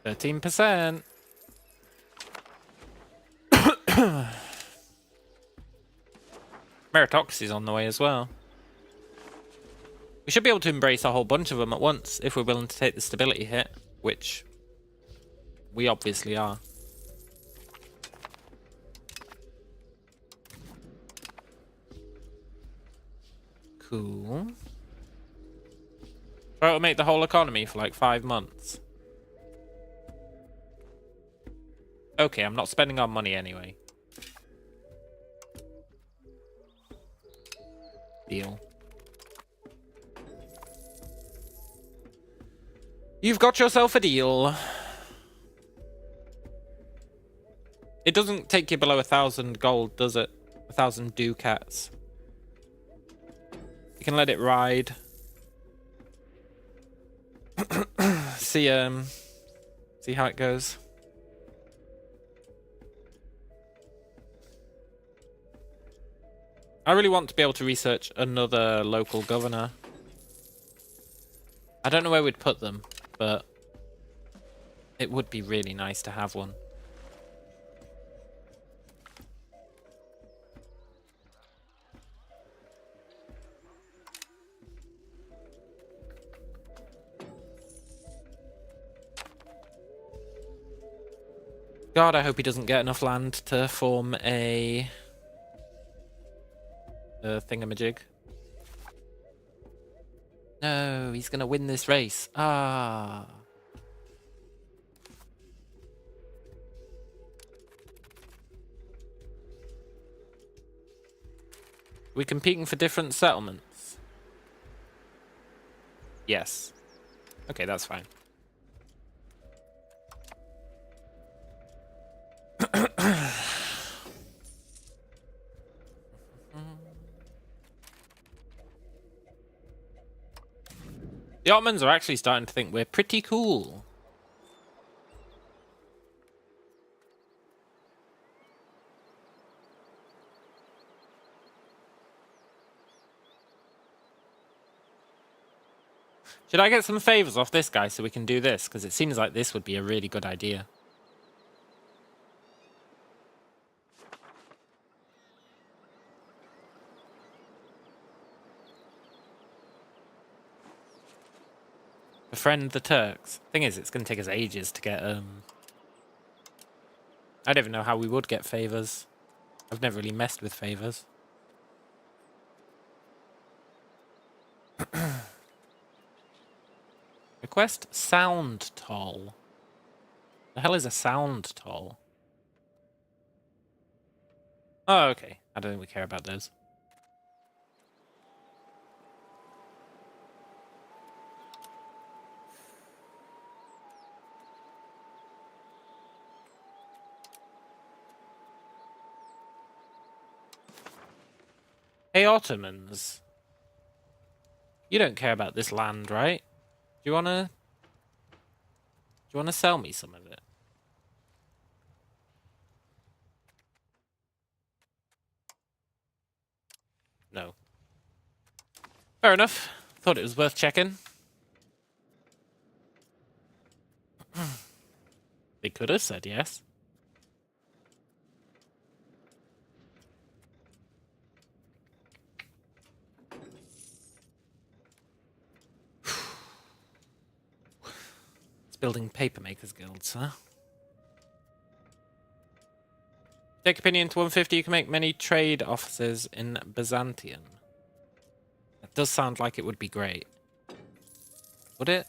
A: %. Meritocracy's on the way as well. We should be able to embrace a whole bunch of them at once if we're willing to take the stability hit, which we obviously are. Cool. So it'll make the whole economy for like 5 months. Okay, I'm not spending our money anyway. Deal. You've got yourself a deal. It doesn't take you below 1,000 gold, does it? 1,000 ducats. You can let it ride. See how it goes. I really want to be able to research another local governor. I don't know where we'd put them, but it would be really nice to have one. God, I hope he doesn't get enough land to form a thingamajig. No, he's gonna win this race. Ah. We're competing for different settlements. Yes. Okay, that's fine. The Ottomans are actually starting to think we're pretty cool. Should I get some favors off this guy so we can do this? Because it seems like this would be a really good idea. Befriend the Turks. Thing is, it's going to take us ages to get, I don't even know how we would get favors. I've never really messed with favors. Request sound toll. The hell is a sound toll? Oh, okay. I don't think we care about those. Hey, Ottomans. You don't care about this land, right? Do you wanna sell me some of it? No. Fair enough. Thought it was worth checking. They could have said yes. It's building papermakers guilds, huh? Take opinion to 150, you can make many trade offices in Byzantium. That does sound like it would be great. Would it?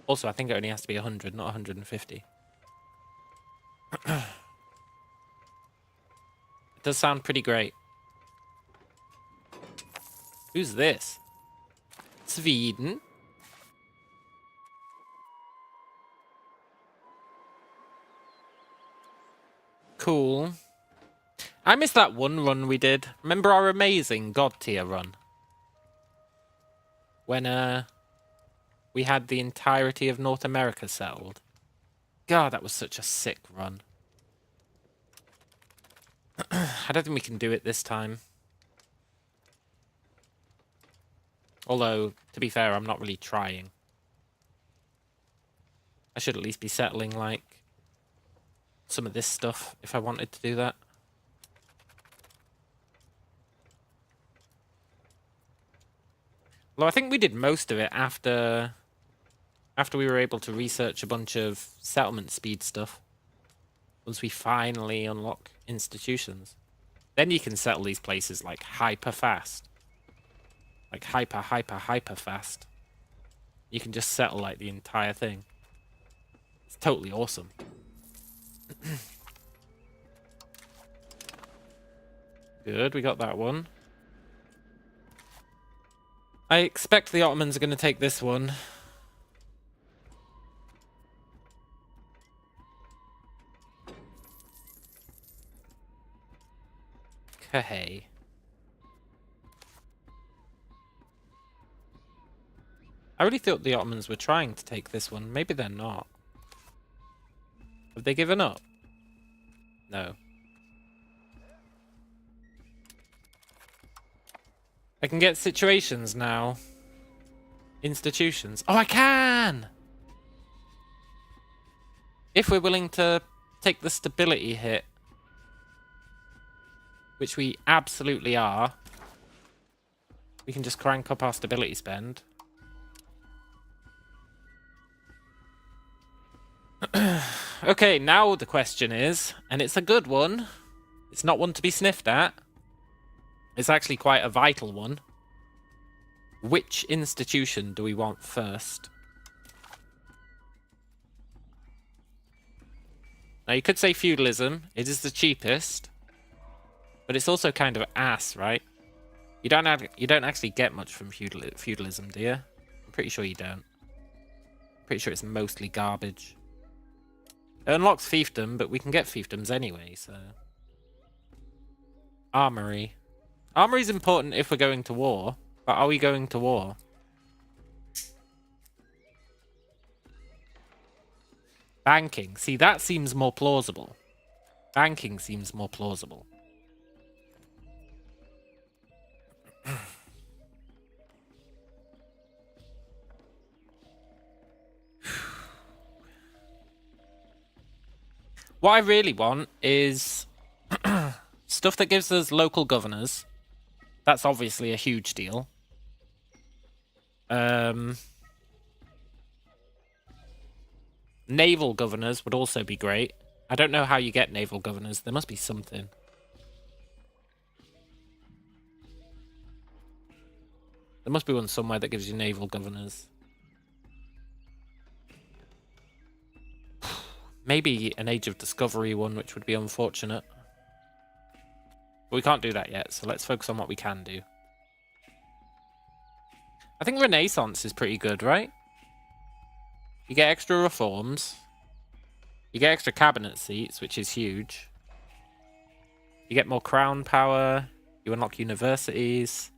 A: Also, I think it only has to be 100, not 150. It does sound pretty great. Who's this? Sweden? Cool. I missed that one run we did. Remember our amazing God tier run? When we had the entirety of North America settled. God, that was such a sick run. I don't think we can do it this time. Although, to be fair, I'm not really trying. I should at least be settling, like, some of this stuff if I wanted to do that. Although I think we did most of it after we were able to research a bunch of settlement speed stuff. Once we finally unlock institutions. Then you can settle these places, like, hyper fast. Like, hyper fast. You can just settle, like, the entire thing. It's totally awesome. Good, we got that one. I expect the Ottomans are going to take this one. Okay. I really thought the Ottomans were trying to take this one. Maybe they're not. Have they given up? No. I can get situations now. Institutions. Oh, I can! If we're willing to take the stability hit. Which we absolutely are. We can just crank up our stability spend. Okay, now the question is, and it's a good one. It's not one to be sniffed at. It's actually quite a vital one. Which institution do we want first? Now, you could say feudalism. It is the cheapest. But it's also kind of ass, right? You don't actually get much from feudalism, do you? I'm pretty sure you don't. Pretty sure it's mostly garbage. It unlocks fiefdom, but we can get fiefdoms anyway, so... Armory. Armory's important if we're going to war, but are we going to war? Banking. See, that seems more plausible. Banking seems more plausible. What I really want is stuff that gives us local governors. That's obviously a huge deal. Naval governors would also be great. I don't know how you get naval governors. There must be something. There must be one somewhere that gives you naval governors. Maybe an Age of Discovery one, which would be unfortunate. But we can't do that yet, so let's focus on what we can do. I think Renaissance is pretty good, right? You get extra reforms. You get extra cabinet seats, which is huge. You get more crown power. You unlock universities.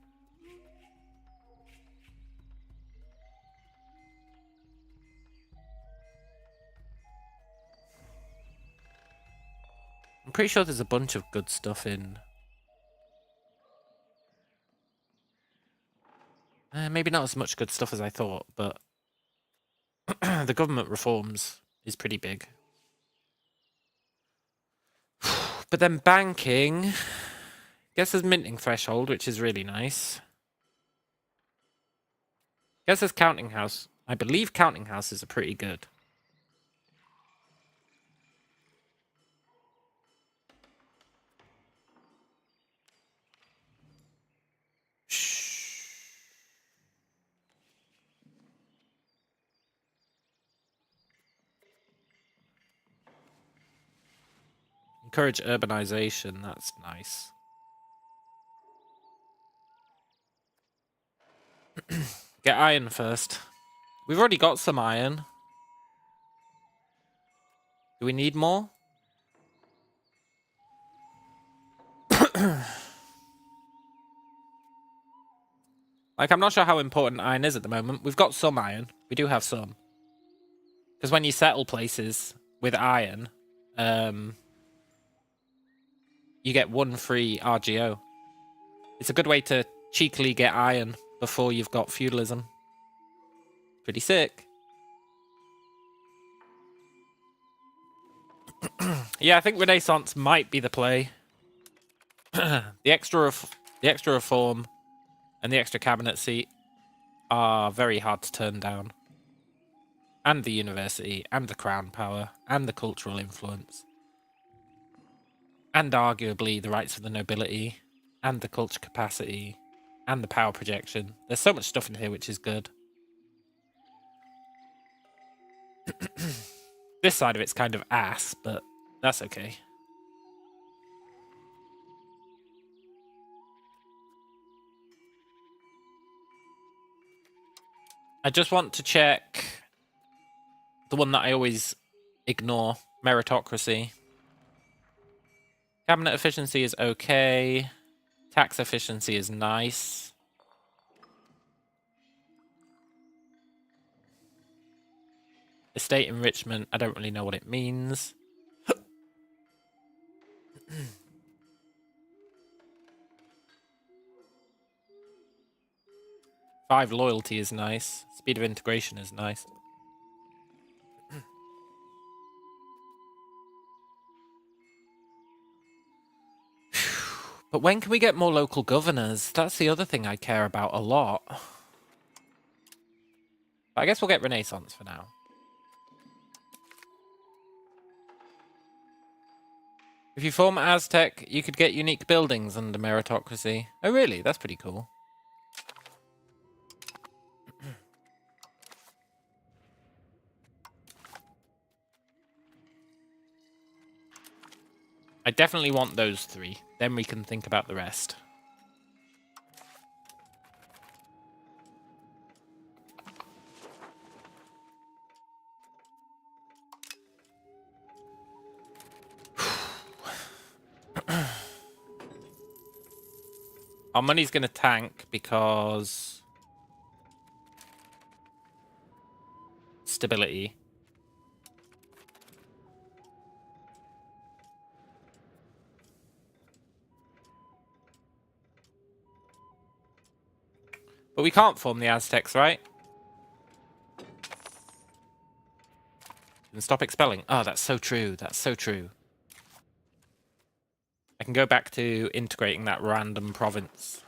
A: I'm pretty sure there's a bunch of good stuff in. Maybe not as much good stuff as I thought, but the government reforms is pretty big. But then banking, guess there's minting threshold, which is really nice. Guess there's counting house. I believe counting houses are pretty good. Encourage urbanization, that's nice. Get iron first. We've already got some iron. Do we need more? Like, I'm not sure how important iron is at the moment. We've got some iron. We do have some. Because when you settle places with iron, you get 1 free RGO. It's a good way to cheekily get iron before you've got feudalism. Pretty sick. Yeah, I think Renaissance might be the play. the extra reform and the extra cabinet seat are very hard to turn down. And the university, and the crown power, and the cultural influence. And arguably the rights of the nobility, and the culture capacity, and the power projection. There's so much stuff in here which is good. This side of it's kind of ass, but that's okay. I just want to check the one that I always ignore, meritocracy. Cabinet efficiency is okay. Tax efficiency is nice. Estate enrichment, I don't really know what it means. 5 loyalty is nice. Speed of integration is nice. But when can we get more local governors? That's the other thing I care about a lot. But I guess we'll get Renaissance for now. If you form Aztec, you could get unique buildings under meritocracy. Oh really? That's pretty cool. I definitely want those 3. Then we can think about the rest. Our money's going to tank because stability. But we can't form the Aztecs, right? And stop expelling. Oh, that's so true. That's so true. I can go back to integrating that random province.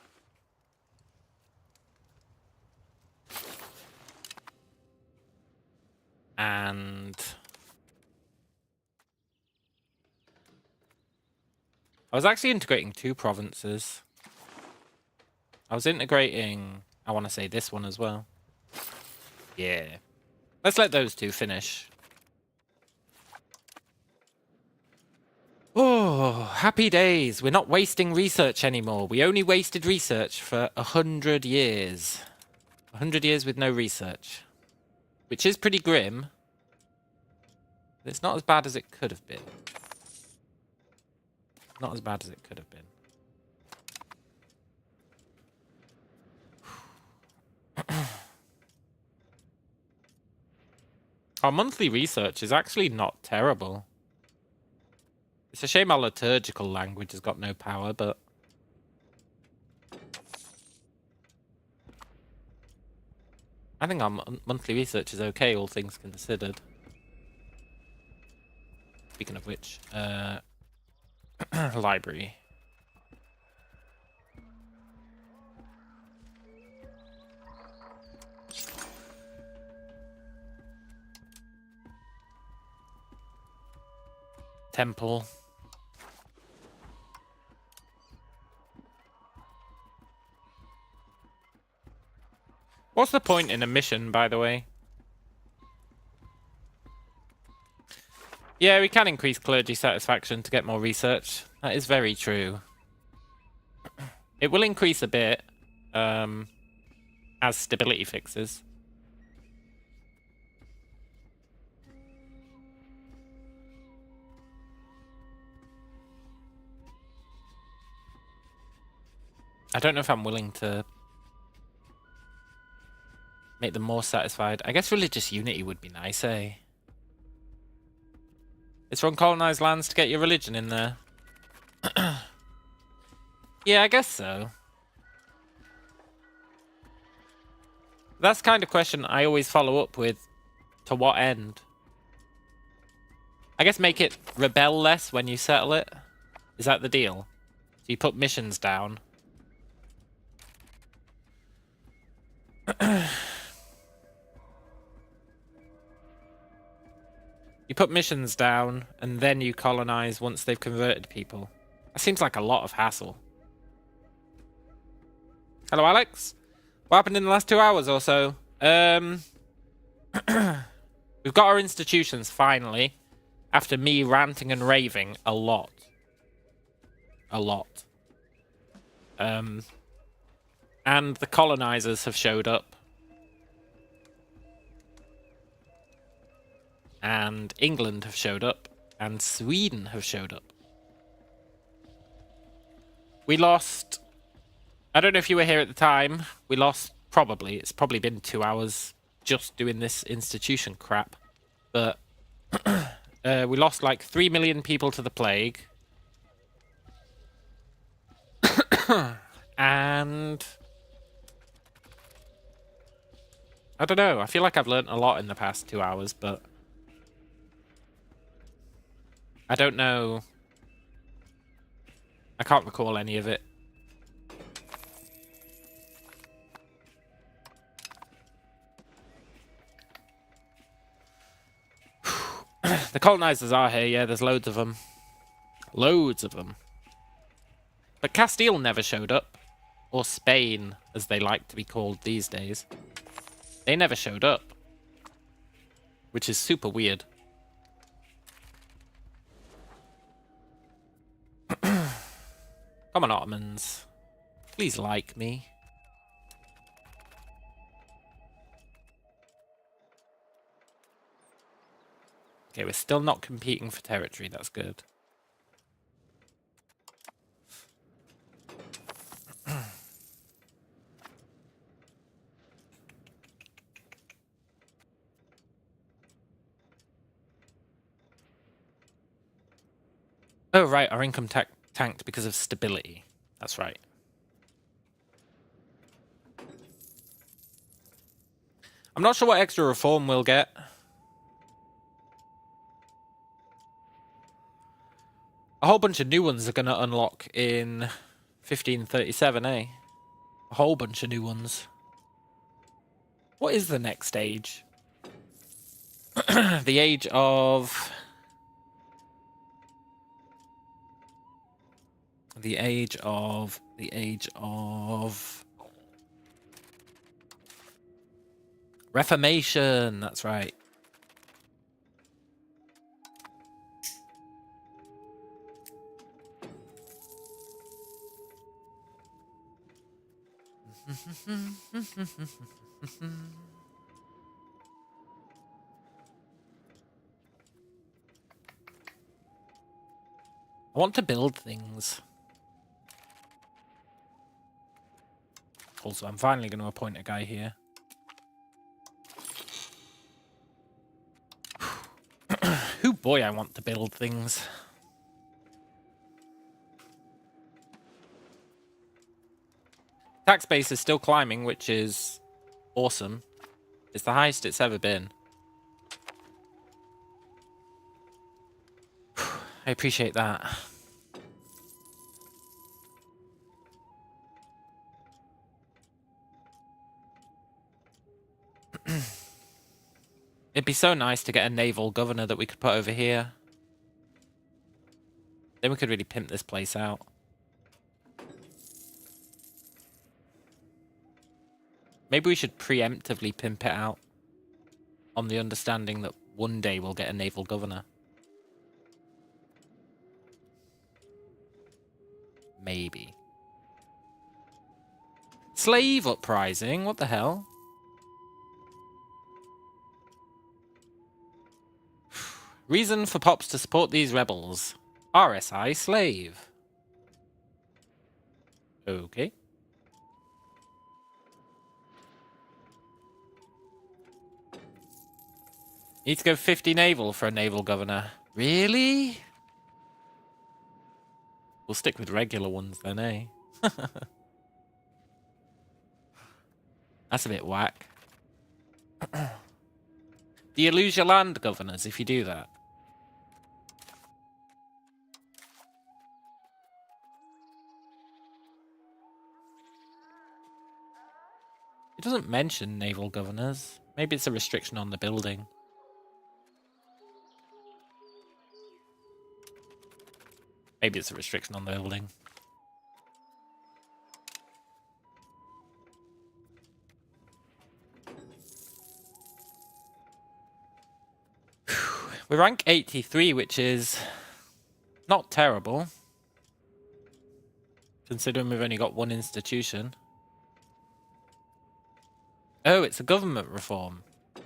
A: And I was actually integrating 2 provinces. I was integrating, I want to say this one as well. Yeah. Let's let those 2 finish. Oh, happy days. We're not wasting research anymore. We only wasted research for 100 years. 100 years with no research. Which is pretty grim. But it's not as bad as it could have been. Not as bad as it could have been. Our monthly research is actually not terrible. It's a shame our liturgical language has got no power, but I think our monthly research is okay, all things considered. Speaking of which, library. Temple. What's the point in a mission, by the way? Yeah, we can increase clergy satisfaction to get more research. That is very true. It will increase a bit as stability fixes. I don't know if I'm willing to make them more satisfied. I guess religious unity would be nice, eh? It's from colonized lands to get your religion in there. Yeah, I guess so. That's the kind of question I always follow up with. To what end? I guess make it rebel less when you settle it. Is that the deal? So you put missions down. You put missions down, and then you colonize once they've converted people. That seems like a lot of hassle. Hello, Alex. What happened in the last 2 hours or so? We've got our institutions, finally. After me ranting and raving a lot. A lot. And the colonizers have showed up. And England have showed up. And Sweden have showed up. We lost... I don't know if you were here at the time. We lost probably. It's probably been 2 hours just doing this institution crap. But we lost like 3 million people to the plague. And... I don't know. I feel like I've learnt a lot in the past 2 hours, but... I don't know. I can't recall any of it. The colonizers are here, yeah, there's loads of them. Loads of them. But Castile never showed up. Or Spain, as they like to be called these days. They never showed up. Which is super weird. Come on, Ottomans. Please like me. Okay, we're still not competing for territory. That's good. Oh, right. Our income tanked because of stability. That's right. I'm not sure what extra reform we'll get. A whole bunch of new ones are going to unlock in 1537, eh? A whole bunch of new ones. What is the next age? The age of... The age of... Reformation, that's right. I want to build things. Also, I'm finally going to appoint a guy here. Who boy, I want to build things. Tax base is still climbing, which is awesome. It's the highest it's ever been. I appreciate that. It'd be so nice to get a naval governor that we could put over here. Then we could really pimp this place out. Maybe we should preemptively pimp it out. On the understanding that one day we'll get a naval governor. Maybe. Slave uprising? What the hell? Reason for Pops to support these rebels. RSI slave. Okay. Need to go 50 naval for a naval governor. Really? We'll stick with regular ones then, eh? That's a bit whack. Do you lose your land governors if you do that? It doesn't mention naval governors. Maybe it's a restriction on the building. Maybe it's a restriction on the building. We're rank 83, which is not terrible, considering we've only got one institution. Oh, it's a government reform. So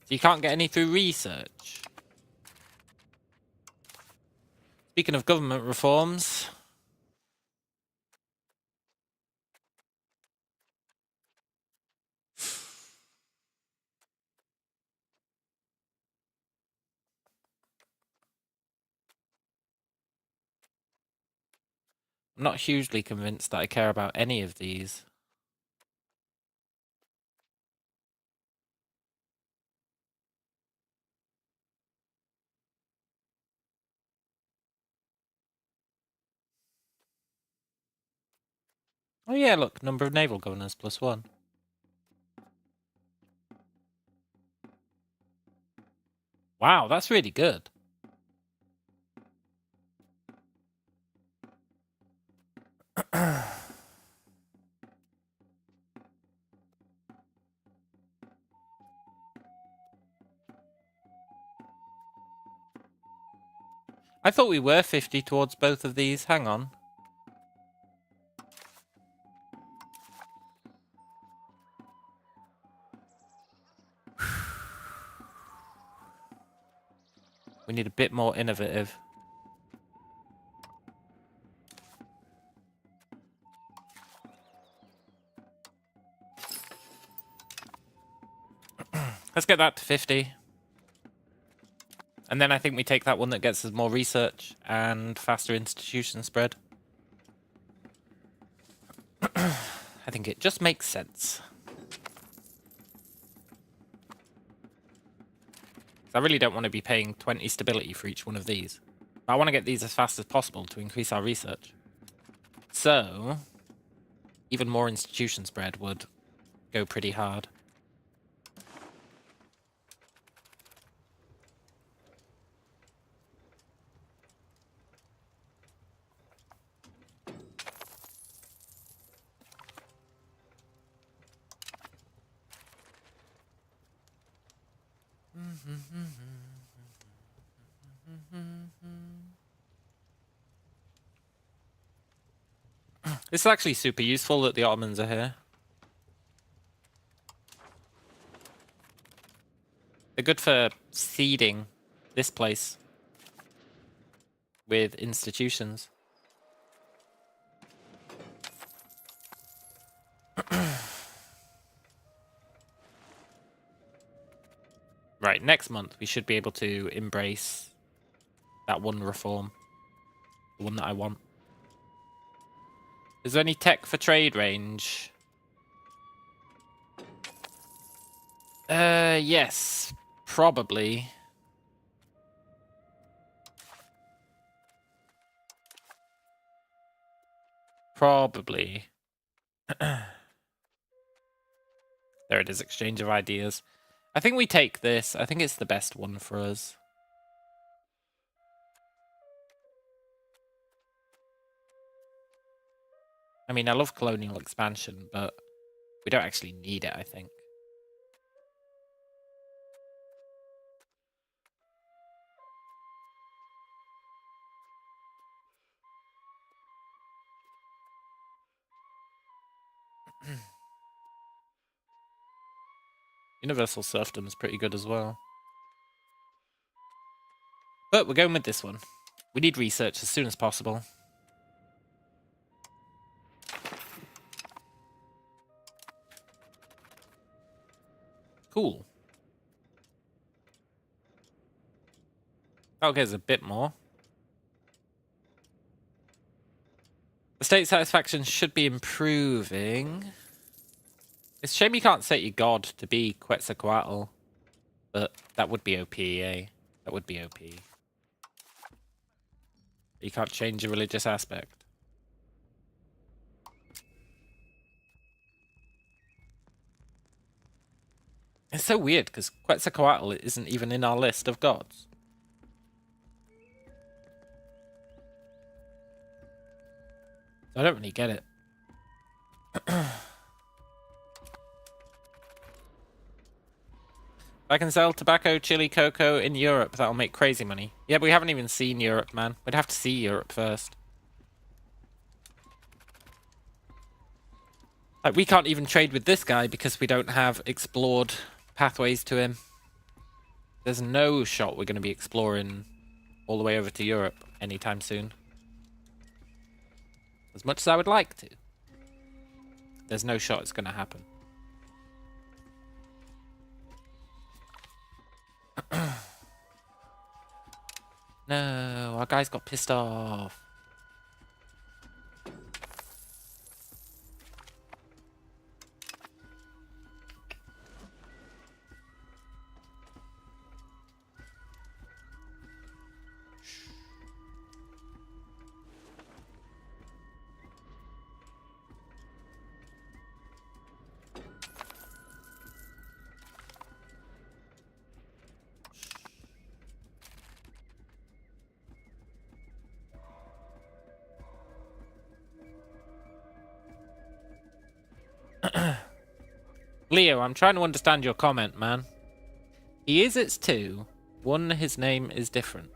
A: you can't get any through research. Speaking of government reforms... I'm not hugely convinced that I care about any of these. Oh yeah, look, number of naval governors +1. Wow, that's really good. I thought we were 50 towards both of these. Hang on. We need a bit more innovative. Let's get that to 50. And then I think we take that one that gets us more research and faster institution spread. I think it just makes sense. I really don't want to be paying 20 stability for each one of these. I want to get these as fast as possible to increase our research. So, even more institution spread would go pretty hard. This is actually super useful that the Ottomans are here. They're good for seeding this place with institutions. Right, next month we should be able to embrace that one reform. The one that I want. Is there any tech for trade range? Yes. Probably. Probably. There it is, exchange of ideas. I think we take this. I think it's the best one for us. I mean, I love colonial expansion, but we don't actually need it, I think. Universal serfdom is pretty good as well. But we're going with this one. We need research as soon as possible. Cool. Okay, there's a bit more. The state satisfaction should be improving. It's a shame you can't set your god to be Quetzalcoatl, but that would be OP, eh? That would be OP. You can't change your religious aspect. It's so weird, because Quetzalcoatl isn't even in our list of gods. I don't really get it. If I can sell tobacco, chili, cocoa in Europe, that'll make crazy money. Yeah, but we haven't even seen Europe, man. We'd have to see Europe first. Like, we can't even trade with this guy because we don't have explored pathways to him. There's no shot we're going to be exploring all the way over to Europe anytime soon. As much as I would like to. There's no shot it's going to happen. No, our guys got pissed off. Leo, I'm trying to understand your comment, man. He is its two. One, his name is different.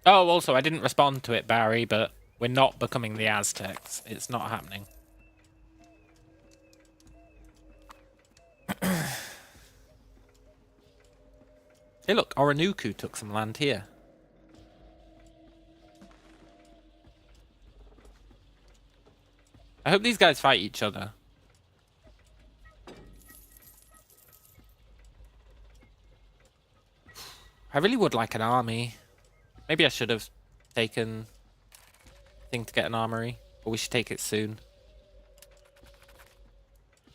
A: Oh, also, I didn't respond to it, Barry, but we're not becoming the Aztecs. It's not happening. Hey, look, Oronuku took some land here. I hope these guys fight each other. I really would like an army. Maybe I should have taken a thing to get an armory. Or we should take it soon.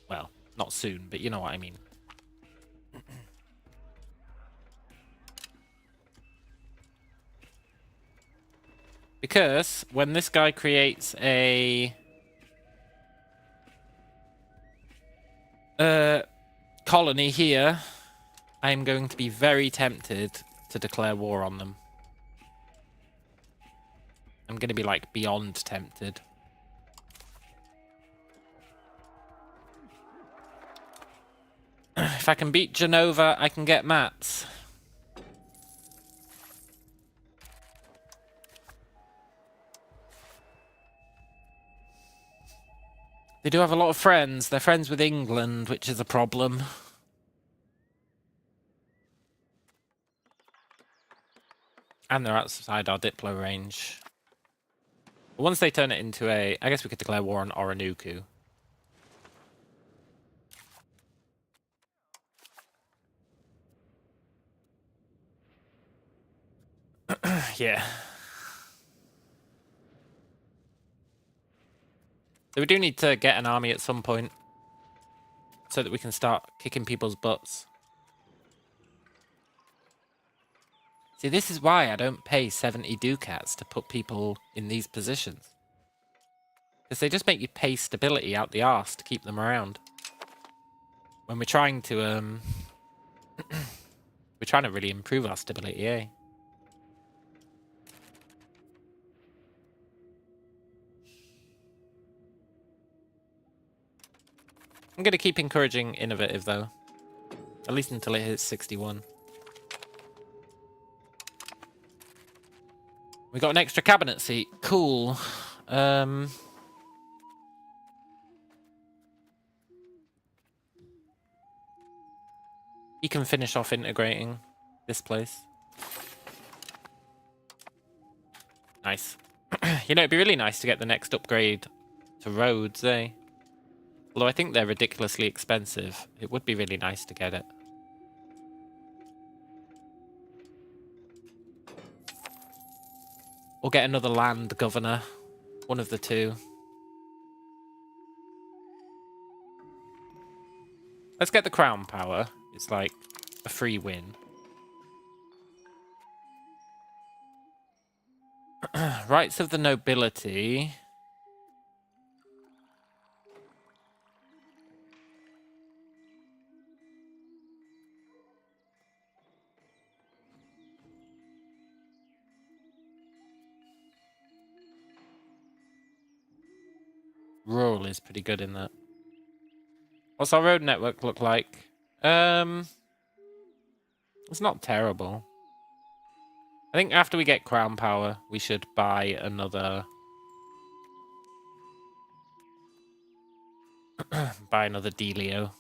A: Well, not soon, but you know what I mean. Because when this guy creates a colony here, I am going to be very tempted to declare war on them. I'm going to be like beyond tempted. If I can beat Genova, I can get mats. They do have a lot of friends. They're friends with England, which is a problem. And they're outside our Diplo range. But once they turn it into a... I guess we could declare war on Oronuku. Yeah. So we do need to get an army at some point. So that we can start kicking people's butts. See, this is why I don't pay 70 ducats to put people in these positions. Because they just make you pay stability out the arse to keep them around. When we're trying to, we're trying to really improve our stability, eh? I'm going to keep encouraging innovative, though. At least until it hits 61. We got an extra cabinet seat. Cool. He can finish off integrating this place. Nice. You know, it'd be really nice to get the next upgrade to roads, eh? Although I think they're ridiculously expensive. It would be really nice to get it. Or get another land governor. One of the two. Let's get the crown power. It's like a free win. Rights of the nobility. Rural is pretty good in that. What's our road network look like? It's not terrible. I think after we get crown power, we should buy another... buy another dealio.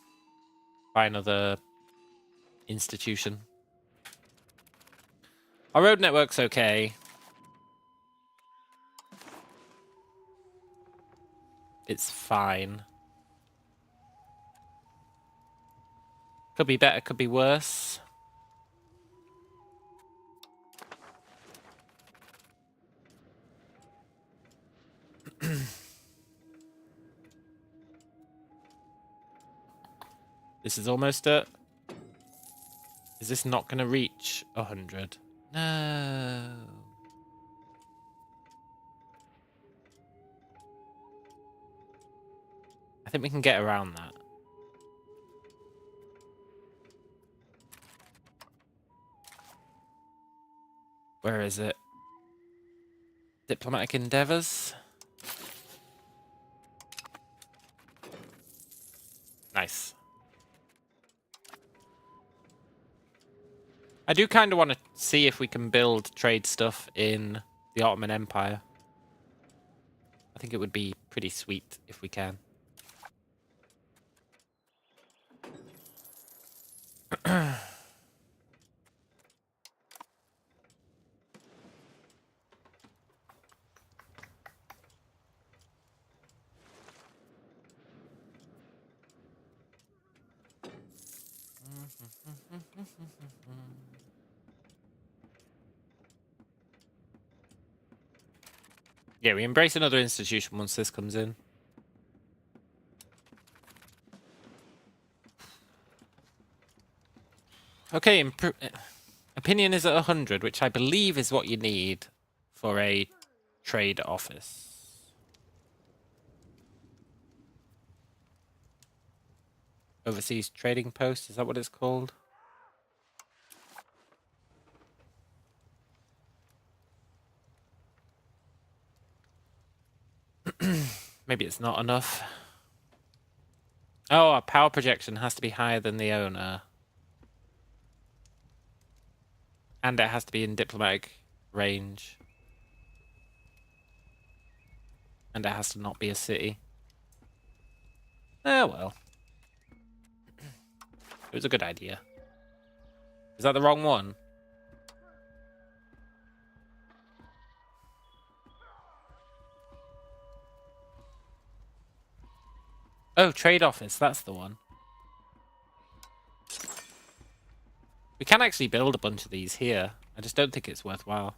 A: Buy another institution. Our road network's okay. It's fine. Could be better, could be worse. This is almost it. Is this not going to reach 100? No. I think we can get around that. Where is it? Diplomatic endeavors. Nice. I do kind of want to see if we can build trade stuff in the Ottoman Empire. I think it would be pretty sweet if we can. Yeah, we embrace another institution once this comes in. Okay, opinion is at 100, which I believe is what you need for a trade office. Overseas trading post, is that what it's called? Maybe it's not enough. Oh, our power projection has to be higher than the owner. And it has to be in diplomatic range. And it has to not be a city. Oh, well. It was a good idea. Is that the wrong one? Oh, trade office, that's the one. We can actually build a bunch of these here. I just don't think it's worthwhile.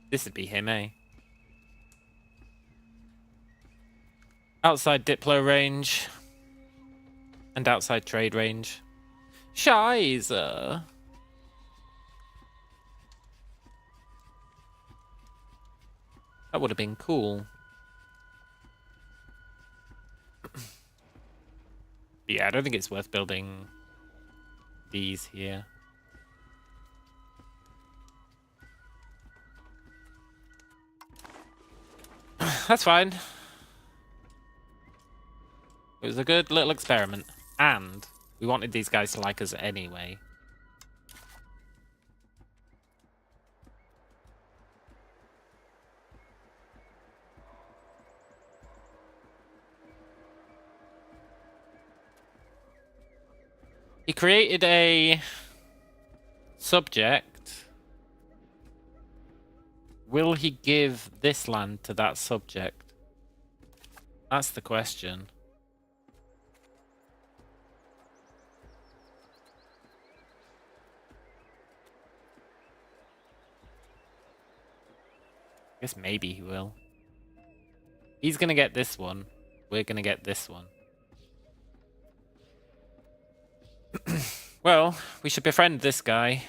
A: This would be him, eh? Outside Diplo range. And outside trade range. Scheiße. That would have been cool. But yeah, I don't think it's worth building these here. That's fine. It was a good little experiment. And we wanted these guys to like us anyway. He created a subject. Will he give this land to that subject? That's the question. I guess maybe he will. He's gonna get this one. We're gonna get this one. Well, we should befriend this guy.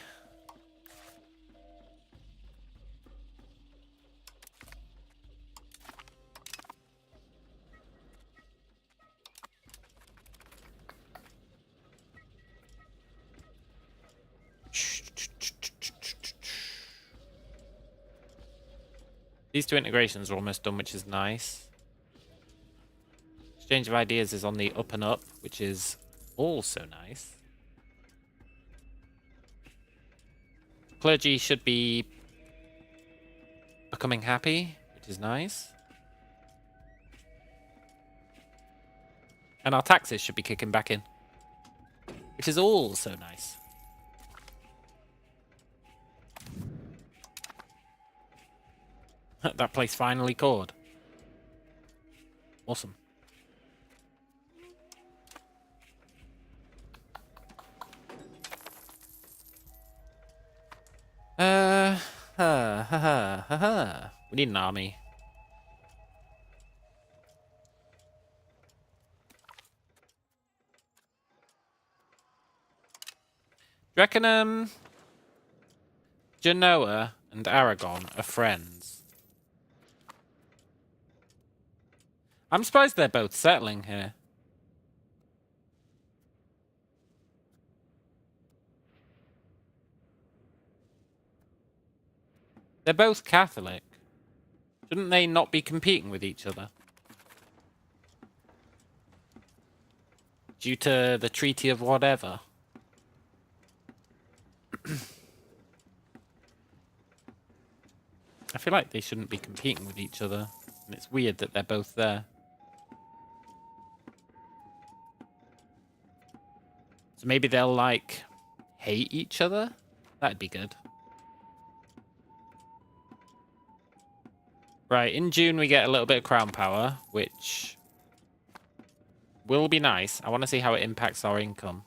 A: These two integrations are almost done, which is nice. Exchange of ideas is on the up and up, which is also nice. Clergy should be becoming happy, which is nice. And our taxes should be kicking back in, which is also nice. That place finally caught. Awesome. We need an army. Do you reckon, Genoa and Aragon are friends? I'm surprised they're both settling here. They're both Catholic. Shouldn't they not be competing with each other? Due to the Treaty of whatever. I feel like they shouldn't be competing with each other. And it's weird that they're both there. So maybe they'll, like, hate each other? That'd be good. Right, in June we get a little bit of crown power, which will be nice. I want to see how it impacts our income.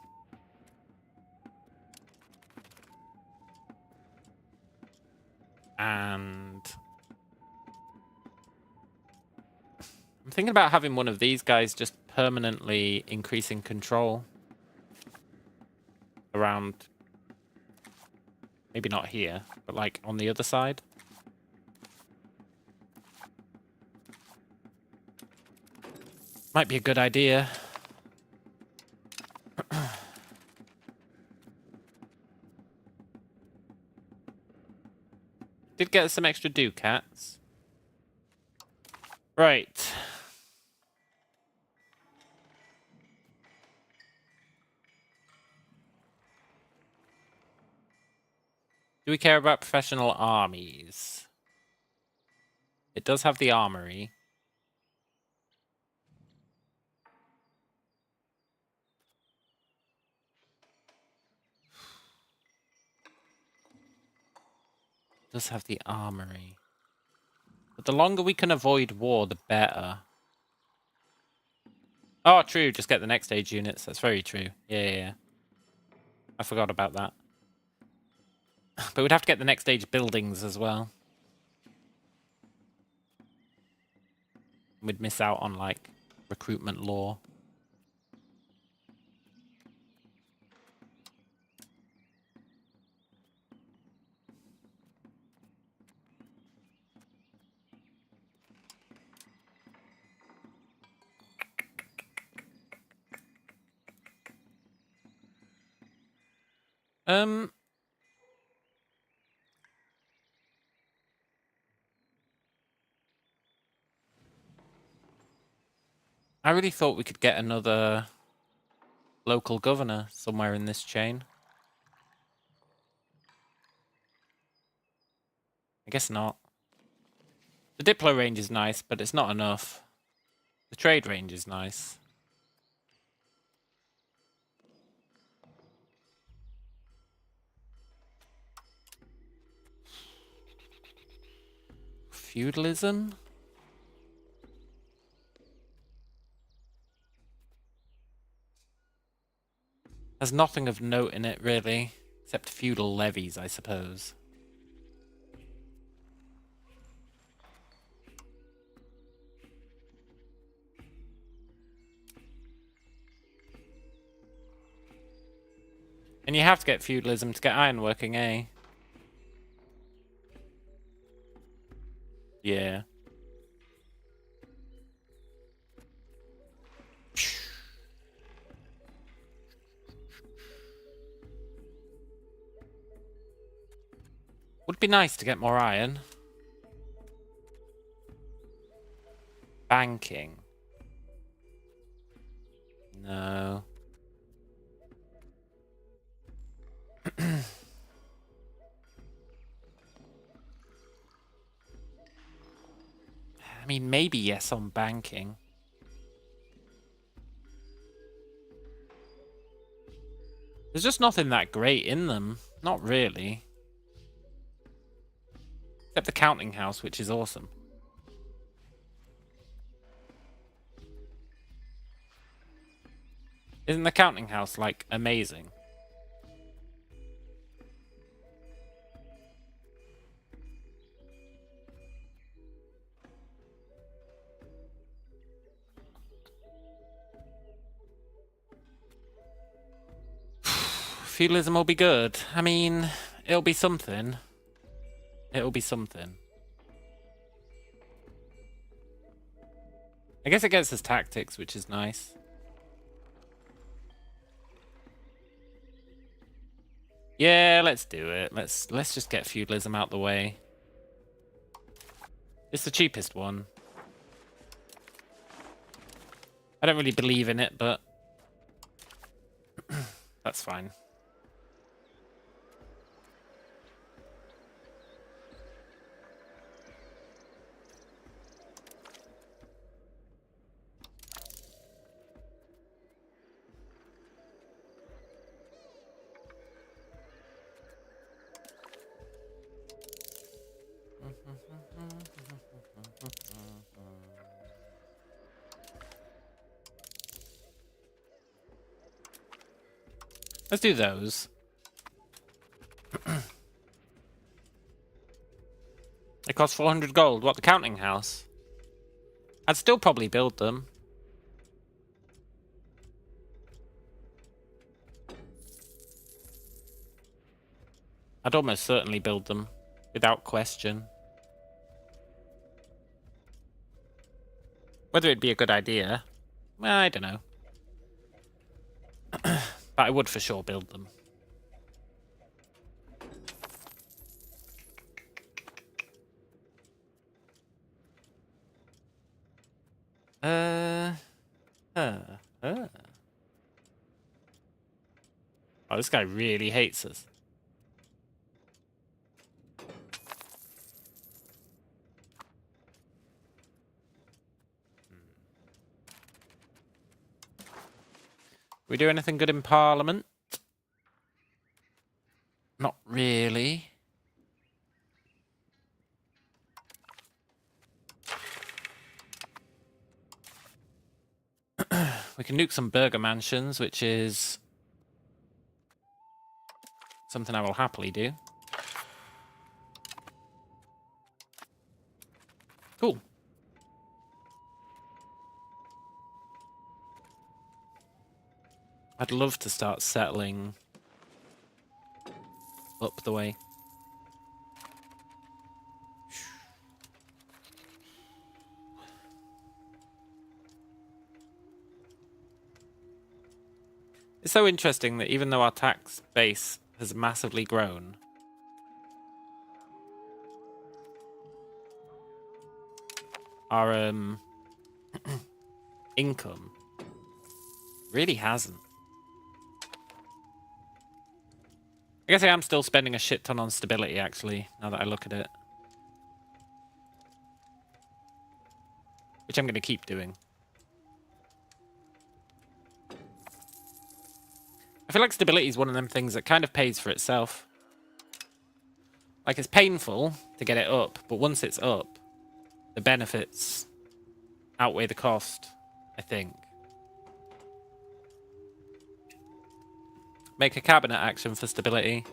A: And I'm thinking about having one of these guys just permanently increasing control around, maybe not here, but like on the other side. Might be a good idea. Did get some extra ducats. Right. Do we care about professional armies? It does have the armory. It does have the armory. But the longer we can avoid war, the better. Oh, true. Just get the next stage units. That's very true. Yeah. I forgot about that. But we'd have to get the next stage buildings as well. We'd miss out on, like, recruitment law. I really thought we could get another local governor somewhere in this chain. I guess not. The Diplo range is nice, but it's not enough. The trade range is nice. Feudalism? There's nothing of note in it, really. Except feudal levies, I suppose. And you have to get feudalism to get ironworking, eh? Yeah. Would be nice to get more iron. Banking. No. I mean, maybe yes on banking. There's just nothing that great in them. Not really. Except the counting house, which is awesome. Isn't the counting house, like, amazing? Feudalism will be good. I mean, it'll be something. It'll be something. I guess it gets us tactics, which is nice. Yeah, let's do it. Let's just get feudalism out the way. It's the cheapest one. I don't really believe in it, but that's fine. Let's do those. It costs 400 gold. What, the counting house? I'd still probably build them. I'd almost certainly build them, without question. Whether it'd be a good idea, well, I don't know. But I would for sure build them. Oh, this guy really hates us. We do anything good in Parliament? Not really. We can nuke some burger mansions, which is something I will happily do. Cool. I'd love to start settling up the way. It's so interesting that even though our tax base has massively grown, our income really hasn't. I guess I am still spending a shit ton on stability, actually, now that I look at it. Which I'm going to keep doing. I feel like stability is one of them things that kind of pays for itself. Like, it's painful to get it up, but once it's up, the benefits outweigh the cost, I think. Make a cabinet action for stability.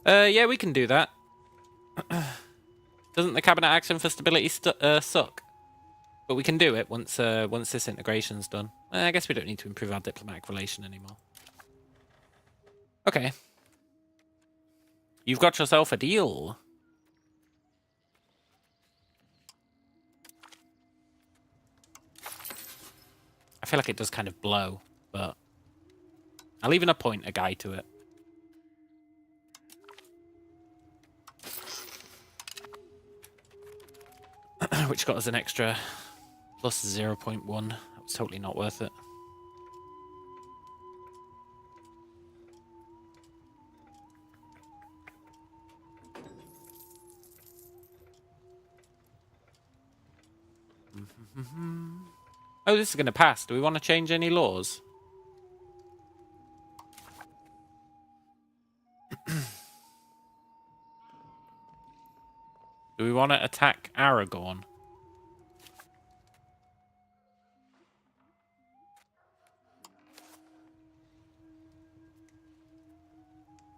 A: Yeah, we can do that. Doesn't the cabinet action for stability suck? But we can do it once this integration's done. I guess we don't need to improve our diplomatic relation anymore. Okay. You've got yourself a deal. I feel like it does kind of blow, but I'll even appoint a guy to it. Which got us an extra plus 0.1. That was totally not worth it. Oh, this is going to pass. Do we want to change any laws? Do we want to attack Aragorn?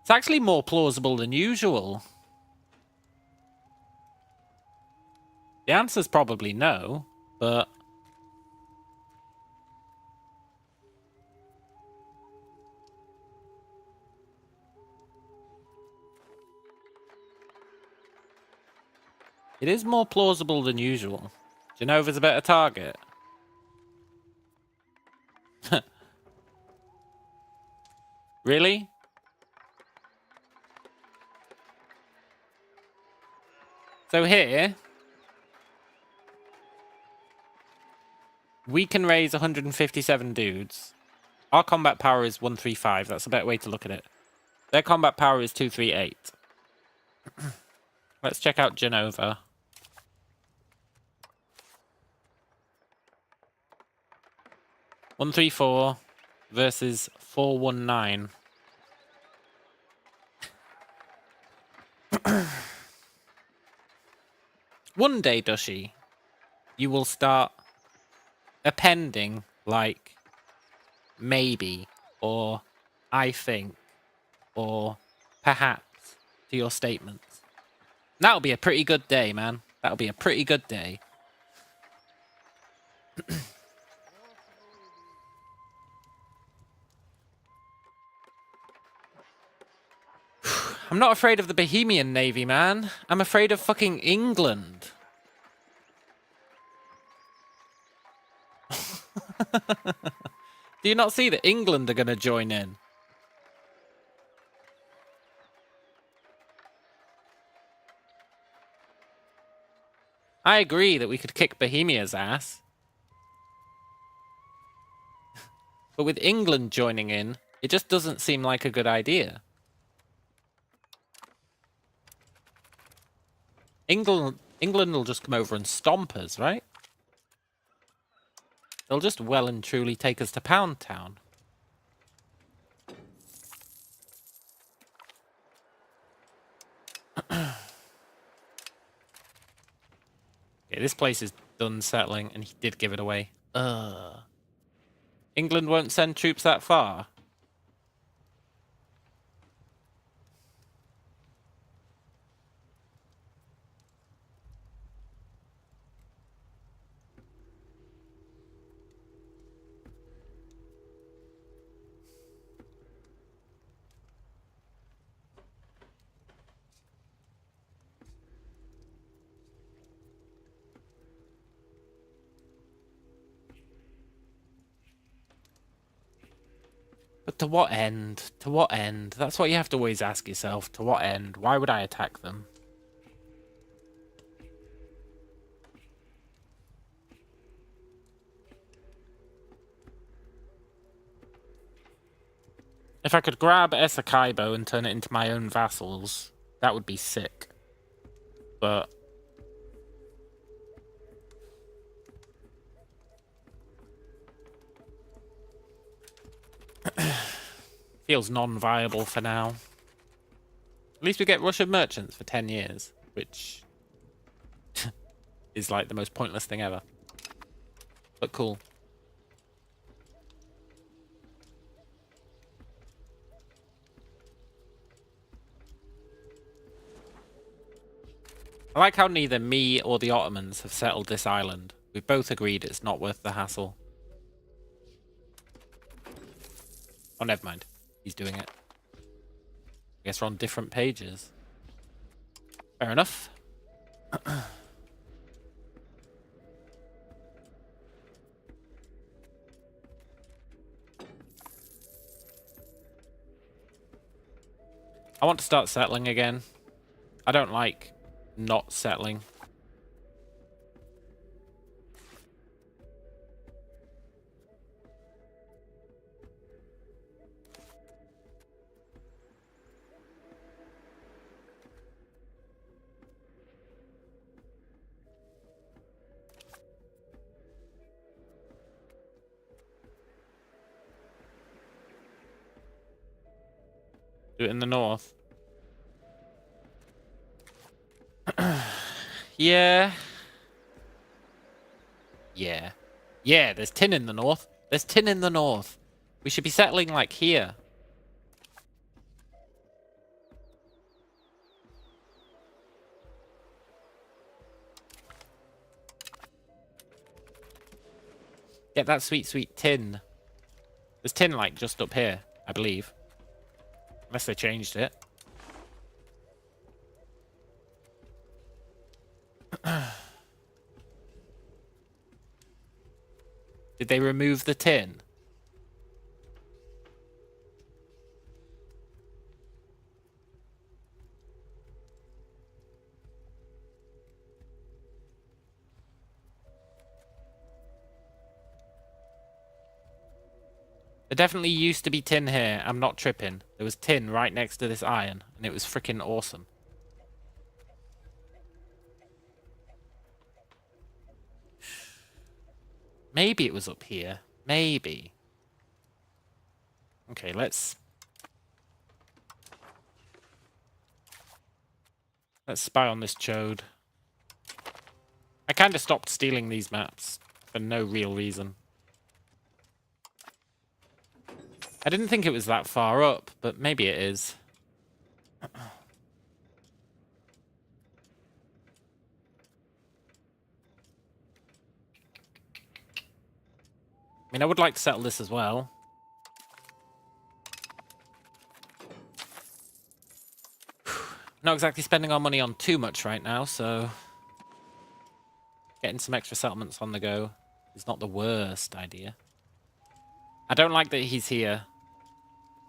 A: It's actually more plausible than usual. The answer's probably no, but... It is more plausible than usual. Genova's a better target. Really? So here... we can raise 157 dudes. Our combat power is 135. That's a better way to look at it. Their combat power is 238. Let's check out Genova. 134 versus 419. One day, Dushi, you will start appending, like, maybe, or I think, or perhaps, to your statements. That'll be a pretty good day, man. That'll be a pretty good day. I'm not afraid of the Bohemian Navy, man. I'm afraid of fucking England. Do you not see that England are going to join in? I agree that we could kick Bohemia's ass. But with England joining in, it just doesn't seem like a good idea. England will just come over and stomp us, right? They'll just well and truly take us to Pound Town. Okay, this place is done settling, and he did give it away. England won't send troops that far. But to what end? To what end? That's what you have to always ask yourself. To what end? Why would I attack them? If I could grab Esakaibo and turn it into my own vassals, that would be sick. But... feels non-viable for now. At least we get Russian merchants for 10 years, which... is like the most pointless thing ever. But cool. I like how neither me or the Ottomans have settled this island. We've both agreed it's not worth the hassle. Oh, never mind. He's doing it. I guess we're on different pages. Fair enough. I want to start settling again. I don't like not settling. Do it in the north. Yeah. Yeah. Yeah, there's tin in the north. There's tin in the north. We should be settling, like, here. Get that sweet, sweet tin. There's tin, like, just up here, I believe. Unless they changed it. Did they remove the tin? There definitely used to be tin here. I'm not tripping. There was tin right next to this iron, and it was freaking awesome. Maybe it was up here. Maybe. Okay, let's spy on this chode. I kind of stopped stealing these maps for no real reason. I didn't think it was that far up, but maybe it is. I mean, I would like to settle this as well. Not exactly spending our money on too much right now, so getting some extra settlements on the go is not the worst idea. I don't like that he's here.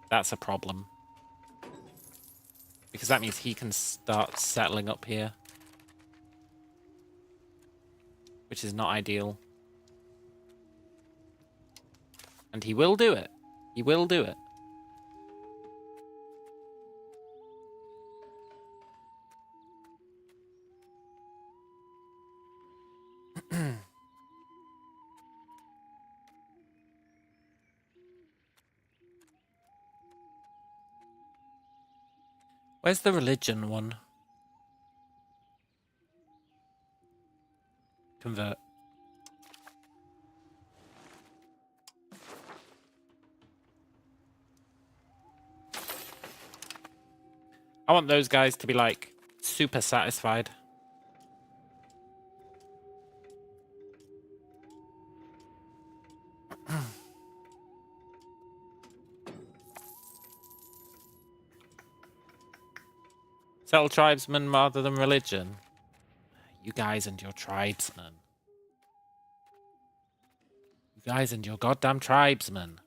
A: That's a problem. Because that means he can start settling up here. Which is not ideal. And he will do it. He will do it. Where's the religion one? Convert. I want those guys to be, like, super satisfied. Settle tribesmen rather than religion. You guys and your tribesmen. You guys and your goddamn tribesmen.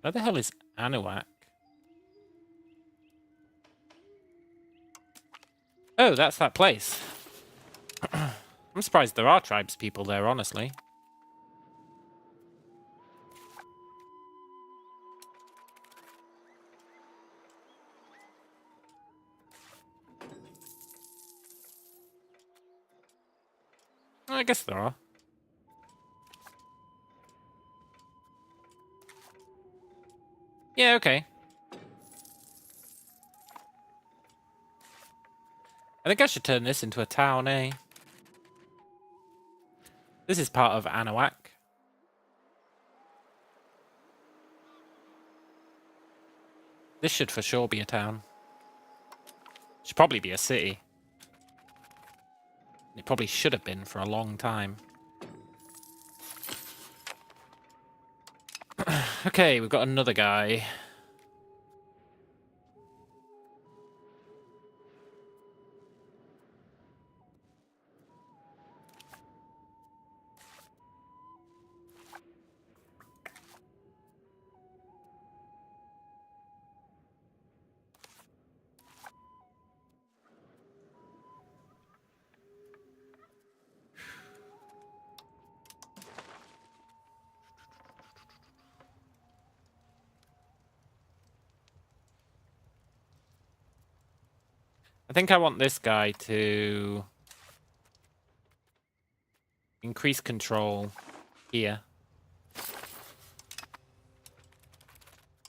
A: Where the hell is Anuak? Oh, that's that place. I'm surprised there are tribes people there, honestly. I guess there are. Yeah, okay. I think I should turn this into a town, eh? This is part of Anahuac. This should for sure be a town. Should probably be a city. It probably should have been for a long time. Okay, we've got another guy. I think I want this guy to increase control here.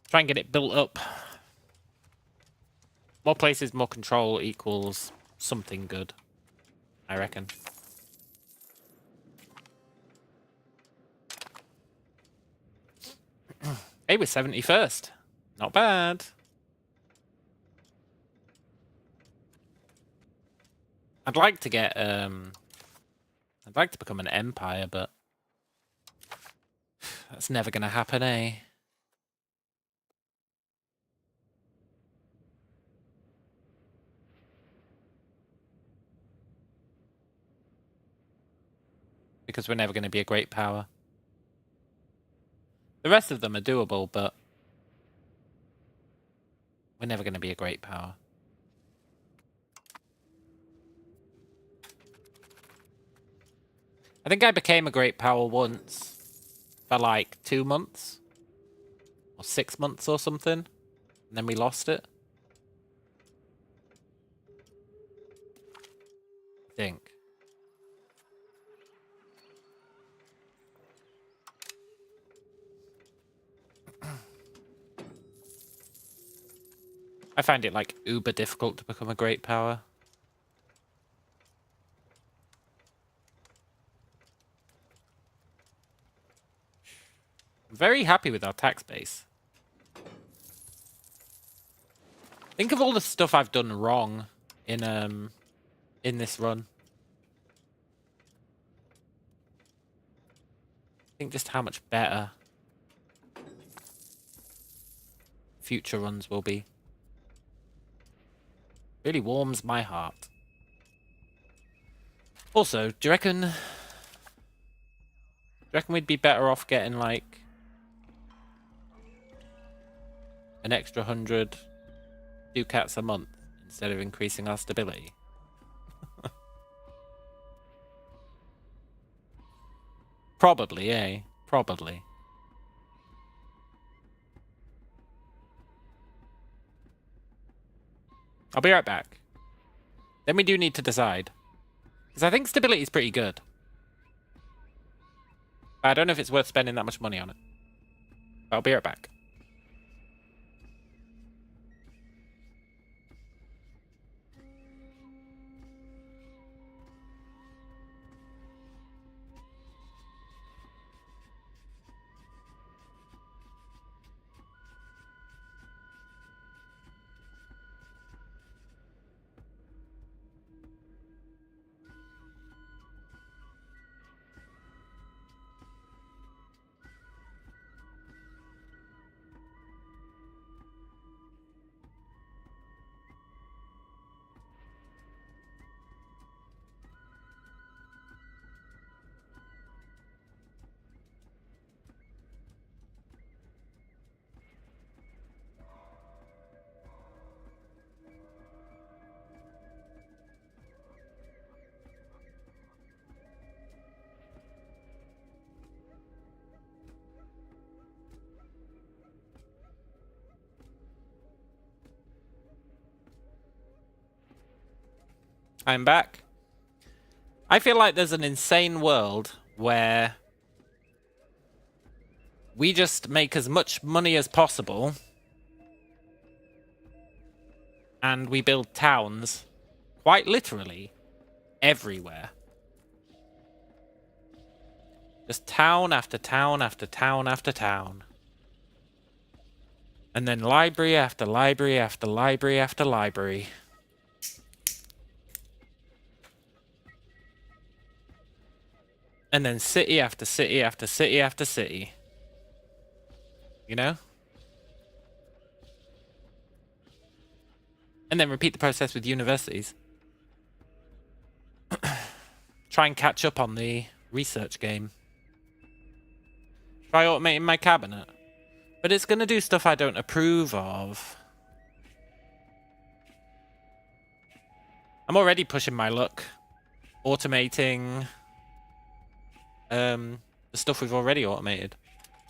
A: Try and get it built up. More places, more control equals something good, I reckon. Hey, we're 71st. Not bad. I'd like to get, I'd like to become an empire, but that's never going to happen, eh? Because we're never going to be a great power. The rest of them are doable, but we're never going to be a great power. I think I became a great power once for like 2 months or 6 months or something, and then we lost it. I think. I find it like uber difficult to become a great power. I'm very happy with our tax base. Think of all the stuff I've done wrong in this run. Think just how much better future runs will be. Really warms my heart. Also, do you reckon we'd be better off getting like an extra 100 ducats a month instead of increasing our stability? Probably, eh? Probably. I'll be right back. Then we do need to decide. Because I think stability is pretty good. I don't know if it's worth spending that much money on it. But I'll be right back. I'm back. I feel like there's an insane world where we just make as much money as possible And we build towns, quite literally, everywhere. Just town after town after town after town. And then library after library after library after library. And then city after city after city after city. You know? And then repeat the process with universities. Try and catch up on the research game. Try automating my cabinet. But it's going to do stuff I don't approve of. I'm already pushing my luck. Automating the stuff we've already automated.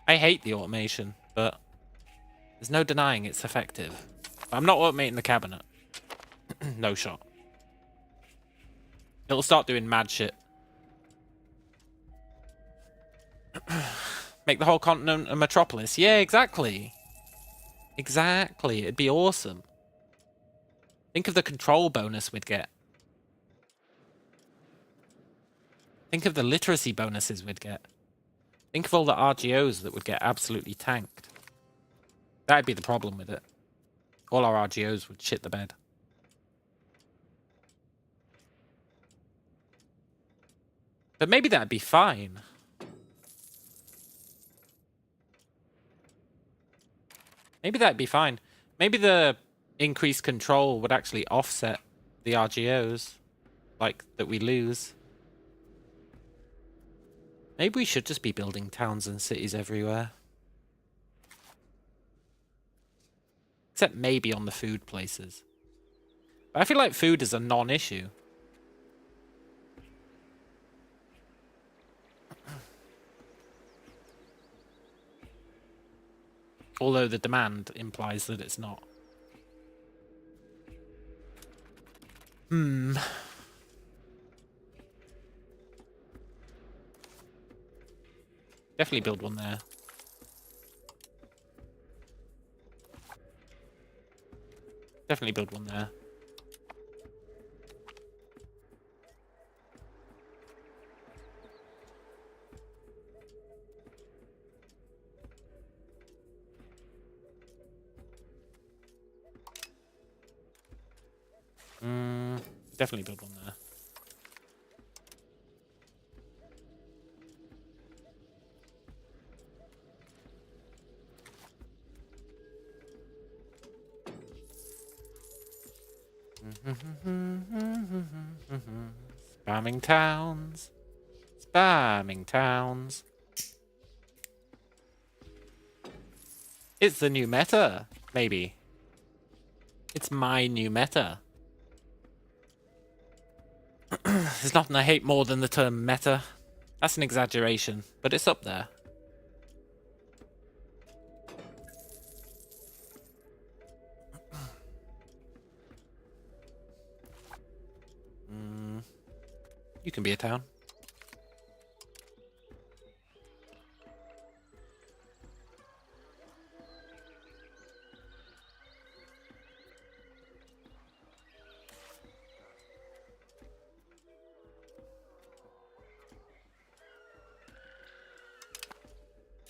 A: I hate the automation, but there's no denying it's effective. But I'm not automating the cabinet. No shot. It'll start doing mad shit. Make the whole continent a metropolis. Yeah, exactly. Exactly. It'd be awesome. Think of the control bonus we'd get. Think of the literacy bonuses we'd get. Think of all the RGOs that would get absolutely tanked. That'd be the problem with it. All our RGOs would shit the bed. But maybe that'd be fine. Maybe that'd be fine. Maybe the increased control would actually offset the RGOs, like, that we lose. Maybe we should just be building towns and cities everywhere. Except maybe on the food places. But I feel like food is a non-issue. Although the demand implies that it's not. Definitely build one there. Definitely build one there. Definitely build one there. Spamming towns. Spamming towns. It's the new meta, maybe. It's my new meta. There's nothing I hate more than the term meta. That's an exaggeration, but it's up there. You can be a town.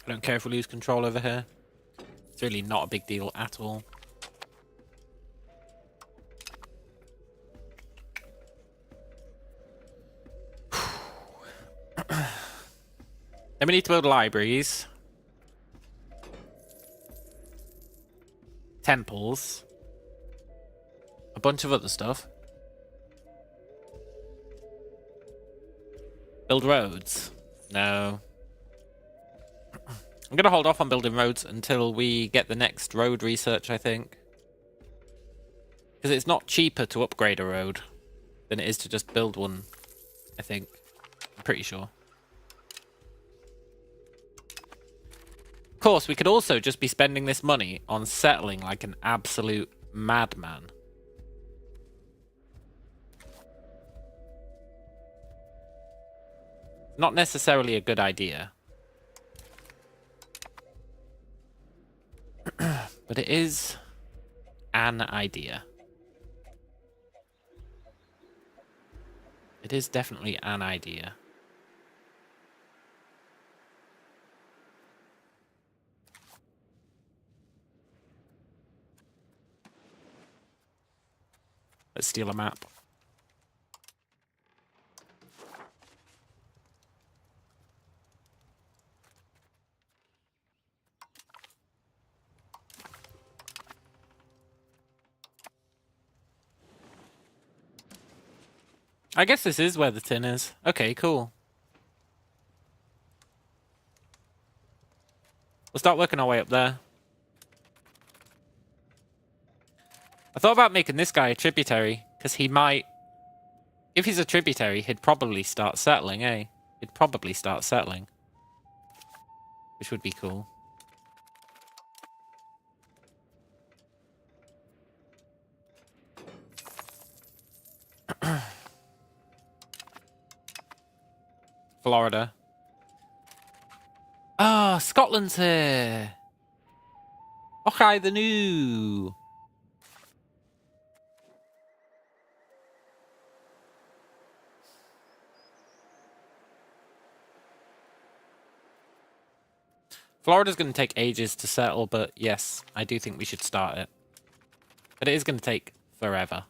A: I don't care if we lose control over here. It's really not a big deal at all. Then we need to build libraries. Temples. A bunch of other stuff. Build roads. No. I'm going to hold off on building roads until we get the next road research, I think. Because it's not cheaper to upgrade a road than it is to just build one, I think. I'm pretty sure. Of course, we could also just be spending this money on settling like an absolute madman. Not necessarily a good idea. But it is an idea. It is definitely an idea. Let's steal a map. I guess this is where the tin is. Okay, cool. We'll start working our way up there. I thought about making this guy a tributary, because he might... If he's a tributary, he'd probably start settling, eh? He'd probably start settling. Which would be cool. Florida. Ah, Scotland's here! Okay, the new! Florida's going to take ages to settle, but yes, I do think we should start it. But it is going to take forever.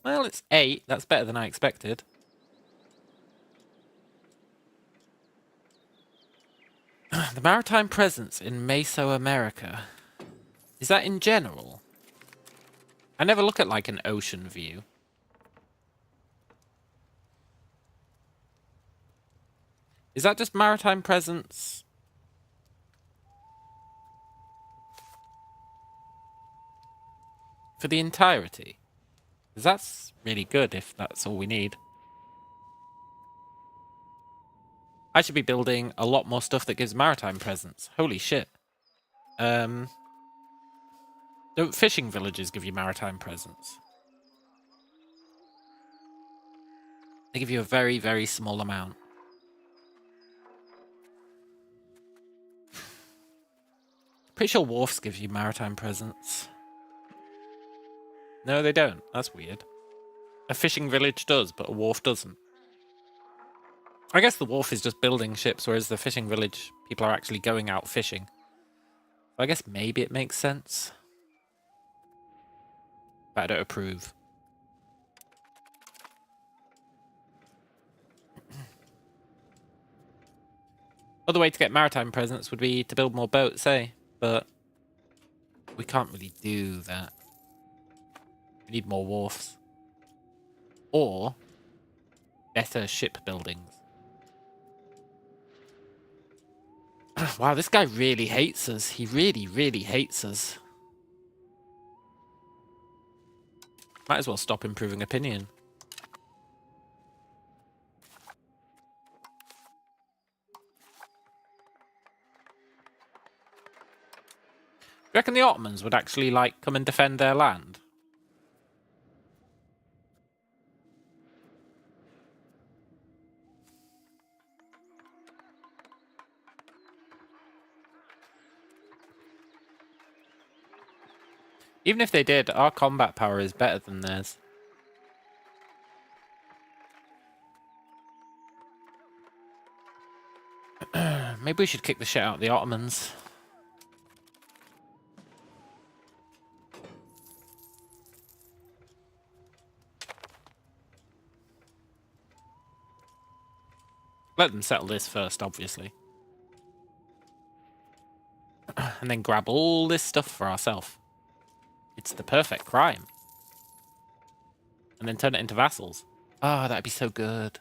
A: Well, it's 8. That's better than I expected. The maritime presence in Mesoamerica. Is that in general? I never look at, like, an ocean view. Is that just maritime presence? For the entirety? Because that's really good if that's all we need. I should be building a lot more stuff that gives maritime presence. Holy shit. Don't fishing villages give you maritime presence? They give you a very, very small amount. Pretty sure wharfs give you maritime presence. No, they don't. That's weird. A fishing village does, but a wharf doesn't. I guess the wharf is just building ships, whereas the fishing village, people are actually going out fishing. So I guess maybe it makes sense. But I don't approve. Other way to get maritime presence would be to build more boats, eh? But we can't really do that. We need more wharfs. Or better ship buildings. Wow, this guy really hates us. He really, really hates us. Might as well stop improving opinion. You reckon the Ottomans would actually, like, come and defend their land? Even if they did, our combat power is better than theirs. Maybe we should kick the shit out of the Ottomans. Let them settle this first, obviously. And then grab all this stuff for ourselves. It's the perfect crime. And then turn it into vassals. Oh, that'd be so good.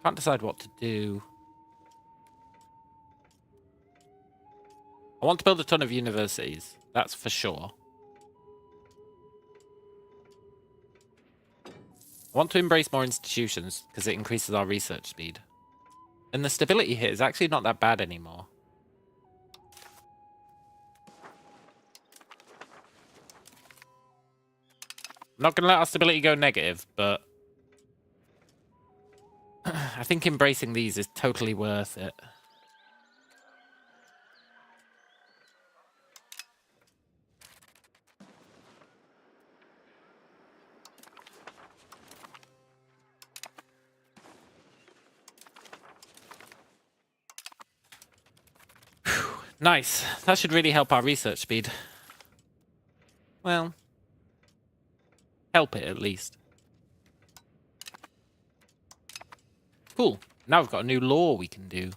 A: Can't decide what to do. I want to build a ton of universities. That's for sure. I want to embrace more institutions because it increases our research speed. And the stability here is actually not that bad anymore. I'm not going to let our stability go negative, but I think embracing these is totally worth it. Nice. That should really help our research speed. Well, help it at least. Cool. Now we've got a new law we can do.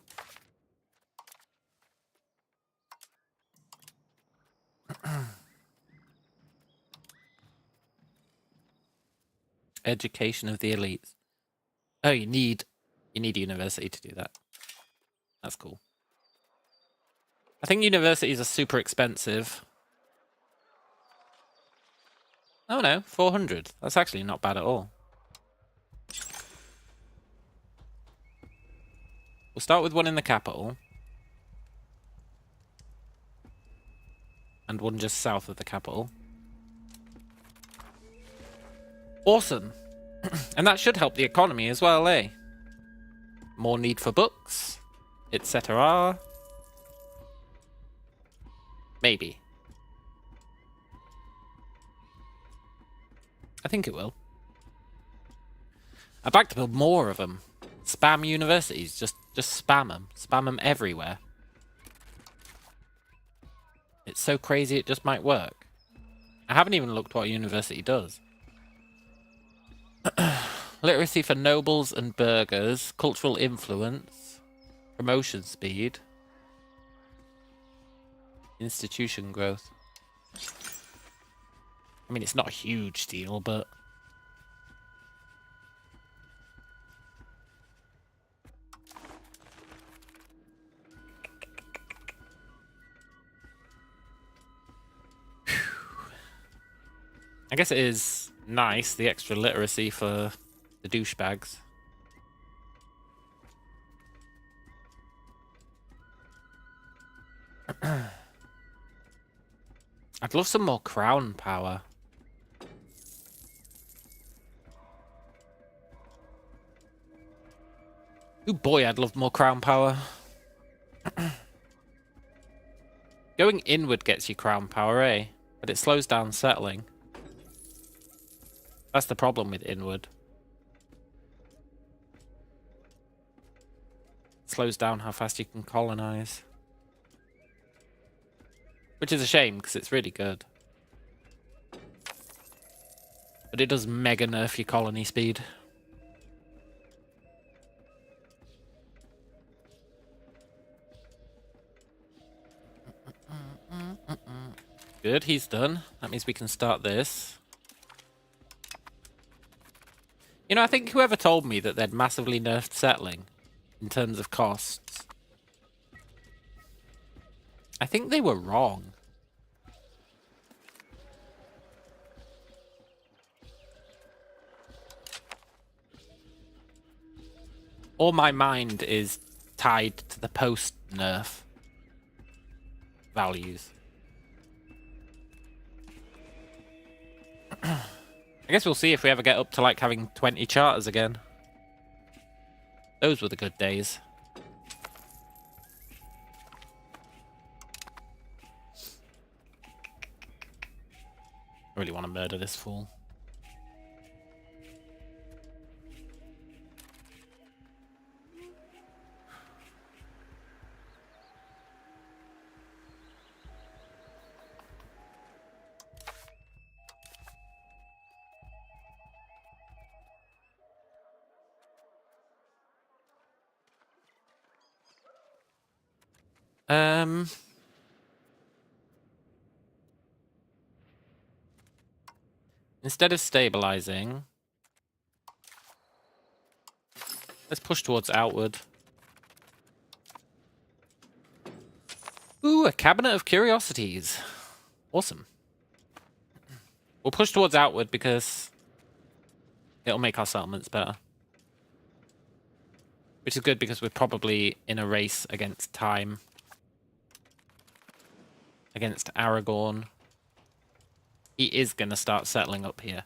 A: Education of the elites. Oh, you need university to do that. That's cool. I think universities are super expensive. Oh no, 400. That's actually not bad at all. We'll start with one in the capital. And one just south of the capital. Awesome. And that should help the economy as well, eh? More need for books, etc. Maybe. I think it will. I'd like to build more of them. Spam universities. Just spam them. Spam them everywhere. It's so crazy it just might work. I haven't even looked what a university does. Literacy for nobles and burghers. Cultural influence. Promotion speed. Institution growth. I mean, it's not a huge deal, but... I guess it is nice, the extra literacy for the douchebags. I'd love some more crown power. Ooh boy, I'd love more crown power. Going inward gets you crown power, eh? But it slows down settling. That's the problem with inward. It slows down how fast you can colonize. Which is a shame, because it's really good. But it does mega nerf your colony speed. Good, he's done. That means we can start this. You know, I think whoever told me that they'd massively nerfed settling in terms of costs, I think they were wrong. Or my mind is tied to the post-nerf values. I guess we'll see if we ever get up to like having 20 charters again. Those were the good days. I really want to murder this fool. Instead of stabilizing, let's push towards outward. Ooh, a cabinet of curiosities. Awesome. We'll push towards outward because it'll make our settlements better. Which is good because we're probably in a race against time. Against Aragorn. He is going to start settling up here.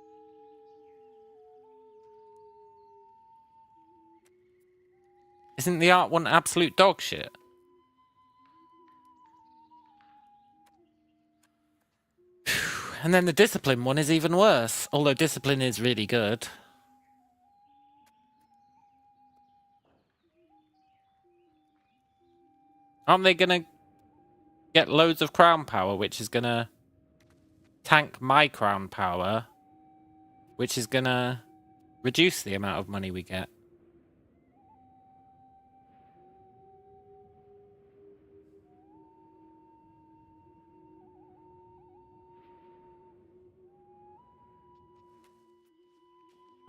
A: Isn't the art one absolute dog shit? And then the discipline one is even worse. Although discipline is really good. Aren't they gonna get loads of crown power, which is gonna tank my crown power, which is gonna reduce the amount of money we get?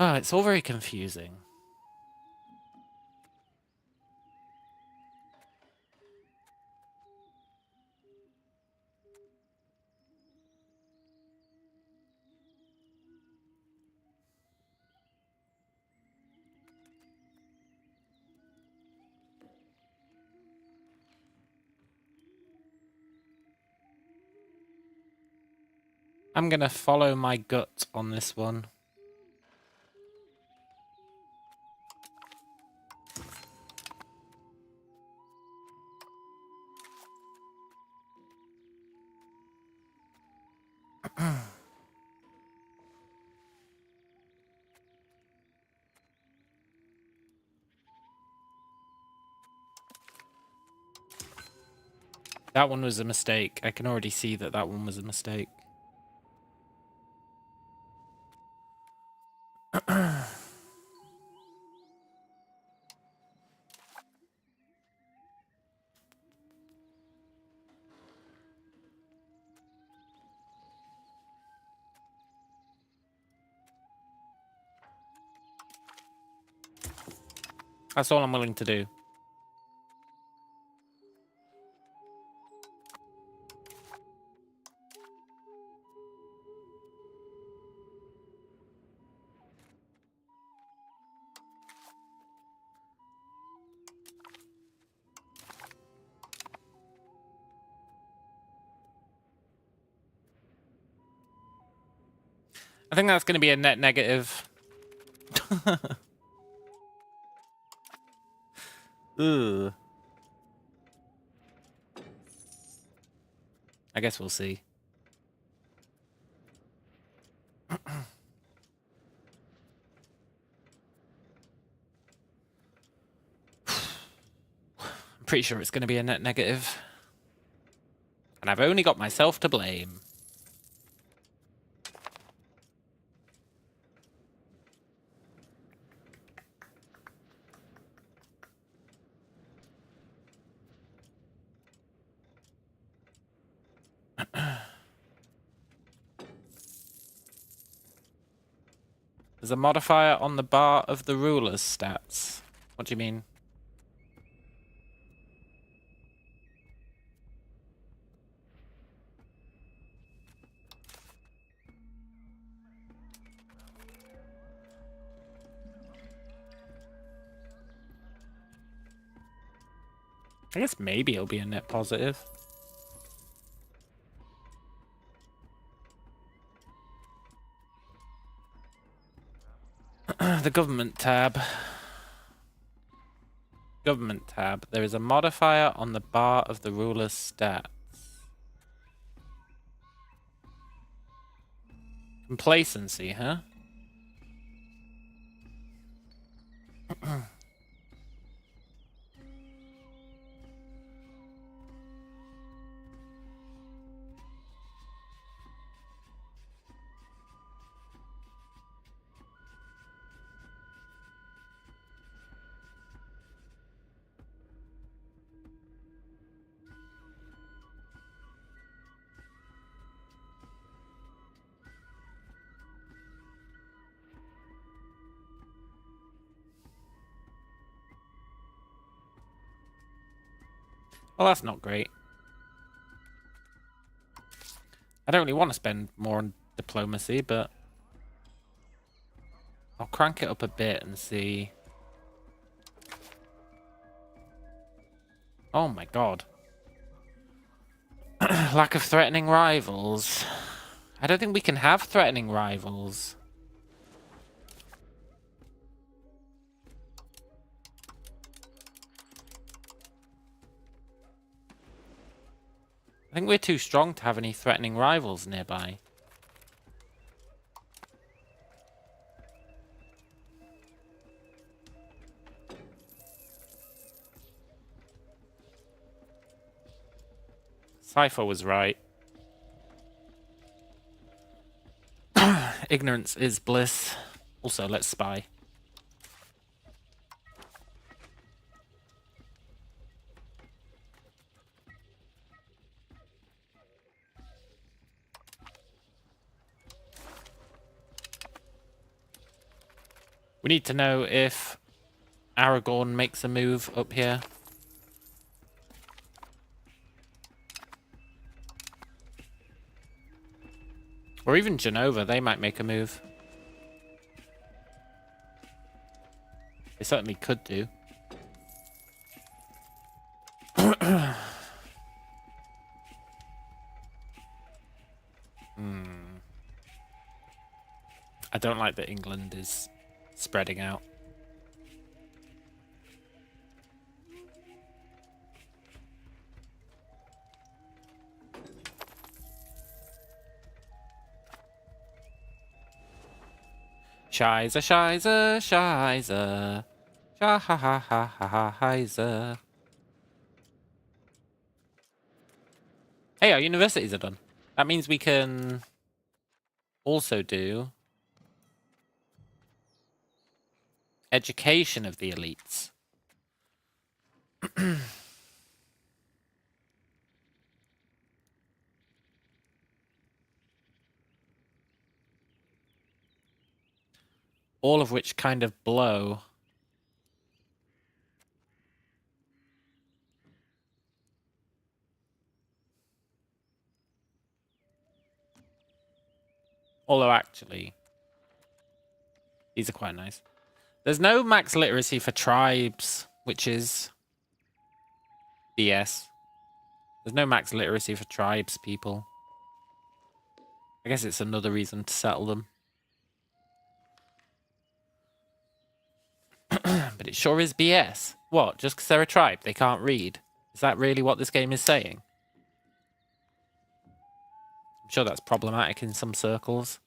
A: Oh, it's all very confusing. I'm gonna follow my gut on this one. That one was a mistake. I can already see that that one was a mistake. That's all I'm willing to do. I think that's going to be a net negative. Ugh. I guess we'll see. I'm pretty sure it's going to be a net negative. And I've only got myself to blame. There's a modifier on the bar of the ruler's stats. What do you mean? I guess maybe it'll be a net positive. The government tab. Government tab. There is a modifier on the bar of the ruler's stats. Complacency, huh? Well, that's not great. I don't really want to spend more on diplomacy, but I'll crank it up a bit and see. Oh my god. Lack of threatening rivals. I don't think we can have threatening rivals. I think we're too strong to have any threatening rivals nearby. Cypher was right. Ignorance is bliss. Also, let's spy. We need to know if Aragorn makes a move up here. Or even Genova, they might make a move. They certainly could do. I don't like that England is spreading out. Scheiße, scheiße, scheiße. Scheiße. Hey, our universities are done. That means we can also do education of the elites. All of which kind of blow. Although actually, these are quite nice. There's no max literacy for tribes, which is BS. There's no max literacy for tribes people. I guess it's another reason to settle them. But it sure is BS. What? Just because they're a tribe, they can't read? Is that really what this game is saying? I'm sure that's problematic in some circles.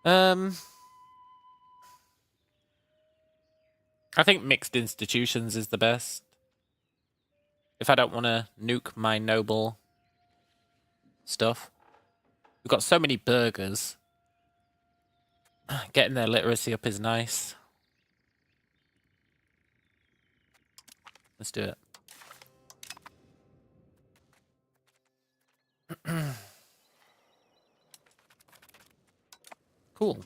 A: I think mixed institutions is the best. If I don't want to nuke my noble stuff. We've got so many burghers. Getting their literacy up is nice. Let's do it. Cool.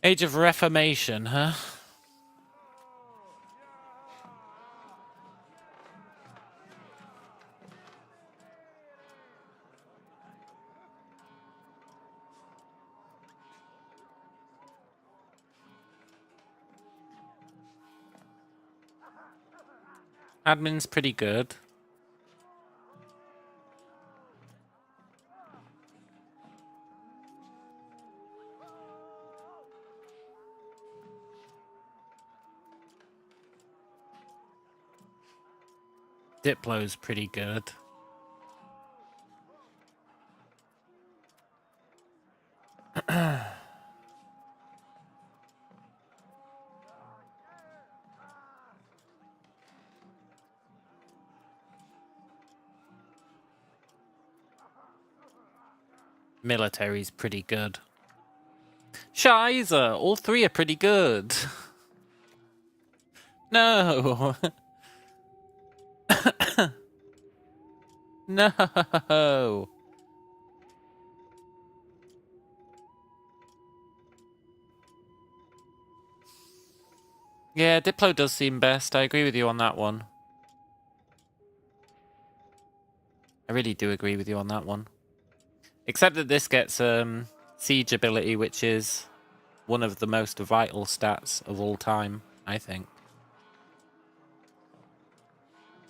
A: Age of Reformation, huh? Admin's pretty good. Diplo's pretty good. Military's pretty good. Scheiße! All three are pretty good. No! No! Yeah, Diplo does seem best. I agree with you on that one. I really do agree with you on that one. Except that this gets siege ability, which is one of the most vital stats of all time, I think.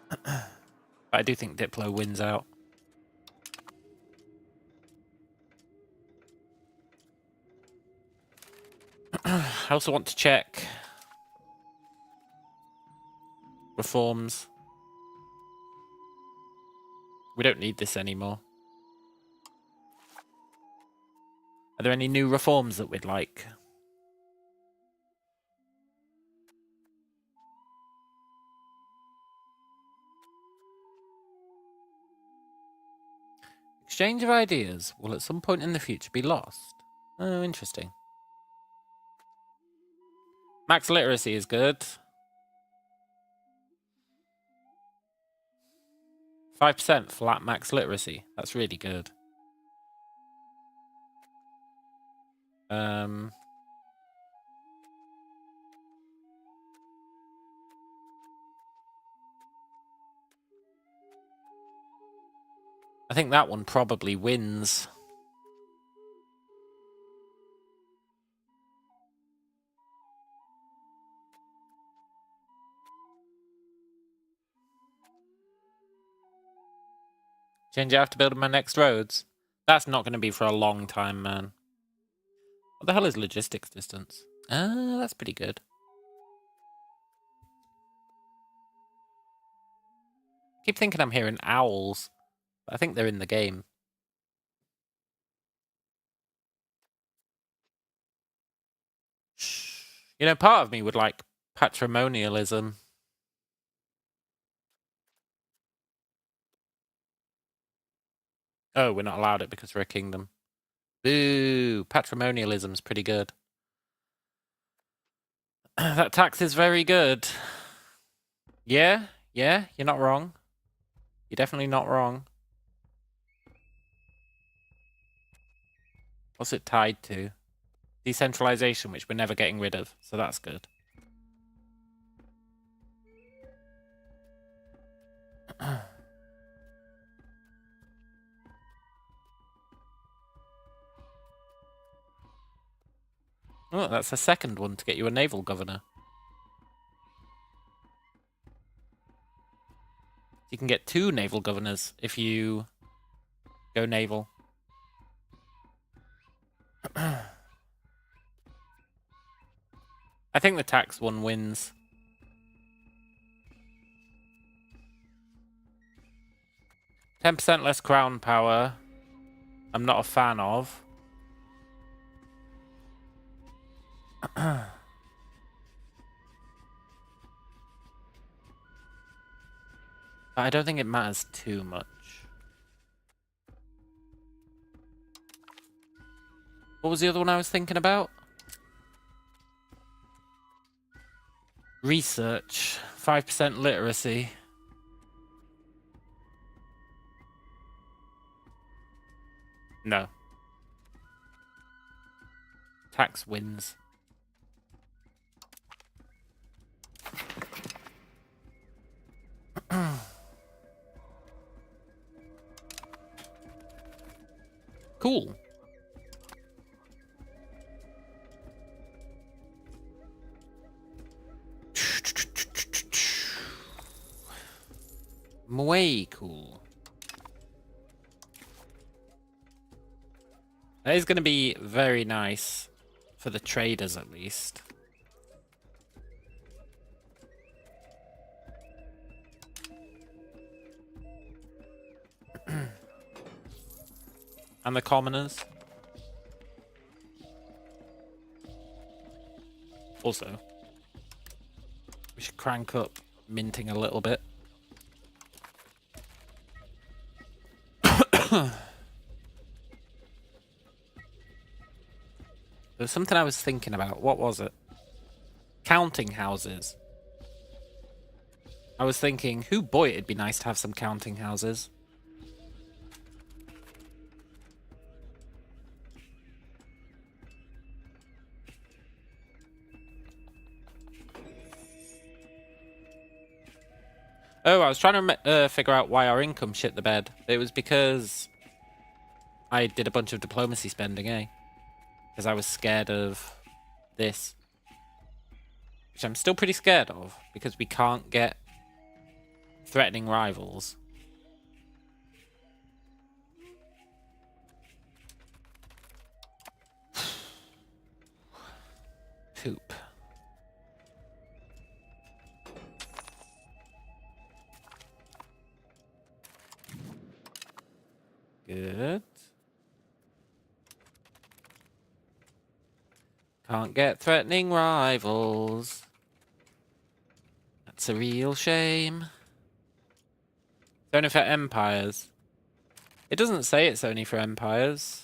A: But I do think Diplo wins out. I also want to check reforms. We don't need this anymore. Are there any new reforms that we'd like? Exchange of ideas will at some point in the future be lost. Oh, interesting. Max literacy is good. 5% flat max literacy. That's really good. I think that one probably wins. Change it after building my next roads. That's not going to be for a long time, man. What the hell is logistics distance? Ah, that's pretty good. I keep thinking I'm hearing owls, but I think they're in the game. You know, part of me would like patrimonialism. Oh, we're not allowed it because we're a kingdom. Boo! Patrimonialism's pretty good. That tax is very good. Yeah, you're not wrong. You're definitely not wrong. What's it tied to? Decentralization, which we're never getting rid of, so that's good. Oh, that's a second one to get you a naval governor. You can get 2 naval governors if you go naval. I think the tax one wins. 10% less crown power. I'm not a fan of. I don't think it matters too much. What was the other one I was thinking about? Research. 5% literacy. No. Tax wins. Cool. Way cool. That is going to be very nice for the traders, at least. And the commoners. Also, we should crank up minting a little bit. There was something I was thinking about. What was it? Counting houses. I was thinking, boy, it'd be nice to have some counting houses. Oh, I was trying to figure out why our income shit the bed. It was because I did a bunch of diplomacy spending, eh? Because I was scared of this. Which I'm still pretty scared of, because we can't get threatening rivals. Poop. Good. Can't get threatening rivals. That's a real shame. It's only for empires. It doesn't say it's only for empires.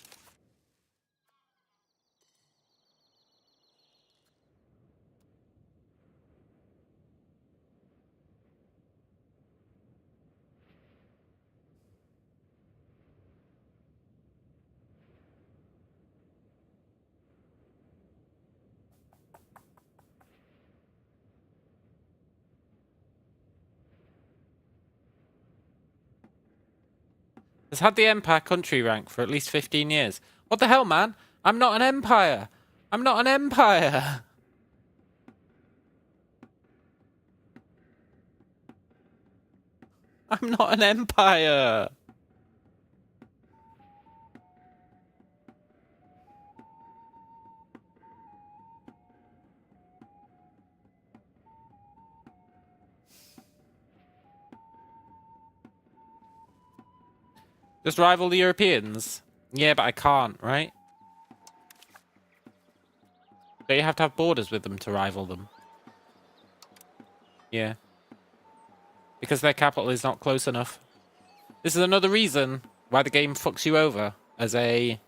A: Has had the empire country rank for at least 15 years. What the hell, man? I'm not an empire. I'm not an empire. I'm not an empire. Just rival the Europeans. Yeah, but I can't, right? But you have to have borders with them to rival them. Yeah. Because their capital is not close enough. This is another reason why the game fucks you over as a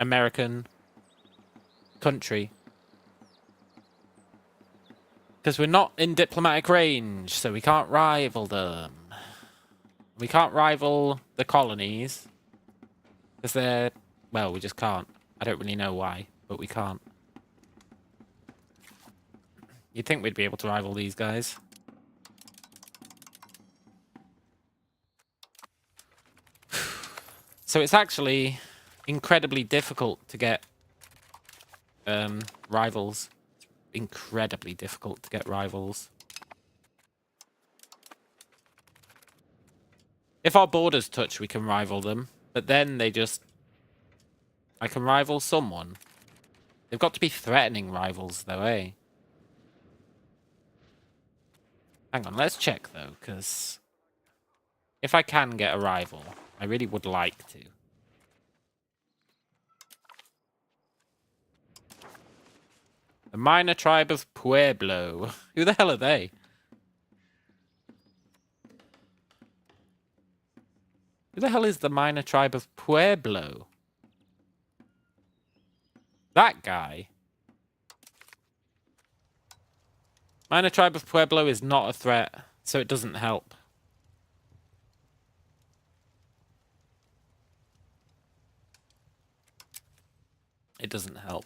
A: American country. Because we're not in diplomatic range, so we can't rival them. We can't rival the colonies. Because they're... Well, we just can't. I don't really know why, but we can't. You'd think we'd be able to rival these guys. So it's actually incredibly difficult to get rivals. Incredibly difficult to get rivals. If our borders touch, we can rival them. But then they just... I can rival someone. They've got to be threatening rivals, though, eh? Hang on, let's check, though, because... If I can get a rival, I really would like to. The minor tribe of Pueblo. Who the hell are they? Who the hell is the minor tribe of Pueblo? That guy? Minor tribe of Pueblo is not a threat, so it doesn't help. It doesn't help.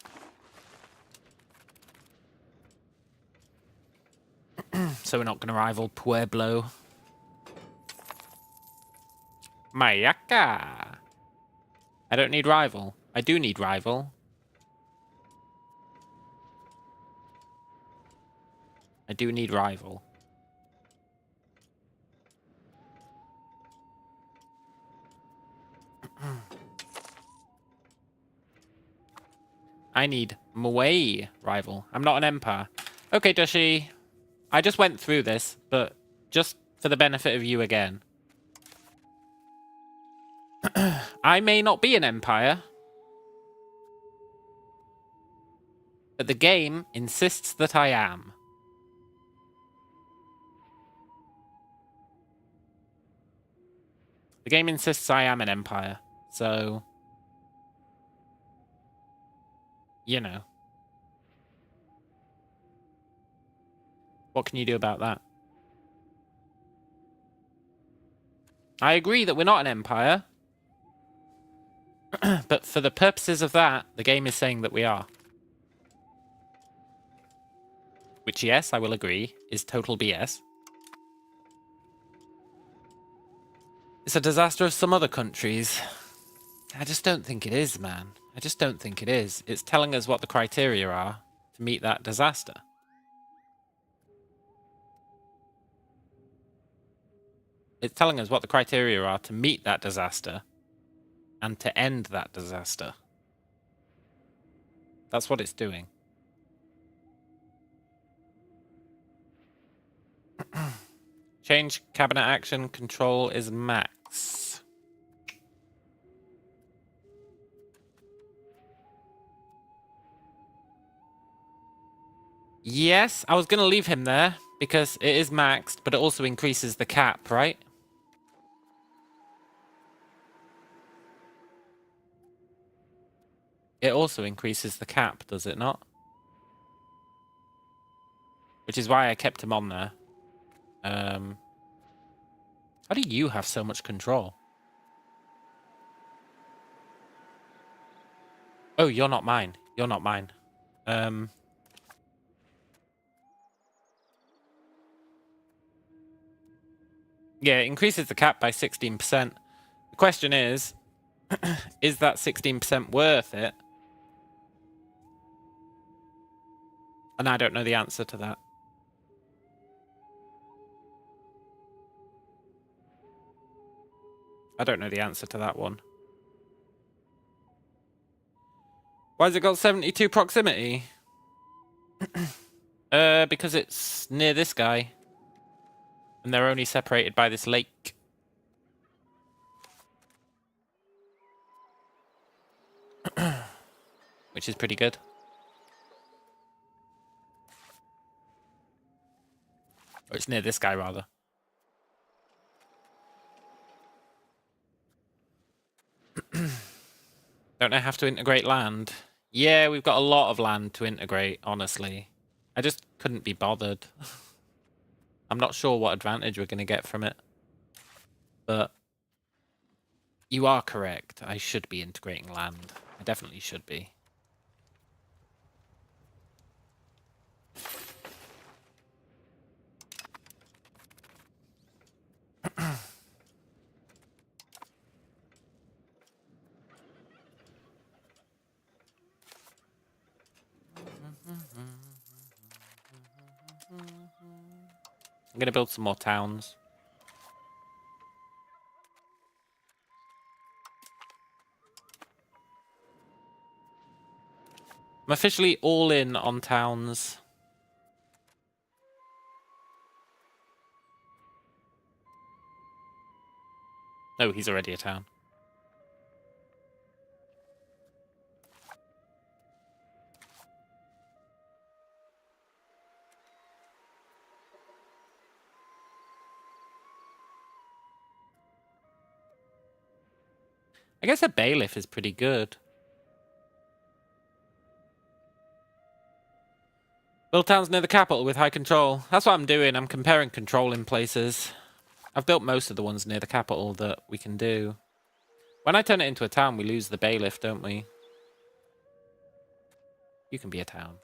A: So we're not going to rival Pueblo. Mayaka. I don't need rival. I do need rival. I do need rival. I need Mway rival. I'm not an empire. Okay, Dushi. I just went through this, but just for the benefit of you again. I may not be an empire, but the game insists that I am. The game insists I am an empire, so... You know. What can you do about that? I agree that we're not an empire. But for the purposes of that, the game is saying that we are. Which, yes, I will agree, is total BS. It's a disaster of some other countries. I just don't think it is, man. I just don't think it is. It's telling us what the criteria are to meet that disaster. It's telling us what the criteria are to meet that disaster and to end that disaster. That's what it's doing. Change cabinet action control is max. Yes, I was going to leave him there because it is maxed, but it also increases the cap, right? It also increases the cap, does it not? Which is why I kept him on there. How do you have so much control? Oh, you're not mine. You're not mine. Yeah, it increases the cap by 16%. The question is that 16% worth it? And I don't know the answer to that. I don't know the answer to that one. Why has it got 72 proximity? Because it's near this guy. And they're only separated by this lake. Which is pretty good. Or it's near this guy, rather. Don't I have to integrate land? Yeah, we've got a lot of land to integrate, honestly. I just couldn't be bothered. I'm not sure what advantage we're going to get from it. But you are correct. I should be integrating land. I definitely should be. I'm going to build some more towns. I'm officially all in on towns. No, he's already a town. I guess a bailiff is pretty good. Build towns near the capital with high control. That's what I'm doing. I'm comparing control in places. I've built most of the ones near the capital that we can do. When I turn it into a town, we lose the bailiff, don't we? You can be a town.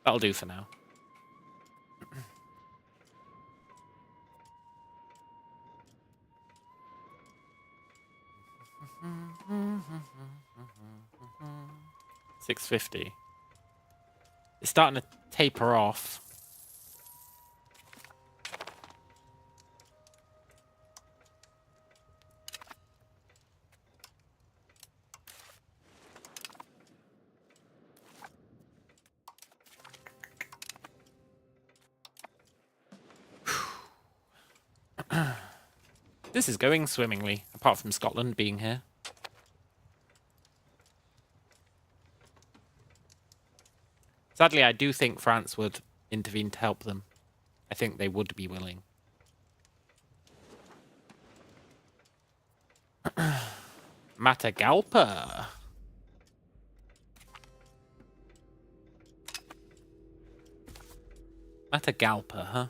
A: That'll do for now. $650. It's starting to taper off. This is going swimmingly, apart from Scotland being here. Sadly, I do think France would intervene to help them. I think they would be willing. Matagalpa. Matagalpa, huh?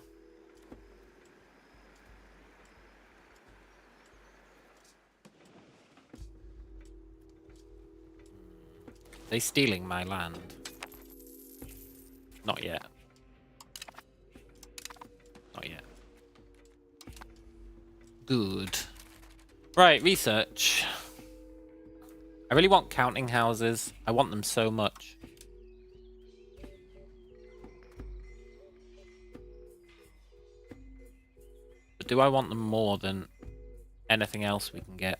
A: They stealing my land? Not yet. Good. Right, research. I really want counting houses. I want them so much. But do I want them more than anything else we can get?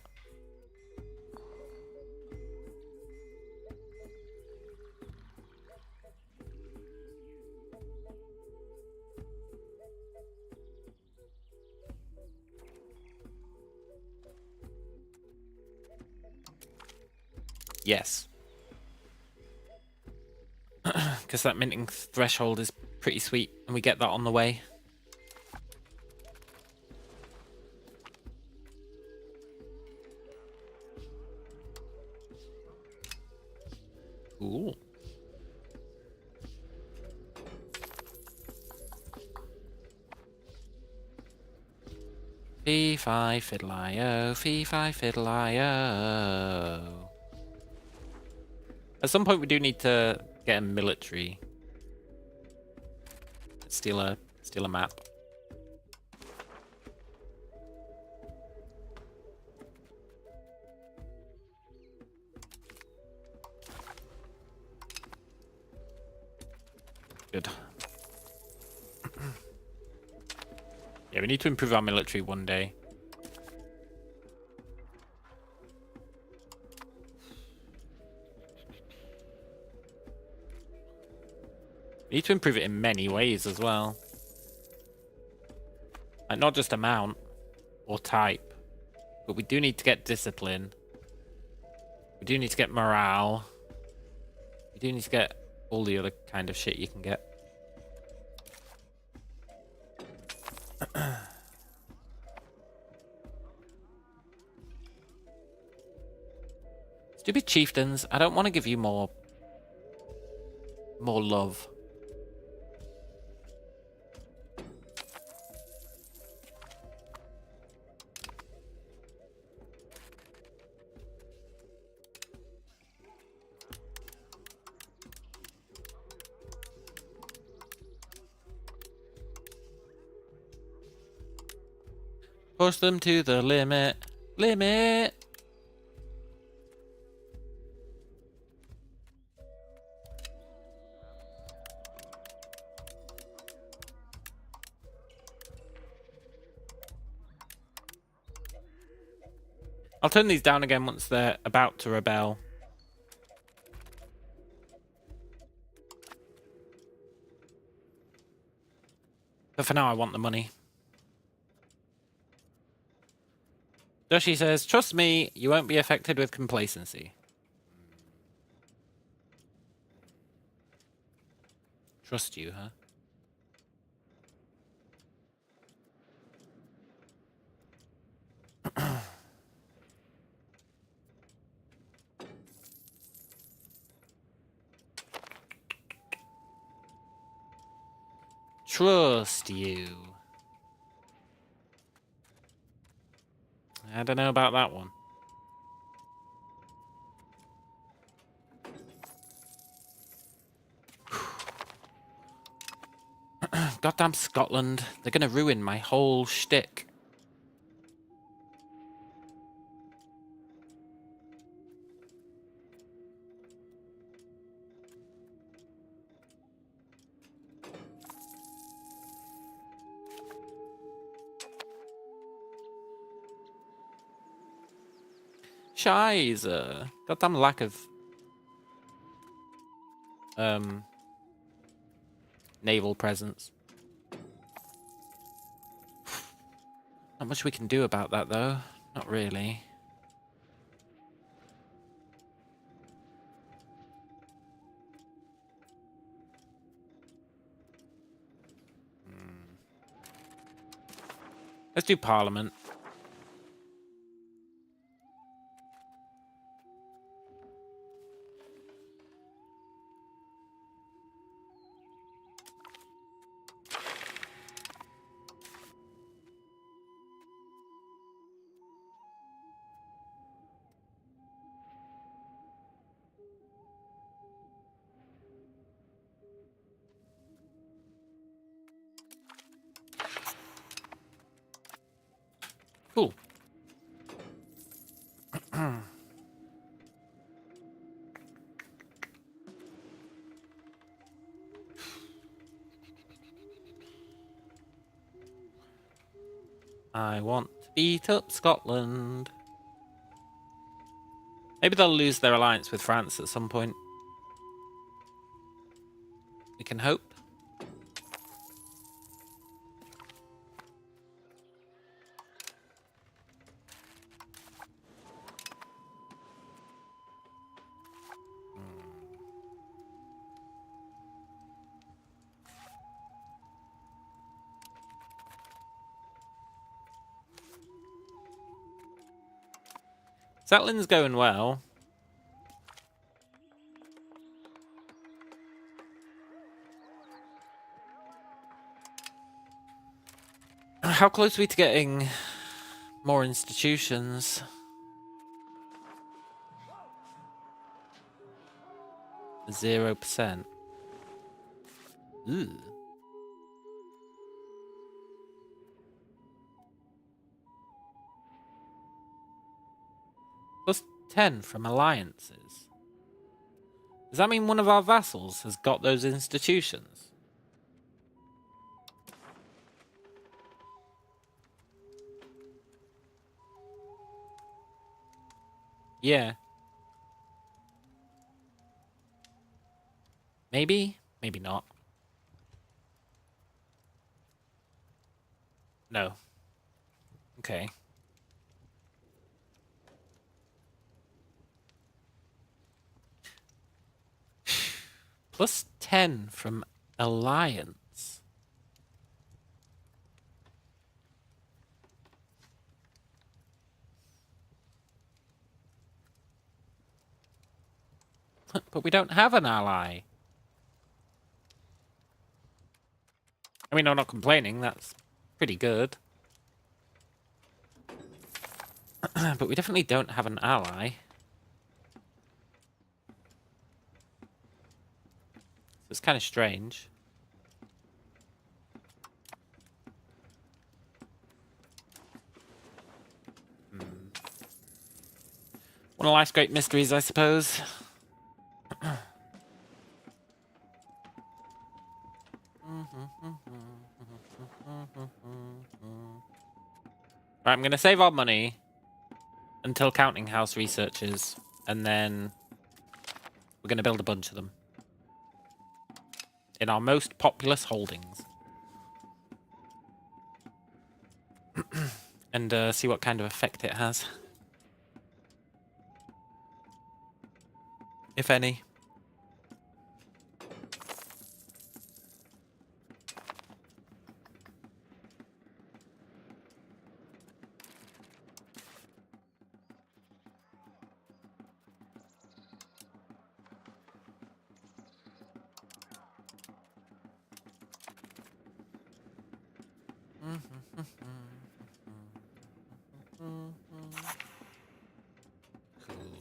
A: Yes. Because that minting threshold is pretty sweet, and we get that on the way. Ooh. Fee-fi fiddle-I-o, fee-fi fiddle-I-o. At some point we do need to get a military. Steal a map. Good. Yeah, we need to improve our military one day. We need to improve it in many ways as well. Like, not just amount or type, but we do need to get discipline. We do need to get morale. We do need to get all the other kind of shit you can get. Stupid chieftains, I don't want to give you more love. Push them to the limit. Limit! I'll turn these down again once they're about to rebel. But for now, I want the money. Doshi says, trust me, you won't be affected with complacency. Trust you, huh? Trust you. I don't know about that one. Goddamn Scotland. They're gonna ruin my whole shtick. Scheiße. Goddamn lack of naval presence. Not much we can do about that though. Not really. Let's do Parliament. I want to beat up Scotland. Maybe they'll lose their alliance with France at some point. We can hope. Settling's going well. How close are we to getting more institutions? 0%. Ooh. Plus 10 from alliances. Does that mean one of our vassals has got those institutions? Yeah. Maybe? Maybe not. No. Okay. Plus 10 from alliance. But we don't have an ally. I mean, I'm not complaining. That's pretty good. But we definitely don't have an ally. So it's kind of strange. One of life's great mysteries, I suppose. Right, I'm going to save our money until Counting House researches, and then we're going to build a bunch of them in our most populous holdings. And see what kind of effect it has. If any.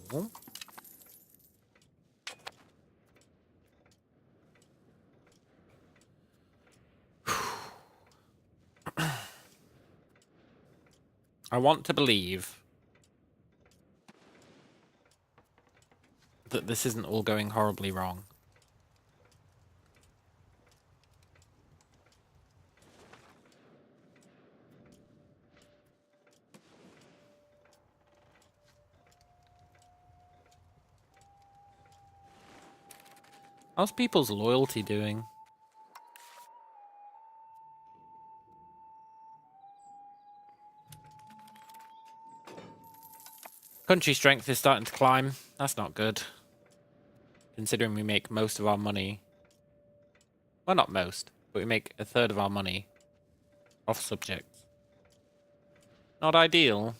A: Cool. I want to believe that this isn't all going horribly wrong. How's people's loyalty doing? Country strength is starting to climb. That's not good. Considering we make most of our money. Well, not most, but we make a third of our money off subjects. Not ideal.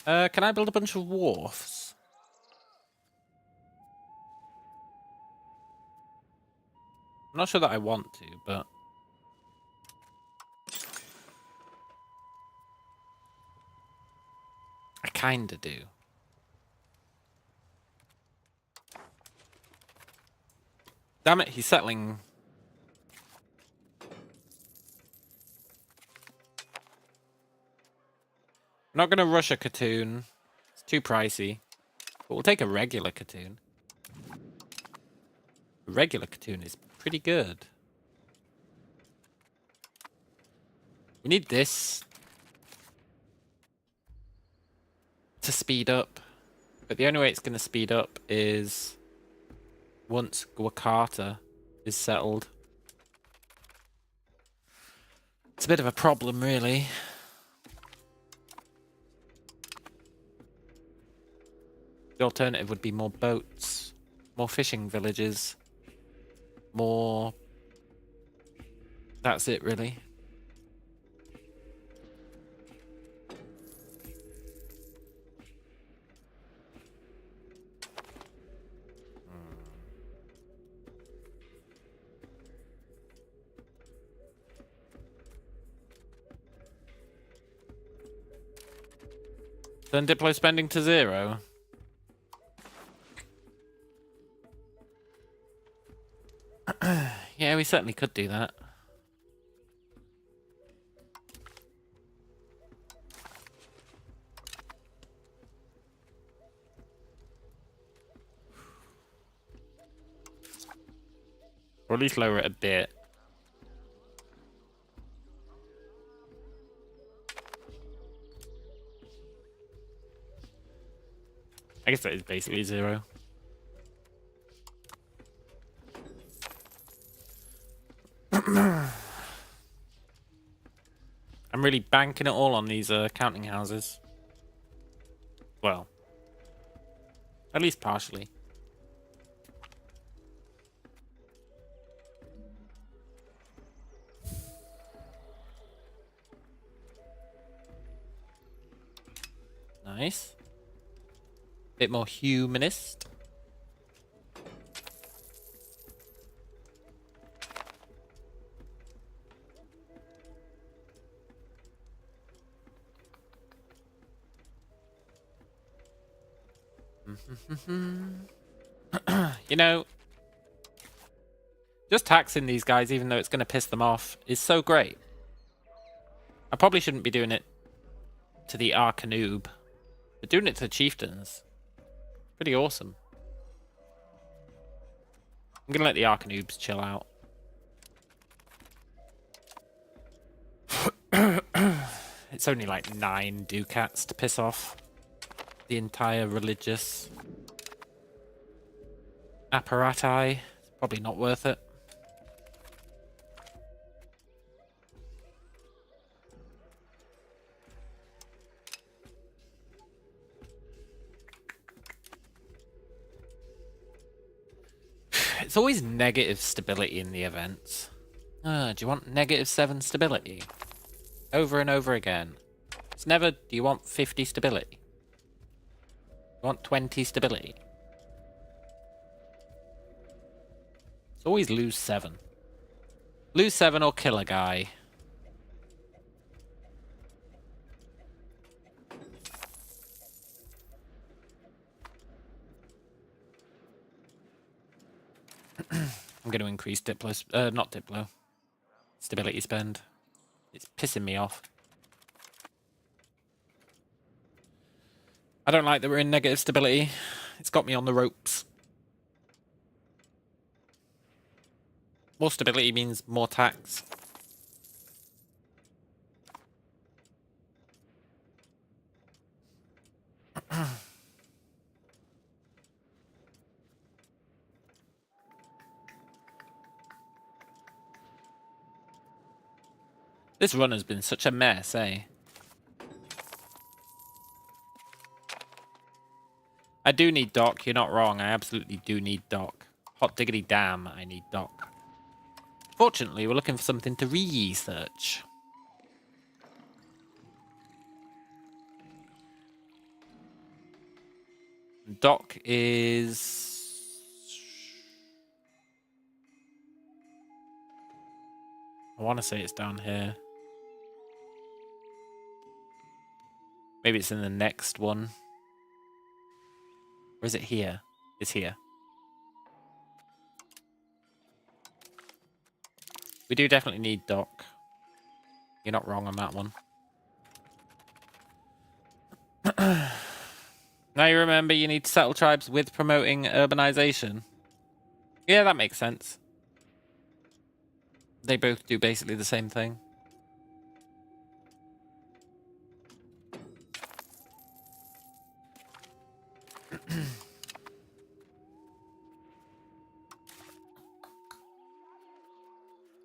A: Can I build a bunch of wharfs? I'm not sure that I want to, but... I kinda do. Damn it, he's settling I'm not going to rush a Katoon. It's too pricey. But we'll take a regular Katoon. A regular Katoon is pretty good. We need this to speed up. But the only way it's going to speed up is once Guacata is settled. It's a bit of a problem, really. The alternative would be more boats, more fishing villages, more... That's it, really. Turn Diplo spending to 0. Yeah, we certainly could do that. Or at least lower it a bit. I guess that is basically 0. I'm really banking it all on these counting houses. Well, at least partially. Nice. Bit more humanist. You know, just taxing these guys, even though it's going to piss them off, is so great. I probably shouldn't be doing it to the Arcanoob, but doing it to chieftains, pretty awesome. I'm going to let the Arcanoobs chill out. It's only like 9 ducats to piss off the entire religious apparati. It's probably not worth it. It's always negative stability in the events. Do you want -7 stability? Over and over again. It's never, do you want 50 stability? You want 20 stability? It's always lose 7. Lose 7 or kill a guy. I'm going to increase Diplo, not Diplo. Stability spend. It's pissing me off. I don't like that we're in negative stability. It's got me on the ropes. More stability means more tax. This run has been such a mess, eh? I do need dock, you're not wrong. I absolutely do need dock. Hot diggity damn, I need dock. Fortunately, we're looking for something to research. Dock is... I want to say it's down here. Maybe it's in the next one. Or is it here? It's here. We do definitely need dock. You're not wrong on that one. Now you remember you need to settle tribes with promoting urbanization. Yeah, that makes sense. They both do basically the same thing.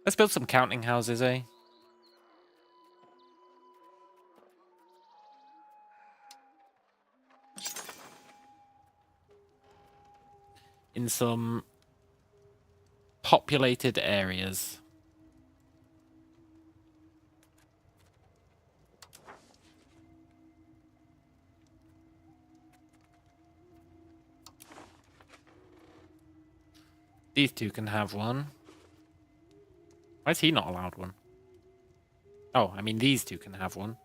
A: Let's build some counting houses, eh? In some populated areas. These two can have one. Why is he not allowed one? Oh, I mean these two can have one.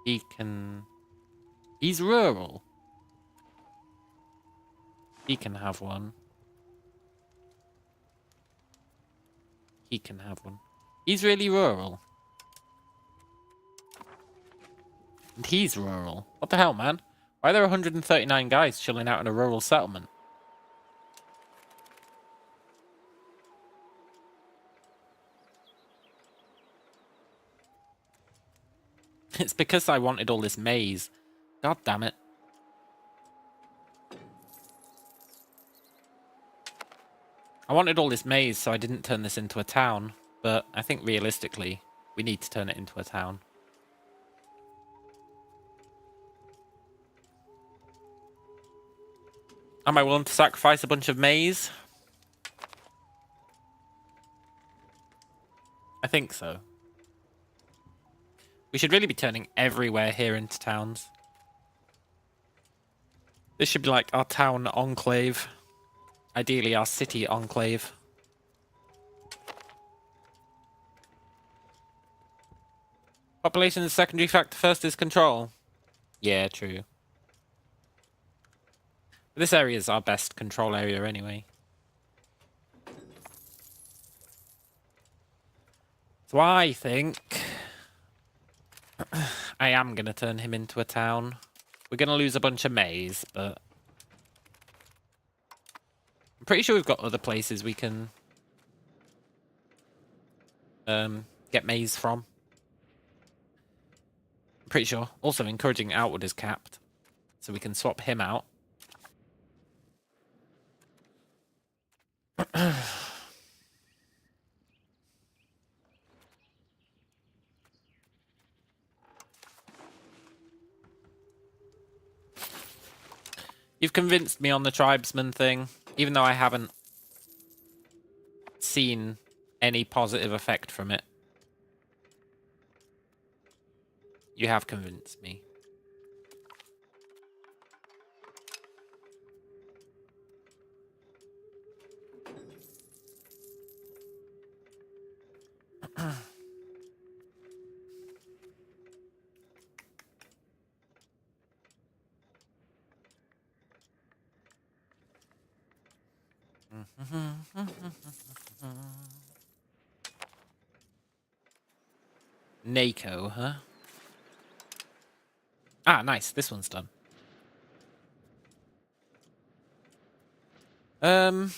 A: He can... He's rural. He can have one. He can have one. He's really rural. And he's rural. What the hell, man? Why are there 139 guys chilling out in a rural settlement? It's because I wanted all this maize. God damn it. I wanted all this maize, so I didn't turn this into a town. But I think realistically, we need to turn it into a town. Am I willing to sacrifice a bunch of maize? I think so. We should really be turning everywhere here into towns. This should be like our town enclave. Ideally, our city enclave. Population is a secondary factor, first is control. Yeah, true. But this area is our best control area anyway. So I think I am going to turn him into a town. We're going to lose a bunch of maize, but I'm pretty sure we've got other places we can get maize from. I'm pretty sure. Also, encouraging outward is capped, so we can swap him out. You've convinced me on the tribesman thing, even though I haven't seen any positive effect from it. You have convinced me. NACO, huh? Ah, nice. This one's done. I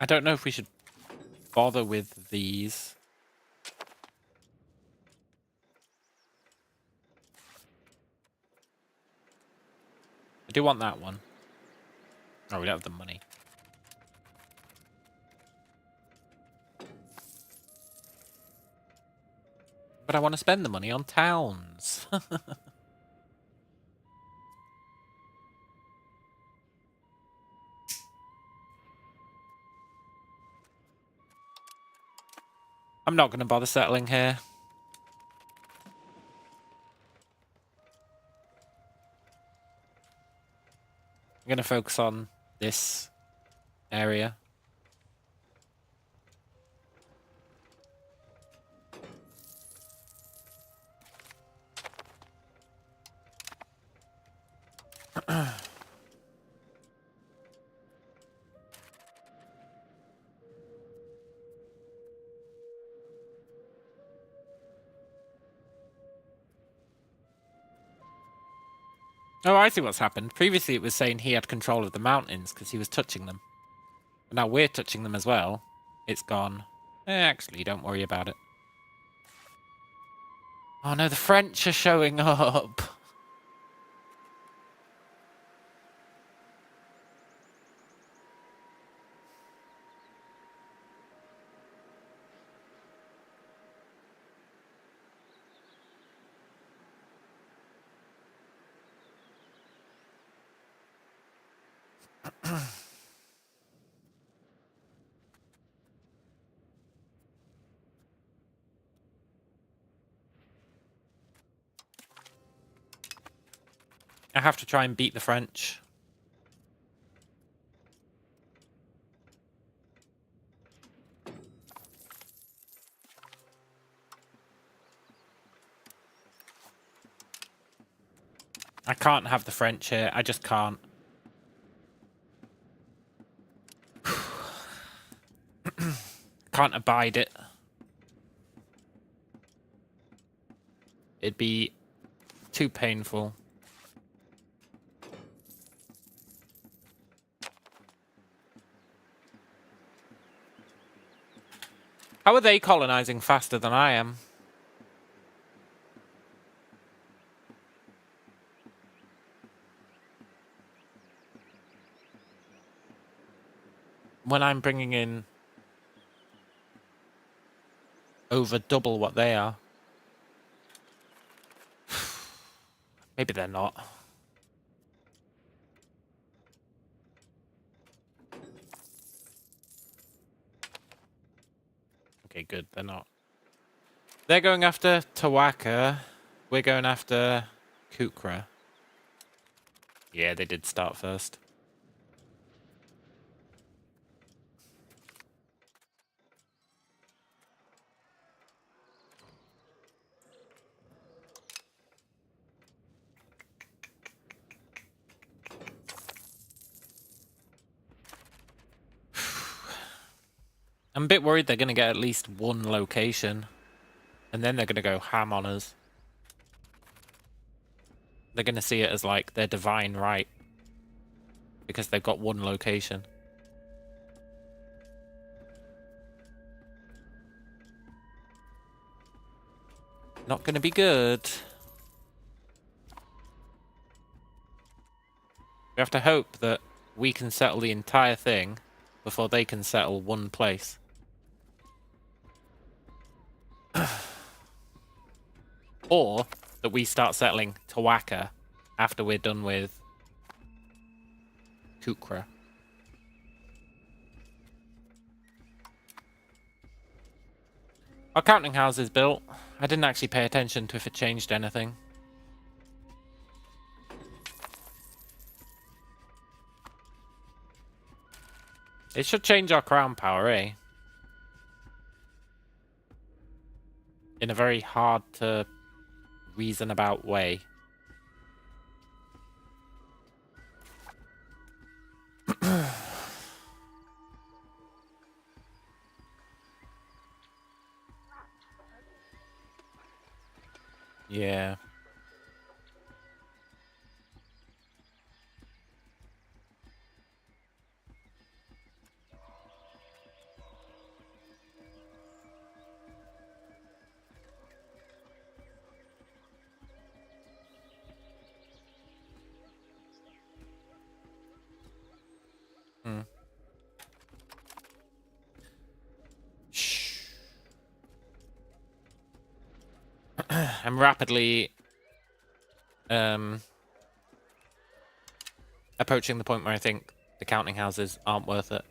A: don't know if we should bother with these. I do want that one. Oh, we don't have the money. But I want to spend the money on towns. I'm not going to bother settling here. I'm going to focus on this area. Oh, I see what's happened. Previously, it was saying he had control of the mountains because he was touching them. But now we're touching them as well. It's gone. Actually, don't worry about it. Oh no, the French are showing up. I have to try and beat the French. I can't have the French here. I just can't. Can't abide it. It'd be too painful. How are they colonizing faster than I am? When I'm bringing in over double what they are. Maybe they're not. Okay, good. They're not. They're going after Tawaka. We're going after Kukra. Yeah, they did start first. I'm a bit worried they're going to get at least one location. And then they're going to go ham on us. They're going to see it as like their divine right. Because they've got one location. Not going to be good. We have to hope that we can settle the entire thing before they can settle one place. Or that we start settling Tawaka after we're done with Kukra. Our counting house is built. I didn't actually pay attention to if it changed anything. It should change our crown power, eh? In a very hard to reason about way. Yeah. I'm rapidly approaching the point where I think the counting houses aren't worth it.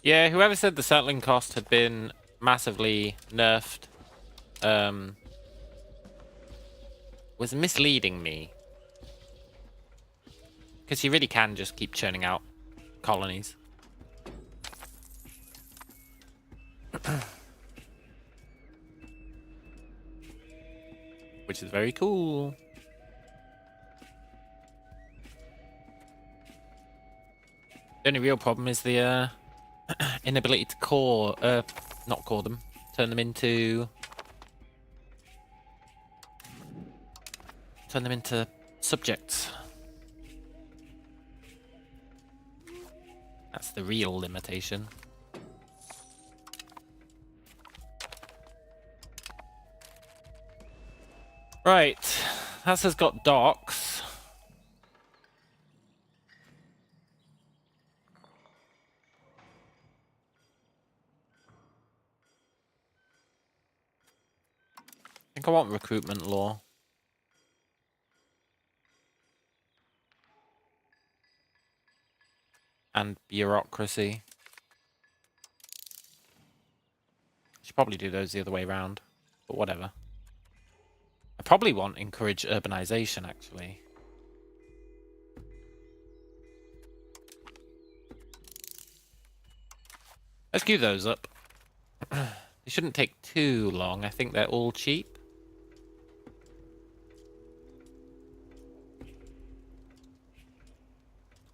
A: Yeah, whoever said the settling cost had been massively nerfed was misleading me. Because you really can just keep churning out colonies. which is very cool. The only real problem is the inability to not core them, turn them into subjects. That's the real limitation. Right, Haas has got docks. I think I want recruitment law. And bureaucracy. Should probably do those the other way around, but whatever. I probably want encourage urbanization, actually. Let's queue those up. They shouldn't take too long. I think they're all cheap.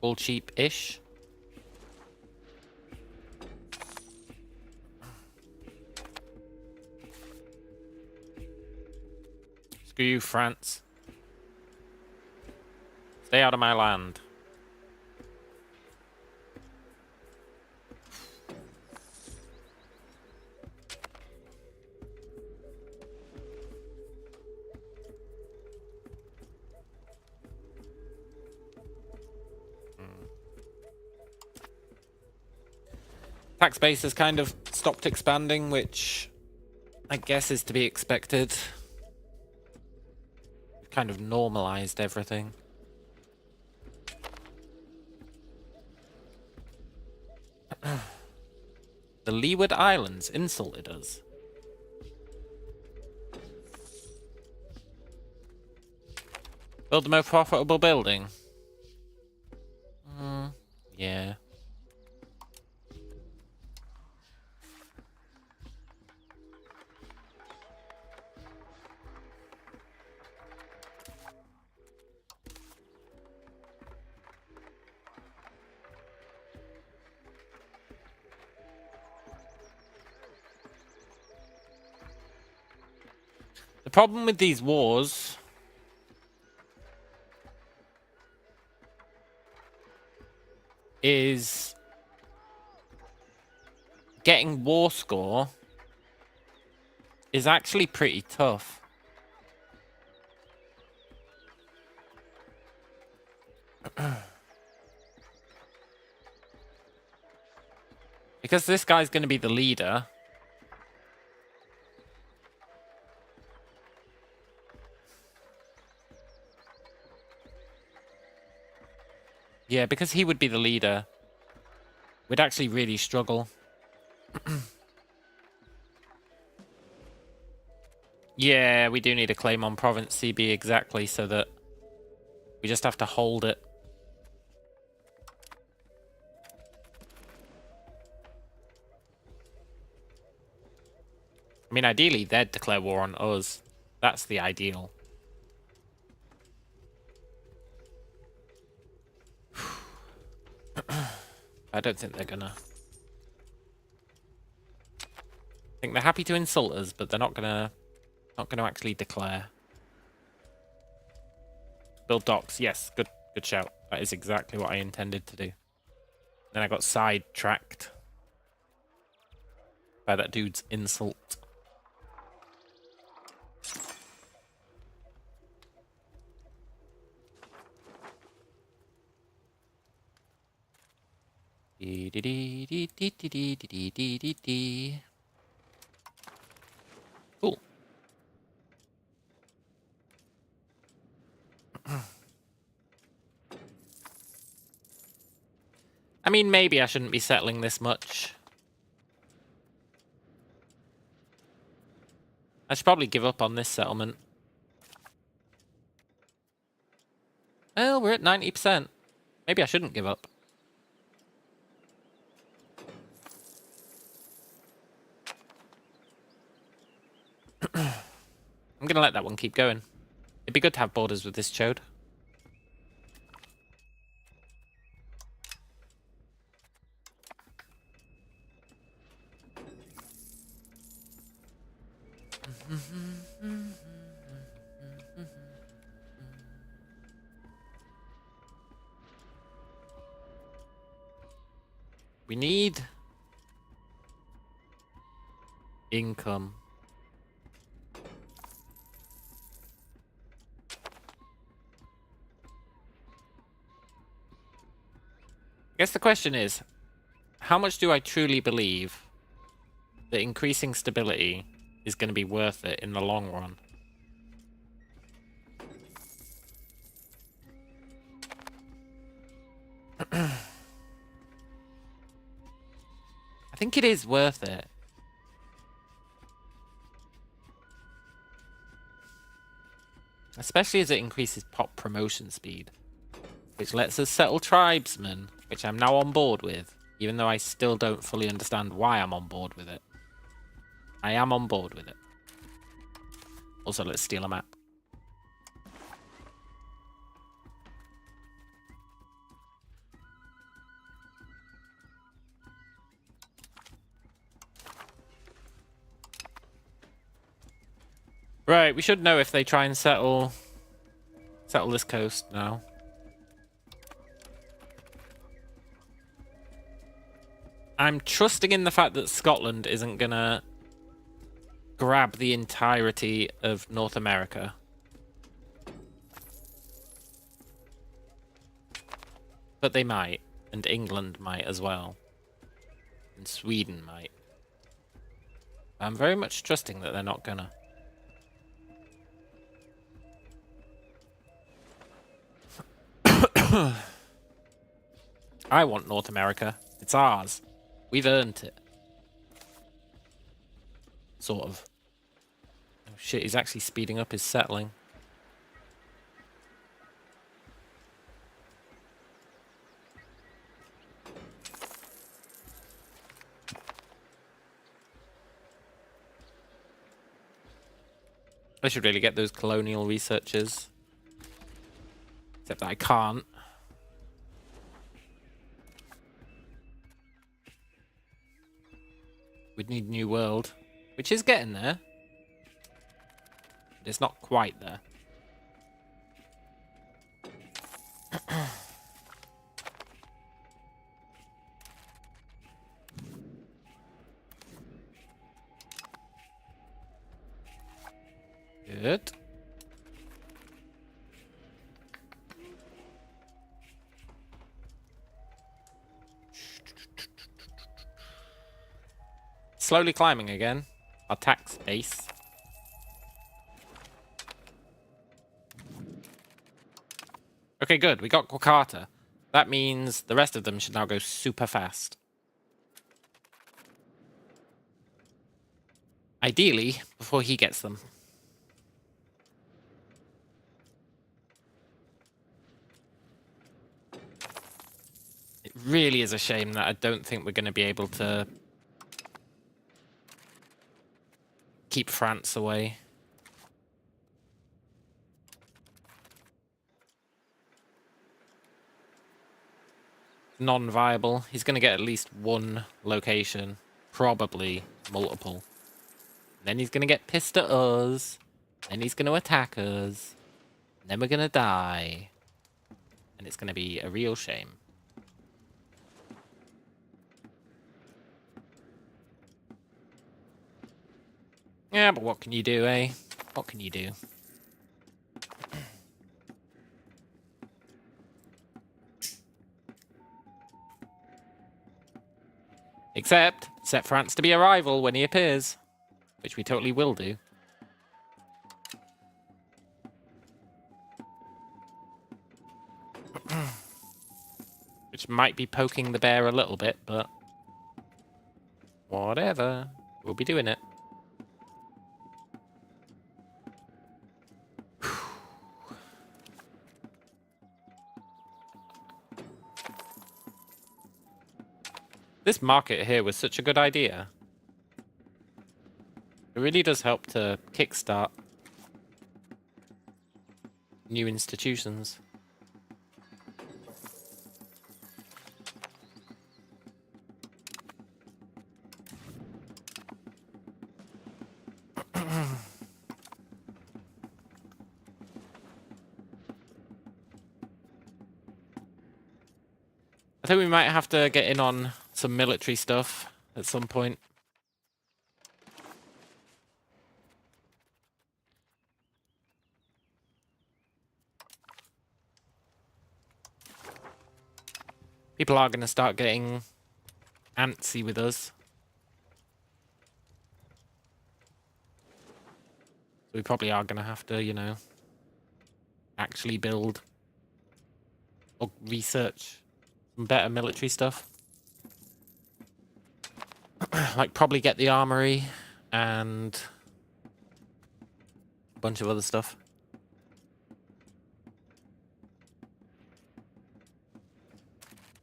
A: All cheap-ish. Screw you, France. Stay out of my land. Tax base has kind of stopped expanding, which I guess is to be expected. Kind of normalized everything. The Leeward Islands insulted us. Build the most profitable building. Yeah. The problem with these wars is getting war score is actually pretty tough. Because this guy's going to be the leader. Yeah, because he would be the leader, we'd actually really struggle. Yeah, we do need a claim on Province CB exactly, so that we just have to hold it. I mean, ideally, they'd declare war on us. That's the ideal. I don't think they're gonna. I think they're happy to insult us, but they're not gonna actually declare. Build docks, yes, good shout. That is exactly what I intended to do. Then I got sidetracked by that dude's insult. Cool. I mean, maybe I shouldn't be settling this much. I should probably give up on this settlement. Well, we're at 90%. Maybe I shouldn't give up. I'm gonna let that one keep going. It'd be good to have borders with this chode. We need income. I guess the question is, how much do I truly believe that increasing stability is going to be worth it in the long run? I think it is worth it. Especially as it increases pop promotion speed. Which lets us settle tribesmen, which I'm now on board with. Even though I still don't fully understand why I'm on board with it. I am on board with it. Also, let's steal a map. Right, we should know if they try and settle this coast now. I'm trusting in the fact that Scotland isn't gonna grab the entirety of North America. But they might, and England might as well. And Sweden might. I'm very much trusting that they're not gonna. I want North America. It's ours. We've earned it. Sort of. Oh shit, he's actually speeding up his settling. I should really get those colonial researchers. Except that I can't. We'd need New World, which is getting there. But it's not quite there. Good. Slowly climbing again. Our tax base. Okay, good. We got Kwakata. That means the rest of them should now go super fast. Ideally, before he gets them. It really is a shame that I don't think we're going to be able to keep France away. Non-viable. He's going to get at least one location. Probably multiple. Then he's going to get pissed at us. Then he's going to attack us. And then we're going to die. And it's going to be a real shame. Yeah, but what can you do, eh? What can you do? Except, set France to be a rival when he appears. Which we totally will do. Which might be poking the bear a little bit, but... whatever. We'll be doing it. This market here was such a good idea. It really does help to kickstart new institutions. I think we might have to get in on some military stuff at some point. People are going to start getting antsy with us. So we probably are going to have to, you know, actually build or research some better military stuff. Like probably get the armory and a bunch of other stuff.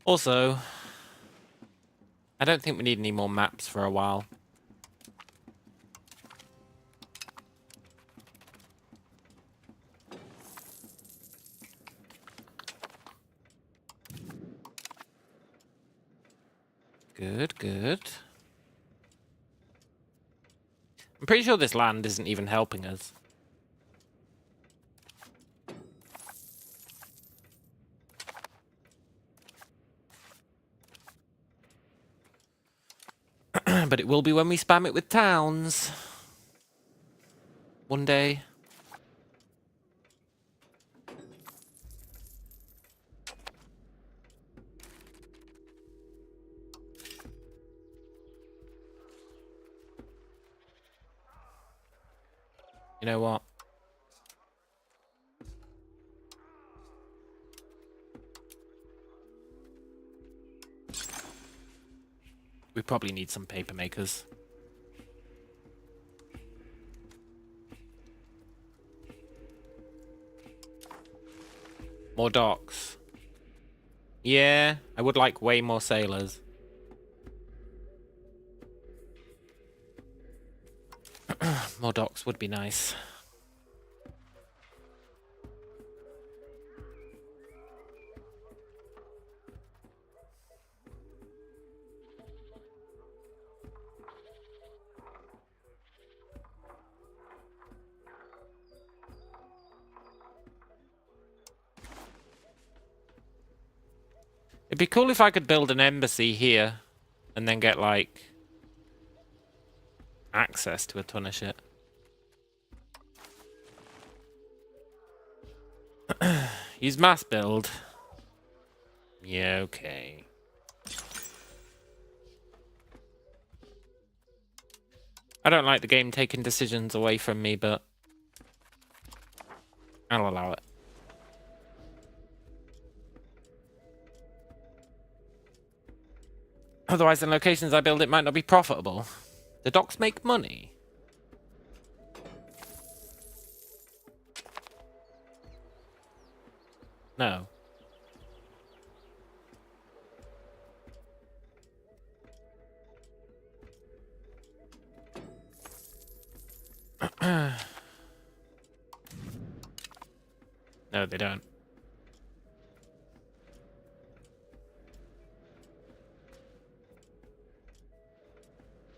A: Also, I don't think we need any more maps for a while. Good, good. I'm pretty sure this land isn't even helping us. But it will be when we spam it with towns. One day. You know what? We probably need some paper makers. More docks. Yeah, I would like way more sailors. More docks would be nice. It'd be cool if I could build an embassy here and then get, like, access to a ton of shit. Use mass build. Yeah, okay. I don't like the game taking decisions away from me, but I'll allow it. Otherwise, in locations I build, it might not be profitable. The docks make money. No. No, they don't.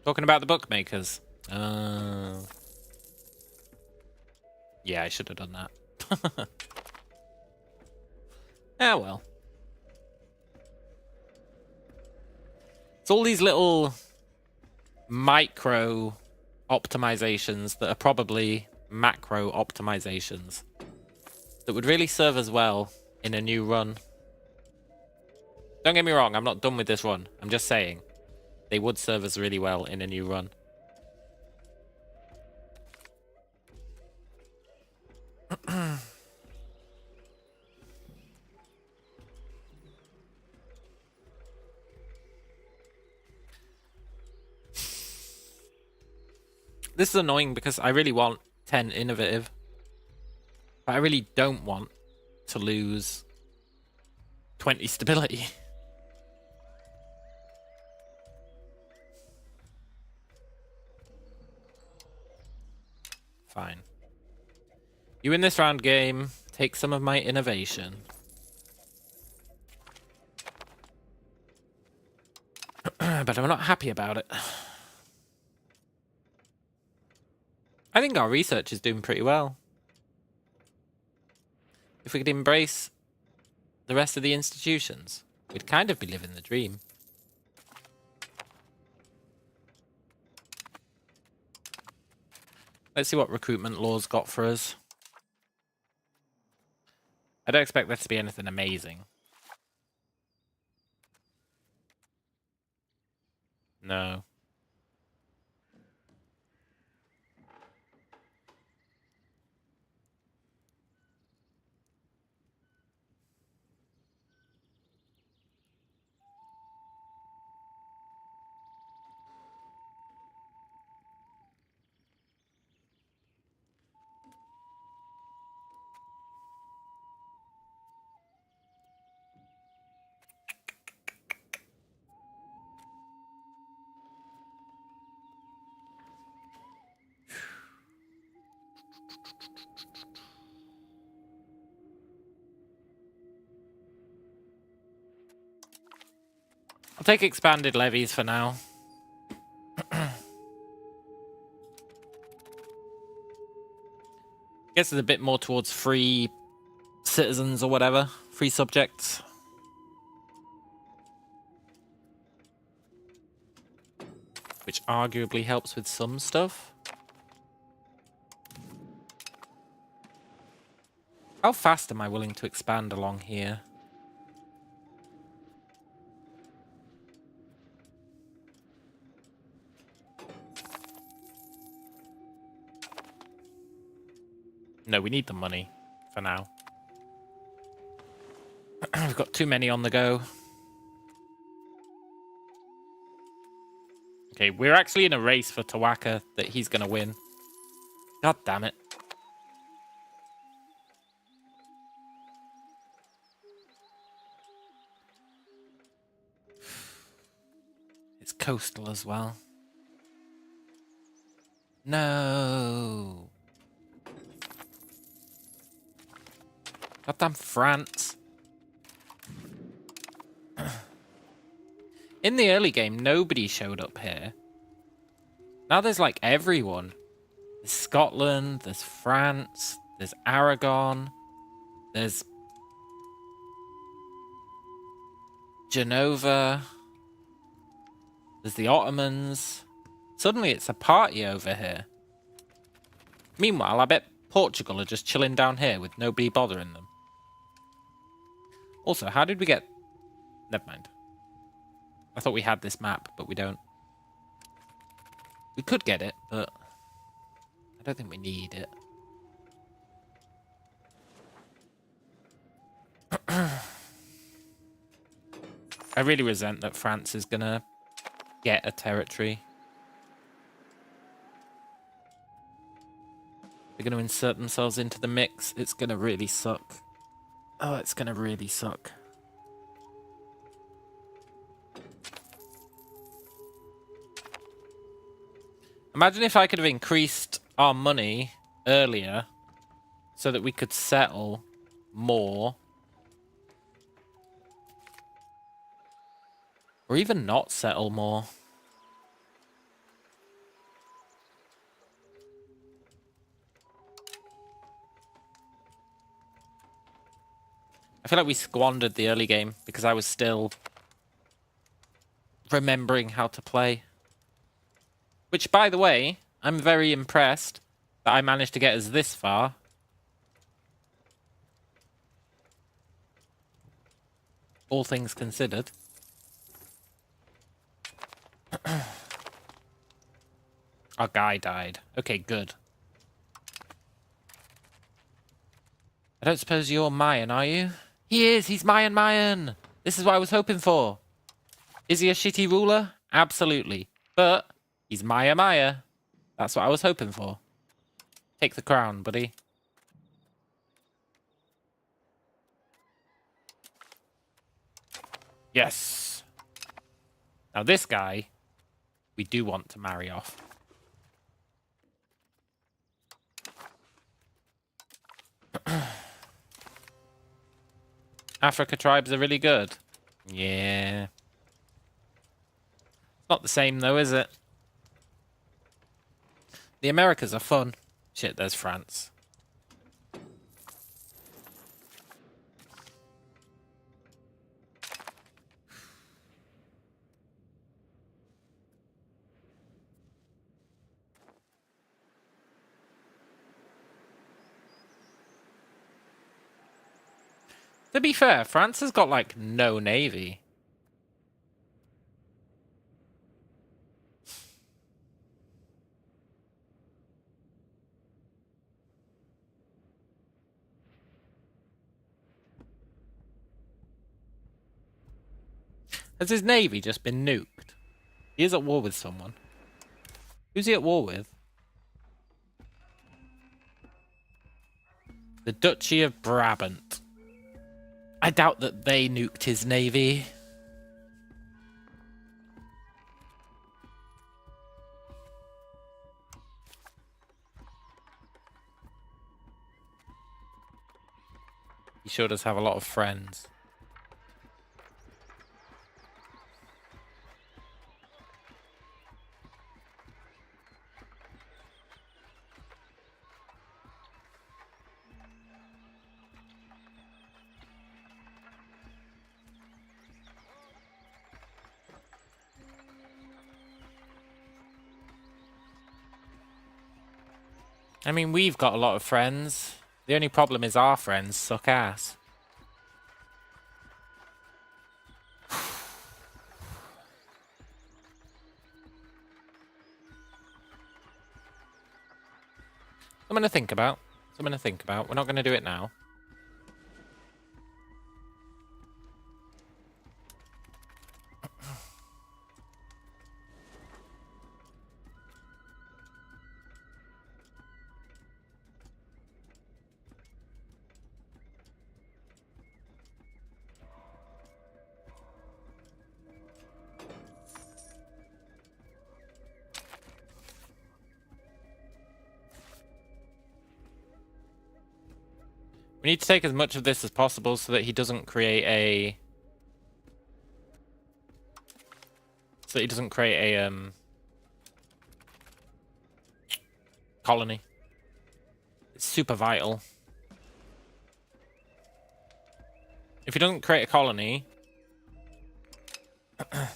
A: Talking about the bookmakers. Yeah, I should have done that. Ah, well. It's all these little micro optimizations that are probably macro optimizations that would really serve us well in a new run. Don't get me wrong, I'm not done with this run. I'm just saying they would serve us really well in a new run. This is annoying because I really want 10 innovative. But I really don't want to lose 20 stability. Fine. You win this round game, take some of my innovation. But I'm not happy about it. I think our research is doing pretty well. If we could embrace the rest of the institutions, we'd kind of be living the dream. Let's see what recruitment laws got for us. I don't expect there to be anything amazing. No. I'll take expanded levies for now. Guess it's a bit more towards free citizens or whatever. Free subjects. Which arguably helps with some stuff. How fast am I willing to expand along here? No, we need the money for now. We've got too many on the go. Okay, we're actually in a race for Tawaka that he's going to win. God damn it. It's coastal as well. No. Goddamn France. In the early game, nobody showed up here. Now there's like everyone. There's Scotland, there's France, there's Aragon, there's Genova, there's the Ottomans. Suddenly it's a party over here. Meanwhile, I bet Portugal are just chilling down here with nobody bothering them. Also, how did we get... Never mind. I thought we had this map, but we don't. We could get it, but I don't think we need it. I really resent that France is gonna get a territory. They're gonna insert themselves into the mix. It's gonna really suck. Oh, it's gonna really suck. Imagine if I could have increased our money earlier so that we could settle more. Or even not settle more. I feel like we squandered the early game because I was still remembering how to play. Which, by the way, I'm very impressed that I managed to get us this far. All things considered. Our guy died. Okay, good. I don't suppose you're Mayan, are you? He is! He's Mayan! This is what I was hoping for. Is he a shitty ruler? Absolutely. But he's Maya. That's what I was hoping for. Take the crown, buddy. Yes. Now this guy, we do want to marry off. Africa tribes are really good. Yeah. Not the same though, is it? The Americas are fun. Shit, there's France. To be fair, France has got, like, no navy. Has his navy just been nuked? He is at war with someone. Who's he at war with? The Duchy of Brabant. I doubt that they nuked his navy. He sure does have a lot of friends. I mean, we've got a lot of friends. The only problem is our friends suck ass. Something to think about. Something to think about. We're not going to do it now. We need to take as much of this as possible so that he doesn't create a... colony. It's super vital. If he doesn't create a colony,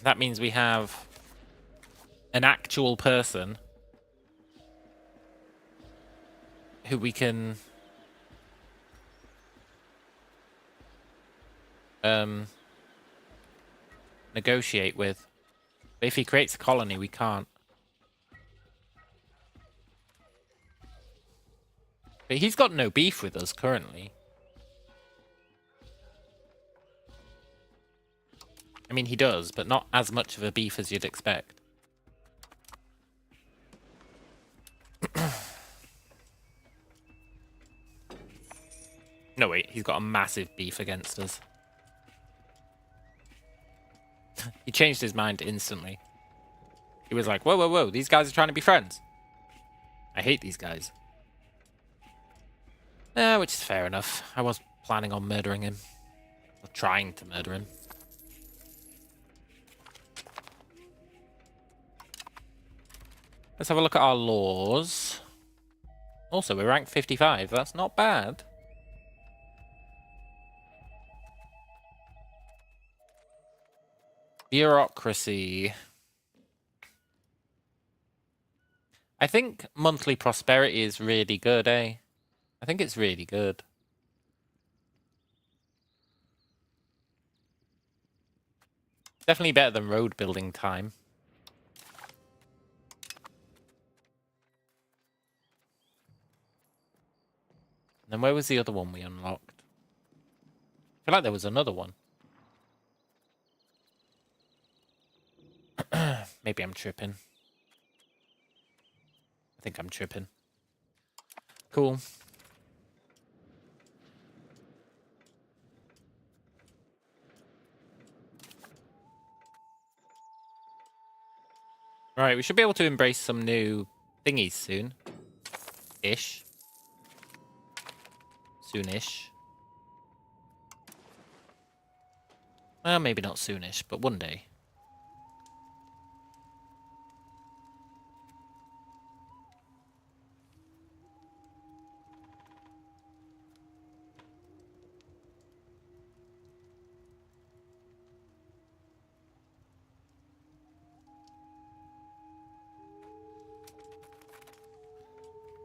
A: that means we have an actual person who we can negotiate with. But if he creates a colony, we can't. But he's got no beef with us currently. I mean, he does, but not as much of a beef as you'd expect. No, wait, he's got a massive beef against us. He changed his mind instantly. He was like, whoa, whoa, whoa, these guys are trying to be friends. I hate these guys. Which is fair enough. I was planning on murdering him. Or trying to murder him. Let's have a look at our laws. Also, we're ranked 55. That's not bad. Bureaucracy. I think monthly prosperity is really good, eh? I think it's really good. Definitely better than road building time. And then where was the other one we unlocked? I feel like there was another one. Maybe I'm tripping. I think I'm tripping. Cool. Right, we should be able to embrace some new thingies soon. Soonish. Well, maybe not soonish, but one day.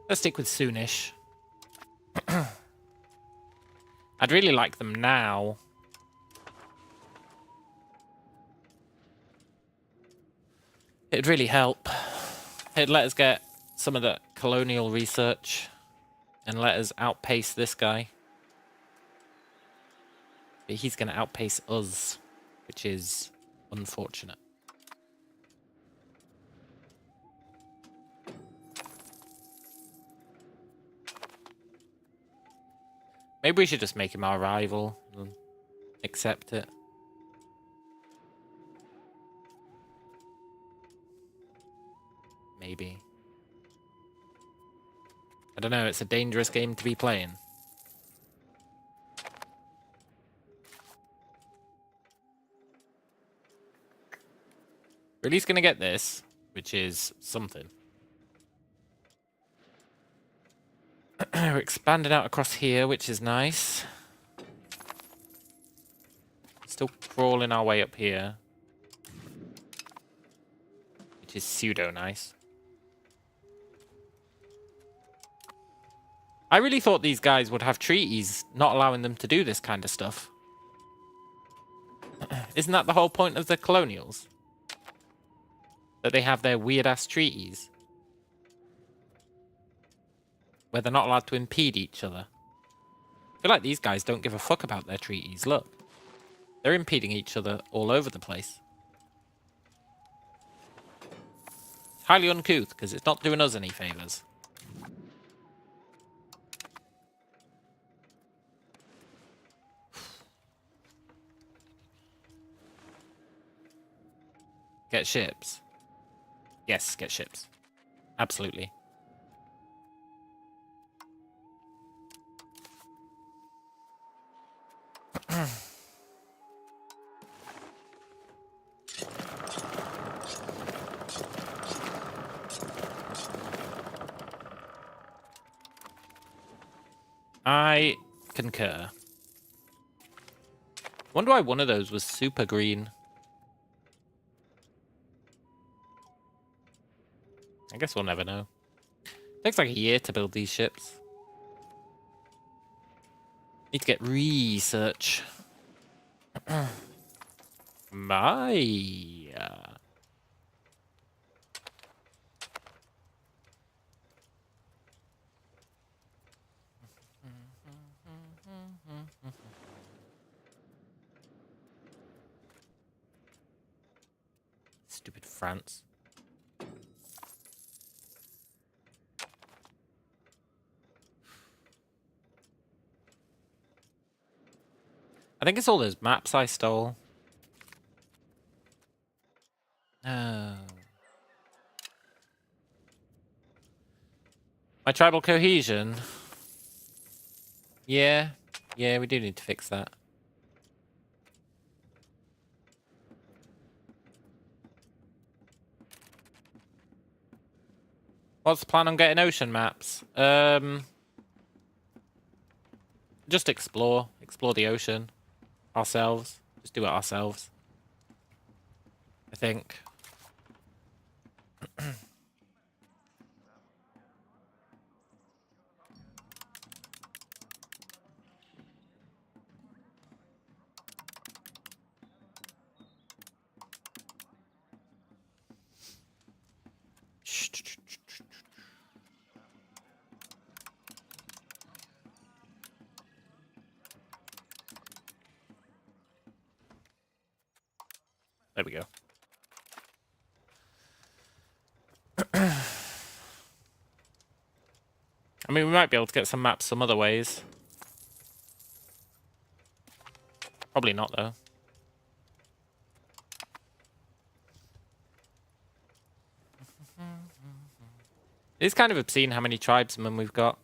A: Let's stick with soonish. I'd really like them now. It'd really help. It'd let us get some of the colonial research and let us outpace this guy. But he's going to outpace us, which is unfortunate. Maybe we should just make him our rival and accept it. Maybe. I don't know, it's a dangerous game to be playing. We're at least going to get this, which is something. We're expanding out across here, which is nice. Still crawling our way up here, which is pseudo nice. I really thought these guys would have treaties not allowing them to do this kind of stuff. Isn't that the whole point of the colonials? That they have their weird-ass treaties? Where they're not allowed to impede each other. I feel like these guys don't give a fuck about their treaties. Look. They're impeding each other all over the place. It's highly uncouth, because it's not doing us any favours. Get ships. Yes, get ships. Absolutely. I concur. Wonder why one of those was super green. I guess we'll never know. Takes like a year to build these ships. Need to get research. My. Stupid France. I think it's all those maps I stole. Oh. My tribal cohesion. Yeah. Yeah, we do need to fix that. What's the plan on getting ocean maps? Just explore. Explore the ocean. Ourselves. Just do it ourselves. I think. There we go. I mean, we might be able to get some maps some other ways. Probably not, though. It's kind of obscene how many tribesmen we've got.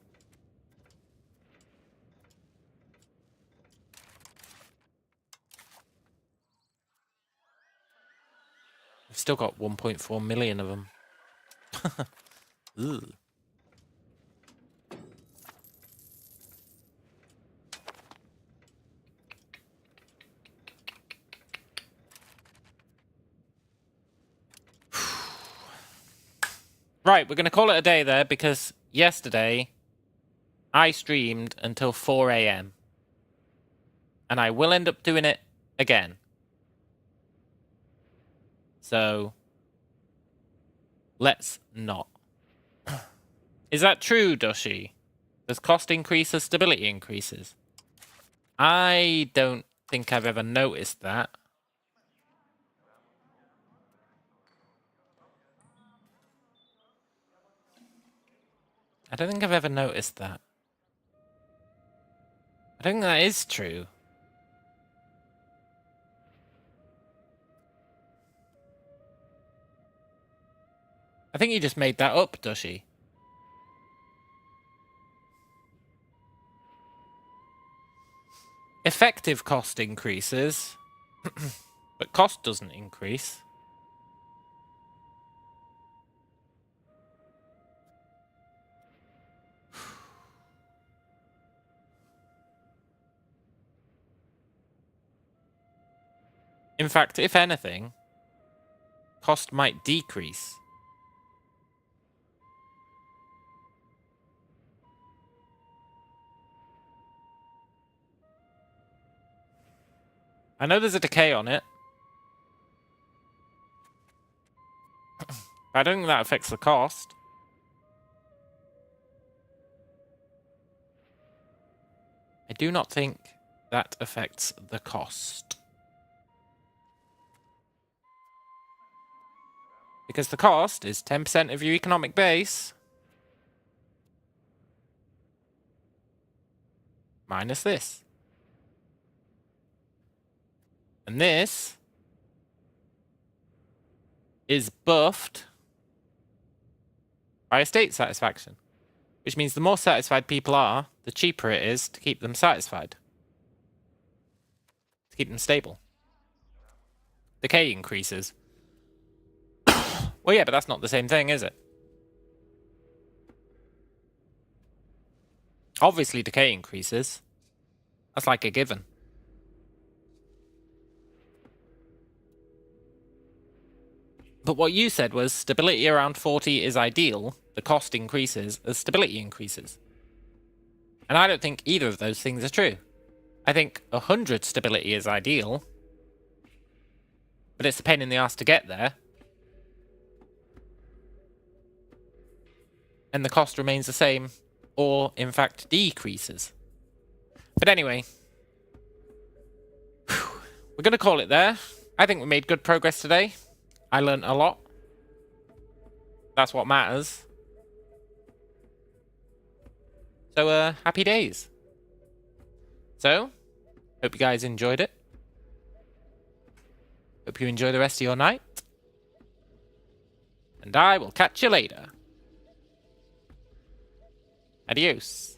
A: I've still got 1.4 million of them. Ugh. Right, we're going to call it a day there because yesterday I streamed until 4 a.m. And I will end up doing it again. So, let's not. Is that true, Dushi? Does cost increase as stability increases? I don't think I've ever noticed that. I don't think I've ever noticed that. I don't think that is true. I think you just made that up, Dushi. Effective cost increases, but cost doesn't increase. In fact, if anything, cost might decrease. I know there's a decay on it. I don't think that affects the cost. I do not think that affects the cost. Because the cost is 10% of your economic base. Minus this. And this is buffed by estate satisfaction. Which means the more satisfied people are, the cheaper it is to keep them satisfied. To keep them stable. Decay increases. Well, yeah, but that's not the same thing, is it? Obviously, decay increases. That's like a given. But what you said was stability around 40 is ideal. The cost increases as stability increases. And I don't think either of those things are true. I think 100 stability is ideal. But it's a pain in the ass to get there. And the cost remains the same, or in fact decreases. But anyway, we're going to call it there. I think we made good progress today. I learned a lot. That's what matters. So, happy days. So, hope you guys enjoyed it. Hope you enjoy the rest of your night. And I will catch you later. Adios.